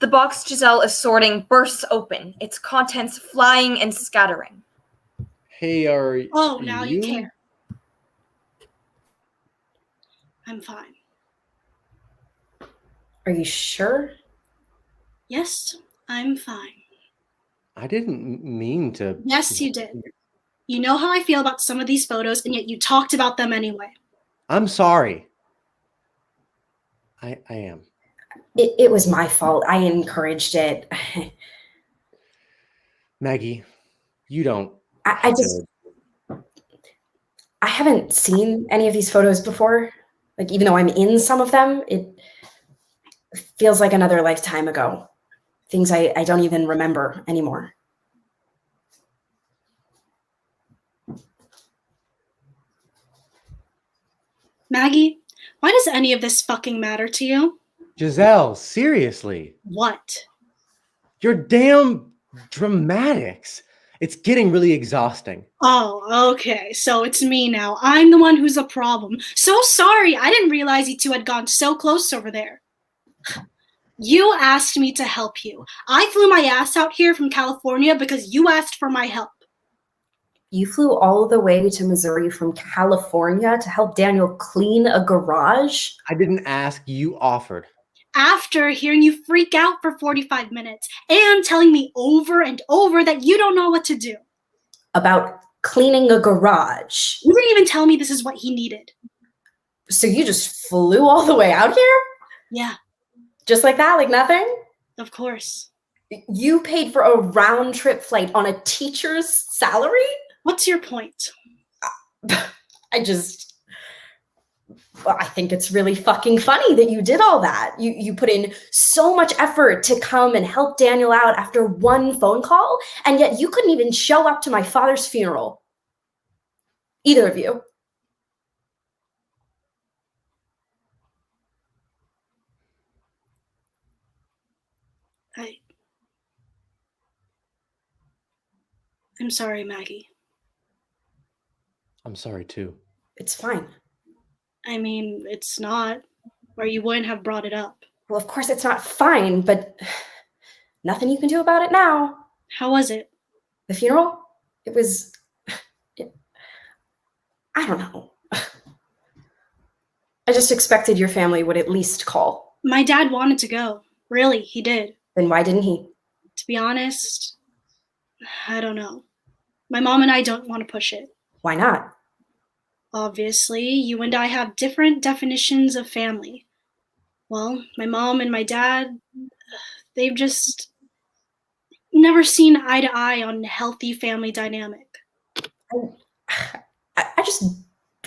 S13: The box Giselle is sorting bursts open, its contents flying and scattering.
S15: Hey, are
S14: Oh, now you care. I'm fine.
S16: Are you sure?
S14: Yes, I'm fine.
S15: I didn't mean to...
S14: Yes, you did. You know how I feel about some of these photos, and yet you talked about them anyway.
S15: I'm sorry. I am.
S16: It was my fault. I encouraged it.
S15: Maggie, you don't...
S16: I haven't seen any of these photos before. Like, even though I'm in some of them, it feels like another lifetime ago. Things I don't even remember anymore.
S14: Maggie, why does any of this fucking matter to you?
S15: Giselle, seriously.
S14: What?
S15: Your damn dramatics. It's getting really exhausting.
S14: Oh, okay. So it's me now. I'm the one who's a problem. So sorry. I didn't realize you two had gone so close over there. You asked me to help you. I flew my ass out here from California because you asked for my help.
S16: You flew all the way to Missouri from California to help Daniel clean a garage?
S15: I didn't ask, you offered.
S14: After hearing you freak out for 45 minutes and telling me over and over that you don't know what to do.
S16: About cleaning a garage?
S14: You didn't even tell me this is what he needed.
S16: So you just flew all the way out here?
S14: Yeah.
S16: Just like that, like nothing?
S14: Of course.
S16: You paid for a round trip flight on a teacher's salary?
S14: What's your point?
S16: I think it's really fucking funny that you did all that. You put in so much effort to come and help Daniel out after one phone call, and yet you couldn't even show up to my father's funeral. Either of you.
S14: I'm sorry, Maggie.
S15: I'm sorry too.
S16: It's fine.
S14: I mean, it's not, or you wouldn't have brought it up.
S16: Well, of course it's not fine, but nothing you can do about it now.
S14: How was it?
S16: The funeral? It was... I don't know. I just expected your family would at least call.
S14: My dad wanted to go. Really, he did.
S16: Then why didn't he?
S14: To be honest, I don't know. My mom and I don't want to push it.
S16: Why not?
S14: Obviously, you and I have different definitions of family. Well, my mom and my dad, they've just never seen eye to eye on a healthy family dynamic.
S16: I just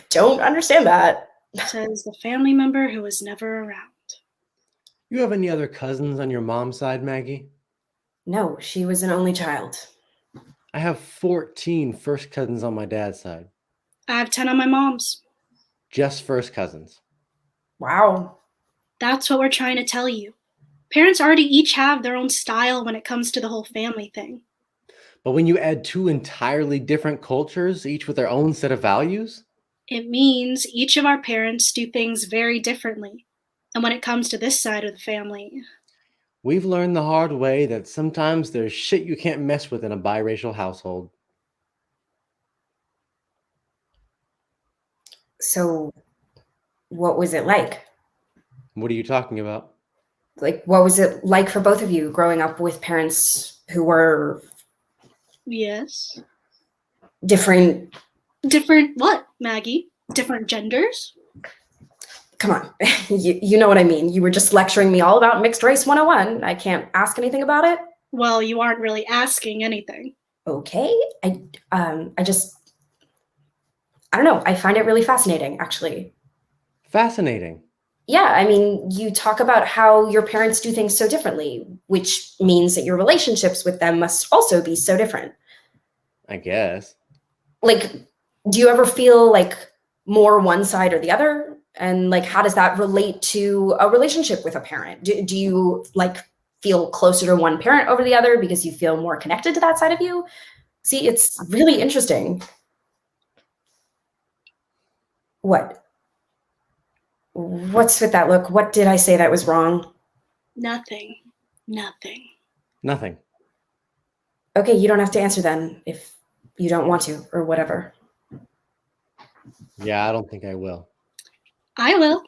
S16: don't understand that.
S14: Says the family member who was never around.
S15: You have any other cousins on your mom's side, Maggie?
S16: No, she was an only child.
S15: I have 14 first cousins on my dad's side.
S14: I have 10 on my mom's.
S15: Just first cousins.
S16: Wow.
S14: That's what we're trying to tell you. Parents already each have their own style when it comes to the whole family thing.
S15: But when you add two entirely different cultures, each with their own set of values?
S14: It means each of our parents do things very differently. And when it comes to this side of the family...
S15: We've learned the hard way that sometimes there's shit you can't mess with in a biracial household.
S16: So, what was it like?
S15: What are you talking about?
S16: Like, what was it like for both of you growing up with parents who were...
S14: Yes.
S16: Different...
S14: Different what, Maggie? Different genders?
S16: Come on, you know what I mean. You were just lecturing me all about Mixed Race 101. I can't ask anything about it?
S14: Well, you aren't really asking anything.
S16: Okay, I don't know. I find it really fascinating, actually.
S15: Fascinating?
S16: Yeah, I mean, you talk about how your parents do things so differently, which means that your relationships with them must also be so different.
S15: I guess.
S16: Like, do you ever feel like more one side or the other? And like, how does that relate to a relationship with a parent? Do you like feel closer to one parent over the other because you feel more connected to that side of you? See, it's really interesting. What? What's with that look? What did I say that was wrong?
S14: Nothing. Nothing.
S15: Nothing.
S16: Okay, you don't have to answer then if you don't want to or whatever.
S15: Yeah, I don't think I will.
S14: I will.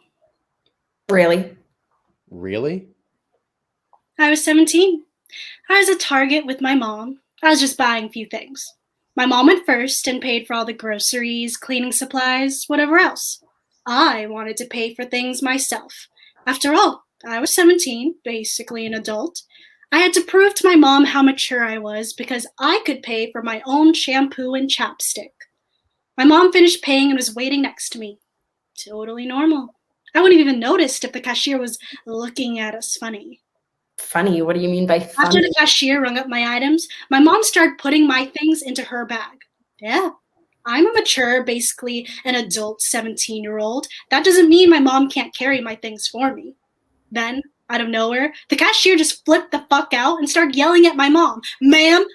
S16: Really?
S15: Really?
S14: I was 17. I was at Target with my mom. I was just buying a few things. My mom went first and paid for all the groceries, cleaning supplies, whatever else. I wanted to pay for things myself. After all, I was 17, basically an adult. I had to prove to my mom how mature I was because I could pay for my own shampoo and chapstick. My mom finished paying and was waiting next to me. Totally normal. I wouldn't have even noticed if the cashier was looking at us funny.
S16: Funny? What do you mean by funny?
S14: After the cashier rung up my items, my mom started putting my things into her bag. Yeah, I'm a mature, basically an adult 17-year-old. That doesn't mean my mom can't carry my things for me. Then, out of nowhere, the cashier just flipped the fuck out and started yelling at my mom. Ma'am,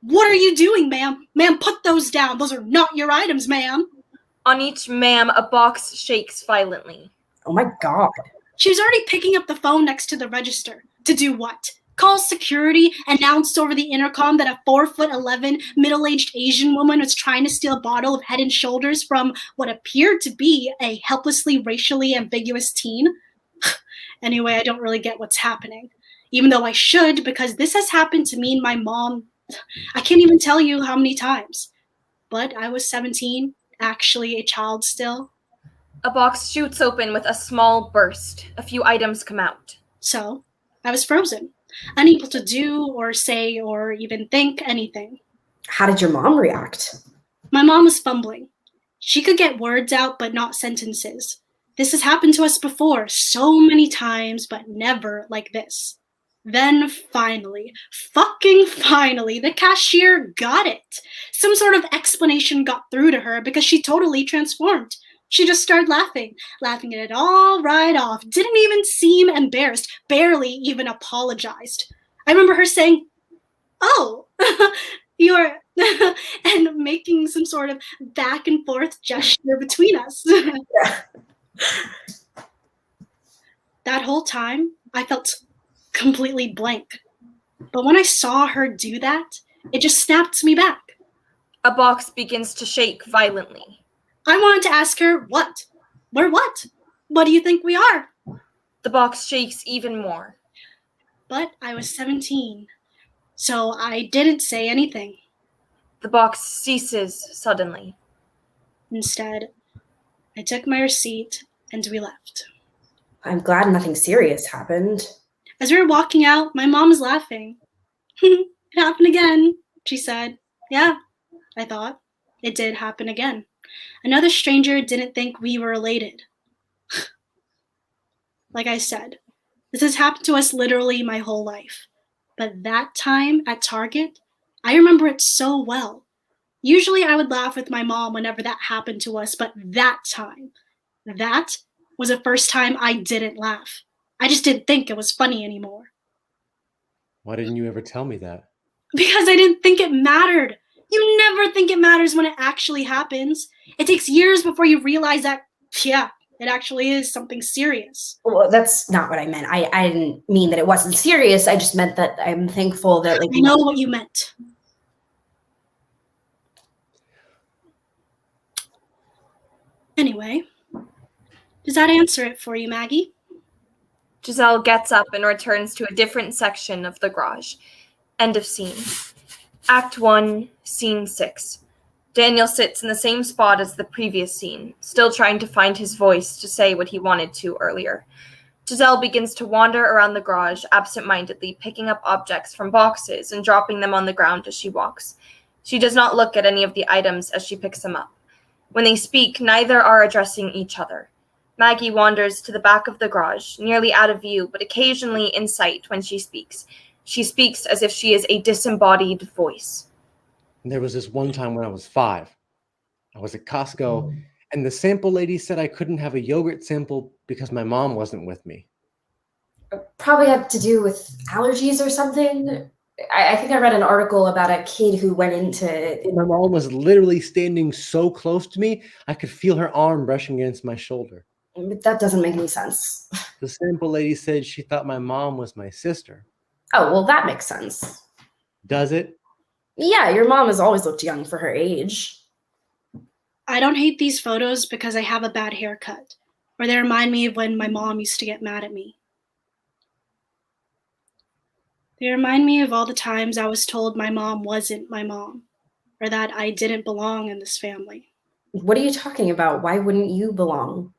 S14: what are you doing, ma'am? Ma'am, put those down. Those are not your items, ma'am.
S13: On each ma'am, a box shakes violently.
S16: Oh my God.
S14: She was already picking up the phone next to the register. To do what? calls security, announced over the intercom that a 4'11" middle-aged Asian woman was trying to steal a bottle of Head & Shoulders from what appeared to be a helplessly racially ambiguous teen. Anyway, I don't really get what's happening, even though I should, because this has happened to me and my mom. I can't even tell you how many times. But I was 17, actually a child still.
S13: A box shoots open with a small burst. A few items come out.
S14: So, I was frozen, unable to do or say or even think anything.
S16: How did your mom react?
S14: My mom was fumbling. She could get words out, but not sentences. This has happened to us before, so many times, but never like this. Then finally, fucking finally, the cashier got it. Some sort of explanation got through to her because she totally transformed. She just started laughing at it all right off. Didn't even seem embarrassed, barely even apologized. I remember her saying, "Oh, you're," and making some sort of back and forth gesture between us. That whole time, I felt completely blank. But when I saw her do that, it just snapped me back.
S13: A box begins to shake violently.
S14: I wanted to ask her, what? We're what? What do you think we are?
S13: The box shakes even more.
S14: But I was 17, so I didn't say anything.
S13: The box ceases suddenly.
S14: Instead, I took my receipt and we left.
S16: I'm glad nothing serious happened.
S14: As we were walking out, my mom was laughing. It happened again, she said. Yeah, I thought. It did happen again. Another stranger didn't think we were related. Like I said, this has happened to us literally my whole life. But that time at Target, I remember it so well. Usually I would laugh with my mom whenever that happened to us, but that time, that was the first time I didn't laugh. I just didn't think it was funny anymore.
S15: Why didn't you ever tell me that?
S14: Because I didn't think it mattered. You never think it matters when it actually happens. It takes years before you realize that, yeah, it actually is something serious.
S16: Well, that's not what I meant. I didn't mean that it wasn't serious. I just meant that I'm thankful that, like,
S14: I know what you meant. Anyway, does that answer it for you, Maggie?
S13: Giselle gets up and returns to a different section of the garage. End of scene. Act 1, Scene 6. Daniel sits in the same spot as the previous scene, still trying to find his voice to say what he wanted to earlier. Giselle begins to wander around the garage absent-mindedly, picking up objects from boxes and dropping them on the ground as she walks. She does not look at any of the items as she picks them up. When they speak, neither are addressing each other. Maggie wanders to the back of the garage, nearly out of view, but occasionally in sight when she speaks. She speaks as if she is a disembodied voice.
S15: There was this one time when I was 5. I was at Costco, and the sample lady said I couldn't have a yogurt sample because my mom wasn't with me.
S16: Probably had to do with allergies or something. I think I read an article about a kid who went into...
S15: My mom was literally standing so close to me, I could feel her arm brushing against my shoulder.
S16: But that doesn't make any sense.
S15: The sample lady said she thought my mom was my sister.
S16: Oh, well, that makes sense.
S15: Does it?
S16: Yeah, your mom has always looked young for her age.
S14: I don't hate these photos because I have a bad haircut, or they remind me of when my mom used to get mad at me. They remind me of all the times I was told my mom wasn't my mom, or that I didn't belong in this family.
S16: What are you talking about? Why wouldn't you belong?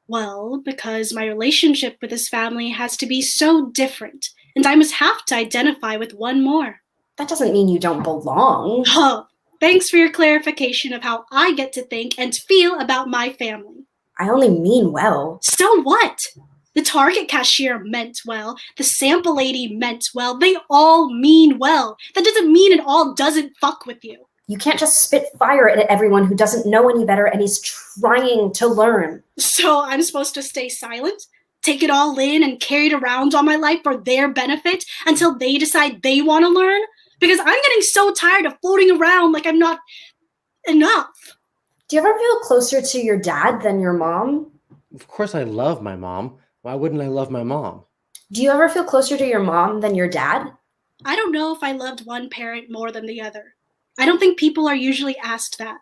S14: Well, because my relationship with this family has to be so different, and I must have to identify with one more.
S16: That doesn't mean you don't belong.
S14: Oh, thanks for your clarification of how I get to think and feel about my family.
S16: I only mean well.
S14: So what? The Target cashier meant well. The sample lady meant well. They all mean well. That doesn't mean it all doesn't fuck with you.
S16: You can't just spit fire at everyone who doesn't know any better and is trying to learn.
S14: So I'm supposed to stay silent? Take it all in and carry it around all my life for their benefit until they decide they want to learn? Because I'm getting so tired of floating around like I'm not enough.
S16: Do you ever feel closer to your dad than your mom?
S15: Of course I love my mom. Why wouldn't I love my mom?
S16: Do you ever feel closer to your mom than your dad?
S14: I don't know if I loved one parent more than the other. I don't think people are usually asked that.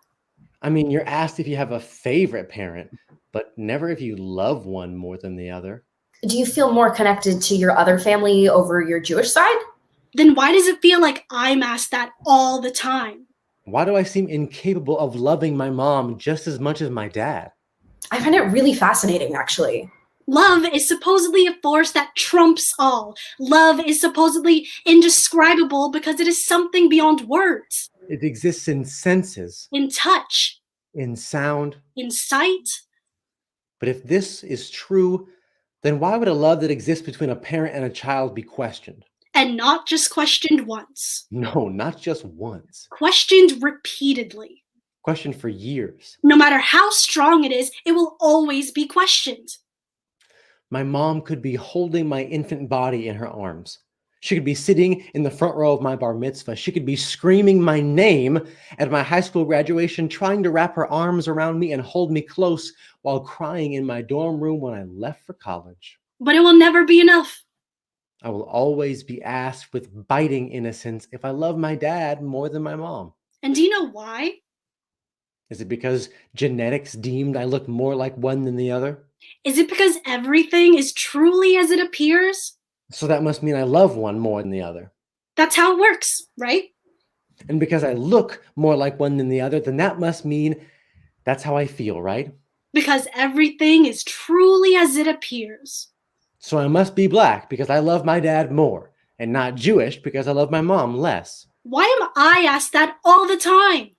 S15: I mean, you're asked if you have a favorite parent, but never if you love one more than the other.
S16: Do you feel more connected to your other family over your Jewish side?
S14: Then why does it feel like I'm asked that all the time?
S15: Why do I seem incapable of loving my mom just as much as my dad?
S16: I find it really fascinating, actually.
S14: Love is supposedly a force that trumps all. Love is supposedly indescribable because it is something beyond words.
S15: It exists in senses,
S14: In touch,
S15: in sound.
S14: in sight.
S15: But if this is true, then why would a love that exists between a parent and a child be questioned?
S14: And not just questioned once.
S15: No, not just once.
S14: Questioned repeatedly.
S15: Questioned for years.
S14: No matter how strong it is, it will always be questioned.
S15: My mom could be holding my infant body in her arms. She could be sitting in the front row of my bar mitzvah. She could be screaming my name at my high school graduation, trying to wrap her arms around me and hold me close while crying in my dorm room when I left for college.
S14: But it will never be enough.
S15: I will always be asked with biting innocence if I love my dad more than my mom.
S14: And do you know why?
S15: Is it because genetics deemed I look more like one than the other?
S14: Is it because everything is truly as it appears?
S15: So that must mean I love one more than the other.
S14: That's how it works, right?
S15: And because I look more like one than the other, then that must mean that's how I feel, right?
S14: Because everything is truly as it appears.
S15: So I must be black because I love my dad more, and not Jewish because I love my mom less.
S14: Why am I asked that all the time?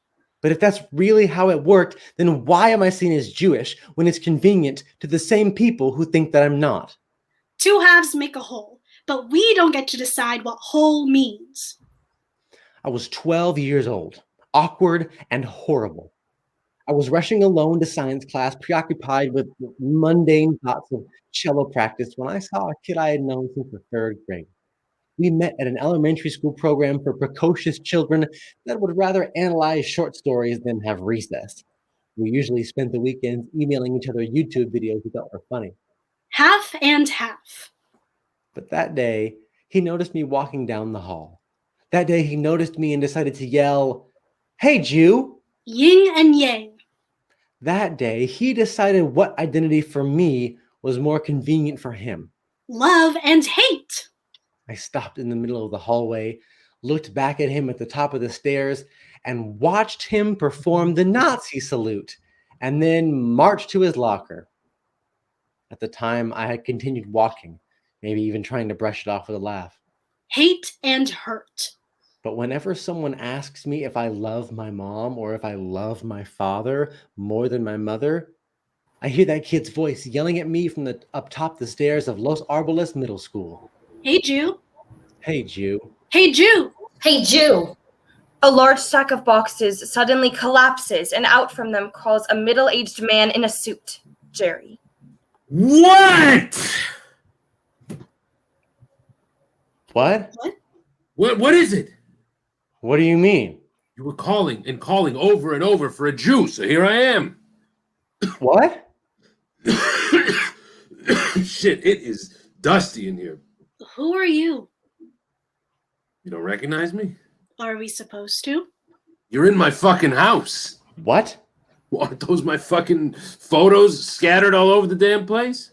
S15: But if that's really how it worked, then why am I seen as Jewish when it's convenient to the same people who think that I'm not?
S14: Two halves make a whole, but we don't get to decide what whole means.
S15: I was 12 years old, awkward and horrible. I was rushing alone to science class, preoccupied with mundane thoughts of cello practice when I saw a kid I had known since the third grade. We met at an elementary school program for precocious children that would rather analyze short stories than have recess. We usually spent the weekends emailing each other YouTube videos we thought were funny.
S14: Half and half.
S15: But that day, he noticed me walking down the hall. That day, he noticed me and decided to yell, "Hey, Jew!"
S14: Yin and yang.
S15: That day, he decided what identity for me was more convenient for him.
S14: Love and hate.
S15: I stopped in the middle of the hallway, looked back at him at the top of the stairs, and watched him perform the Nazi salute, and then march to his locker. At the time, I had continued walking, maybe even trying to brush it off with a laugh.
S14: Hate and hurt.
S15: But whenever someone asks me if I love my mom or if I love my father more than my mother, I hear that kid's voice yelling at me from up top the stairs of Los Arboles Middle School.
S14: Hey, Jew.
S15: Hey, Jew.
S14: Hey, Jew.
S16: Hey, Jew.
S13: A large stack of boxes suddenly collapses, and out from them crawls a middle-aged man in a suit, Jerry.
S17: What?
S15: What?
S17: What is it?
S15: What do you mean?
S17: You were calling and calling over and over for a Jew, so here I am.
S15: What?
S17: Shit, it is dusty in here.
S14: Who are you?
S17: You don't recognize me?
S14: Are we supposed to?
S17: You're in my fucking house.
S15: What?
S17: Well, aren't those my fucking photos scattered all over the damn place?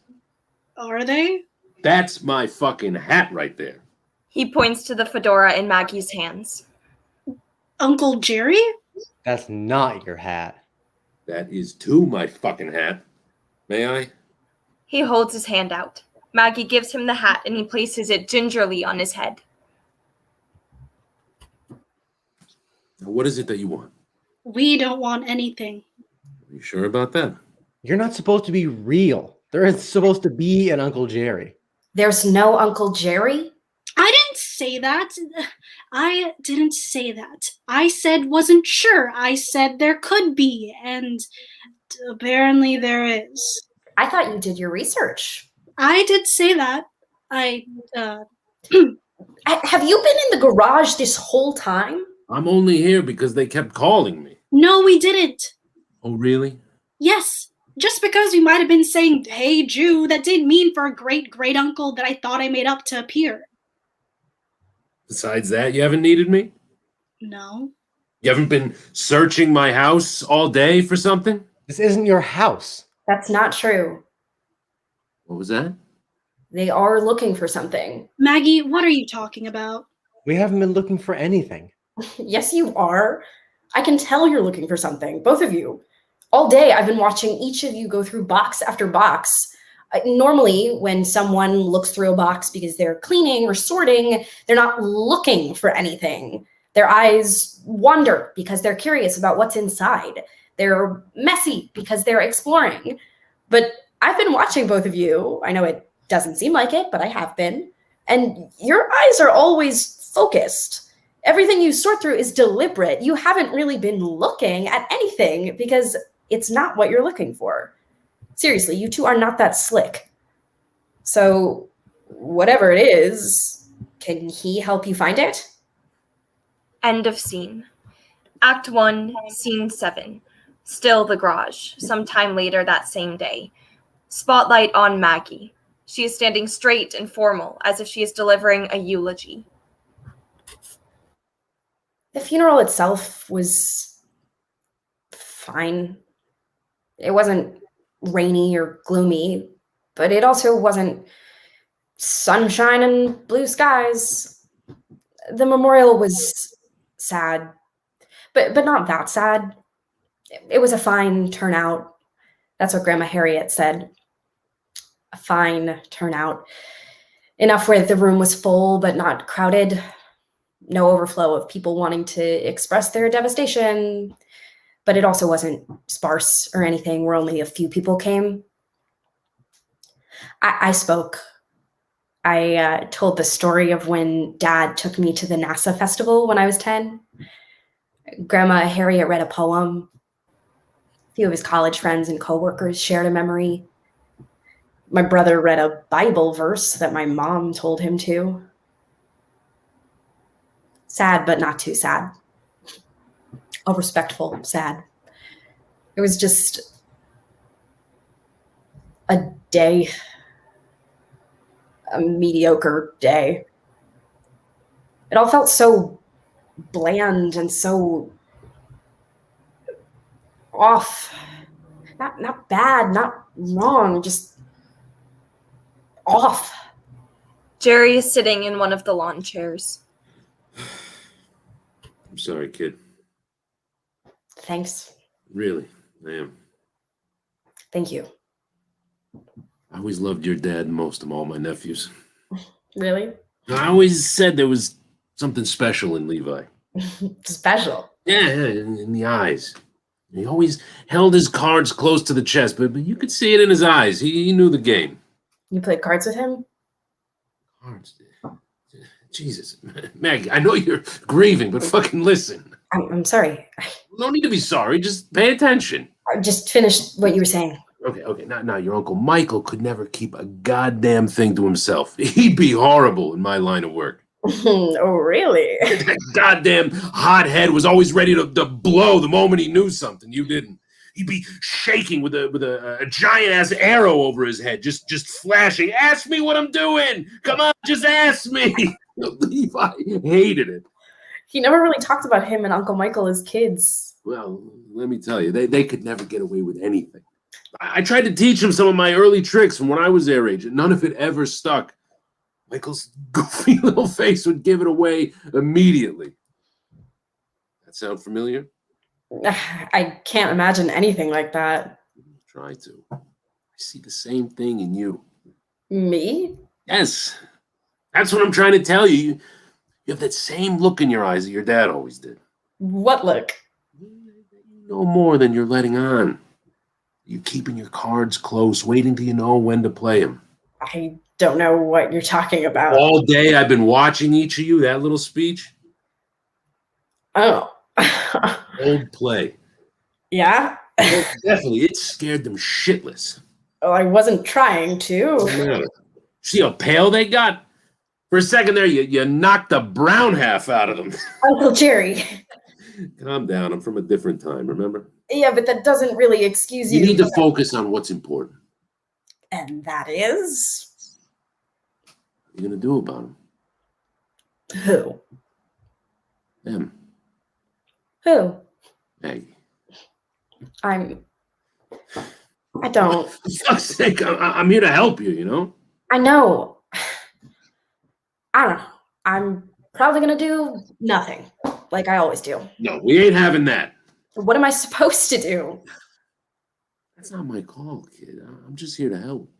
S14: Are they?
S17: That's my fucking hat right there.
S13: He points to the fedora in Maggie's hands.
S14: Uncle Jerry?
S15: That's not your hat.
S17: That is too my fucking hat. May I?
S13: He holds his hand out. Maggie gives him the hat and he places it gingerly on his head.
S17: Now, what is it that you want?
S14: We don't want anything.
S17: Are you sure about that?
S15: You're not supposed to be real. There is supposed to be an Uncle Jerry.
S16: There's no Uncle Jerry?
S14: I didn't say that. I didn't say that. I said wasn't sure. I said there could be, and apparently there is.
S16: I thought you did your research.
S14: I did say that.
S16: Have you been in the garage this whole time?
S17: I'm only here because they kept calling me.
S14: No, we didn't.
S17: Oh, really?
S14: Yes. Just because we might have been saying, hey, Jew, that didn't mean for a great-great-uncle that I thought I made up to appear.
S17: Besides that, you haven't needed me?
S14: No.
S17: You haven't been searching my house all day for something?
S15: This isn't your house.
S16: That's not true.
S17: What was that?
S16: They are looking for something.
S14: Maggie, what are you talking about?
S15: We haven't been looking for anything.
S16: Yes, you are. I can tell you're looking for something, both of you. All day, I've been watching each of you go through box after box. Normally, when someone looks through a box because they're cleaning or sorting, they're not looking for anything. Their eyes wander because they're curious about what's inside. They're messy because they're exploring. But I've been watching both of you. I know it doesn't seem like it, but I have been. And your eyes are always focused. Everything you sort through is deliberate. You haven't really been looking at anything because it's not what you're looking for. Seriously, you two are not that slick. So whatever it is, can he help you find it?
S13: End of scene. Act 1, Scene 7. Still the garage, sometime later that same day. Spotlight on Maggie. She is standing straight and formal, as if she is delivering a eulogy.
S16: The funeral itself was fine. It wasn't rainy or gloomy, but it also wasn't sunshine and blue skies. The memorial was sad, but not that sad. It was a fine turnout. That's what Grandma Harriet said. A fine turnout. Enough where the room was full, but not crowded. No overflow of people wanting to express their devastation. But it also wasn't sparse or anything where only a few people came. I spoke. I told the story of when Dad took me to the NASA festival when I was 10. Grandma Harriet read a poem. A few of his college friends and coworkers shared a memory. My brother read a Bible verse that my mom told him to. Sad, but not too sad. A respectful sad. It was just a day, a mediocre day. It all felt so bland and so off. Not bad, not wrong, just off.
S13: Jerry is sitting in one of the lawn chairs.
S17: I'm sorry, kid.
S16: Thanks.
S17: Really, I am.
S16: Thank you.
S17: I always loved your dad most of all my nephews.
S16: Really?
S17: I always said there was something special in Levi.
S16: Special?
S17: Yeah, in the eyes. He always held his cards close to the chest, but you could see it in his eyes. He knew the game.
S16: You played cards with him?
S17: Cards? Jesus. Maggie, I know you're grieving, but fucking listen.
S16: I'm sorry.
S17: No need to be sorry. Just pay attention.
S16: Just finish what you were saying.
S17: Okay. Now, your Uncle Michael could never keep a goddamn thing to himself. He'd be horrible in my line of work.
S16: Oh, really?
S17: That goddamn hothead was always ready to blow the moment he knew something. You didn't. He'd be shaking with a giant-ass arrow over his head, just flashing. Ask me what I'm doing. Come on, just ask me. Levi hated it.
S16: He never really talked about him and Uncle Michael as kids.
S17: Well, let me tell you, they could never get away with anything. I tried to teach him some of my early tricks from when I was their age, and none of it ever stuck. Michael's goofy little face would give it away immediately. That sound familiar?
S16: I can't imagine anything like that.
S17: Try to. I see the same thing in you.
S16: Me?
S17: Yes. That's what I'm trying to tell you. You have that same look in your eyes that your dad always did.
S16: What look?
S17: No more than you're letting on. You're keeping your cards close, waiting till you know when to play them.
S16: I don't know what you're talking about.
S17: All day I've been watching each of you, that little speech.
S16: Oh.
S17: Old play.
S16: Yeah?
S17: Oh, definitely. It scared them shitless.
S16: Well, I wasn't trying to.
S17: Yeah. See how pale they got? For a second there, you knocked the brown half out of them.
S16: Uncle Jerry.
S17: Calm down. I'm from a different time, remember?
S16: Yeah, but that doesn't really excuse you.
S17: You need to focus on what's important.
S16: And that is?
S17: What are you going to do about them?
S16: Who?
S17: Them.
S16: Who?
S17: Maggie.
S16: I don't.
S17: For fuck's sake, I'm here to help you, you know?
S16: I know. I don't know. I'm probably going to do nothing, like I always do.
S17: No, we ain't having that.
S16: What am I supposed to do?
S17: That's not my call, kid. I'm just here to help.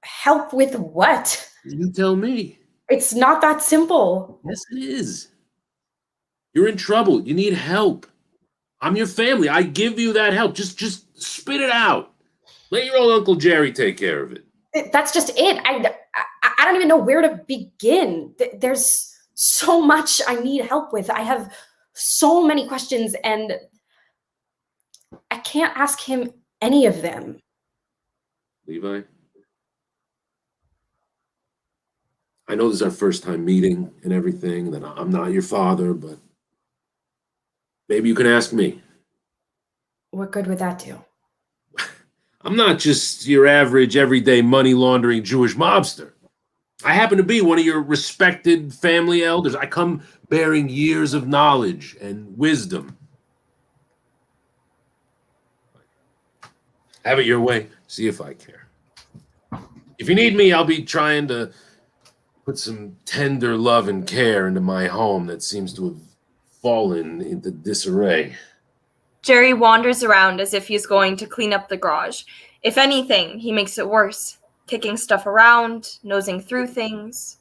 S16: Help with what?
S17: You tell me.
S16: It's not that simple.
S17: Yes, it is. You're in trouble. You need help. I'm your family. I give you that help. Just spit it out. Let your old Uncle Jerry take care of it.
S16: That's just it. I don't even know where to begin. There's so much I need help with. I have so many questions and I can't ask him any of them.
S17: Levi? I know this is our first time meeting and everything, that I'm not your father, but maybe you can ask me.
S16: What good would that do?
S17: I'm not just your average, everyday, money-laundering Jewish mobster. I happen to be one of your respected family elders. I come bearing years of knowledge and wisdom. Have it your way. See if I care. If you need me, I'll be trying to put some tender love and care into my home that seems to have fallen into disarray.
S13: Jerry wanders around as if he's going to clean up the garage. If anything, he makes it worse, kicking stuff around, nosing through things.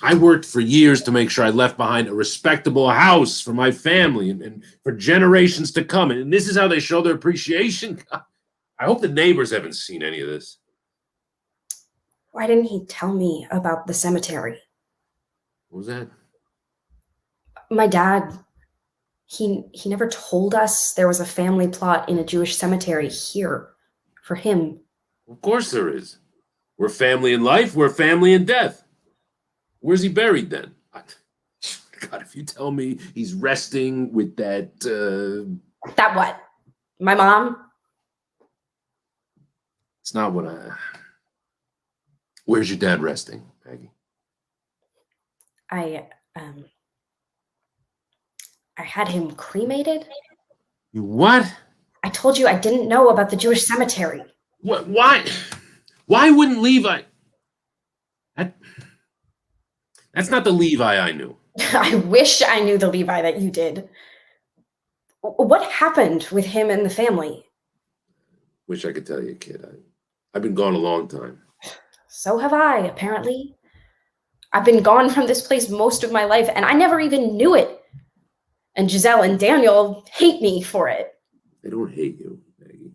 S17: I worked for years to make sure I left behind a respectable house for my family and for generations to come. And this is how they show their appreciation. I hope the neighbors haven't seen any of this.
S16: Why didn't he tell me about the cemetery?
S17: What was that?
S16: My dad, he never told us there was a family plot in a Jewish cemetery here for him.
S17: Of course there is. We're family in life, we're family in death. Where's he buried then? God, if you tell me he's resting with that...
S16: That what? My mom?
S17: It's not what I... Where's your dad resting, Maggie?
S16: I had him cremated.
S17: You what?
S16: I told you I didn't know about the Jewish cemetery.
S17: What? Why? Why wouldn't Levi? That's not the Levi I knew.
S16: I wish I knew the Levi that you did. What happened with him and the family?
S17: Wish I could tell you, kid. I've been gone a long time.
S16: So have I, apparently. I've been gone from this place most of my life, and I never even knew it. And Giselle and Daniel hate me for it.
S17: They don't hate you, Maggie.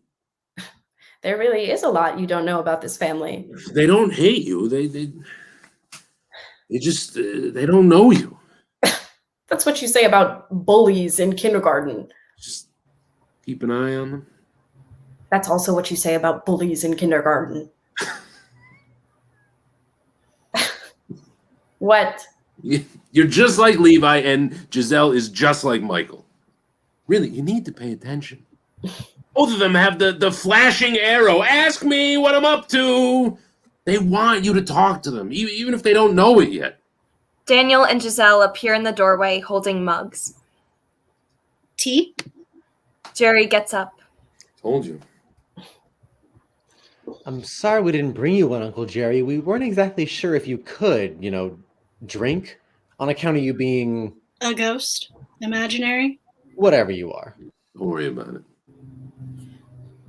S16: There really is a lot you don't know about this family.
S17: They don't hate you. They just they don't know you.
S16: That's what you say about bullies in kindergarten.
S17: Just keep an eye on them.
S16: That's also what you say about bullies in kindergarten. What?
S17: You're just like Levi, and Giselle is just like Michael. Really, you need to pay attention. Both of them have the flashing arrow. Ask me what I'm up to. They want you to talk to them, even if they don't know it yet.
S13: Daniel and Giselle appear in the doorway holding mugs.
S14: Tea?
S13: Jerry gets up.
S17: Told you.
S15: I'm sorry we didn't bring you one, Uncle Jerry. We weren't exactly sure if you could, drink on account of you being...
S14: A ghost? Imaginary?
S15: Whatever you are.
S17: Don't worry about it.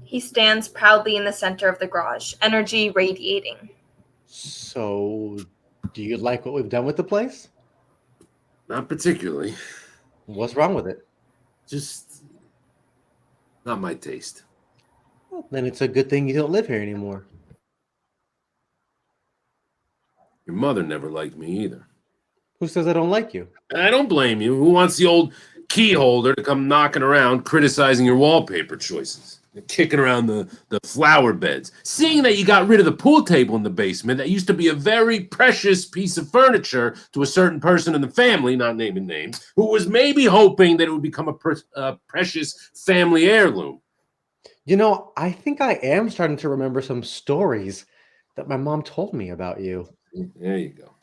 S13: He stands proudly in the center of the garage, energy radiating.
S15: So, do you like what we've done with the place?
S17: Not particularly.
S15: What's wrong with it?
S17: Just not my taste.
S15: Well, then it's a good thing you don't live here anymore.
S17: Your mother never liked me either.
S15: Who says I don't like you?
S17: I don't blame you. Who wants the old key holder to come knocking around criticizing your wallpaper choices? Kicking around the flower beds. Seeing that you got rid of the pool table in the basement that used to be a very precious piece of furniture to a certain person in the family, not naming names, who was maybe hoping that it would become a precious family heirloom.
S15: You know, I think I am starting to remember some stories that my mom told me about you.
S17: There you go.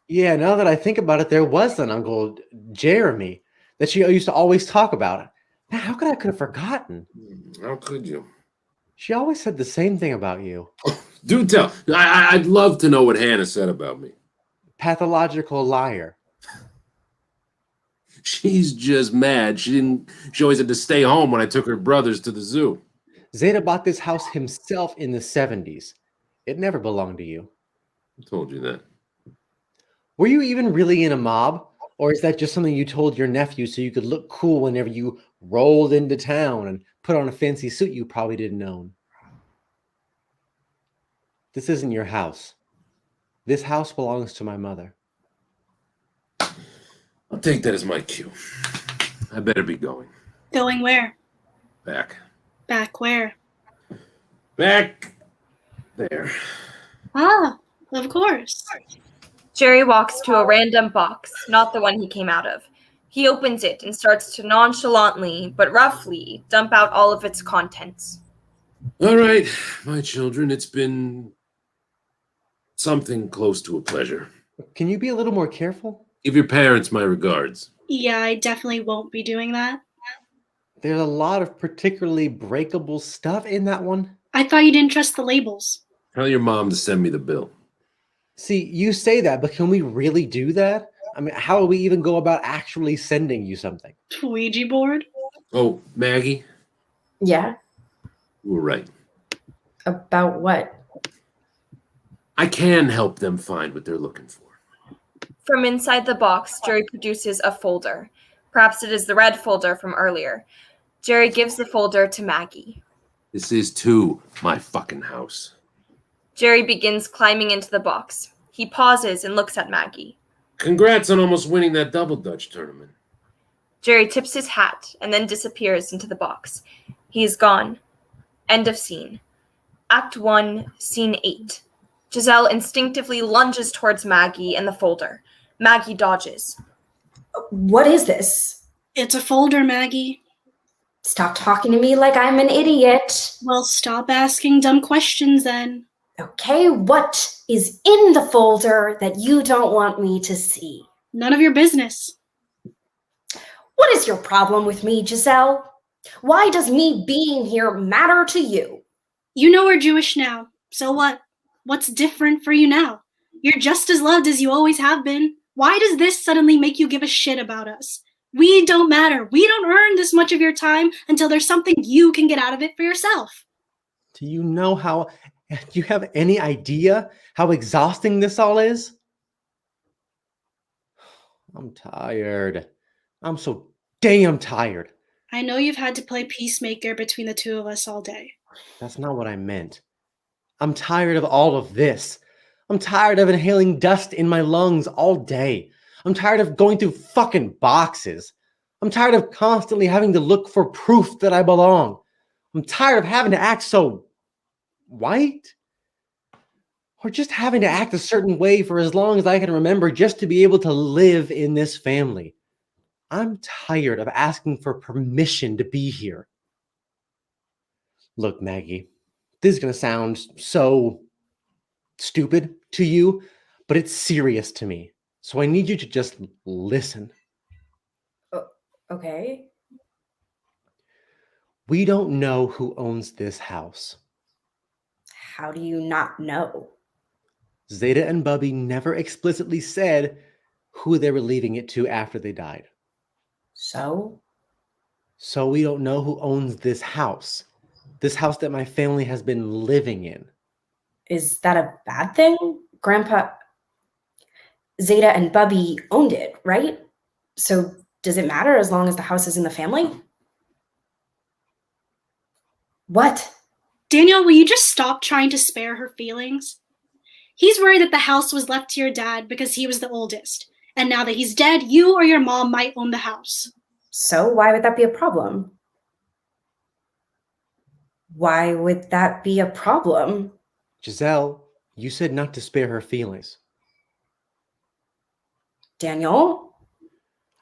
S15: Yeah, now that I think about it, there was an Uncle Jeremy that she used to always talk about. Man, how could I could have forgotten?
S17: How could you?
S15: She always said the same thing about you.
S17: Do tell. I'd love to know what Hannah said about me.
S15: Pathological liar.
S17: She's just mad. She always had to stay home when I took her brothers to the zoo.
S15: Zeta bought this house himself in the 70s. It never belonged to you.
S17: I told you that.
S15: Were you even really in a mob? Or is that just something you told your nephew so you could look cool whenever you rolled into town and put on a fancy suit you probably didn't own? This isn't your house. This house belongs to my mother.
S17: I'll take that as my cue. I better be going.
S14: Going where?
S17: Back.
S14: Back where?
S17: Back there.
S14: Ah, of course.
S13: Jerry walks to a random box, not the one he came out of. He opens it and starts to nonchalantly, but roughly, dump out all of its contents.
S17: All right, my children, it's been something close to a pleasure.
S15: Can you be a little more careful?
S17: Give your parents my regards.
S14: Yeah, I definitely won't be doing that.
S15: There's a lot of particularly breakable stuff in that one.
S14: I thought you didn't trust the labels.
S17: Tell your mom to send me the bill.
S15: See, you say that, but can we really do that? I mean, how will we even go about actually sending you something?
S14: Ouija board?
S17: Oh, Maggie?
S16: Yeah?
S17: You were right.
S16: About what?
S17: I can help them find what they're looking for.
S13: From inside the box, Jerry produces a folder. Perhaps it is the red folder from earlier. Jerry gives the folder to Maggie.
S17: This is too my fucking house.
S13: Jerry begins climbing into the box. He pauses and looks at Maggie.
S17: Congrats on almost winning that Double Dutch tournament.
S13: Jerry tips his hat and then disappears into the box. He is gone. End of scene. Act 1, Scene 8. Giselle instinctively lunges towards Maggie and the folder. Maggie dodges.
S16: What is this?
S14: It's a folder, Maggie.
S16: Stop talking to me like I'm an idiot.
S14: Well, stop asking dumb questions then.
S16: Okay, what is in the folder that you don't want me to see?
S14: None of your business.
S16: What is your problem with me, Giselle? Why does me being here matter to you?
S14: You know we're Jewish now. So what? What's different for you now? You're just as loved as you always have been. Why does this suddenly make you give a shit about us? We don't matter. We don't earn this much of your time until there's something you can get out of it for yourself.
S15: Do you know how... Do you have any idea how exhausting this all is? I'm tired. I'm so damn tired.
S14: I know you've had to play peacemaker between the two of us all day.
S15: That's not what I meant. I'm tired of all of this. I'm tired of inhaling dust in my lungs all day. I'm tired of going through fucking boxes. I'm tired of constantly having to look for proof that I belong. I'm tired of having to act so white, or just having to act a certain way for as long as I can remember just to be able to live in this family. I'm tired of asking for permission to be here. Look, Maggie, this is going to sound so stupid to you, but it's serious to me. So I need you to just listen.
S16: Okay.
S15: We don't know who owns this house.
S16: How do you not know?
S15: Zeta and Bubby never explicitly said who they were leaving it to after they died.
S16: So?
S15: So we don't know who owns this house that my family has been living in.
S16: Is that a bad thing? Grandpa, Zeta and Bubby owned it, right? So does it matter as long as the house is in the family? What?
S14: Daniel, will you just stop trying to spare her feelings? He's worried that the house was left to your dad because he was the oldest. And now that he's dead, you or your mom might own the house.
S16: So why would that be a problem? Why would that be a problem?
S15: Giselle, you said not to spare her feelings.
S16: Daniel?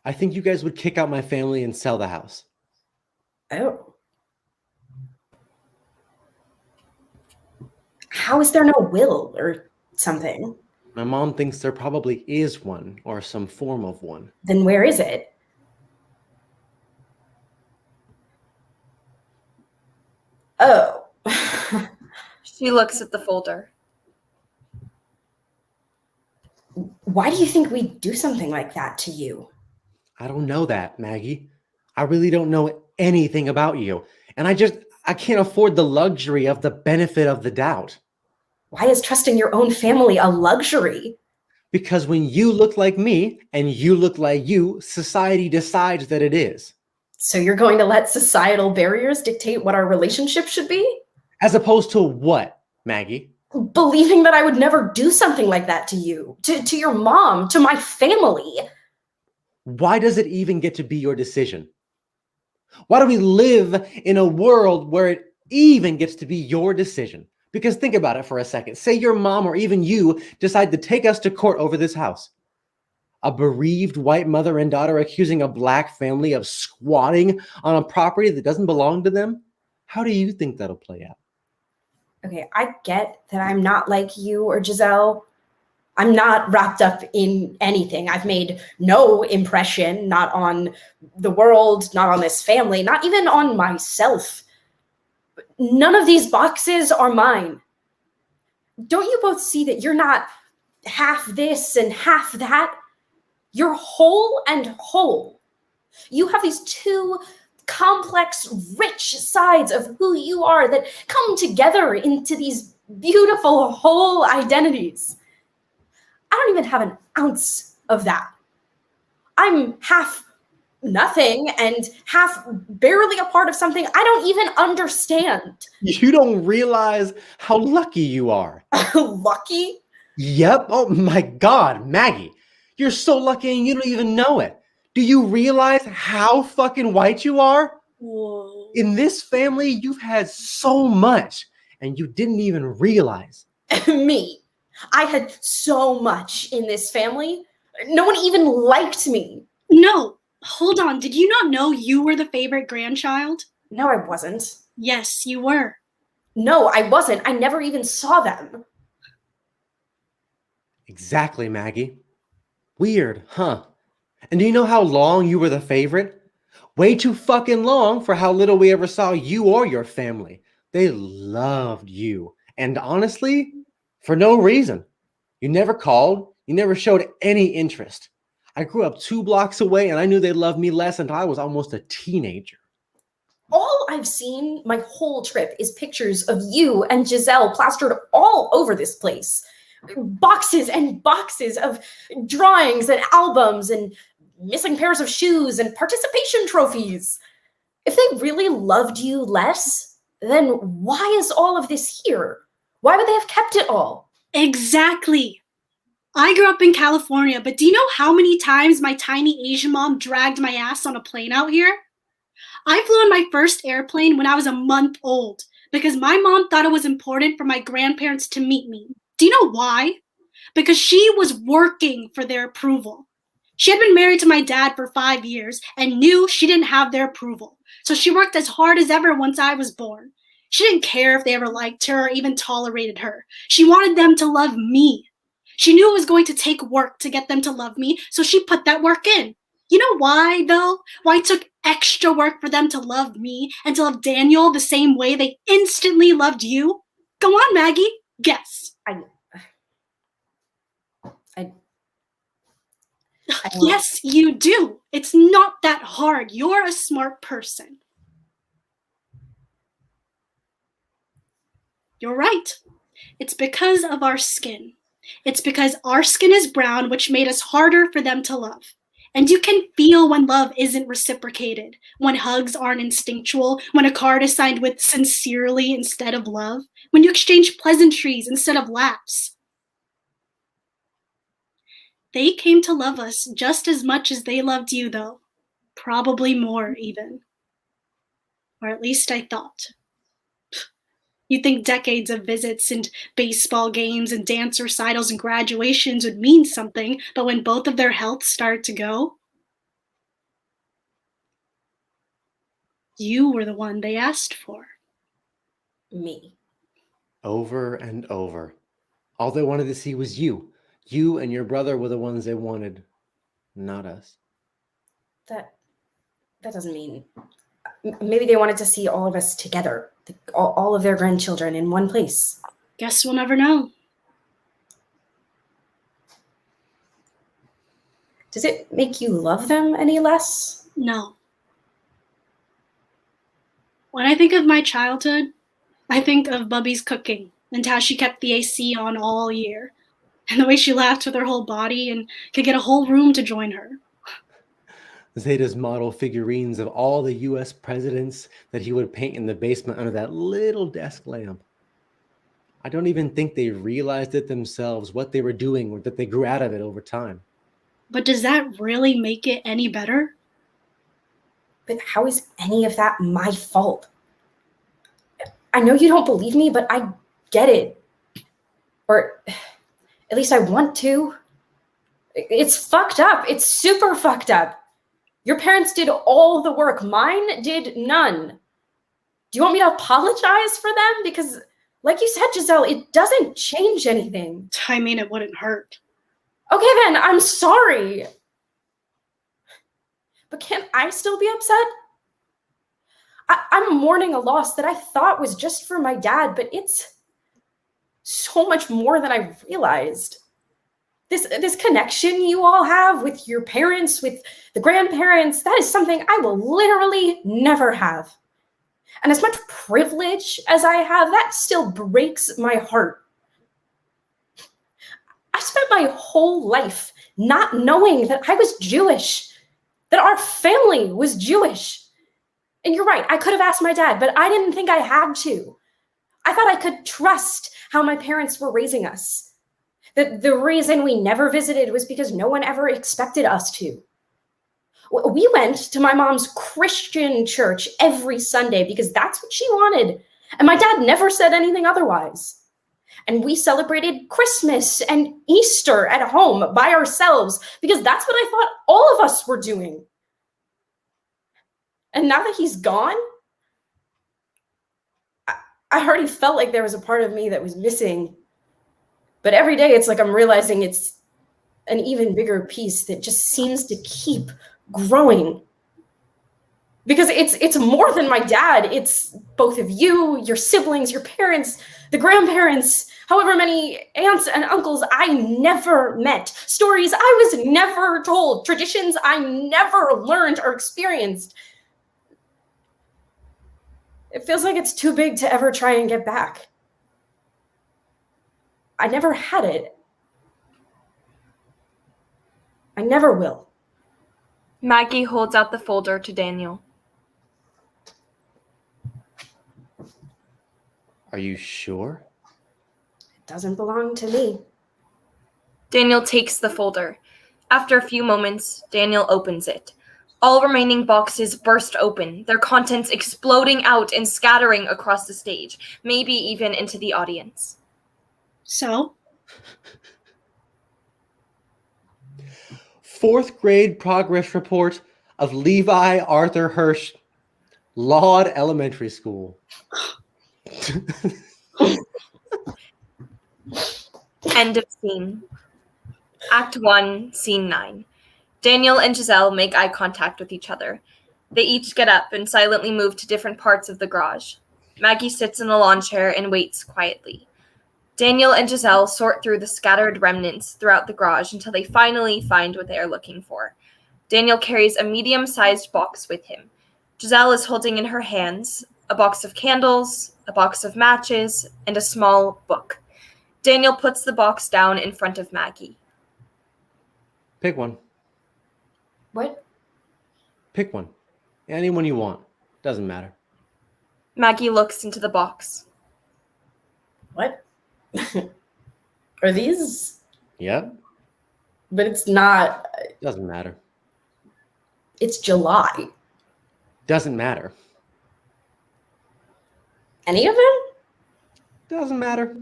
S15: I think you guys would kick out my family and sell the house.
S16: Oh. How is there no will or something?
S15: My mom thinks there probably is one, or some form of one.
S16: Then where is it? Oh.
S13: She looks at the folder.
S16: Why do you think we'd do something like that to you?
S15: I don't know that, Maggie. I really don't know anything about you. And I can't afford the luxury of the benefit of the doubt.
S16: Why is trusting your own family a luxury?
S15: Because when you look like me and you look like you, society decides that it is.
S16: So you're going to let societal barriers dictate what our relationship should be?
S15: As opposed to what, Maggie?
S16: Believing that I would never do something like that to you, to your mom, to my family.
S15: Why does it even get to be your decision? Why do we live in a world where it even gets to be your decision? Because think about it for a second. Say your mom or even you decide to take us to court over this house. A bereaved white mother and daughter accusing a black family of squatting on a property that doesn't belong to them. How do you think that'll play out?
S16: Okay, I get that I'm not like you or Giselle. I'm not wrapped up in anything. I've made no impression, not on the world, not on this family, not even on myself. None of these boxes are mine. Don't you both see that you're not half this and half that? You're whole and whole. You have these two complex, rich sides of who you are that come together into these beautiful whole identities. I don't even have an ounce of that. I'm half nothing and half barely a part of something I don't even understand.
S15: You don't realize how lucky you are.
S16: Lucky?
S15: Yep. Oh my God, Maggie. You're so lucky and you don't even know it. Do you realize how fucking white you are?
S16: Whoa.
S15: In this family, you've had so much and you didn't even realize.
S16: Me. I had so much in this family. No one even liked me.
S14: No, hold on. Did you not know you were the favorite grandchild?
S16: No, I wasn't.
S14: Yes, you were.
S16: No, I wasn't. I never even saw them.
S15: Exactly, Maggie. Weird, huh? And do you know how long you were the favorite? Way too fucking long for how little we ever saw you or your family. They loved you. And honestly, for no reason. You never called. You never showed any interest. I grew up 2 blocks away and I knew they loved me less until I was almost a teenager.
S16: All I've seen my whole trip is pictures of you and Giselle plastered all over this place. Boxes and boxes of drawings and albums and missing pairs of shoes and participation trophies. If they really loved you less, then why is all of this here? Why would they have kept it all?
S14: Exactly. I grew up in California, but do you know how many times my tiny Asian mom dragged my ass on a plane out here? I flew in my first airplane when I was a month old because my mom thought it was important for my grandparents to meet me. Do you know why? Because she was working for their approval. She had been married to my dad for 5 years and knew she didn't have their approval. So she worked as hard as ever once I was born. She didn't care if they ever liked her or even tolerated her. She wanted them to love me. She knew it was going to take work to get them to love me, so she put that work in. You know why, though? Why it took extra work for them to love me and to love Daniel the same way they instantly loved you? Go on, Maggie. Guess. Yes, you do. It's not that hard. You're a smart person. You're right. It's because of our skin. It's because our skin is brown, which made us harder for them to love. And you can feel when love isn't reciprocated, when hugs aren't instinctual, when a card is signed with sincerely instead of love, when you exchange pleasantries instead of laughs. They came to love us just as much as they loved you, though. Probably more, even. Or at least I thought. You'd think decades of visits and baseball games and dance recitals and graduations would mean something, but when both of their health started to go, you were the one they asked for.
S16: Me.
S15: over and over. All they wanted to see was you. You and your brother were the ones they wanted, not us.
S16: That doesn't mean. Maybe they wanted to see all of us together, all of their grandchildren in one place.
S14: Guess we'll never know.
S16: Does it make you love them any less?
S14: No. When I think of my childhood, I think of Bubby's cooking and how she kept the AC on all year, and the way she laughed with her whole body and could get a whole room to join her.
S15: Zeta's model figurines of all the US presidents that he would paint in the basement under that little desk lamp. I don't even think they realized it themselves, what they were doing, or that they grew out of it over time.
S14: But does that really make it any better?
S16: But how is any of that my fault? I know you don't believe me, but I get it. Or at least I want to. It's fucked up. It's super fucked up. Your parents did all the work. Mine did none. Do you want me to apologize for them? Because, like you said, Giselle, it doesn't change anything.
S14: I mean, it wouldn't hurt.
S16: Okay, then, I'm sorry. But can't I still be upset? I'm mourning a loss that I thought was just for my dad, but it's so much more than I realized. This connection you all have with your parents, with the grandparents, that is something I will literally never have. And as much privilege as I have, that still breaks my heart. I spent my whole life not knowing that I was Jewish, that our family was Jewish. And you're right, I could have asked my dad, but I didn't think I had to. I thought I could trust how my parents were raising us. That the reason we never visited was because no one ever expected us to. We went to my mom's Christian church every Sunday because that's what she wanted. And my dad never said anything otherwise. And we celebrated Christmas and Easter at home by ourselves because that's what I thought all of us were doing. And now that he's gone, I already felt like there was a part of me that was missing. But every day it's like I'm realizing it's an even bigger piece that just seems to keep growing. Because it's more than my dad. It's both of you, your siblings, your parents, the grandparents, however many aunts and uncles I never met, stories I was never told, traditions I never learned or experienced. It feels like it's too big to ever try and get back. I never had it. I never will.
S13: Maggie holds out the folder to Daniel.
S15: Are you sure?
S16: It doesn't belong to me.
S13: Daniel takes the folder. After a few moments, Daniel opens it. All remaining boxes burst open, their contents exploding out and scattering across the stage, maybe even into the audience.
S14: So?
S15: 4th grade progress report of Levi Arthur Hirsch, Laud Elementary School.
S13: End of scene. Act 1, Scene 9. Daniel and Giselle make eye contact with each other. They each get up and silently move to different parts of the garage. Maggie sits in the lawn chair and waits quietly. Daniel and Giselle sort through the scattered remnants throughout the garage until they finally find what they are looking for. Daniel carries a medium-sized box with him. Giselle is holding in her hands a box of candles, a box of matches, and a small book. Daniel puts the box down in front of Maggie.
S15: Pick one.
S16: What?
S15: Pick one. Anyone you want. Doesn't matter.
S13: Maggie looks into the box.
S16: What? Are these?
S15: Yep.
S16: But it's not.
S15: Doesn't matter.
S16: It's July.
S15: Doesn't matter.
S16: Any of them?
S15: Doesn't matter.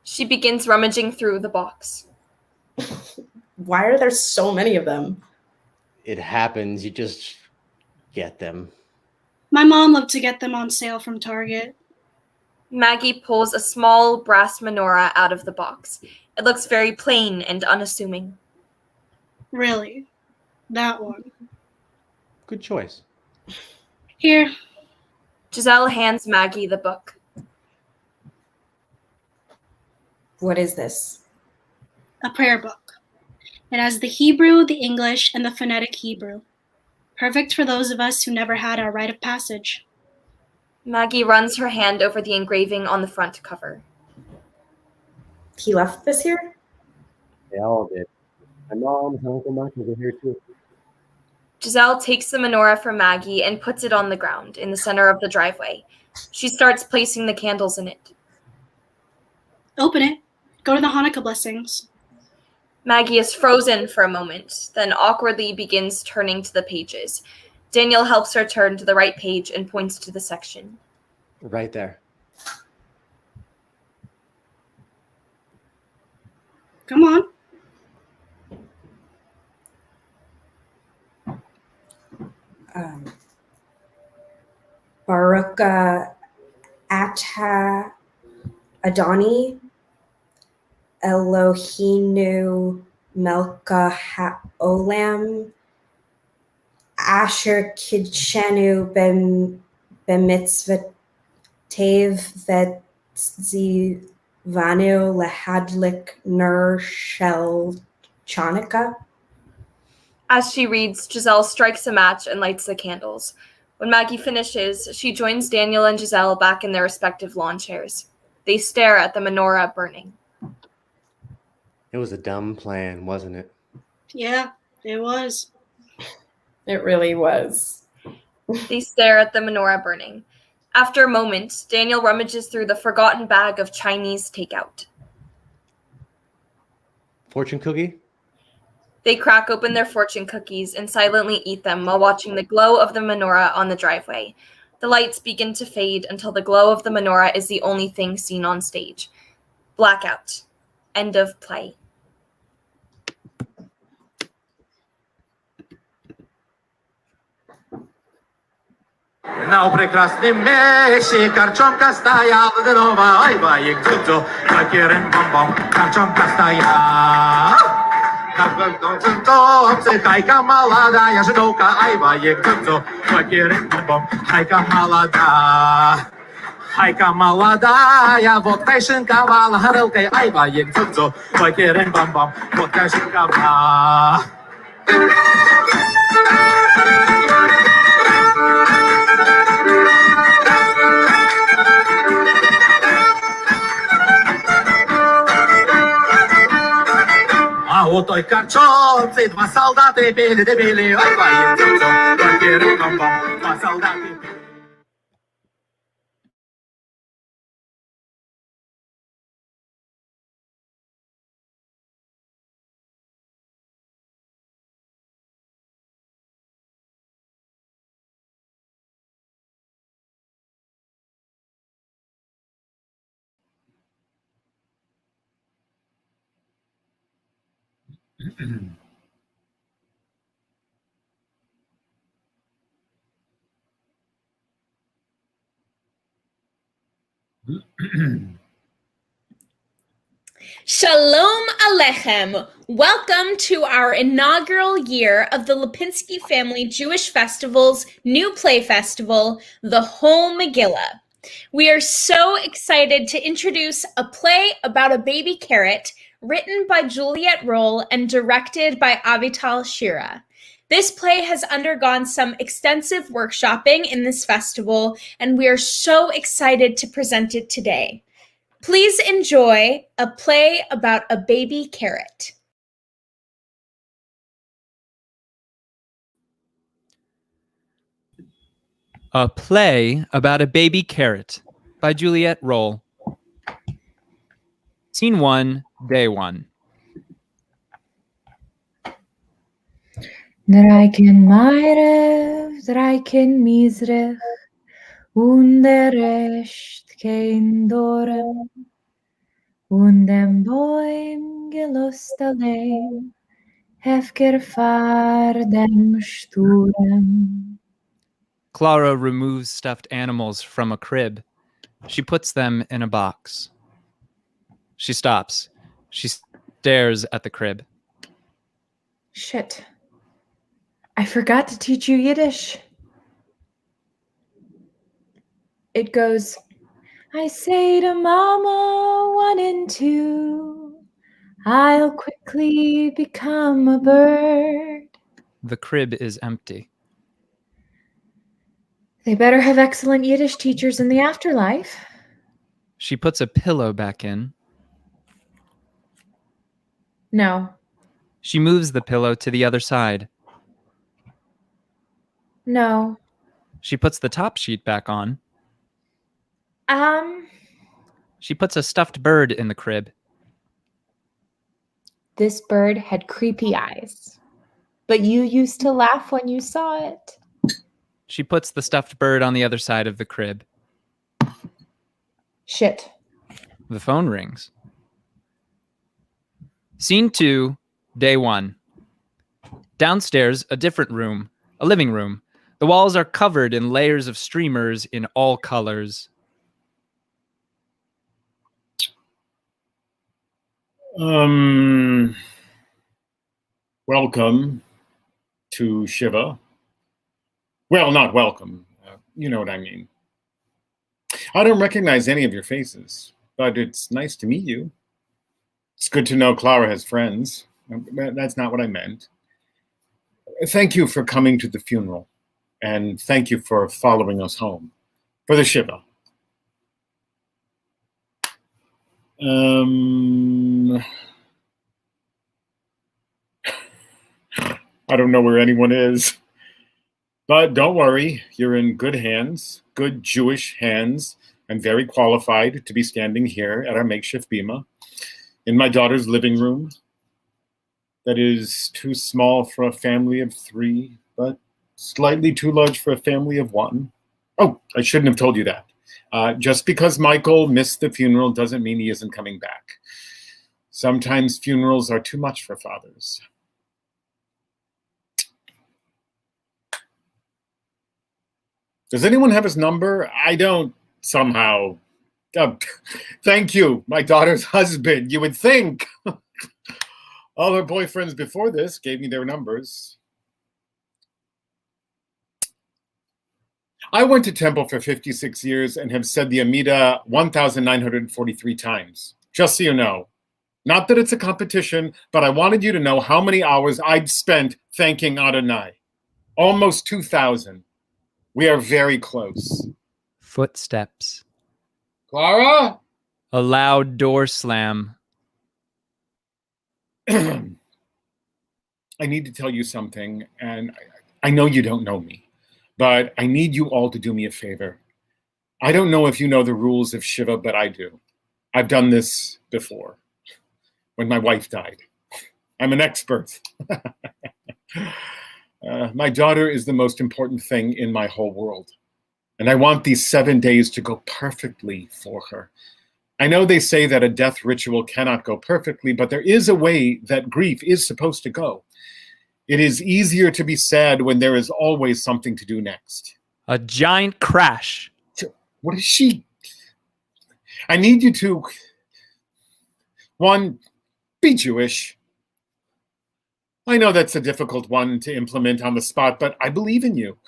S13: She begins rummaging through the box.
S16: Why are there so many of them?
S15: It happens. You just get them.
S14: My mom loved to get them on sale from Target.
S13: Maggie pulls a small brass menorah out of the box. It looks very plain and unassuming.
S14: Really? That one.
S15: Good choice.
S14: Here.
S13: Giselle hands Maggie the book.
S16: What is this?
S14: A prayer book. It has the Hebrew, the English, and the phonetic Hebrew. Perfect for those of us who never had our rite of passage.
S13: Maggie runs her hand over the engraving on the front cover.
S16: He left this here?
S15: They all did. My mom and Uncle Mike over here too.
S13: Giselle takes the menorah from Maggie and puts it on the ground in the center of the driveway. She starts placing the candles in it.
S14: Open it. Go to the Hanukkah blessings.
S13: Maggie is frozen for a moment, then awkwardly begins turning to the pages. Daniel helps her turn to the right page and points to the section.
S15: Right there.
S14: Come on.
S16: Baruch Atah Adoni Eloheinu Melka Ha'olam Asher Kidshanu B'mitzvah Tev Vetzivanu Lehadlik Ner Shel Chanukah.
S13: As she reads, Giselle strikes a match and lights the candles. When Maggie finishes, she joins Daniel and Giselle back in their respective lawn chairs. They stare at the menorah burning.
S15: It was a dumb plan, wasn't it?
S14: Yeah, it was.
S16: It really was.
S13: They stare at the menorah burning. After a moment, Daniel rummages through the forgotten bag of Chinese takeout.
S15: Fortune cookie?
S13: They crack open their fortune cookies and silently eat them while watching the glow of the menorah on the driveway. The lights begin to fade until the glow of the menorah is the only thing seen on stage. Blackout. End of play.
S18: На прекрасном месте корчомка стояла, нова айва и кто-то покерен бомбом корчомка стояла. Хайка молодая, жидовка айва и кто-то покерен бомбом хайка молодая. Хайка молодая, водкой шинковала, горелкой айва и кто-то покерен бомбом водкой шинковала. А у той корчомцы два солдаты пели, ай, воин, покерен бомбом, два солдаты пели.
S4: Shalom Aleichem. Welcome to our inaugural year of the Lipinski Family Jewish Festival's new play festival, the Whole Megillah. We are so excited to introduce a play about a baby carrot written by Juliet Roll and directed by Avital Shira. This play has undergone some extensive workshopping in this festival, and we are so excited to present it today. Please enjoy a play about a baby carrot.
S19: A play about a baby carrot by Juliet Roll. Scene 1, Day 1.
S20: Dreiken Meirev, Dreiken Mizrech, und der Rest kein Dorem, und dem Bäum gelost allein, Hefker fahr dem Sturm.
S19: Clara removes stuffed animals from a crib. She puts them in a box. She stops. She stares at the crib.
S20: Shit. I forgot to teach you Yiddish. It goes, I say to mama 1 and 2, I'll quickly become a bird.
S19: The crib is empty.
S20: They better have excellent Yiddish teachers in the afterlife.
S19: She puts a pillow back in.
S20: No.
S19: She moves the pillow to the other side.
S20: No.
S19: She puts the top sheet back on. She puts a stuffed bird in the crib.
S20: This bird had creepy eyes, but you used to laugh when you saw it.
S19: She puts the stuffed bird on the other side of the crib.
S20: Shit.
S19: The phone rings. Scene 2, day 1. Downstairs, a different room, a living room. The walls are covered in layers of streamers in all colors.
S21: Welcome to Shiva. Well, not welcome. You know what I mean. I don't recognize any of your faces, but it's nice to meet you. It's good to know Clara has friends. That's not what I meant. Thank you for coming to the funeral, and thank you for following us home for the Shiva. I don't know where anyone is, but don't worry, you're in good hands, good Jewish hands. I'm very qualified to be standing here at our makeshift bima in my daughter's living room that is too small for a family of 3, but slightly too large for a family of 1. Oh, I shouldn't have told you that. Just because Michael missed the funeral doesn't mean he isn't coming back. Sometimes funerals are too much for fathers. Does anyone have his number? I don't somehow. Thank you, my daughter's husband. You would think. All her boyfriends before this gave me their numbers. I went to temple for 56 years and have said the Amida 1,943 times, just so you know. Not that it's a competition, but I wanted you to know how many hours I'd spent thanking Adonai. Almost 2,000. We are very close.
S19: Footsteps.
S21: Clara?
S19: A loud door slam.
S21: I need to tell you something, and I know you don't know me, but I need you all to do me a favor. I don't know if you know the rules of Shiva, but I do. I've done this before, when my wife died. I'm an expert. My daughter is the most important thing in my whole world, and I want these 7 days to go perfectly for her. I know they say that a death ritual cannot go perfectly, but there is a way that grief is supposed to go. It is easier to be sad when there is always something to do next.
S19: A giant crash.
S21: What is she? I need you to, 1, be Jewish. I know that's a difficult one to implement on the spot, but I believe in you.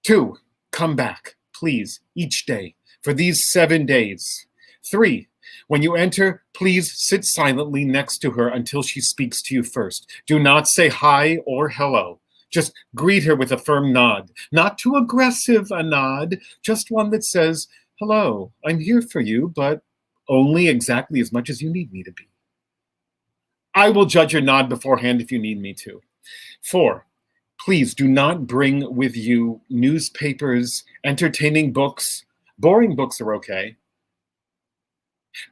S21: 2, come back, please, each day, for these 7 days. 3, when you enter, please sit silently next to her until she speaks to you first. Do not say hi or hello. Just greet her with a firm nod. Not too aggressive a nod, just one that says, hello, I'm here for you, but only exactly as much as you need me to be. I will judge your nod beforehand if you need me to. 4, please do not bring with you newspapers, entertaining books. Boring books are okay.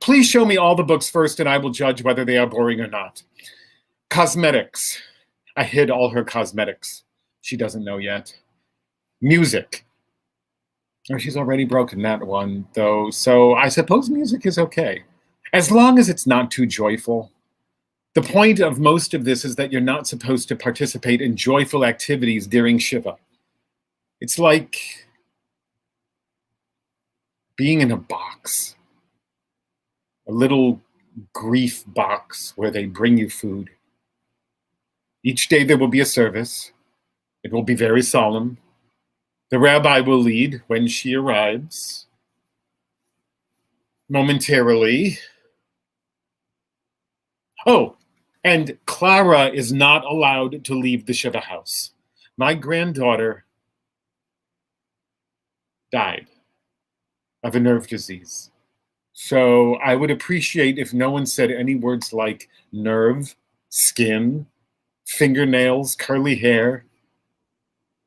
S21: Please show me all the books first and I will judge whether they are boring or not. Cosmetics. I hid all her cosmetics. She doesn't know yet. Music. Oh, she's already broken that one, though, so I suppose music is okay. As long as it's not too joyful. The point of most of this is that you're not supposed to participate in joyful activities during Shiva. It's like being in a box, a little grief box where they bring you food. Each day there will be a service. It will be very solemn. The rabbi will lead when she arrives. Momentarily. Oh, and Clara is not allowed to leave the Shiva house. My granddaughter died of a nerve disease. So I would appreciate if no one said any words like nerve, skin, fingernails, curly hair.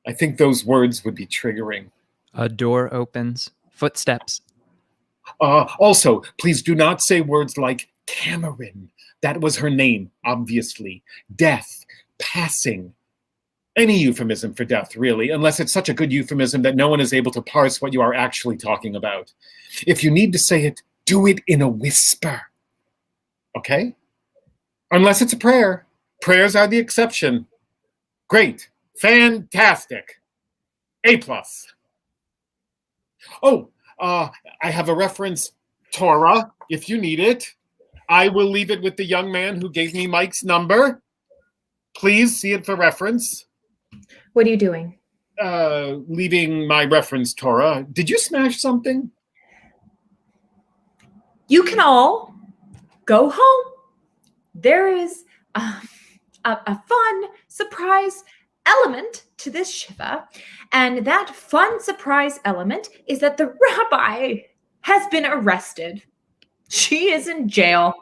S21: I think those words would be triggering.
S19: A door opens. Footsteps.
S21: Also, please do not say words like Cameron. That was her name, obviously. Death, passing. Any euphemism for death, really, unless it's such a good euphemism that no one is able to parse what you are actually talking about. If you need to say it, do it in a whisper. Okay? Unless it's a prayer. Prayers are the exception. Great. Fantastic. A+. Oh, I have a reference Torah, if you need it. I will leave it with the young man who gave me Mike's number. Please see it for reference.
S16: What are you doing?
S21: Leaving my reference Torah. Did you smash something?
S2: You can all go home. There is a fun surprise element to this Shiva, and that fun surprise element is that the rabbi has been arrested. She is in jail.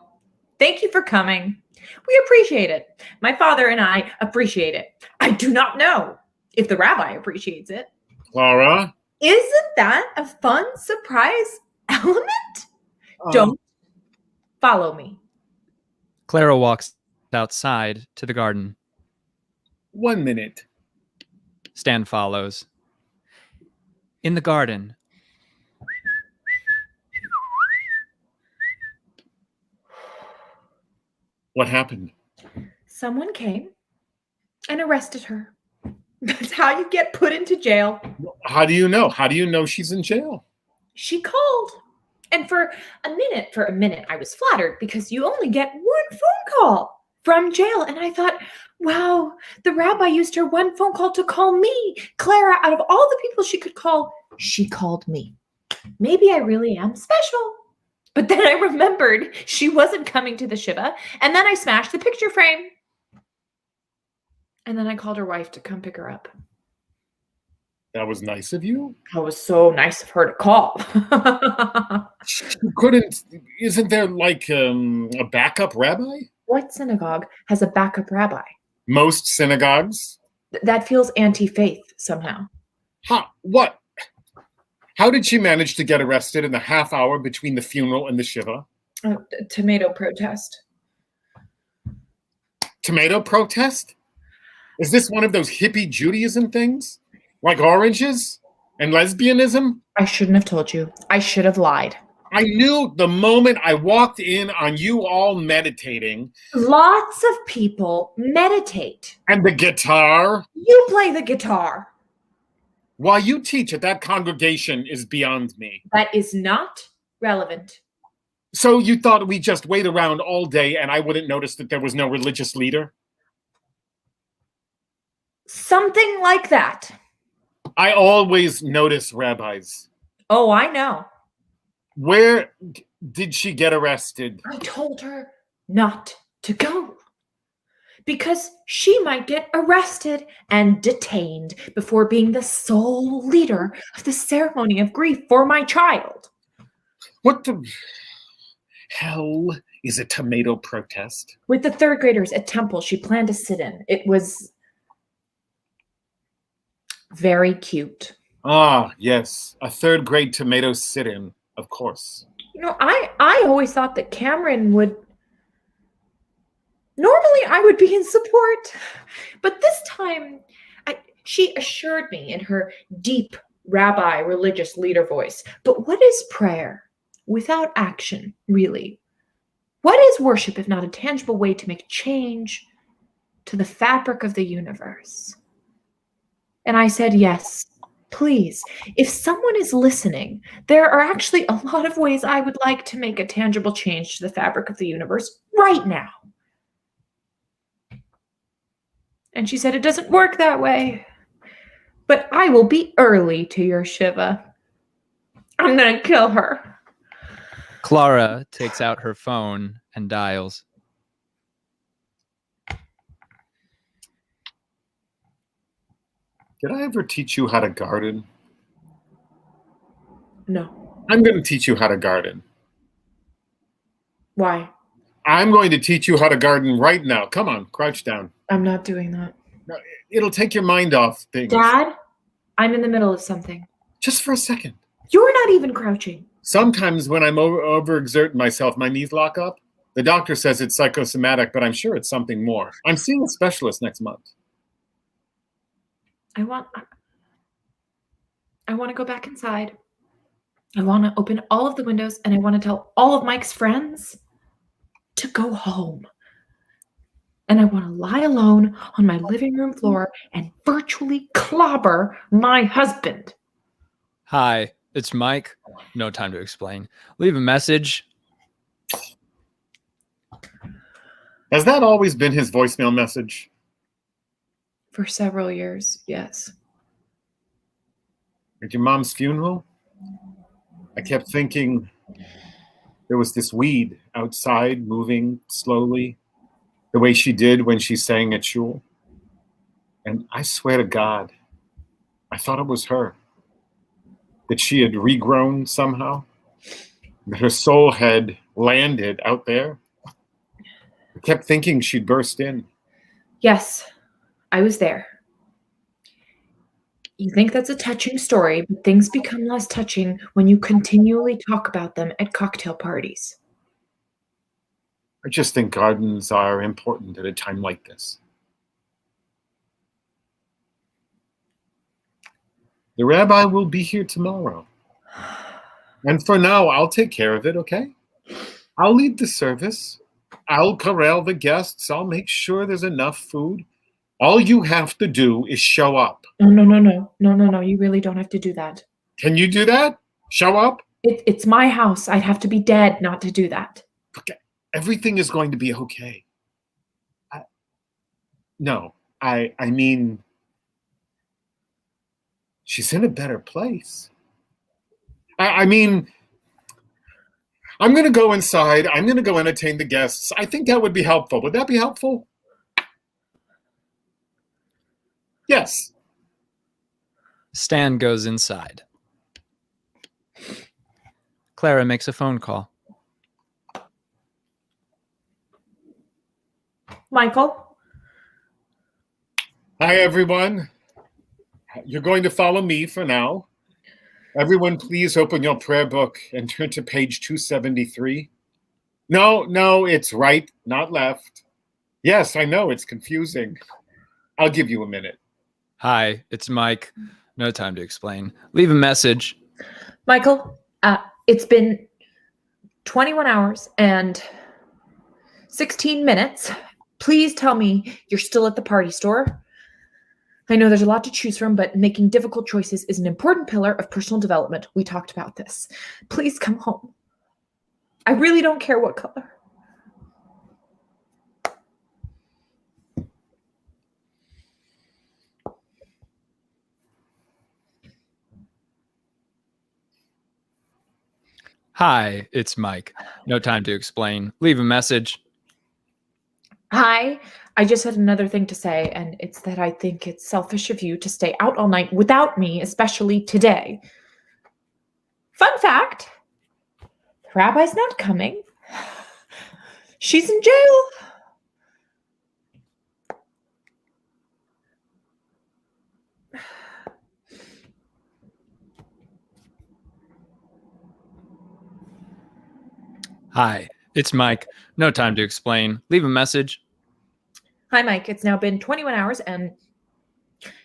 S2: Thank you for coming. We appreciate it. My father and I appreciate it. I do not know if the rabbi appreciates it.
S21: Clara?
S2: Isn't that a fun surprise element? Don't follow me.
S19: Clara walks outside to the garden.
S21: 1 minute.
S19: Stan follows. In the garden.
S21: What happened?
S2: Someone came and arrested her. That's how you get put into jail.
S21: How do you know? How do you know she's in jail?
S2: She called. And for a minute, I was flattered because you only get one phone call from jail. And I thought, wow, the rabbi used her one phone call to call me. Clara, out of all the people she could call, she called me. Maybe I really am special. But then I remembered she wasn't coming to the Shiva. And then I smashed the picture frame. And then I called her wife to come pick her up.
S21: That was nice of you?
S2: That was so nice of her to call.
S21: Isn't there like a backup rabbi?
S2: What synagogue has a backup rabbi?
S21: Most synagogues?
S2: That feels anti-faith somehow.
S21: What? How did she manage to get arrested in the half hour between the funeral and the Shiva?
S2: Tomato protest.
S21: Tomato protest? Is this one of those hippie Judaism things? Like oranges and lesbianism?
S2: I shouldn't have told you. I should have lied.
S21: I knew the moment I walked in on you all meditating.
S2: Lots of people meditate.
S21: And the guitar?
S2: You play the guitar.
S21: Why you teach at that congregation is beyond me.
S2: That is not relevant.
S21: So you thought we'd just wait around all day and I wouldn't notice that there was no religious leader?
S2: Something like that.
S21: I always notice rabbis.
S2: Oh, I know.
S21: Where did she get arrested?
S2: I told her not to go. Because she might get arrested and detained before being the sole leader of the ceremony of grief for my child.
S21: What the hell is a tomato protest?
S2: With the third graders at Temple she planned to sit in. It was very cute.
S21: Ah, yes. A third grade tomato sit-in, of course.
S2: You know, I always thought that Cameron would... Normally, I would be in support, but this time, she assured me in her deep rabbi religious leader voice, but what is prayer without action, really? What is worship if not a tangible way to make change to the fabric of the universe? And I said, yes, Please, if someone is listening, there are actually a lot of ways I would like to make a tangible change to the fabric of the universe right now. And she said, it doesn't work that way. But I will be early to your Shiva. I'm going to kill her.
S19: Clara takes out her phone and dials.
S21: Did I ever teach you how to garden?
S2: No.
S21: I'm going to teach you how to garden.
S2: Why?
S21: I'm going to teach you how to garden right now. Come on, crouch down.
S2: I'm not doing that.
S21: No, it'll take your mind off things.
S2: Dad, I'm in the middle of something.
S21: Just for a second.
S2: You're not even crouching.
S21: Sometimes when I'm overexerting myself, my knees lock up. The doctor says it's psychosomatic, but I'm sure it's something more. I'm seeing a specialist next month.
S2: I want to go back inside. I want to open all of the windows, and I want to tell all of Mike's friends to go home. And I want to lie alone on my living room floor and virtually clobber my husband.
S19: Hi, it's Mike. No time to explain. Leave a message.
S21: Has that always been his voicemail message?
S2: For several years, yes.
S21: At your mom's funeral, I kept thinking there was this weed outside moving slowly, the way she did when she sang at shul. And I swear to God, I thought it was her, that she had regrown somehow, that her soul had landed out there. I kept thinking she'd burst in.
S2: Yes, I was there. You think that's a touching story, but things become less touching when you continually talk about them at cocktail parties.
S21: I just think gardens are important at a time like this. The rabbi will be here tomorrow. And for now, I'll take care of it, okay? I'll lead the service. I'll corral the guests. I'll make sure there's enough food. All you have to do is show up.
S2: No. You really don't have to do that.
S21: Can you do that? Show up?
S2: It's my house. I'd have to be dead not to do that.
S21: Okay. Everything is going to be okay. I mean, she's in a better place. I mean, I'm going to go inside. I'm going to go entertain the guests. I think that would be helpful. Would that be helpful? Yes.
S19: Stan goes inside. Clara makes a phone call.
S2: Michael?
S21: Hi, everyone. You're going to follow me for now. Everyone, please open your prayer book and turn to page 273. No, it's right, not left. Yes, I know, it's confusing. I'll give you a minute.
S19: Hi, it's Mike. No time to explain. Leave a message.
S2: Michael, it's been 21 hours and 16 minutes. Please tell me you're still at the party store. I know there's a lot to choose from, but making difficult choices is an important pillar of personal development. We talked about this. Please come home. I really don't care what color.
S19: Hi, it's Mike. No time to explain. Leave a message.
S2: Hi, I just had another thing to say, and it's that I think it's selfish of you to stay out all night without me, especially today. Fun fact, the rabbi's not coming. She's in jail.
S19: Hi, it's Mike. No time to explain. Leave a message.
S2: Hi, Mike. It's now been 21 hours and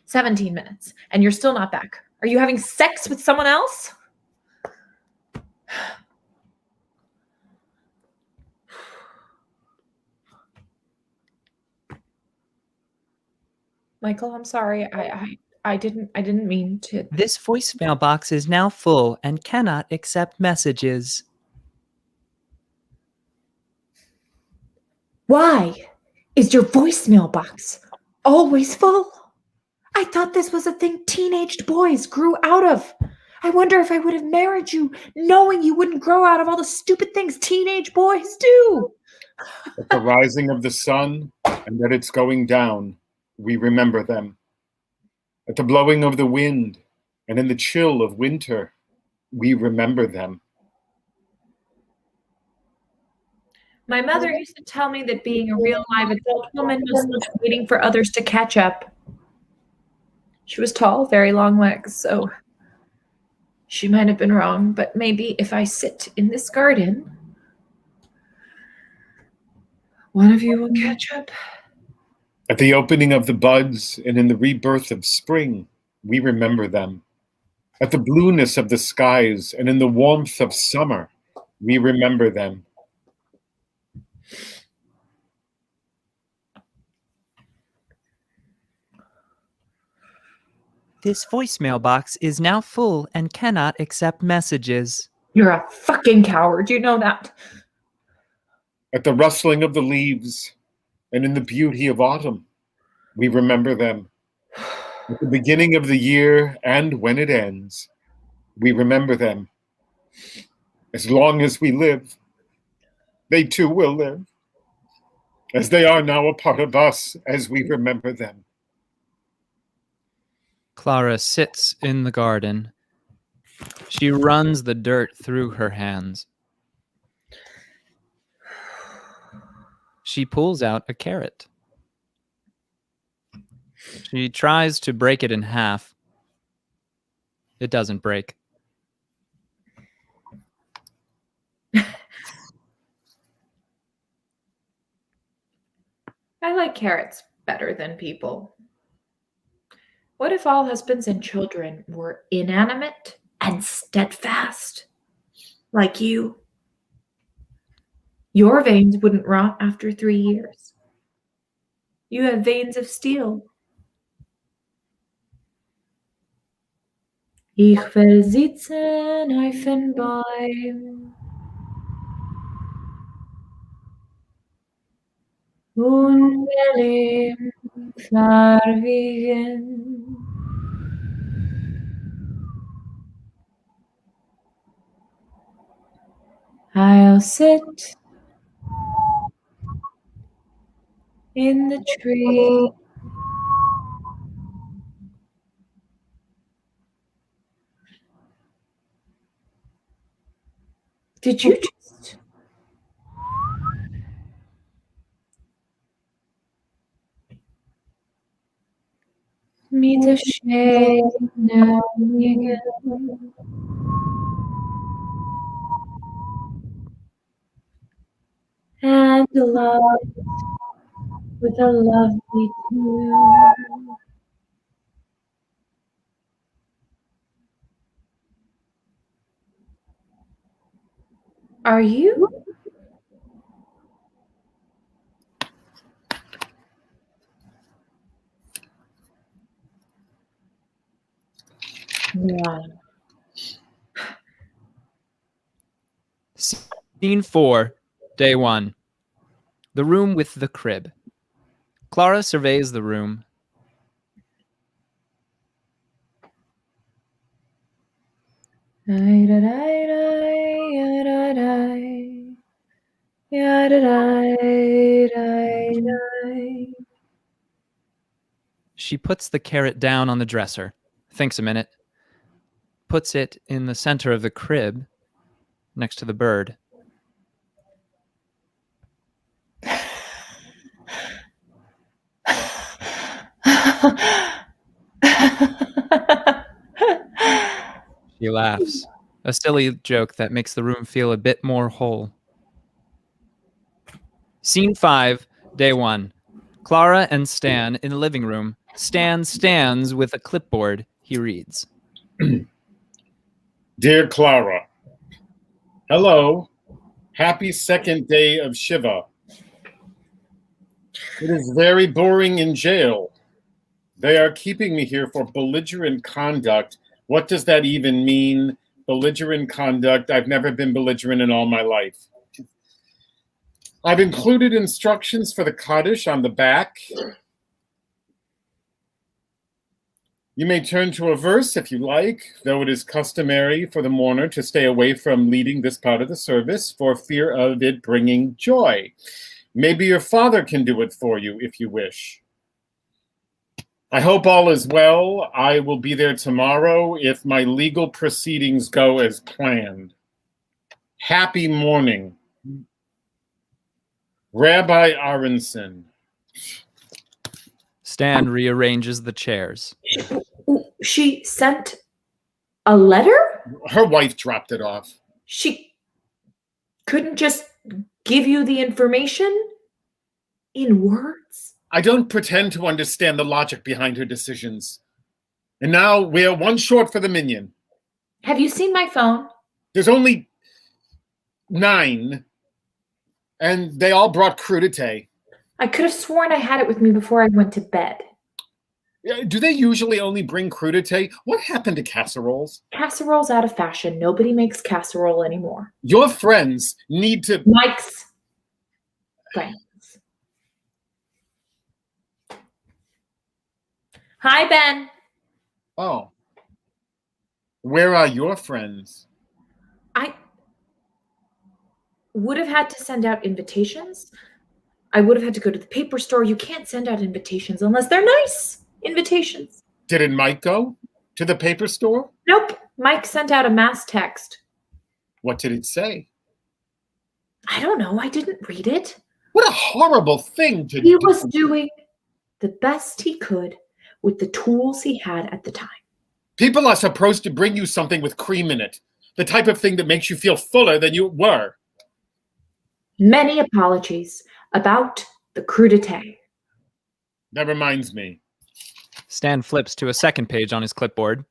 S2: 17 minutes, and you're still not back. Are you having sex with someone else? Michael, I'm sorry.
S3: I didn't mean to.
S19: This voicemail box is now full and cannot accept messages.
S3: Why is your voicemail box always full? I thought this was a thing teenaged boys grew out of. I wonder if I would have married you knowing you wouldn't grow out of all the stupid things teenage boys do.
S21: At the rising of the sun and at its going down, we remember them. At the blowing of the wind and in the chill of winter, we remember them.
S3: My mother used to tell me that being a real live adult woman was like waiting for others to catch up. She was tall, very long legs, so she might have been wrong, but maybe if I sit in this garden, one of you will catch up.
S21: At the opening of the buds and in the rebirth of spring, we remember them. At the blueness of the skies and in the warmth of summer, we remember them.
S19: This voicemail box is now full and cannot accept messages.
S3: You're a fucking coward, you know that.
S21: At the rustling of the leaves and in the beauty of autumn, we remember them. At the beginning of the year and when it ends, we remember them. As long as we live, they too will live, as they are now a part of us as we remember them.
S19: Clara sits in the garden. She runs the dirt through her hands. She pulls out a carrot. She tries to break it in half. It doesn't break.
S3: I like carrots better than people. What if all husbands and children were inanimate and steadfast, like you? Your veins wouldn't rot after 3 years. You have veins of steel. Ich will sitzen auf ein Baum und wir leben verwegen. I'll sit in the tree. Did you just... Me the shade now again. And the love with a lovely tune. Are you? Yeah.
S19: Scene 4, day 1. The room with the crib. Clara surveys the room. She puts the carrot down on the dresser, thinks a minute, puts it in the center of the crib, next to the bird. She laughs, a silly joke that makes the room feel a bit more whole. Scene 5, day 1. Clara and Stan in the living room. Stan stands with a clipboard. He reads.
S21: Dear Clara, hello. Happy second day of Shiva. It is very boring in jail. They are keeping me here for belligerent conduct. What does that even mean? Belligerent conduct. I've never been belligerent in all my life. I've included instructions for the Kaddish on the back. You may turn to a verse if you like, though it is customary for the mourner to stay away from leading this part of the service for fear of it bringing joy. Maybe your father can do it for you if you wish. I hope all is well. I will be there tomorrow if my legal proceedings go as planned. Happy morning. Rabbi Aronson.
S19: Stan rearranges the chairs.
S3: She sent a letter?
S21: Her wife dropped it off.
S3: She couldn't just give you the information in words?
S21: I don't pretend to understand the logic behind her decisions. And now we're one short for the minion.
S3: Have you seen my phone?
S21: There's only 9, and they all brought crudité.
S3: I could have sworn I had it with me before I went to bed.
S21: Do they usually only bring crudité? What happened to casseroles?
S3: Casserole's out of fashion. Nobody makes casserole anymore.
S21: Your friends need to...
S3: Mike's friends. Hi, Ben.
S21: Oh. Where are your friends?
S3: I would have had to send out invitations. I would have had to go to the paper store. You can't send out invitations unless they're nice invitations.
S21: Didn't Mike go to the paper store?
S3: Nope. Mike sent out a mass text.
S21: What did it say?
S3: I don't know. I didn't read it.
S21: What a horrible thing to do.
S3: He was doing the best he could with the tools he had at the time.
S21: People are supposed to bring you something with cream in it. The type of thing that makes you feel fuller than you were.
S3: Many apologies about the crudité.
S21: That reminds me.
S19: Stan flips to a second page on his clipboard.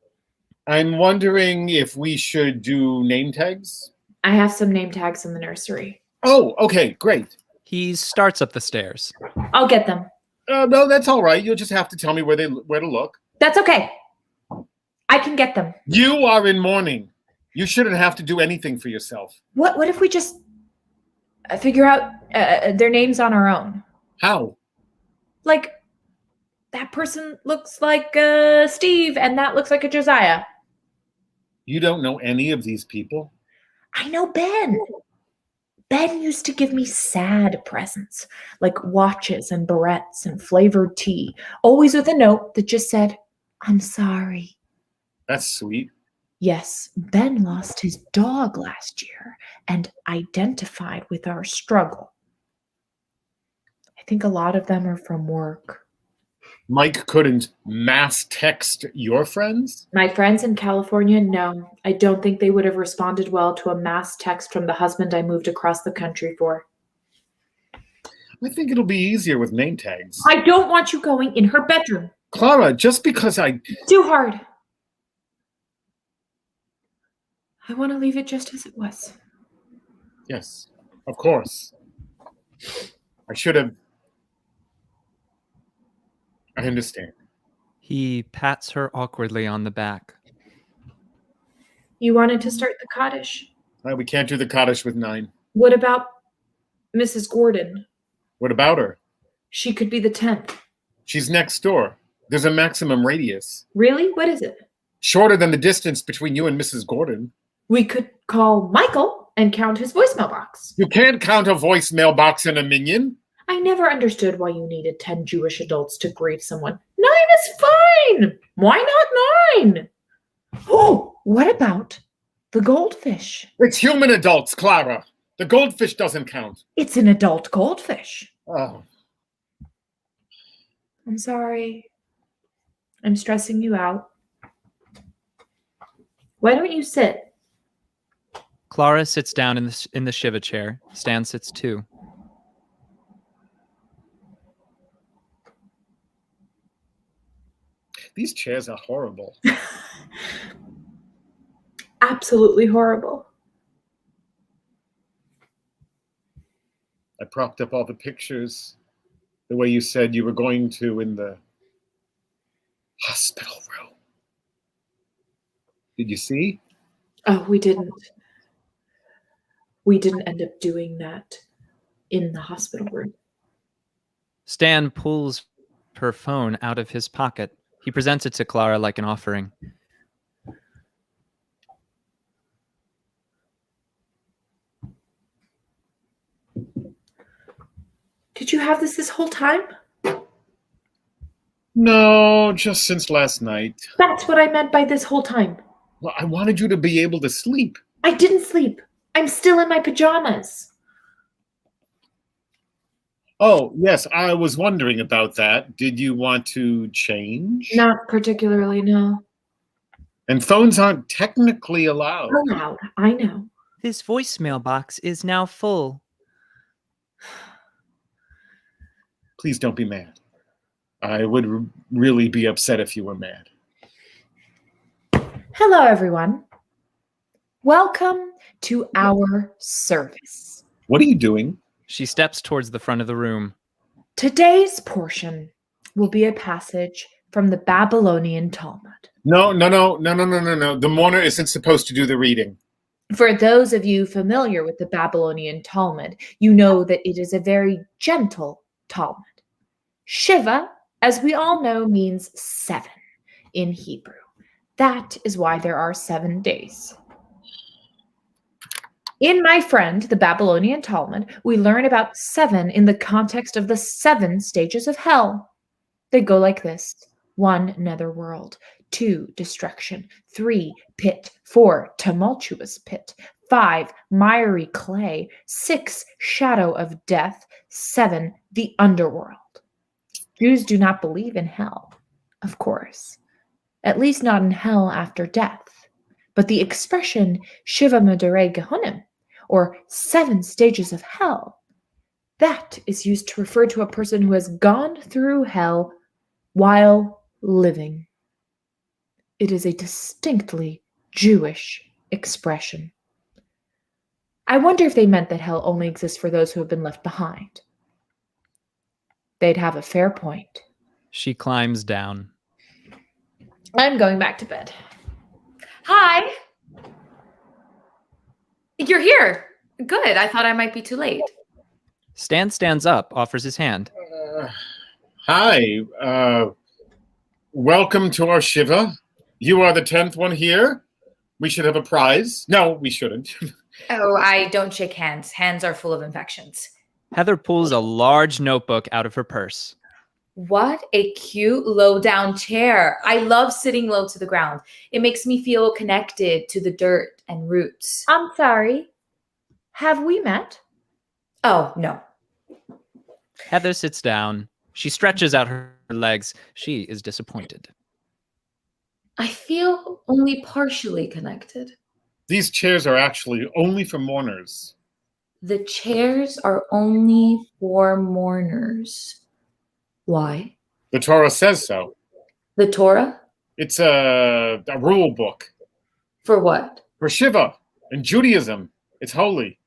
S21: I'm wondering if we should do name tags?
S3: I have some name tags in the nursery.
S21: Oh, okay, great.
S19: He starts up the stairs.
S3: I'll get them.
S21: No, that's all right. You'll just have to tell me where to look.
S3: That's okay. I can get them.
S21: You are in mourning. You shouldn't have to do anything for yourself.
S3: What if we just figure out their names on our own?
S21: How?
S3: Like, that person looks like Steve, and that looks like a Josiah.
S21: You don't know any of these people?
S3: I know Ben. Ben used to give me sad presents, like watches and barrettes and flavored tea, always with a note that just said, "I'm sorry."
S21: That's sweet.
S3: Yes, Ben lost his dog last year and identified with our struggle. I think a lot of them are from work.
S21: Mike couldn't mass text your friends?
S3: My friends in California, no. I don't think they would have responded well to a mass text from the husband I moved across the country for.
S21: I think it'll be easier with name tags.
S3: I don't want you going in her bedroom.
S21: Clara, just because I...
S3: Too hard. I want to leave it just as it was.
S21: Yes, of course. I should have... I understand.
S19: He pats her awkwardly on the back.
S3: You wanted to start the Kaddish.
S21: We can't do the Kaddish with 9.
S3: What about Mrs. Gordon?
S21: What about her?
S3: She could be the 10th.
S21: She's next door. There's a maximum radius.
S3: Really? What is it?
S21: Shorter than the distance between you and Mrs. Gordon.
S3: We could call Michael and count his voicemail box.
S21: You can't count a voicemail box in a minion.
S3: I never understood why you needed 10 Jewish adults to grieve someone. 9 is fine. Why not 9? Oh, what about the goldfish?
S21: It's human adults, Clara. The goldfish doesn't count.
S3: It's an adult goldfish.
S21: Oh.
S3: I'm sorry. I'm stressing you out. Why don't you sit?
S19: Clara sits down in the Shiva chair. Stan sits too.
S21: These chairs are horrible.
S3: Absolutely horrible.
S21: I propped up all the pictures the way you said you were going to in the Hospital room. Did you see?
S3: Oh, we didn't. We didn't end up doing that in the hospital room.
S19: Stan pulls her phone out of his pocket. He presents it to Clara like an offering.
S3: Did you have this whole time?
S21: No, just since last night.
S3: That's what I meant by this whole time.
S21: Well, I wanted you to be able to sleep.
S3: I didn't sleep. I'm still in my pajamas.
S21: Oh, yes, I was wondering about that. Did you want to change?
S3: Not particularly, no.
S21: And phones aren't technically allowed.
S3: Allowed, I know.
S19: This voicemail box is now full.
S21: Please don't be mad. I would really be upset if you were mad.
S3: Hello, everyone. Welcome to our service.
S21: What are you doing?
S19: She steps towards the front of the room.
S3: Today's portion will be a passage from the Babylonian Talmud.
S21: No. The mourner isn't supposed to do the reading.
S3: For those of you familiar with the Babylonian Talmud, you know that it is a very gentle Talmud. Shiva, as we all know, means 7 in Hebrew. That is why there are 7 days. In My Friend, the Babylonian Talmud, we learn about 7 in the context of the 7 stages of hell. They go like this: 1, netherworld; 2, destruction; 3, pit; 4, tumultuous pit; 5, miry clay; 6, shadow of death; 7, the underworld. Jews do not believe in hell, of course, at least not in hell after death. But the expression Shiva Madare Gehonim, or 7 stages of hell, that is used to refer to a person who has gone through hell while living. It is a distinctly Jewish expression. I wonder if they meant that hell only exists for those who have been left behind. They'd have a fair point.
S19: She climbs down.
S3: I'm going back to bed. Hi. You're here. Good. I thought I might be too late.
S19: Stan stands up, offers his hand.
S21: Hi. Welcome to our Shiva. You are the 10th one here. We should have a prize. No, we shouldn't.
S2: Oh, I don't shake hands. Hands are full of infections.
S19: Heather pulls a large notebook out of her purse.
S2: What a cute low-down chair. I love sitting low to the ground. It makes me feel connected to the dirt and roots.
S3: I'm sorry. Have we met?
S2: Oh, no.
S19: Heather sits down. She stretches out her legs. She is disappointed.
S2: I feel only partially connected.
S21: These chairs are actually only for mourners.
S2: The chairs are only for mourners. Why?
S21: The Torah says so.
S2: The Torah?
S21: It's a rule book.
S2: For what?
S21: For Shiva and Judaism. It's holy.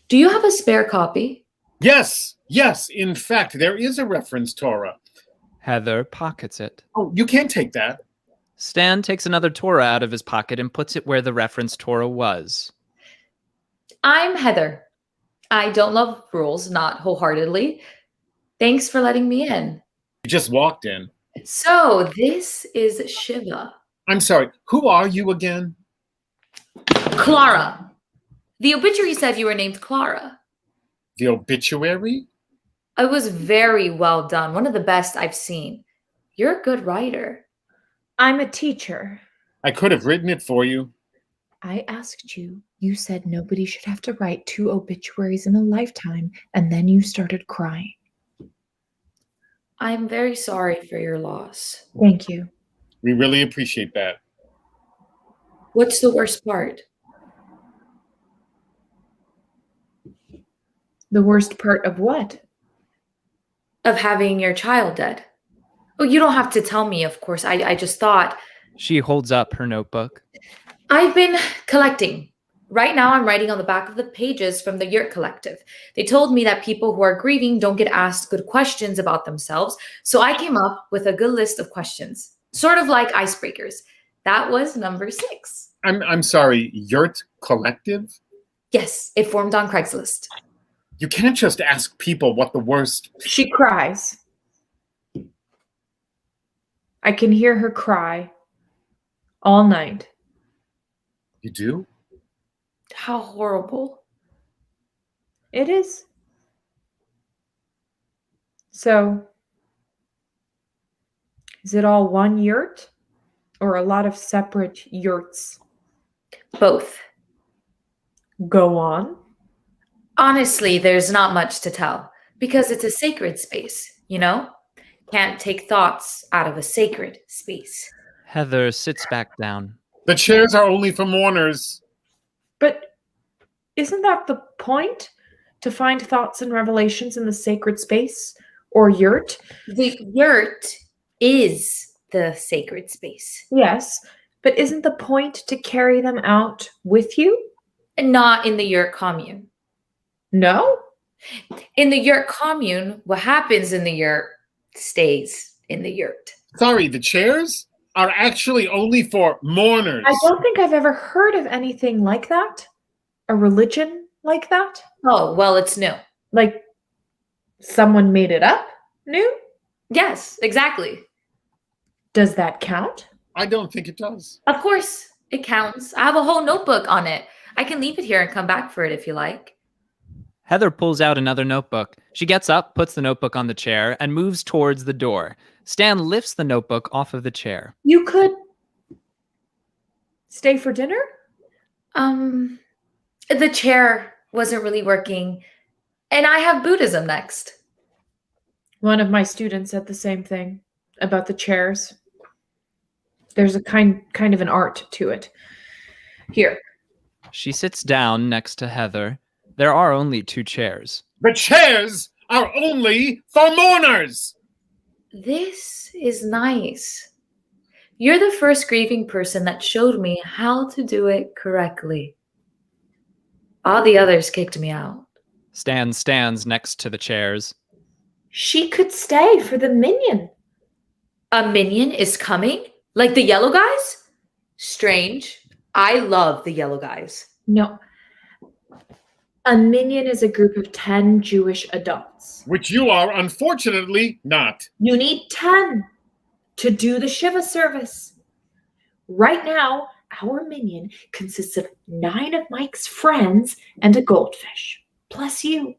S2: Do you have a spare copy?
S21: Yes. In fact, there is a reference Torah.
S19: Heather pockets it.
S21: Oh, you can't take that.
S19: Stan takes another Torah out of his pocket and puts it where the reference Torah was.
S2: I'm Heather. I don't love rules, not wholeheartedly. Thanks for letting me in.
S21: You just walked in.
S2: So, this is Shiva.
S21: I'm sorry, who are you again?
S2: Clara. The obituary said you were named Clara.
S21: The obituary?
S2: It was very well done. One of the best I've seen. You're a good writer.
S3: I'm a teacher.
S21: I could have written it for you.
S3: I asked you. You said nobody should have to write 2 obituaries in a lifetime, and then you started crying.
S2: I'm very sorry for your loss.
S3: Thank you.
S21: We really appreciate that.
S2: What's the worst part?
S3: The worst part of what?
S2: Of having your child dead. Oh, you don't have to tell me, of course. I just thought.
S19: She holds up her notebook.
S2: I've been collecting Right now, I'm writing on the back of the pages from the Yurt Collective. They told me that people who are grieving don't get asked good questions about themselves, so I came up with a good list of questions, sort of like icebreakers. That was number 6.
S21: I'm sorry, Yurt Collective?
S2: Yes, it formed on Craigslist.
S21: You can't just ask people what the worst...
S3: She cries. I can hear her cry all night.
S21: You do?
S3: How horrible. It is. So, is it all one yurt or a lot of separate yurts?
S2: Both.
S3: Go on.
S2: Honestly, there's not much to tell because it's a sacred space, you know? Can't take thoughts out of a sacred space.
S19: Heather sits back down.
S21: The chairs are only for mourners.
S3: But isn't that the point? To find thoughts and revelations in the sacred space or yurt?
S2: The yurt is the sacred space.
S3: Yes, but isn't the point to carry them out with you?
S2: Not in the yurt commune.
S3: No?
S2: In the yurt commune, what happens in the yurt stays in the yurt.
S21: Sorry, the chairs are actually only for mourners.
S3: I don't think I've ever heard of anything like that. A religion like that?
S2: Oh, well, it's new.
S3: Like someone made it up? New?
S2: Yes, exactly.
S3: Does that count?
S21: I don't think it does.
S2: Of course, it counts. I have a whole notebook on it. I can leave it here and come back for it if you like.
S19: Heather pulls out another notebook. She gets up, puts the notebook on the chair, and moves towards the door. Stan lifts the notebook off of the chair.
S3: You could stay for dinner?
S2: The chair wasn't really working, and I have Buddhism next.
S3: One of my students said the same thing about the chairs. There's a kind of an art to it. Here.
S19: She sits down next to Heather. There are only 2 chairs.
S21: The chairs are only for mourners!
S2: This is nice. You're the first grieving person that showed me how to do it correctly. All the others kicked me out.
S19: Stan stands next to the chairs.
S3: She could stay for the minion.
S2: A minion is coming? Like the yellow guys? Strange. I love the yellow guys.
S3: No. A minion is a group of 10 Jewish adults.
S21: Which you are, unfortunately, not.
S3: You need 10 to do the Shiva service. Right now, our minion consists of 9 of Mike's friends and a goldfish. Plus you.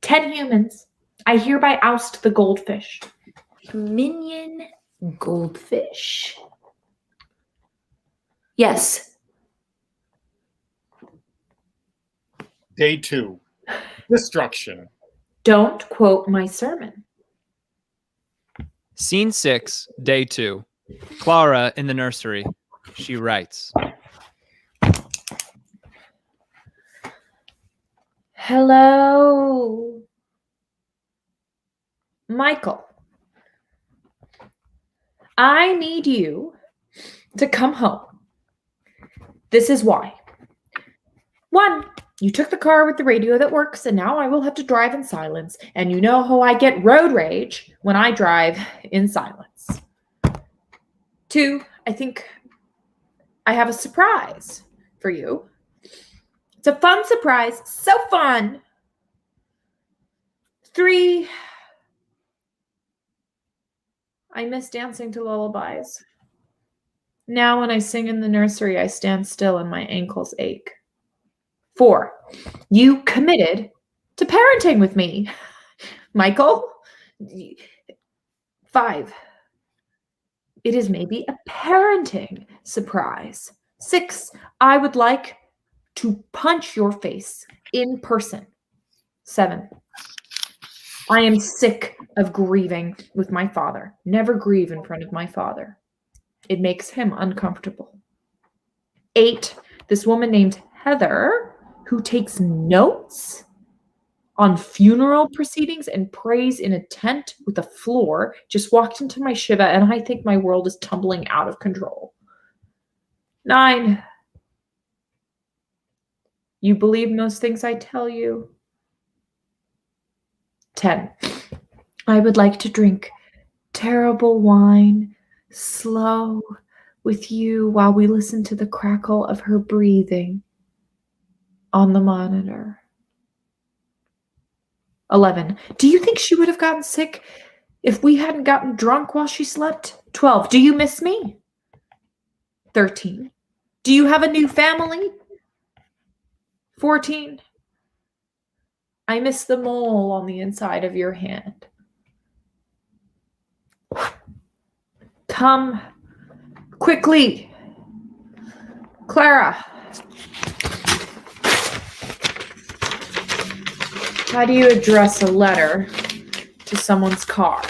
S3: 10 humans. I hereby oust the goldfish.
S2: Minion goldfish. Yes.
S21: Day 2. Destruction.
S3: Don't quote my sermon.
S19: Scene 6, day 2. Clara in the nursery. She writes.
S3: Hello. Michael. I need you to come home. This is why. 1, you took the car with the radio that works, and now I will have to drive in silence. And you know how I get road rage when I drive in silence. 2, I think I have a surprise for you. It's a fun surprise. So fun. 3, I miss dancing to lullabies. Now when I sing in the nursery, I stand still and my ankles ache. 4, you committed to parenting with me, Michael. 5, it is maybe a parenting surprise. 6, I would like to punch your face in person. 7, I am sick of grieving with my father. Never grieve in front of my father. It makes him uncomfortable. 8, this woman named Heather, who takes notes on funeral proceedings and prays in a tent with a floor, just walked into my Shiva, and I think my world is tumbling out of control. 9, You believe most things I tell you. 10. I would like to drink terrible wine, slow, with you while we listen to the crackle of her breathing on the monitor. 11. Do you think she would have gotten sick if we hadn't gotten drunk while she slept? 12. Do you miss me? 13. Do you have a new family? 14. I miss the mole on the inside of your hand. Come quickly. Clara. How do you address a letter to someone's car?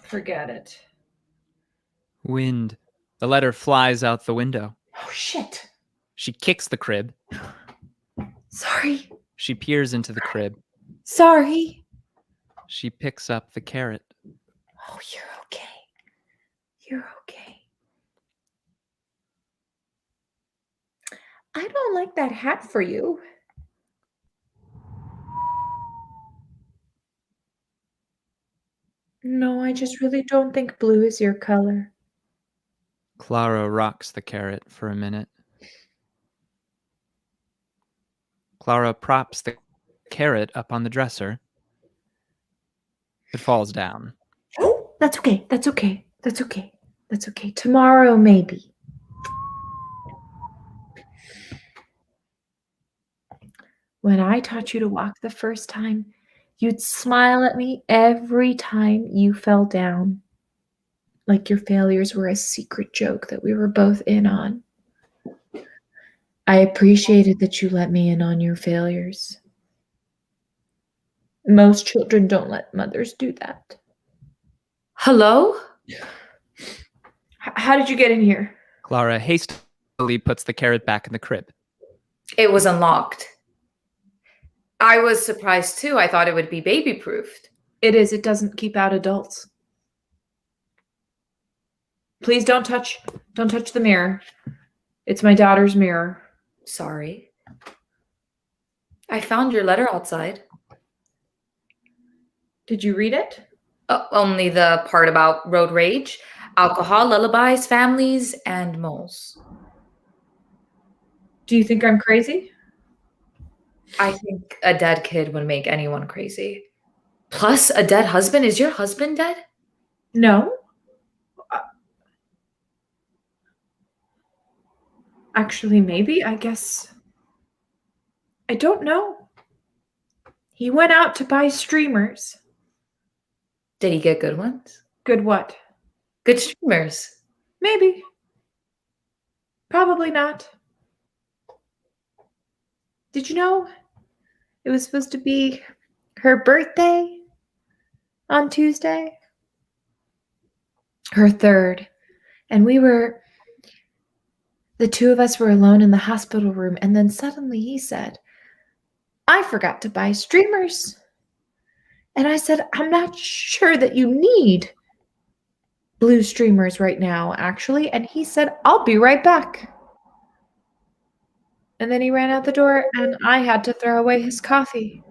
S3: Forget it.
S19: Wind. The letter flies out the window.
S3: Oh, shit.
S19: She kicks the crib.
S3: Sorry.
S19: She peers into the crib.
S3: Sorry.
S19: She picks up the carrot.
S3: Oh, you're okay. You're okay. I don't like that hat for you. No, I just really don't think blue is your color.
S19: Clara rocks the carrot for a minute. Clara props the carrot up on the dresser. It falls down.
S3: Oh, that's okay. That's okay. That's okay. That's okay. Tomorrow, maybe. When I taught you to walk the first time, you'd smile at me every time you fell down, like your failures were a secret joke that we were both in on. I appreciated that you let me in on your failures. Most children don't let mothers do that. Hello? How did you get in here?
S19: Clara hastily puts the carrot back in the crib.
S1: It was unlocked. I was surprised too. I thought it would be baby-proofed.
S3: It is. It doesn't keep out adults. Please don't touch the mirror. It's my daughter's mirror.
S1: Sorry. I found your letter outside.
S3: Did you read it?
S1: Only the part about road rage, alcohol, lullabies, families, and moles.
S3: Do you think I'm crazy?
S1: I think a dead kid would make anyone crazy. Plus, a dead husband. Is your husband dead?
S3: No. Actually, maybe. I guess. I don't know. He went out to buy streamers.
S1: Did he get good ones?
S3: Good what?
S1: Good streamers.
S3: Maybe. Probably not. Did you know it was supposed to be her birthday on Tuesday? Her 3rd. And the two of us were alone in the hospital room. And then suddenly he said, I forgot to buy streamers. And I said, I'm not sure that you need blue streamers right now, actually. And he said, I'll be right back. And then he ran out the door and I had to throw away his coffee.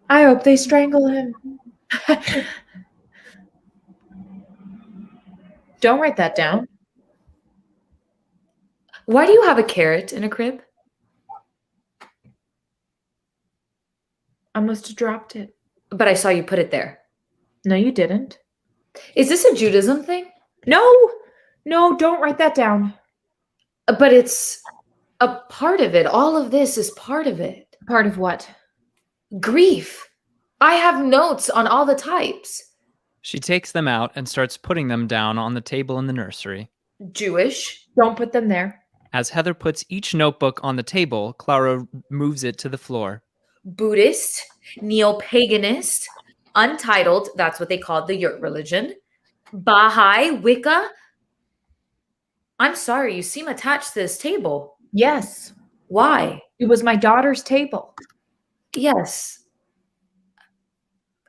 S3: I hope they strangle him. Don't write that down.
S1: Why do you have a carrot in a crib?
S3: I must have dropped it.
S1: But I saw you put it there.
S3: No, you didn't.
S1: Is this a Judaism thing?
S3: No, don't write that down.
S1: But it's a part of it. All of this is part of it.
S3: Part of what?
S1: Grief. I have notes on all the types.
S19: She takes them out and starts putting them down on the table in the nursery.
S1: Jewish.
S3: Don't put them there.
S19: As Heather puts each notebook on the table, Clara moves it to the floor.
S1: Buddhist, neo-paganist, untitled, that's what they called the yurt religion, Baha'i, Wicca. I'm sorry, you seem attached to this table.
S3: Yes.
S1: Why?
S3: It was my daughter's table.
S1: Yes.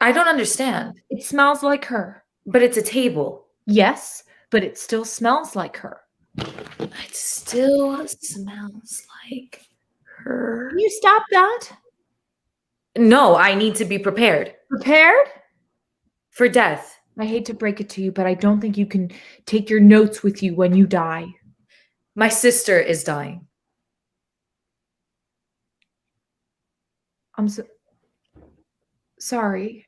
S1: I don't understand.
S2: It smells like her.
S1: But it's a table.
S2: Yes, but it still smells like her.
S1: It still smells like her.
S2: Can you stop that?
S1: No, I need to be prepared.
S2: Prepared?
S1: For death.
S2: I hate to break it to you, but I don't think you can take your notes with you when you die.
S1: My sister is dying.
S2: I'm sorry.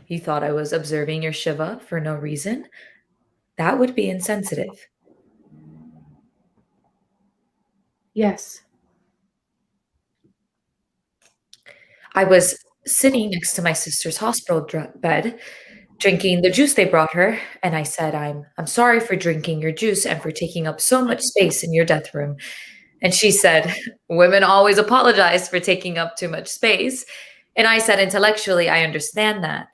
S1: You thought I was observing your Shiva for no reason? That would be insensitive.
S2: Yes.
S1: I was sitting next to my sister's hospital bed, drinking the juice they brought her, and I said, I'm sorry for drinking your juice and for taking up so much space in your death room. And she said, women always apologize for taking up too much space. And I said, intellectually, I understand that,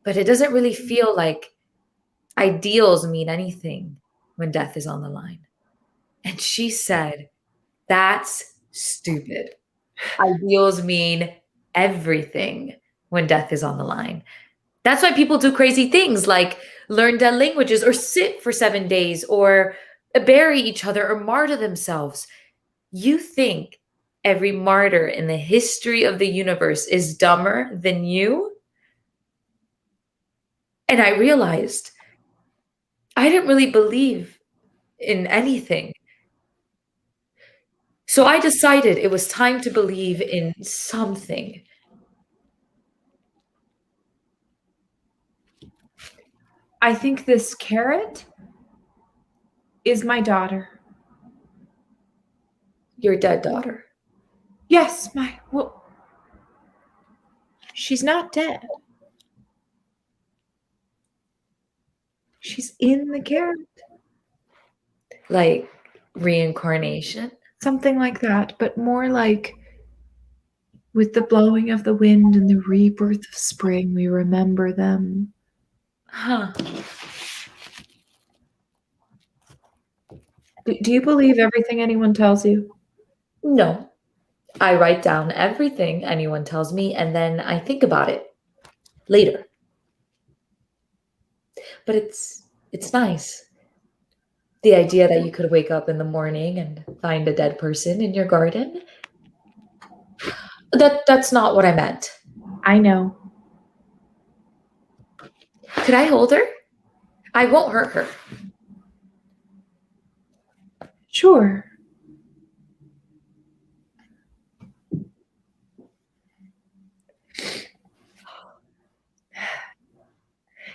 S1: but it doesn't really feel like ideals mean anything when death is on the line. And she said, that's stupid. Ideals mean everything when death is on the line. That's why people do crazy things like learn dead languages or sit for 7 days or bury each other or martyr themselves. You think every martyr in the history of the universe is dumber than you? And I realized I didn't really believe in anything. So I decided it was time to believe in something.
S2: I think this carrot is my daughter.
S1: Your dead daughter?
S2: Yes, she's not dead. She's in the carrot.
S1: Like reincarnation?
S2: Something like that, but more like with the blowing of the wind and the rebirth of spring, we remember them.
S1: Huh.
S2: Do you believe everything anyone tells you?
S1: No. I write down everything anyone tells me and then I think about it later. But it's nice. The idea that you could wake up in the morning and find a dead person in your garden. That's not what I meant.
S2: I know.
S1: Could I hold her? I won't hurt her.
S2: Sure.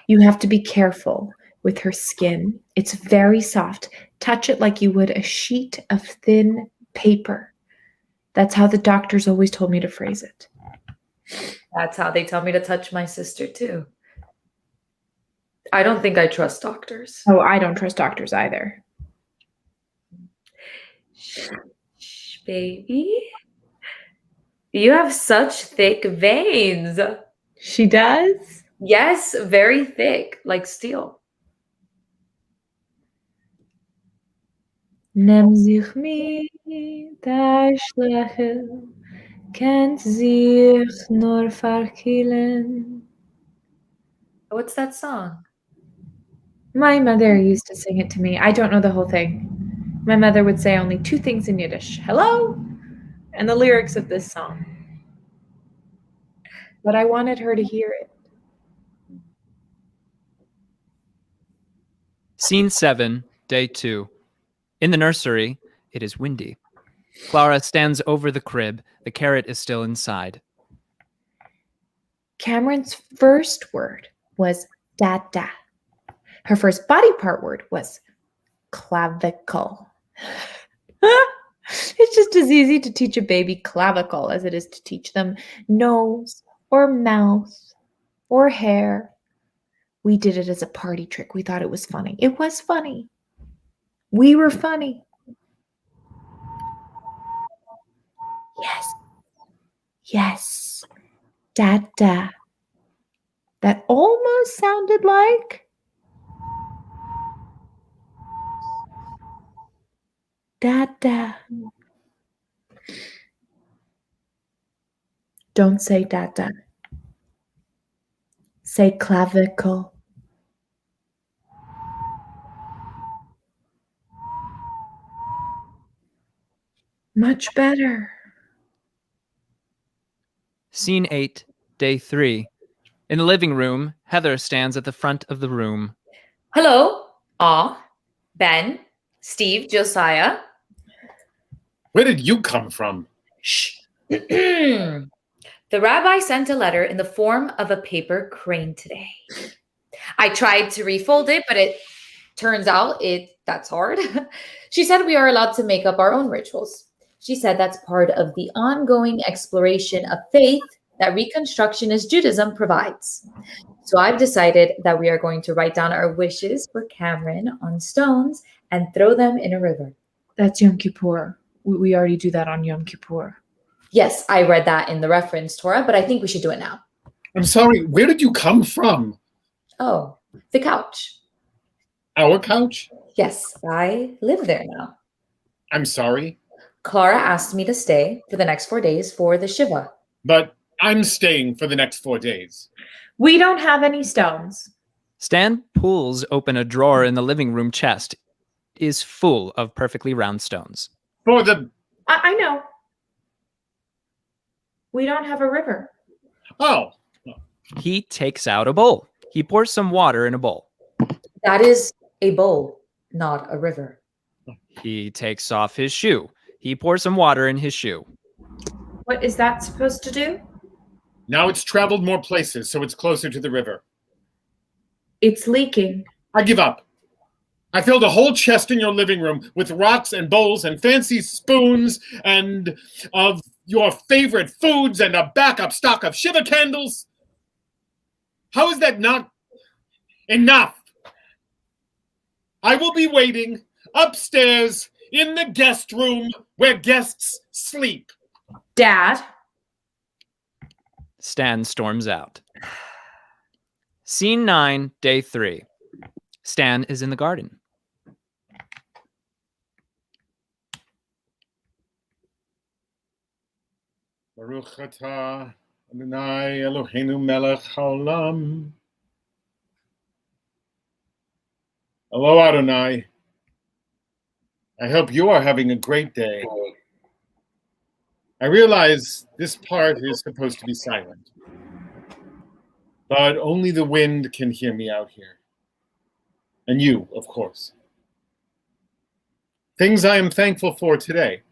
S2: You have to be careful with her skin. It's very soft. Touch it like you would a sheet of thin paper. That's how the doctors always told me to phrase it.
S1: That's how they tell me to touch my sister too. I don't think I trust doctors.
S2: Oh, I don't trust doctors either.
S1: Shh, baby. You have such thick veins.
S2: She does?
S1: Yes, very thick, like steel.
S2: Nimm sich mit, dein Schlächel, kennt sich nur verkehlen.
S1: What's that song?
S2: My mother used to sing it to me. I don't know the whole thing. My mother would say only 2 things in Yiddish. Hello, and the lyrics of this song. But I wanted her to hear it.
S19: Scene 7, day 2. In the nursery, it is windy. Clara stands over the crib. The carrot is still inside.
S2: Cameron's first word was dada. Her first body part word was clavicle. It's just as easy to teach a baby clavicle as it is to teach them nose or mouth or hair. We did it as a party trick. We thought it was funny. It was funny. We were funny. Yes. Yes. Dada. That almost sounded like dada. Don't say dada.
S3: Say clavicle. Much better.
S19: Scene 8, day 3. In the living room, Heather stands at the front of the room.
S1: Hello, Ben, Steve, Josiah.
S21: Where did you come from?
S1: Shh. The rabbi sent a letter in the form of a paper crane today. I tried to refold it, but it turns out that's hard. She said we are allowed to make up our own rituals. She said that's part of the ongoing exploration of faith that Reconstructionist Judaism provides. So I've decided that we are going to write down our wishes for Cameron on stones and throw them in a river.
S3: That's Yom Kippur. We already do that on Yom Kippur.
S1: Yes, I read that in the reference Torah, but I think we should do it now.
S21: I'm sorry, where did you come from?
S1: Oh, the couch.
S21: Our couch?
S1: Yes, I live there now.
S21: I'm sorry.
S1: Clara asked me to stay for the next 4 days for the Shiva.
S21: But I'm staying for the next 4 days.
S3: We don't have any stones.
S19: Stan pulls open a drawer in the living room chest. It is full of perfectly round stones.
S21: For the...
S3: I know. We don't have a river.
S21: Oh.
S19: He takes out a bowl. He pours some water in a bowl.
S1: That is a bowl, not a river.
S19: He takes off his shoe. He pours some water in his shoe.
S3: What is that supposed to do?
S21: Now it's traveled more places, so it's closer to the river.
S3: It's leaking.
S21: I give up. I filled a whole chest in your living room with rocks and bowls and fancy spoons and of your favorite foods and a backup stock of Shiva candles. How is that not enough? I will be waiting upstairs in the guest room where guests sleep.
S3: Dad.
S19: Stan storms out. Scene 9, day 3. Stan is in the garden.
S21: Baruch atah Adonai Eloheinu melech haolam. Hello, Adonai. I hope you are having a great day. I realize this part is supposed to be silent, but only the wind can hear me out here. And you, of course. Things I am thankful for today.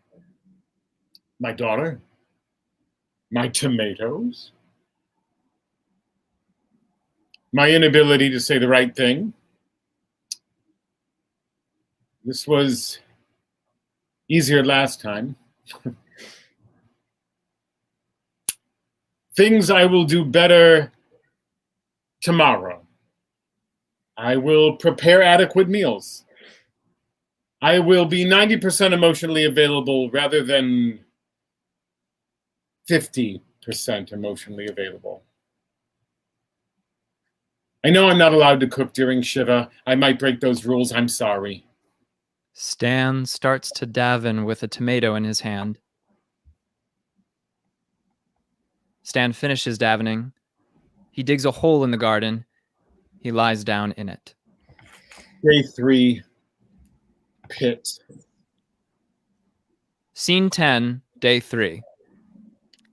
S21: My daughter. My tomatoes. My inability to say the right thing. This was easier last time. Things I will do better tomorrow. I will prepare adequate meals. I will be 90% emotionally available rather than 50% emotionally available. I know I'm not allowed to cook during Shiva. I might break those rules. I'm sorry.
S19: Stan starts to daven with a tomato in his hand. Stan finishes davening. He digs a hole in the garden. He lies down in it.
S21: Day 3, pit.
S19: Scene 10, day 3.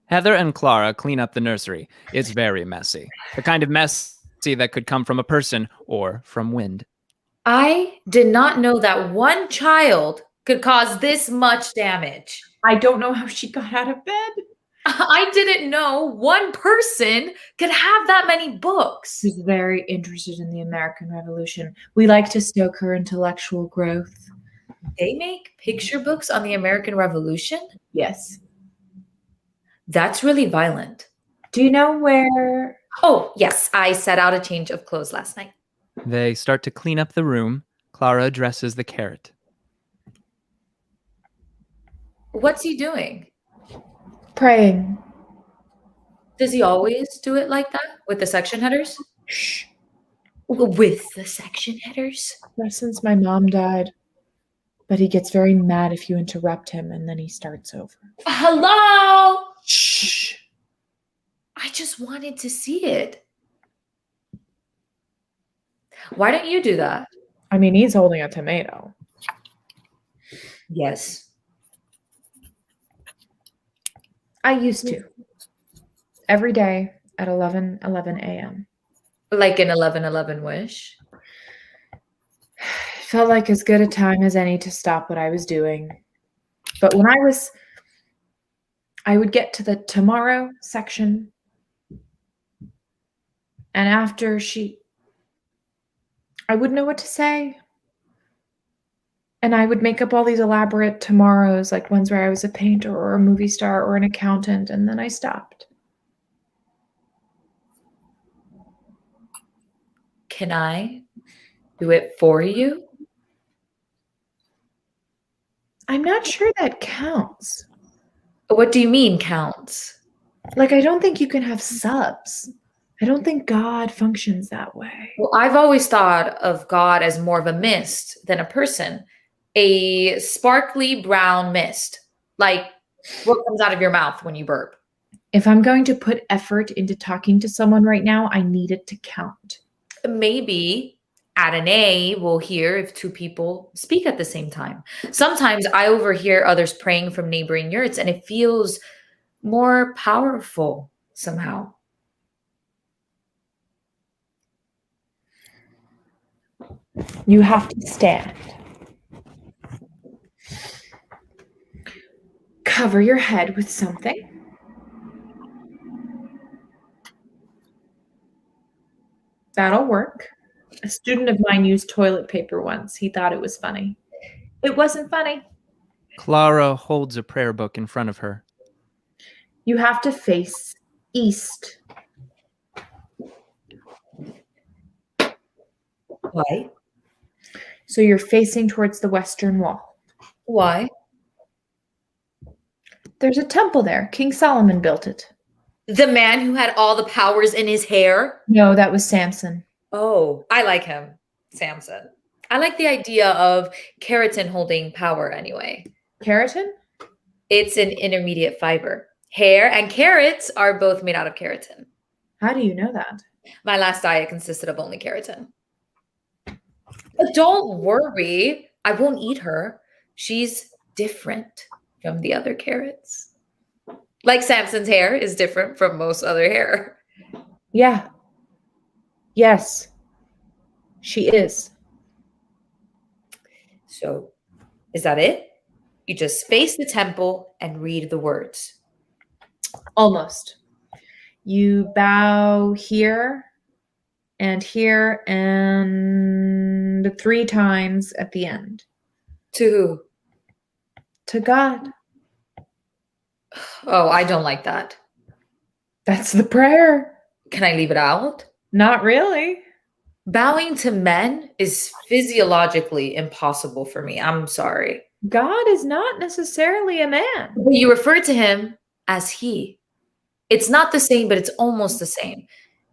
S19: Heather and Clara clean up the nursery. It's very messy. The kind of messy that could come from a person or from wind.
S1: I did not know that one child could cause this much damage.
S3: I don't know how she got out of bed.
S1: I didn't know one person could have that many books.
S3: She's very interested in the American Revolution. We like to stoke her intellectual growth.
S1: They make picture books on the American Revolution?
S3: Yes.
S1: That's really violent.
S3: Do you know where?
S1: Oh, yes. I set out a change of clothes last night.
S19: They start to clean up the room. Clara dresses the carrot.
S1: What's he doing?
S3: Praying.
S1: Does he always do it like that with the section headers? Shh. With the section headers?
S3: Ever since my mom died. But he gets very mad if you interrupt him, and then he starts over.
S1: Hello? Shh. I just wanted to see it. Why don't you do that?
S3: I mean, he's holding a tomato.
S1: Yes.
S3: I used to. Every day at 11:11 a.m.
S1: Like an 11:11 wish?
S3: Felt like as good a time as any to stop what I was doing. But when I would get to the tomorrow section, and after I wouldn't know what to say. And I would make up all these elaborate tomorrows, like ones where I was a painter or a movie star or an accountant, and then I stopped.
S1: Can I do it for you?
S3: I'm not sure that counts.
S1: What do you mean counts?
S3: Like, I don't think you can have subs. I don't think God functions that way.
S1: Well, I've always thought of God as more of a mist than a person. A sparkly brown mist, like what comes out of your mouth when you burp.
S3: If I'm going to put effort into talking to someone right now, I need it to count.
S1: Maybe Adonai will hear if two people speak at the same time. Sometimes I overhear others praying from neighboring yurts, and it feels more powerful somehow.
S3: You have to stand. Cover your head with something. That'll work. A student of mine used toilet paper once. He thought it was funny. It wasn't funny.
S19: Clara holds a prayer book in front of her.
S3: You have to face east.
S1: Why?
S3: So you're facing towards the western wall.
S1: Why?
S3: There's a temple there. King Solomon built it.
S1: The man who had all the powers in his hair?
S3: No, that was Samson.
S1: Oh, I like him, Samson. I like the idea of keratin holding power anyway.
S3: Keratin?
S1: It's an intermediate fiber. Hair and carrots are both made out of keratin.
S3: How do you know that?
S1: My last diet consisted of only keratin. But don't worry, I won't eat her. She's different from the other carrots. Like Samson's hair is different from most other hair.
S3: Yeah. Yes. She is.
S1: So, is that it? You just face the temple and read the words.
S3: Almost. You bow here and 3 times at the end.
S1: To who?
S3: To God.
S1: Oh, I don't like that.
S3: That's the prayer.
S1: Can I leave it out?
S3: Not really.
S1: Bowing to men is physiologically impossible for me. I'm sorry.
S3: God is not necessarily a man.
S1: But you refer to him as he. It's not the same, but it's almost the same.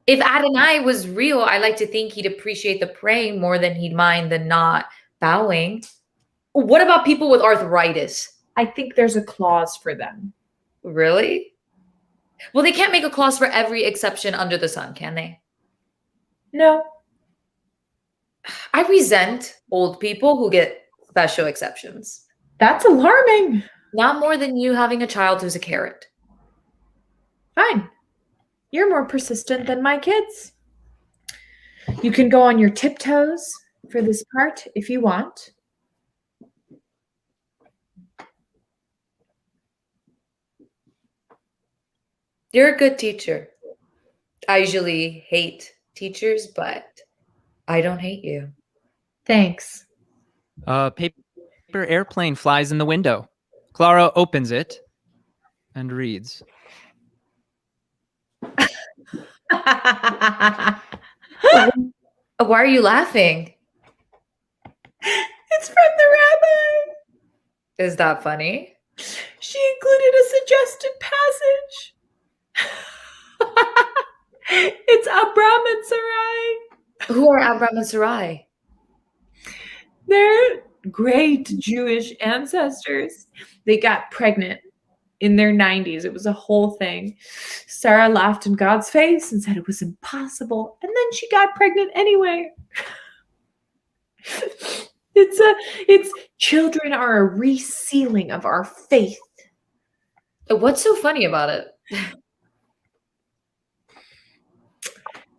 S1: If Adonai was real, I like to think he'd appreciate the praying more than he'd mind the not bowing. What about people with arthritis?
S3: I think there's a clause for them.
S1: Really? Well, they can't make a clause for every exception under the sun, can they?
S3: No.
S1: I resent old people who get special exceptions.
S3: That's alarming.
S1: Not more than you having a child who's a carrot.
S3: Fine. You're more persistent than my kids. You can go on your tiptoes for this part if you want.
S1: You're a good teacher. I usually hate teachers, but I don't hate you.
S3: Thanks.
S19: A paper airplane flies in the window. Clara opens it and reads.
S1: Why are you laughing?
S3: It's from the rabbi.
S1: Is that funny?
S3: She included a suggested passage. It's Abraham and Sarai.
S1: Who are Abraham and Sarai?
S3: They're great Jewish ancestors. They got pregnant in their 90s. It was a whole thing. Sarah laughed in God's face and said it was impossible. And then she got pregnant anyway.
S2: It's children are a resealing of our faith.
S1: What's so funny about it?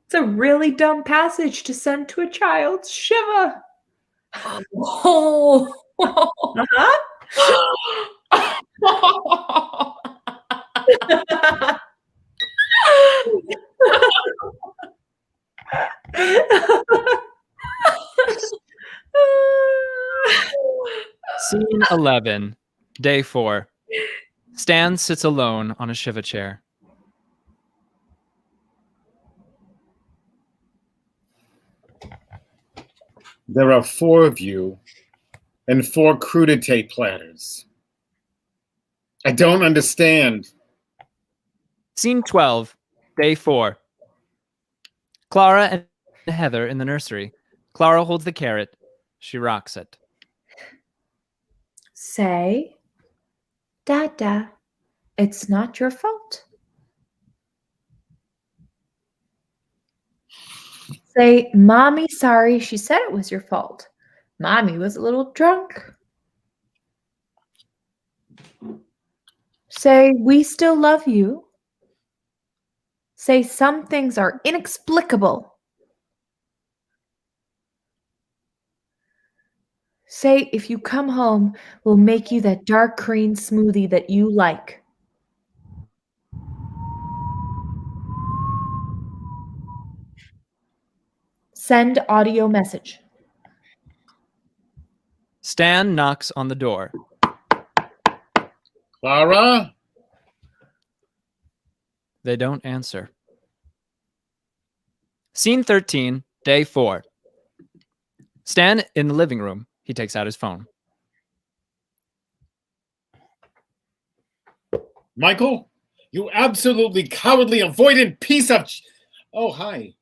S2: It's a really dumb passage to send to a child's shiva.
S1: Oh.
S19: Scene 11, day 4. Stan sits alone on a shiva chair.
S21: There are 4 of you and 4 crudité platters. I don't understand.
S19: Scene 12, day 4. Clara and Heather in the nursery. Clara holds the carrot. She rocks it.
S2: Say, Dada, it's not your fault. Say, Mommy, sorry, she said it was your fault. Mommy was a little drunk. Say, we still love you. Say, some things are inexplicable. Say, if you come home, we'll make you that dark green smoothie that you like. Send audio message.
S19: Stan knocks on the door.
S21: Clara?
S19: They don't answer. Scene 13, day 4. Stan in the living room. He takes out his phone.
S21: Michael? You absolutely cowardly, avoidant piece of... Oh, hi.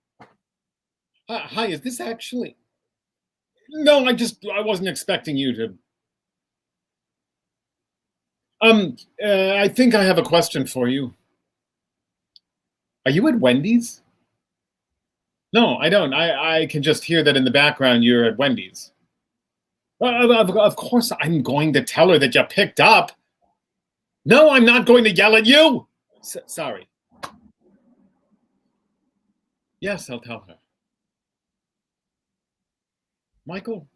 S21: Hi, is this actually... No, I wasn't expecting you to... I think I have a question for you. Are you at Wendy's? No, I don't. I can just hear that in the background you're at Wendy's. Of course I'm going to tell her that you picked up. No, I'm not going to yell at you. Sorry. Yes, I'll tell her. Michael,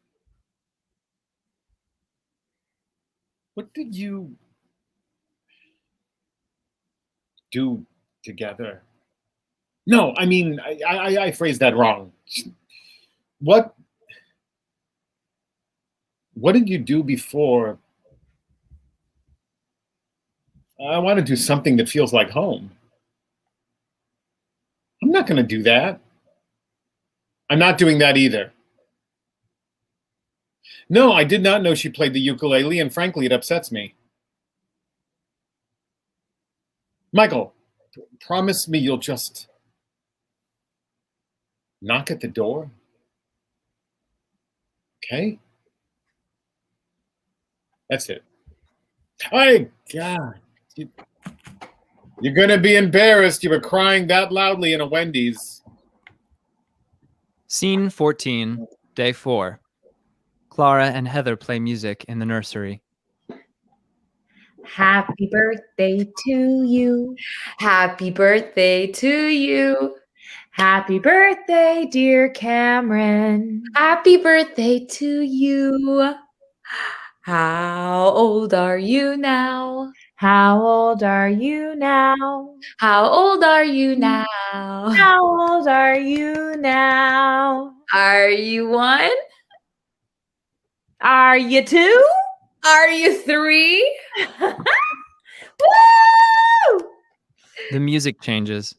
S21: what did you do together? No, I mean, I phrased that wrong. What did you do before? I want to do something that feels like home. I'm not going to do that. I'm not doing that either. No, I did not know she played the ukulele, and frankly, it upsets me. Michael, promise me you'll just knock at the door. Okay? That's it. Oh, God. You're going to be embarrassed. You were crying that loudly in a Wendy's.
S19: Scene 14, day 4. Clara and Heather play music in the nursery.
S2: Happy birthday to you.
S1: Happy birthday to you.
S2: Happy birthday, dear Cameron.
S1: Happy birthday to you. How old are you now?
S2: How old are you now?
S1: How old are you now?
S2: How old are you now?
S1: Are you 1?
S2: Are you 2?
S1: Are you 3?
S2: Woo!
S19: The music changes.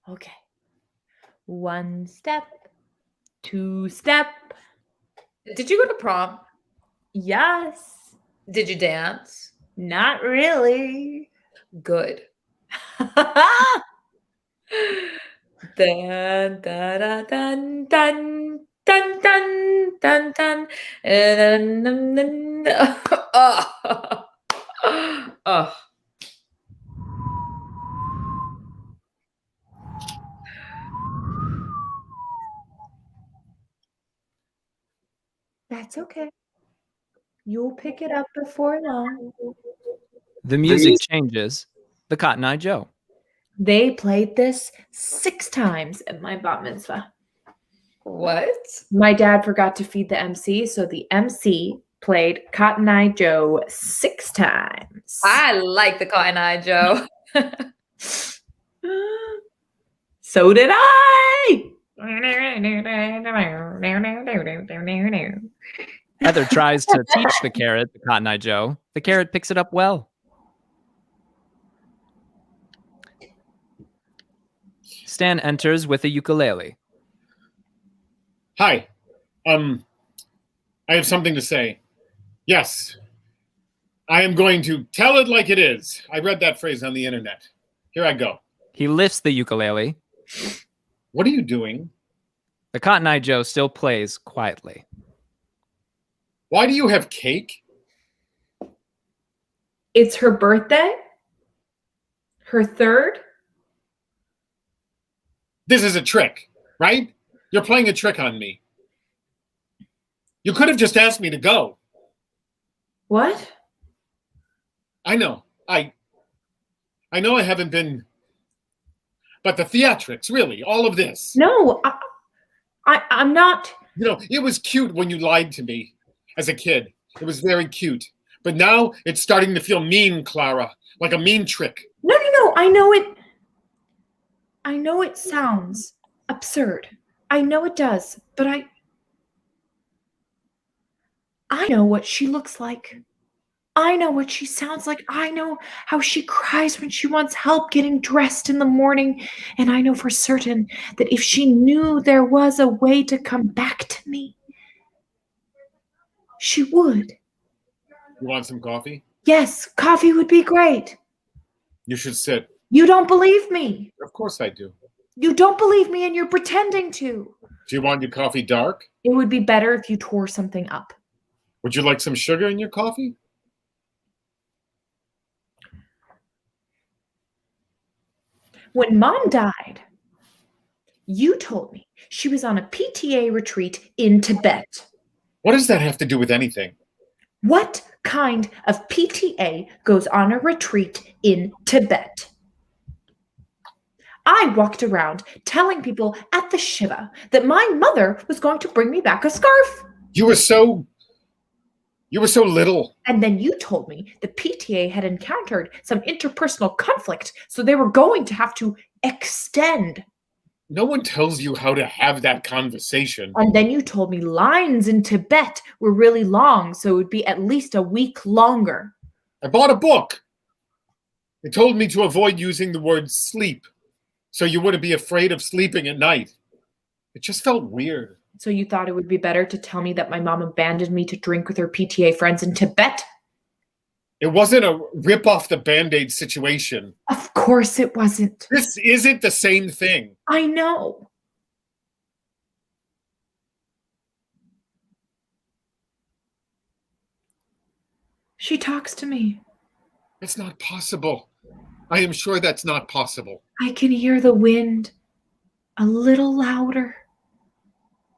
S2: Okay. 1 step, 2 step.
S1: Did you go to prom?
S2: Yes.
S1: Did you dance?
S2: Not really.
S1: Good. Dun, dun, dun, dun, dun, dun, dun, dun, dun, oh.
S20: That's okay. You'll pick it up before long.
S19: The music changes. The Cotton Eye Joe.
S2: They played this 6 times at my bat mitzvah.
S1: What?
S2: My dad forgot to feed the MC, so the MC played Cotton Eye Joe 6 times.
S1: I like the Cotton Eye Joe.
S2: So did I.
S19: Heather tries to teach the carrot the Cotton Eye Joe. The carrot picks it up well. Stan enters with a ukulele.
S21: Hi. I have something to say. Yes. I am going to tell it like it is. I read that phrase on the internet. Here I go.
S19: He lifts the ukulele.
S21: What are you doing?
S19: The Cotton Eye Joe still plays quietly.
S21: Why do you have cake?
S2: It's her birthday? Her 3rd?
S21: This is a trick, right? You're playing a trick on me. You could have just asked me to go.
S2: What?
S21: I know. I know I haven't been... But the theatrics, really, all of this.
S2: No, I'm not...
S21: You know, it was cute when you lied to me as a kid. It was very cute. But now it's starting to feel mean, Clara. Like a mean trick.
S2: No. I know it sounds absurd. I know it does, but I know what she looks like. I know what she sounds like. I know how she cries when she wants help getting dressed in the morning. And I know for certain that if she knew there was a way to come back to me, she would.
S21: You want some coffee?
S2: Yes, coffee would be great.
S21: You should sit.
S2: You don't believe me.
S21: Of course I do.
S2: You don't believe me and you're pretending to.
S21: Do you want your coffee dark?
S2: It would be better if you tore something up.
S21: Would you like some sugar in your coffee?
S2: When Mom died, you told me she was on a PTA retreat in Tibet.
S21: What does that have to do with anything?
S2: What kind of PTA goes on a retreat in Tibet? I walked around telling people at the Shiva that my mother was going to bring me back a scarf.
S21: You were so little.
S2: And then you told me the PTA had encountered some interpersonal conflict, so they were going to have to extend.
S21: No one tells you how to have that conversation.
S2: And then you told me lines in Tibet were really long, so it would be at least a week longer.
S21: I bought a book. It told me to avoid using the word sleep, so you wouldn't be afraid of sleeping at night. It just felt weird.
S2: So you thought it would be better to tell me that my mom abandoned me to drink with her PTA friends in Tibet?
S21: It wasn't a rip off the Band-Aid situation.
S2: Of course it wasn't.
S21: This isn't the same thing.
S2: I know. She talks to me.
S21: It's not possible. I am sure that's not possible.
S2: I can hear the wind a little louder.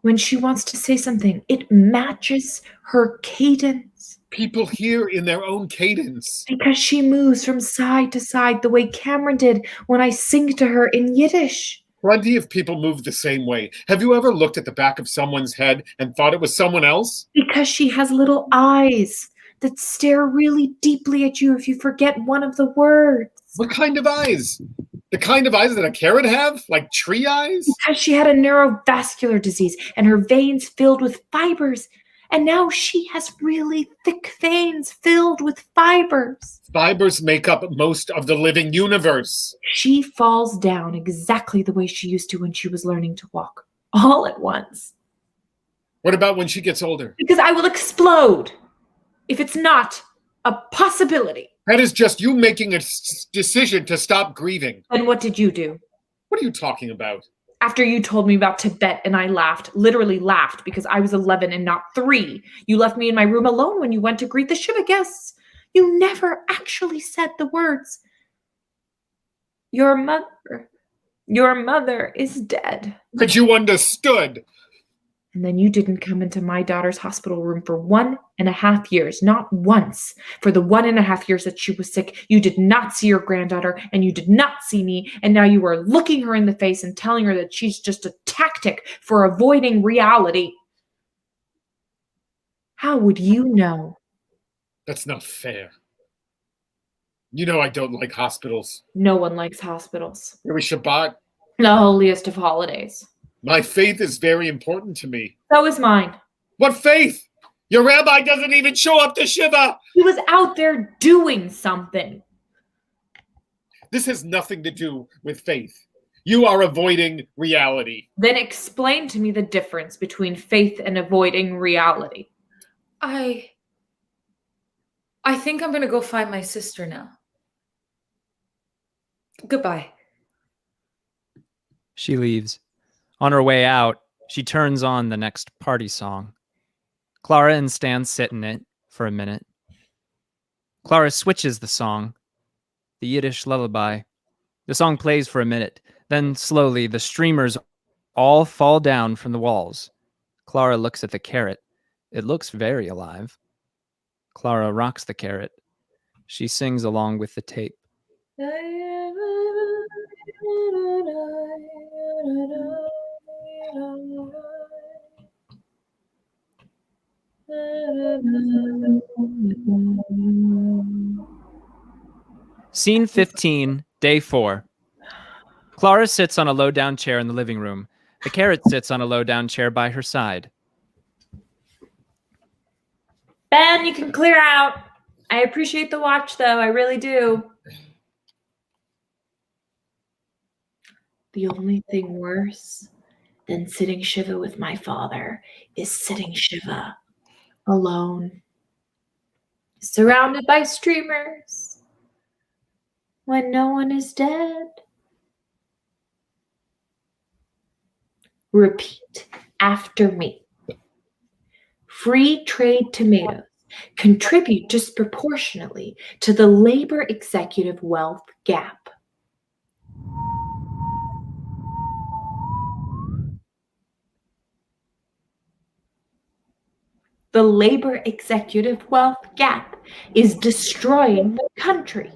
S2: When she wants to say something, it matches her cadence.
S21: People hear in their own cadence.
S2: Because she moves from side to side the way Cameron did when I sing to her in Yiddish.
S21: Plenty of people move the same way. Have you ever looked at the back of someone's head and thought it was someone else?
S2: Because she has little eyes that stare really deeply at you if you forget one of the words.
S21: What kind of eyes? The kind of eyes that a carrot have? Like tree eyes?
S2: Because she had a neurovascular disease and her veins filled with fibers. And now she has really thick veins filled with fibers.
S21: Fibers make up most of the living universe.
S2: She falls down exactly the way she used to when she was learning to walk. All at once.
S21: What about when she gets older?
S2: Because I will explode if it's not a possibility.
S21: That is just you making a decision to stop grieving.
S2: And what did you do?
S21: What are you talking about?
S2: After you told me about Tibet and I laughed, literally laughed because I was 11 and not 3. You left me in my room alone when you went to greet the Shiva guests. You never actually said the words. Your mother is dead.
S21: But you understood.
S3: And then you didn't come into my daughter's hospital room for 1.5 years, not once. For the 1.5 years that she was sick, you did not see your granddaughter and you did not see me. And now you are looking her in the face and telling her that she's just a tactic for avoiding reality. How would you know?
S21: That's not fair. You know I don't like hospitals.
S3: No one likes hospitals.
S21: Every Shabbat.
S3: The holiest of holidays.
S21: My faith is very important to me.
S3: So is mine.
S21: What faith? Your rabbi doesn't even show up to Shiva.
S3: He was out there doing something.
S21: This has nothing to do with faith. You are avoiding reality.
S3: Then explain to me the difference between faith and avoiding reality.
S1: I think I'm going to go find my sister now. Goodbye.
S19: She leaves. On her way out, she turns on the next party song. Clara and Stan sit in it for a minute. Clara switches the song, the Yiddish lullaby. The song plays for a minute. Then slowly, the streamers all fall down from the walls. Clara looks at the carrot. It looks very alive. Clara rocks the carrot. She sings along with the tape. Scene 15, day 4. Clara sits on a low-down chair in the living room. The carrot sits on a low-down chair by her side.
S3: Ben, you can clear out. I appreciate the watch, though. I really do. The only thing worse than sitting Shiva with my father is sitting Shiva alone, surrounded by streamers, when no one is dead. Repeat after me. Free trade tomatoes contribute disproportionately to the labor executive wealth gap. The labor executive wealth gap is destroying the country.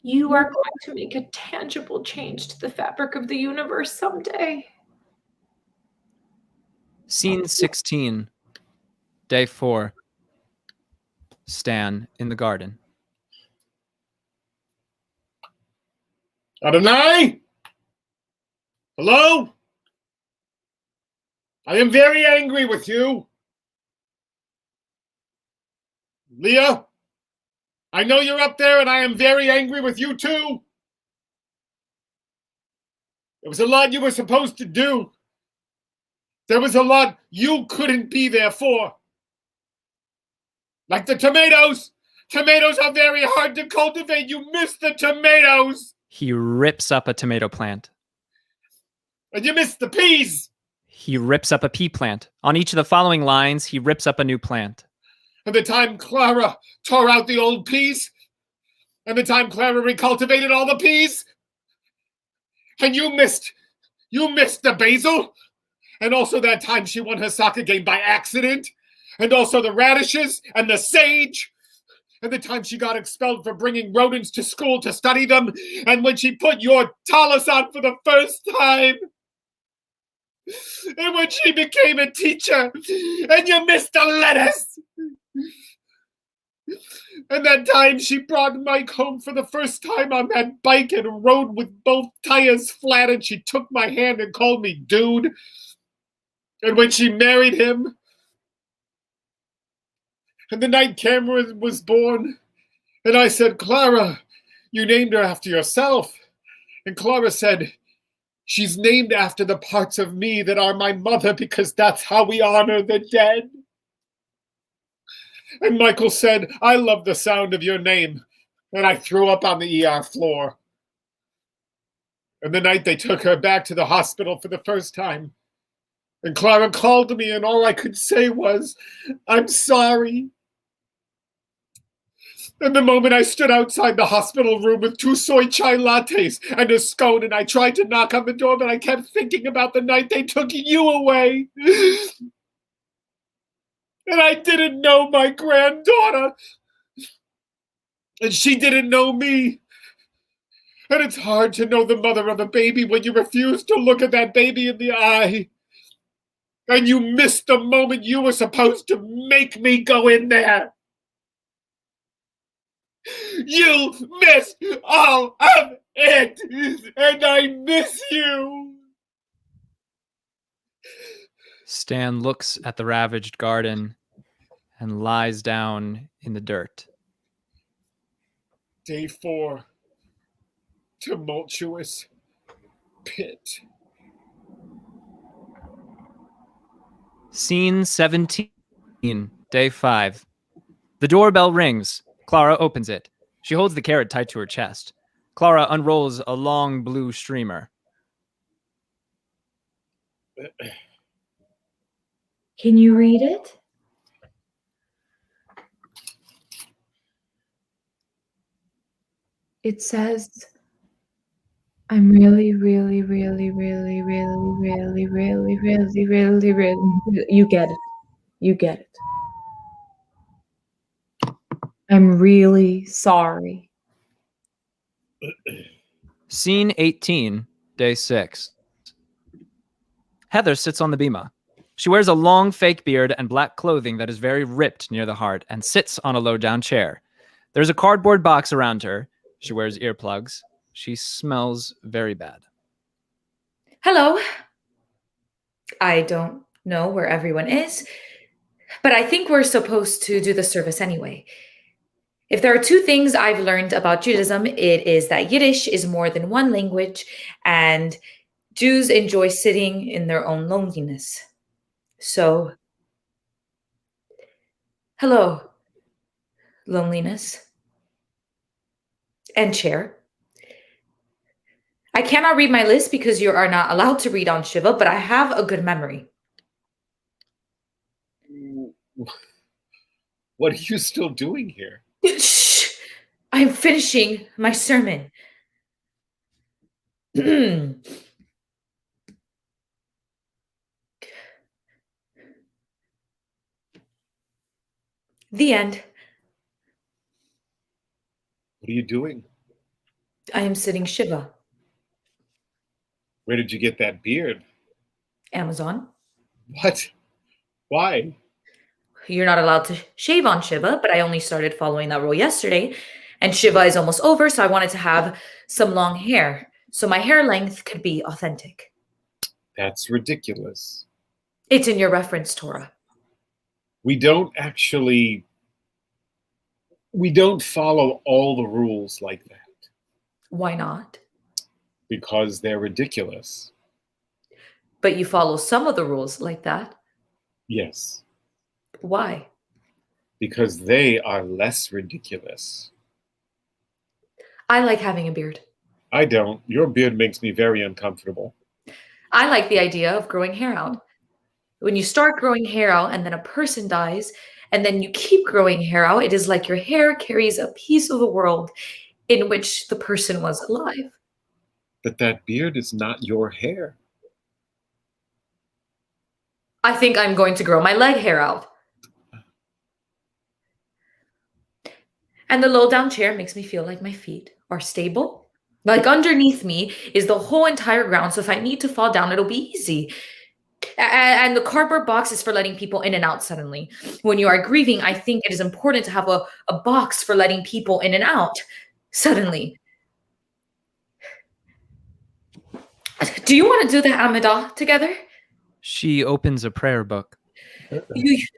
S3: You are going to make a tangible change to the fabric of the universe someday.
S19: Scene 16, day 4. Stan in the garden.
S21: Adonai? Hello? I am very angry with you. Leah? I know you're up there and I am very angry with you too. There was a lot you were supposed to do. There was a lot you couldn't be there for. Like the tomatoes. Tomatoes are very hard to cultivate. You missed the tomatoes.
S19: He rips up a tomato plant.
S21: And you missed the peas.
S19: He rips up a pea plant. On each of the following lines, he rips up a new plant.
S21: And the time Clara tore out the old peas. And the time Clara recultivated all the peas. And you missed the basil. And also that time she won her soccer game by accident. And also the radishes and the sage. And the time she got expelled for bringing rodents to school to study them. And when she put your tallis on for the first time. And when she became a teacher. And you missed the lettuce. And that time she brought Mike home for the first time on that bike and rode with both tires flat, and she took my hand and called me dude. And when she married him, and the night Cameron was born, and I said, Clara, you named her after yourself. And Clara said, she's named after the parts of me that are my mother because that's how we honor the dead. And Michael said, I love the sound of your name. And I threw up on the ER floor. And the night they took her back to the hospital for the first time. And Clara called me and all I could say was, I'm sorry. And the moment I stood outside the hospital room with 2 soy chai lattes and a scone, and I tried to knock on the door, but I kept thinking about the night they took you away. And I didn't know my granddaughter. And she didn't know me. And it's hard to know the mother of a baby when you refuse to look at that baby in the eye. And you missed the moment you were supposed to make me go in there. You missed all of it, and I miss you.
S19: Stan looks at the ravaged garden and lies down in the dirt.
S21: Day 4. Tumultuous pit.
S19: Scene 17, day 5. The doorbell rings. Clara opens it. She holds the carrot tight to her chest. Clara unrolls a long blue streamer.
S2: Can you read it? It says, I'm really, really, really, really, really, really, really, really, really, really, you get it. You get it. I'm really sorry.
S19: Scene 18, day 6. Heather sits on the bima. She wears a long fake beard and black clothing that is very ripped near the heart and sits on a low-down chair. There's a cardboard box around her. She wears earplugs. She smells very bad.
S1: Hello. I don't know where everyone is, but I think we're supposed to do the service anyway. If there are 2 things I've learned about Judaism, it is that Yiddish is more than one language, and Jews enjoy sitting in their own loneliness. So, hello, loneliness. And chair. I cannot read my list because you are not allowed to read on Shiva, but I have a good memory.
S21: What are you still doing here?
S1: Shh! I'm finishing my sermon. The end.
S21: What are you doing?
S1: I am sitting Shiva.
S21: Where did you get that beard?
S1: Amazon.
S21: What? Why?
S1: You're not allowed to shave on Shiva, but I only started following that rule yesterday. And Shiva is almost over, so I wanted to have some long hair, so my hair length could be authentic.
S21: That's ridiculous.
S1: It's in your reference, Torah.
S21: We don't follow all the rules like that.
S1: Why not?
S21: Because they're ridiculous.
S1: But you follow some of the rules like that.
S21: Yes.
S1: Why?
S21: Because they are less ridiculous.
S1: I like having a beard.
S21: I don't. Your beard makes me very uncomfortable.
S1: I like the idea of growing hair out. When you start growing hair out and then a person dies and then you keep growing hair out, it is like your hair carries a piece of the world in which the person was alive.
S21: But that beard is not your hair.
S1: I think I'm going to grow my leg hair out. And the low down chair makes me feel like my feet are stable. Like underneath me is the whole entire ground. So if I need to fall down, it'll be easy. And the cardboard box is for letting people in and out suddenly. When you are grieving, I think it is important to have a box for letting people in and out suddenly. Do you want to do the Amidah together?
S19: She opens a prayer book.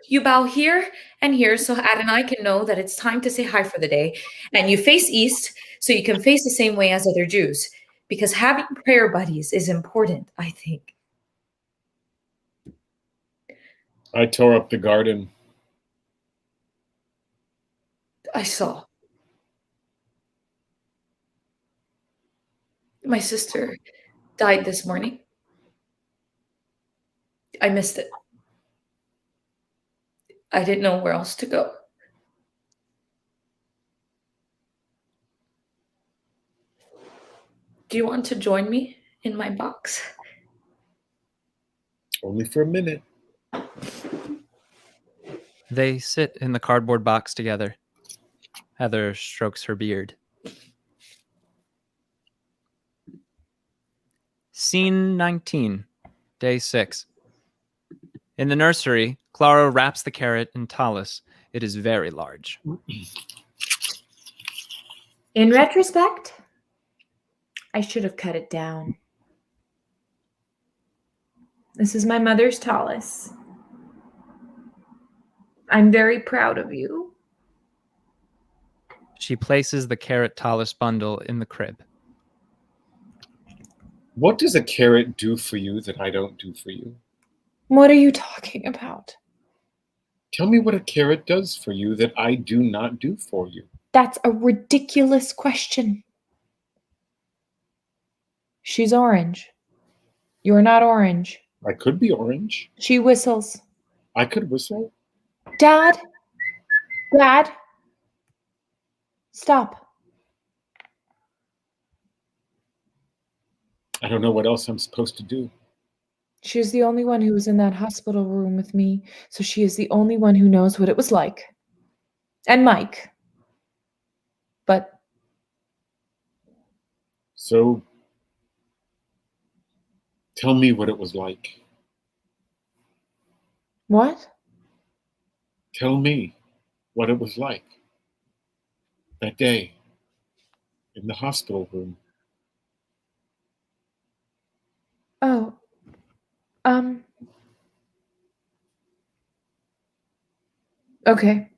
S1: You bow here and here so Adonai can know that it's time to say hi for the day. And you face east so you can face the same way as other Jews. Because having prayer buddies is important, I think.
S21: I tore up the garden.
S1: I saw. My sister died this morning. I missed it. I didn't know where else to go. Do you want to join me in my box?
S21: Only for a minute.
S19: They sit in the cardboard box together. Heather strokes her beard. Scene 19, day 6. In the nursery, Clara wraps the carrot in talus. It is very large.
S2: In retrospect, I should have cut it down. This is my mother's talus. I'm very proud of you.
S19: She places the carrot talus bundle in the crib.
S21: What does a carrot do for you that I don't do for you?
S2: What are you talking about?
S21: Tell me what a carrot does for you that I do not do for you.
S2: That's a ridiculous question. She's orange. You're not orange.
S21: I could be orange.
S2: She whistles.
S21: I could whistle.
S2: Dad? Dad? Stop.
S21: I don't know what else I'm supposed to do.
S2: She is the only one who was in that hospital room with me, so she is the only one who knows what it was like. And Mike. But...
S21: So, tell me what it was like.
S2: What?
S21: Tell me what it was like. That day. In the hospital room.
S2: Oh. Okay.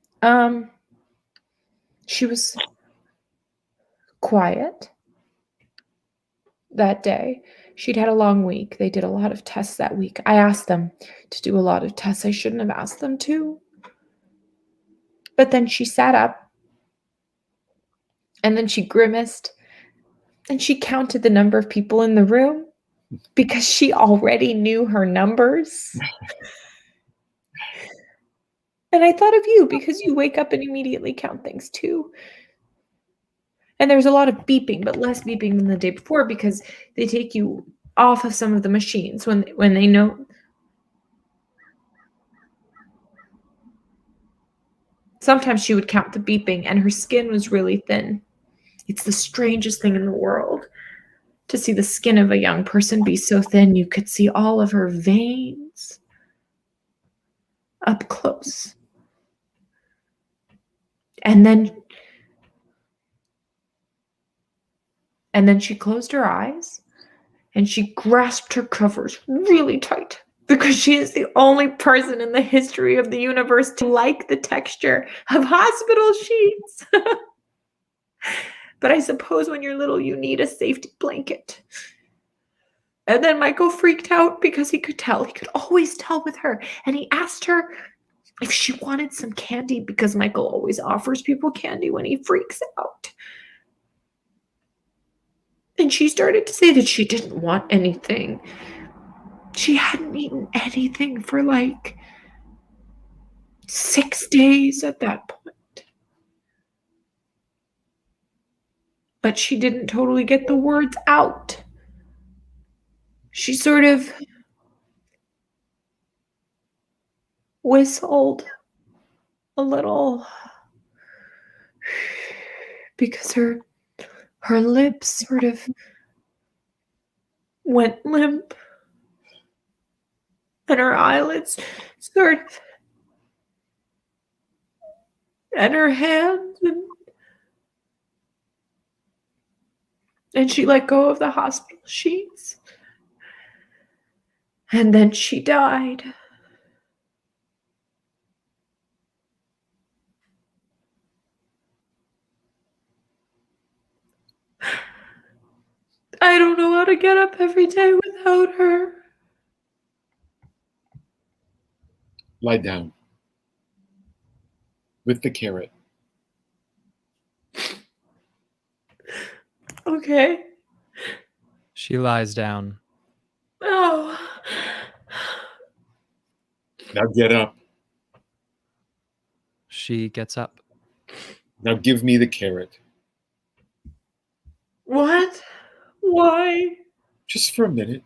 S2: She was quiet that day. She'd had a long week. They did a lot of tests that week. I asked them to do a lot of tests. I shouldn't have asked them to. But then she sat up, and then she grimaced, and she counted the number of people in the room because she already knew her numbers. And I thought of you because you wake up and immediately count things too. And there's a lot of beeping, but less beeping than the day before because they take you off of some of the machines when they know. Sometimes she would count the beeping and her skin was really thin. It's the strangest thing in the world to see the skin of a young person be so thin you could see all of her veins up close. And then she closed her eyes and she grasped her covers really tight because she is the only person in the history of the universe to like the texture of hospital sheets. But I suppose when you're little, you need a safety blanket. And then Michael freaked out because he could tell. He could always tell with her. And he asked her if she wanted some candy because Michael always offers people candy when he freaks out. And she started to say that she didn't want anything. She hadn't eaten anything for like 6 days at that point. But she didn't totally get the words out. She sort of whistled a little because her lips sort of went limp and her eyelids sort of, and her hands, and she let go of the hospital sheets. And then she died. I don't know how to get up every day without her.
S21: Lie down. With the carrot.
S2: Okay.
S19: She lies down.
S2: Oh.
S21: Now get up.
S19: She gets up.
S21: Now give me the carrot.
S2: What?
S3: Why?
S21: Just for a minute.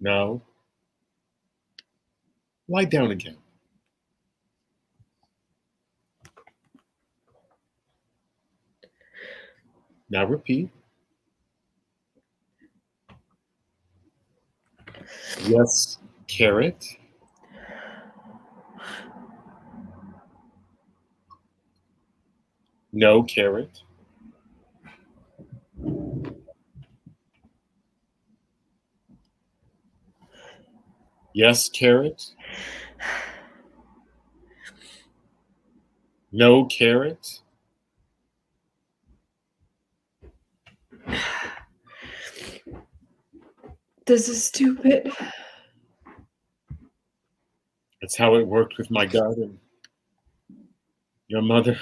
S21: Now, lie down again. Now repeat. Yes, carrot. No, carrot. Yes, carrot. No, carrot.
S3: This is stupid.
S21: That's how it worked with my garden. Your mother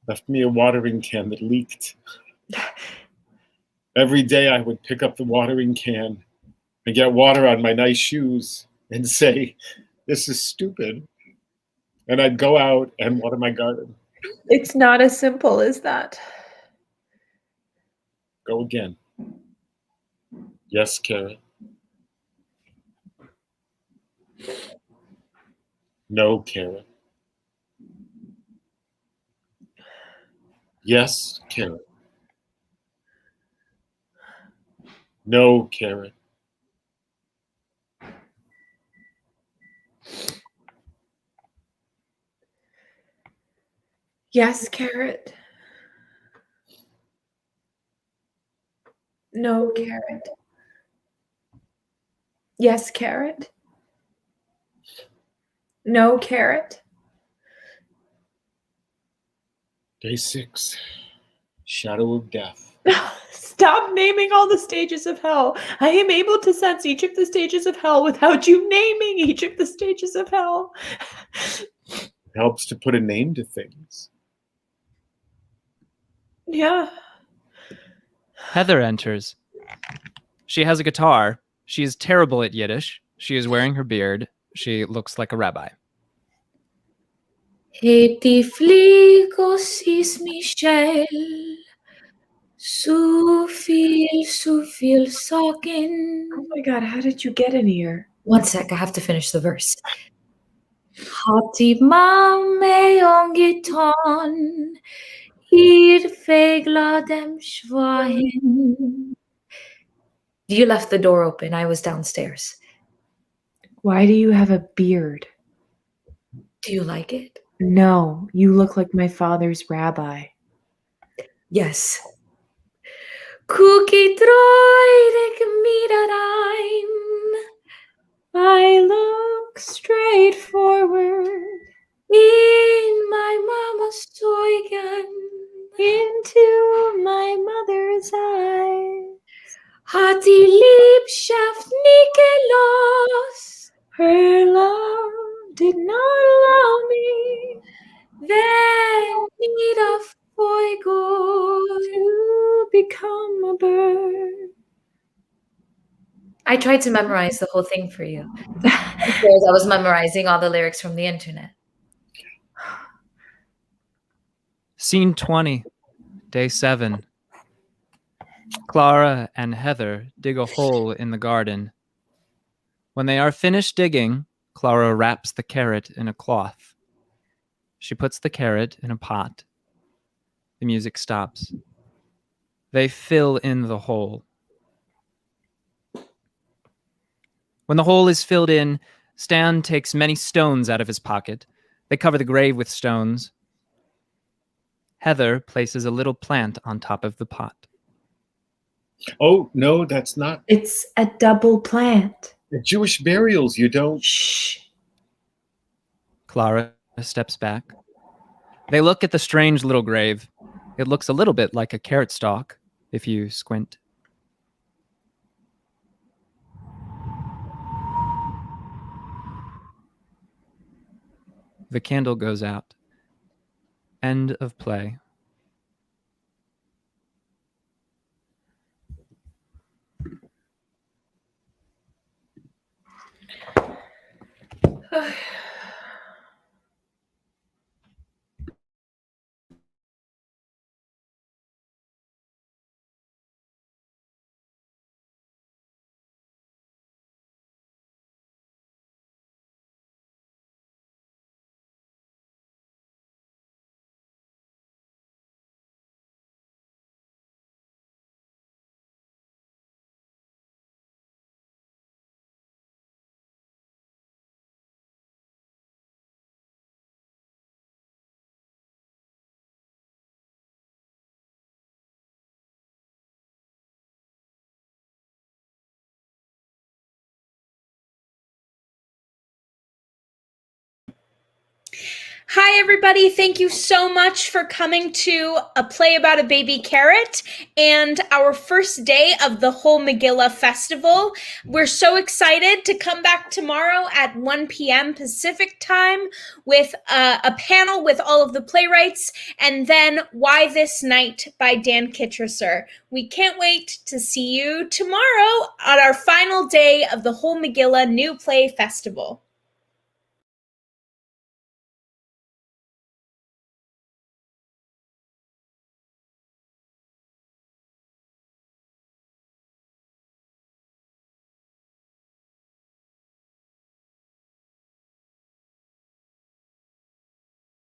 S21: left me a watering can that leaked. Every day I would pick up the watering can and get water on my nice shoes and say, "This is stupid." And I'd go out and water my garden.
S3: It's not as simple as that.
S21: Go again. Yes, carrot. No, carrot. Yes, carrot. No, carrot.
S3: Yes, carrot. No, carrot. Yes, carrot. No, carrot.
S21: Day 6. Shadow of death.
S3: Stop naming all the stages of hell. I am able to sense each of the stages of hell without you naming each of the stages of hell.
S21: It helps to put a name to things.
S3: Yeah.
S19: Heather enters. She has a guitar. She is terrible at Yiddish. She is wearing her beard. She looks like a rabbi.
S1: Heti fligos is Michel. So viel sagen.
S3: Oh my God, how did you get in here?
S1: One sec, I have to finish the verse. Hati mame ongeton, hier fegla dem schwahin. You left the door open. I was downstairs.
S3: Why do you have a beard?
S1: Do you like it?
S3: No, you look like my father's rabbi.
S1: Yes. Cookie droidig mirarein.
S3: I look straight forward
S1: in my mama's toigan,
S3: into my mother's eyes.
S1: Hat die Liebschaft nie gelost.
S3: Her love did not allow me
S1: then wieder
S3: to become a bird.
S1: I tried to memorize the whole thing for you. Because I was memorizing all the lyrics from the internet.
S19: Scene 20, day 7. Clara and Heather dig a hole in the garden. When they are finished digging, Clara wraps the carrot in a cloth. She puts the carrot in a pot. The music stops. They fill in the hole. When the hole is filled in, Stan takes many stones out of his pocket. They cover the grave with stones. Heather places a little plant on top of the pot.
S21: Oh, no, that's not.
S3: It's a double plant.
S21: At Jewish burials, you don't.
S3: Shh.
S19: Clara steps back. They look at the strange little grave. It looks a little bit like a carrot stalk, if you squint. The candle goes out. End of play.
S4: Hi, everybody. Thank you so much for coming to A Play About a Baby Carrot and our first day of the Whole Megillah Festival. We're so excited to come back tomorrow at 1 p.m. Pacific time with a panel with all of the playwrights, and then Why This Night by Dan Kittresser. We can't wait to see you tomorrow on our final day of the Whole Megillah New Play Festival.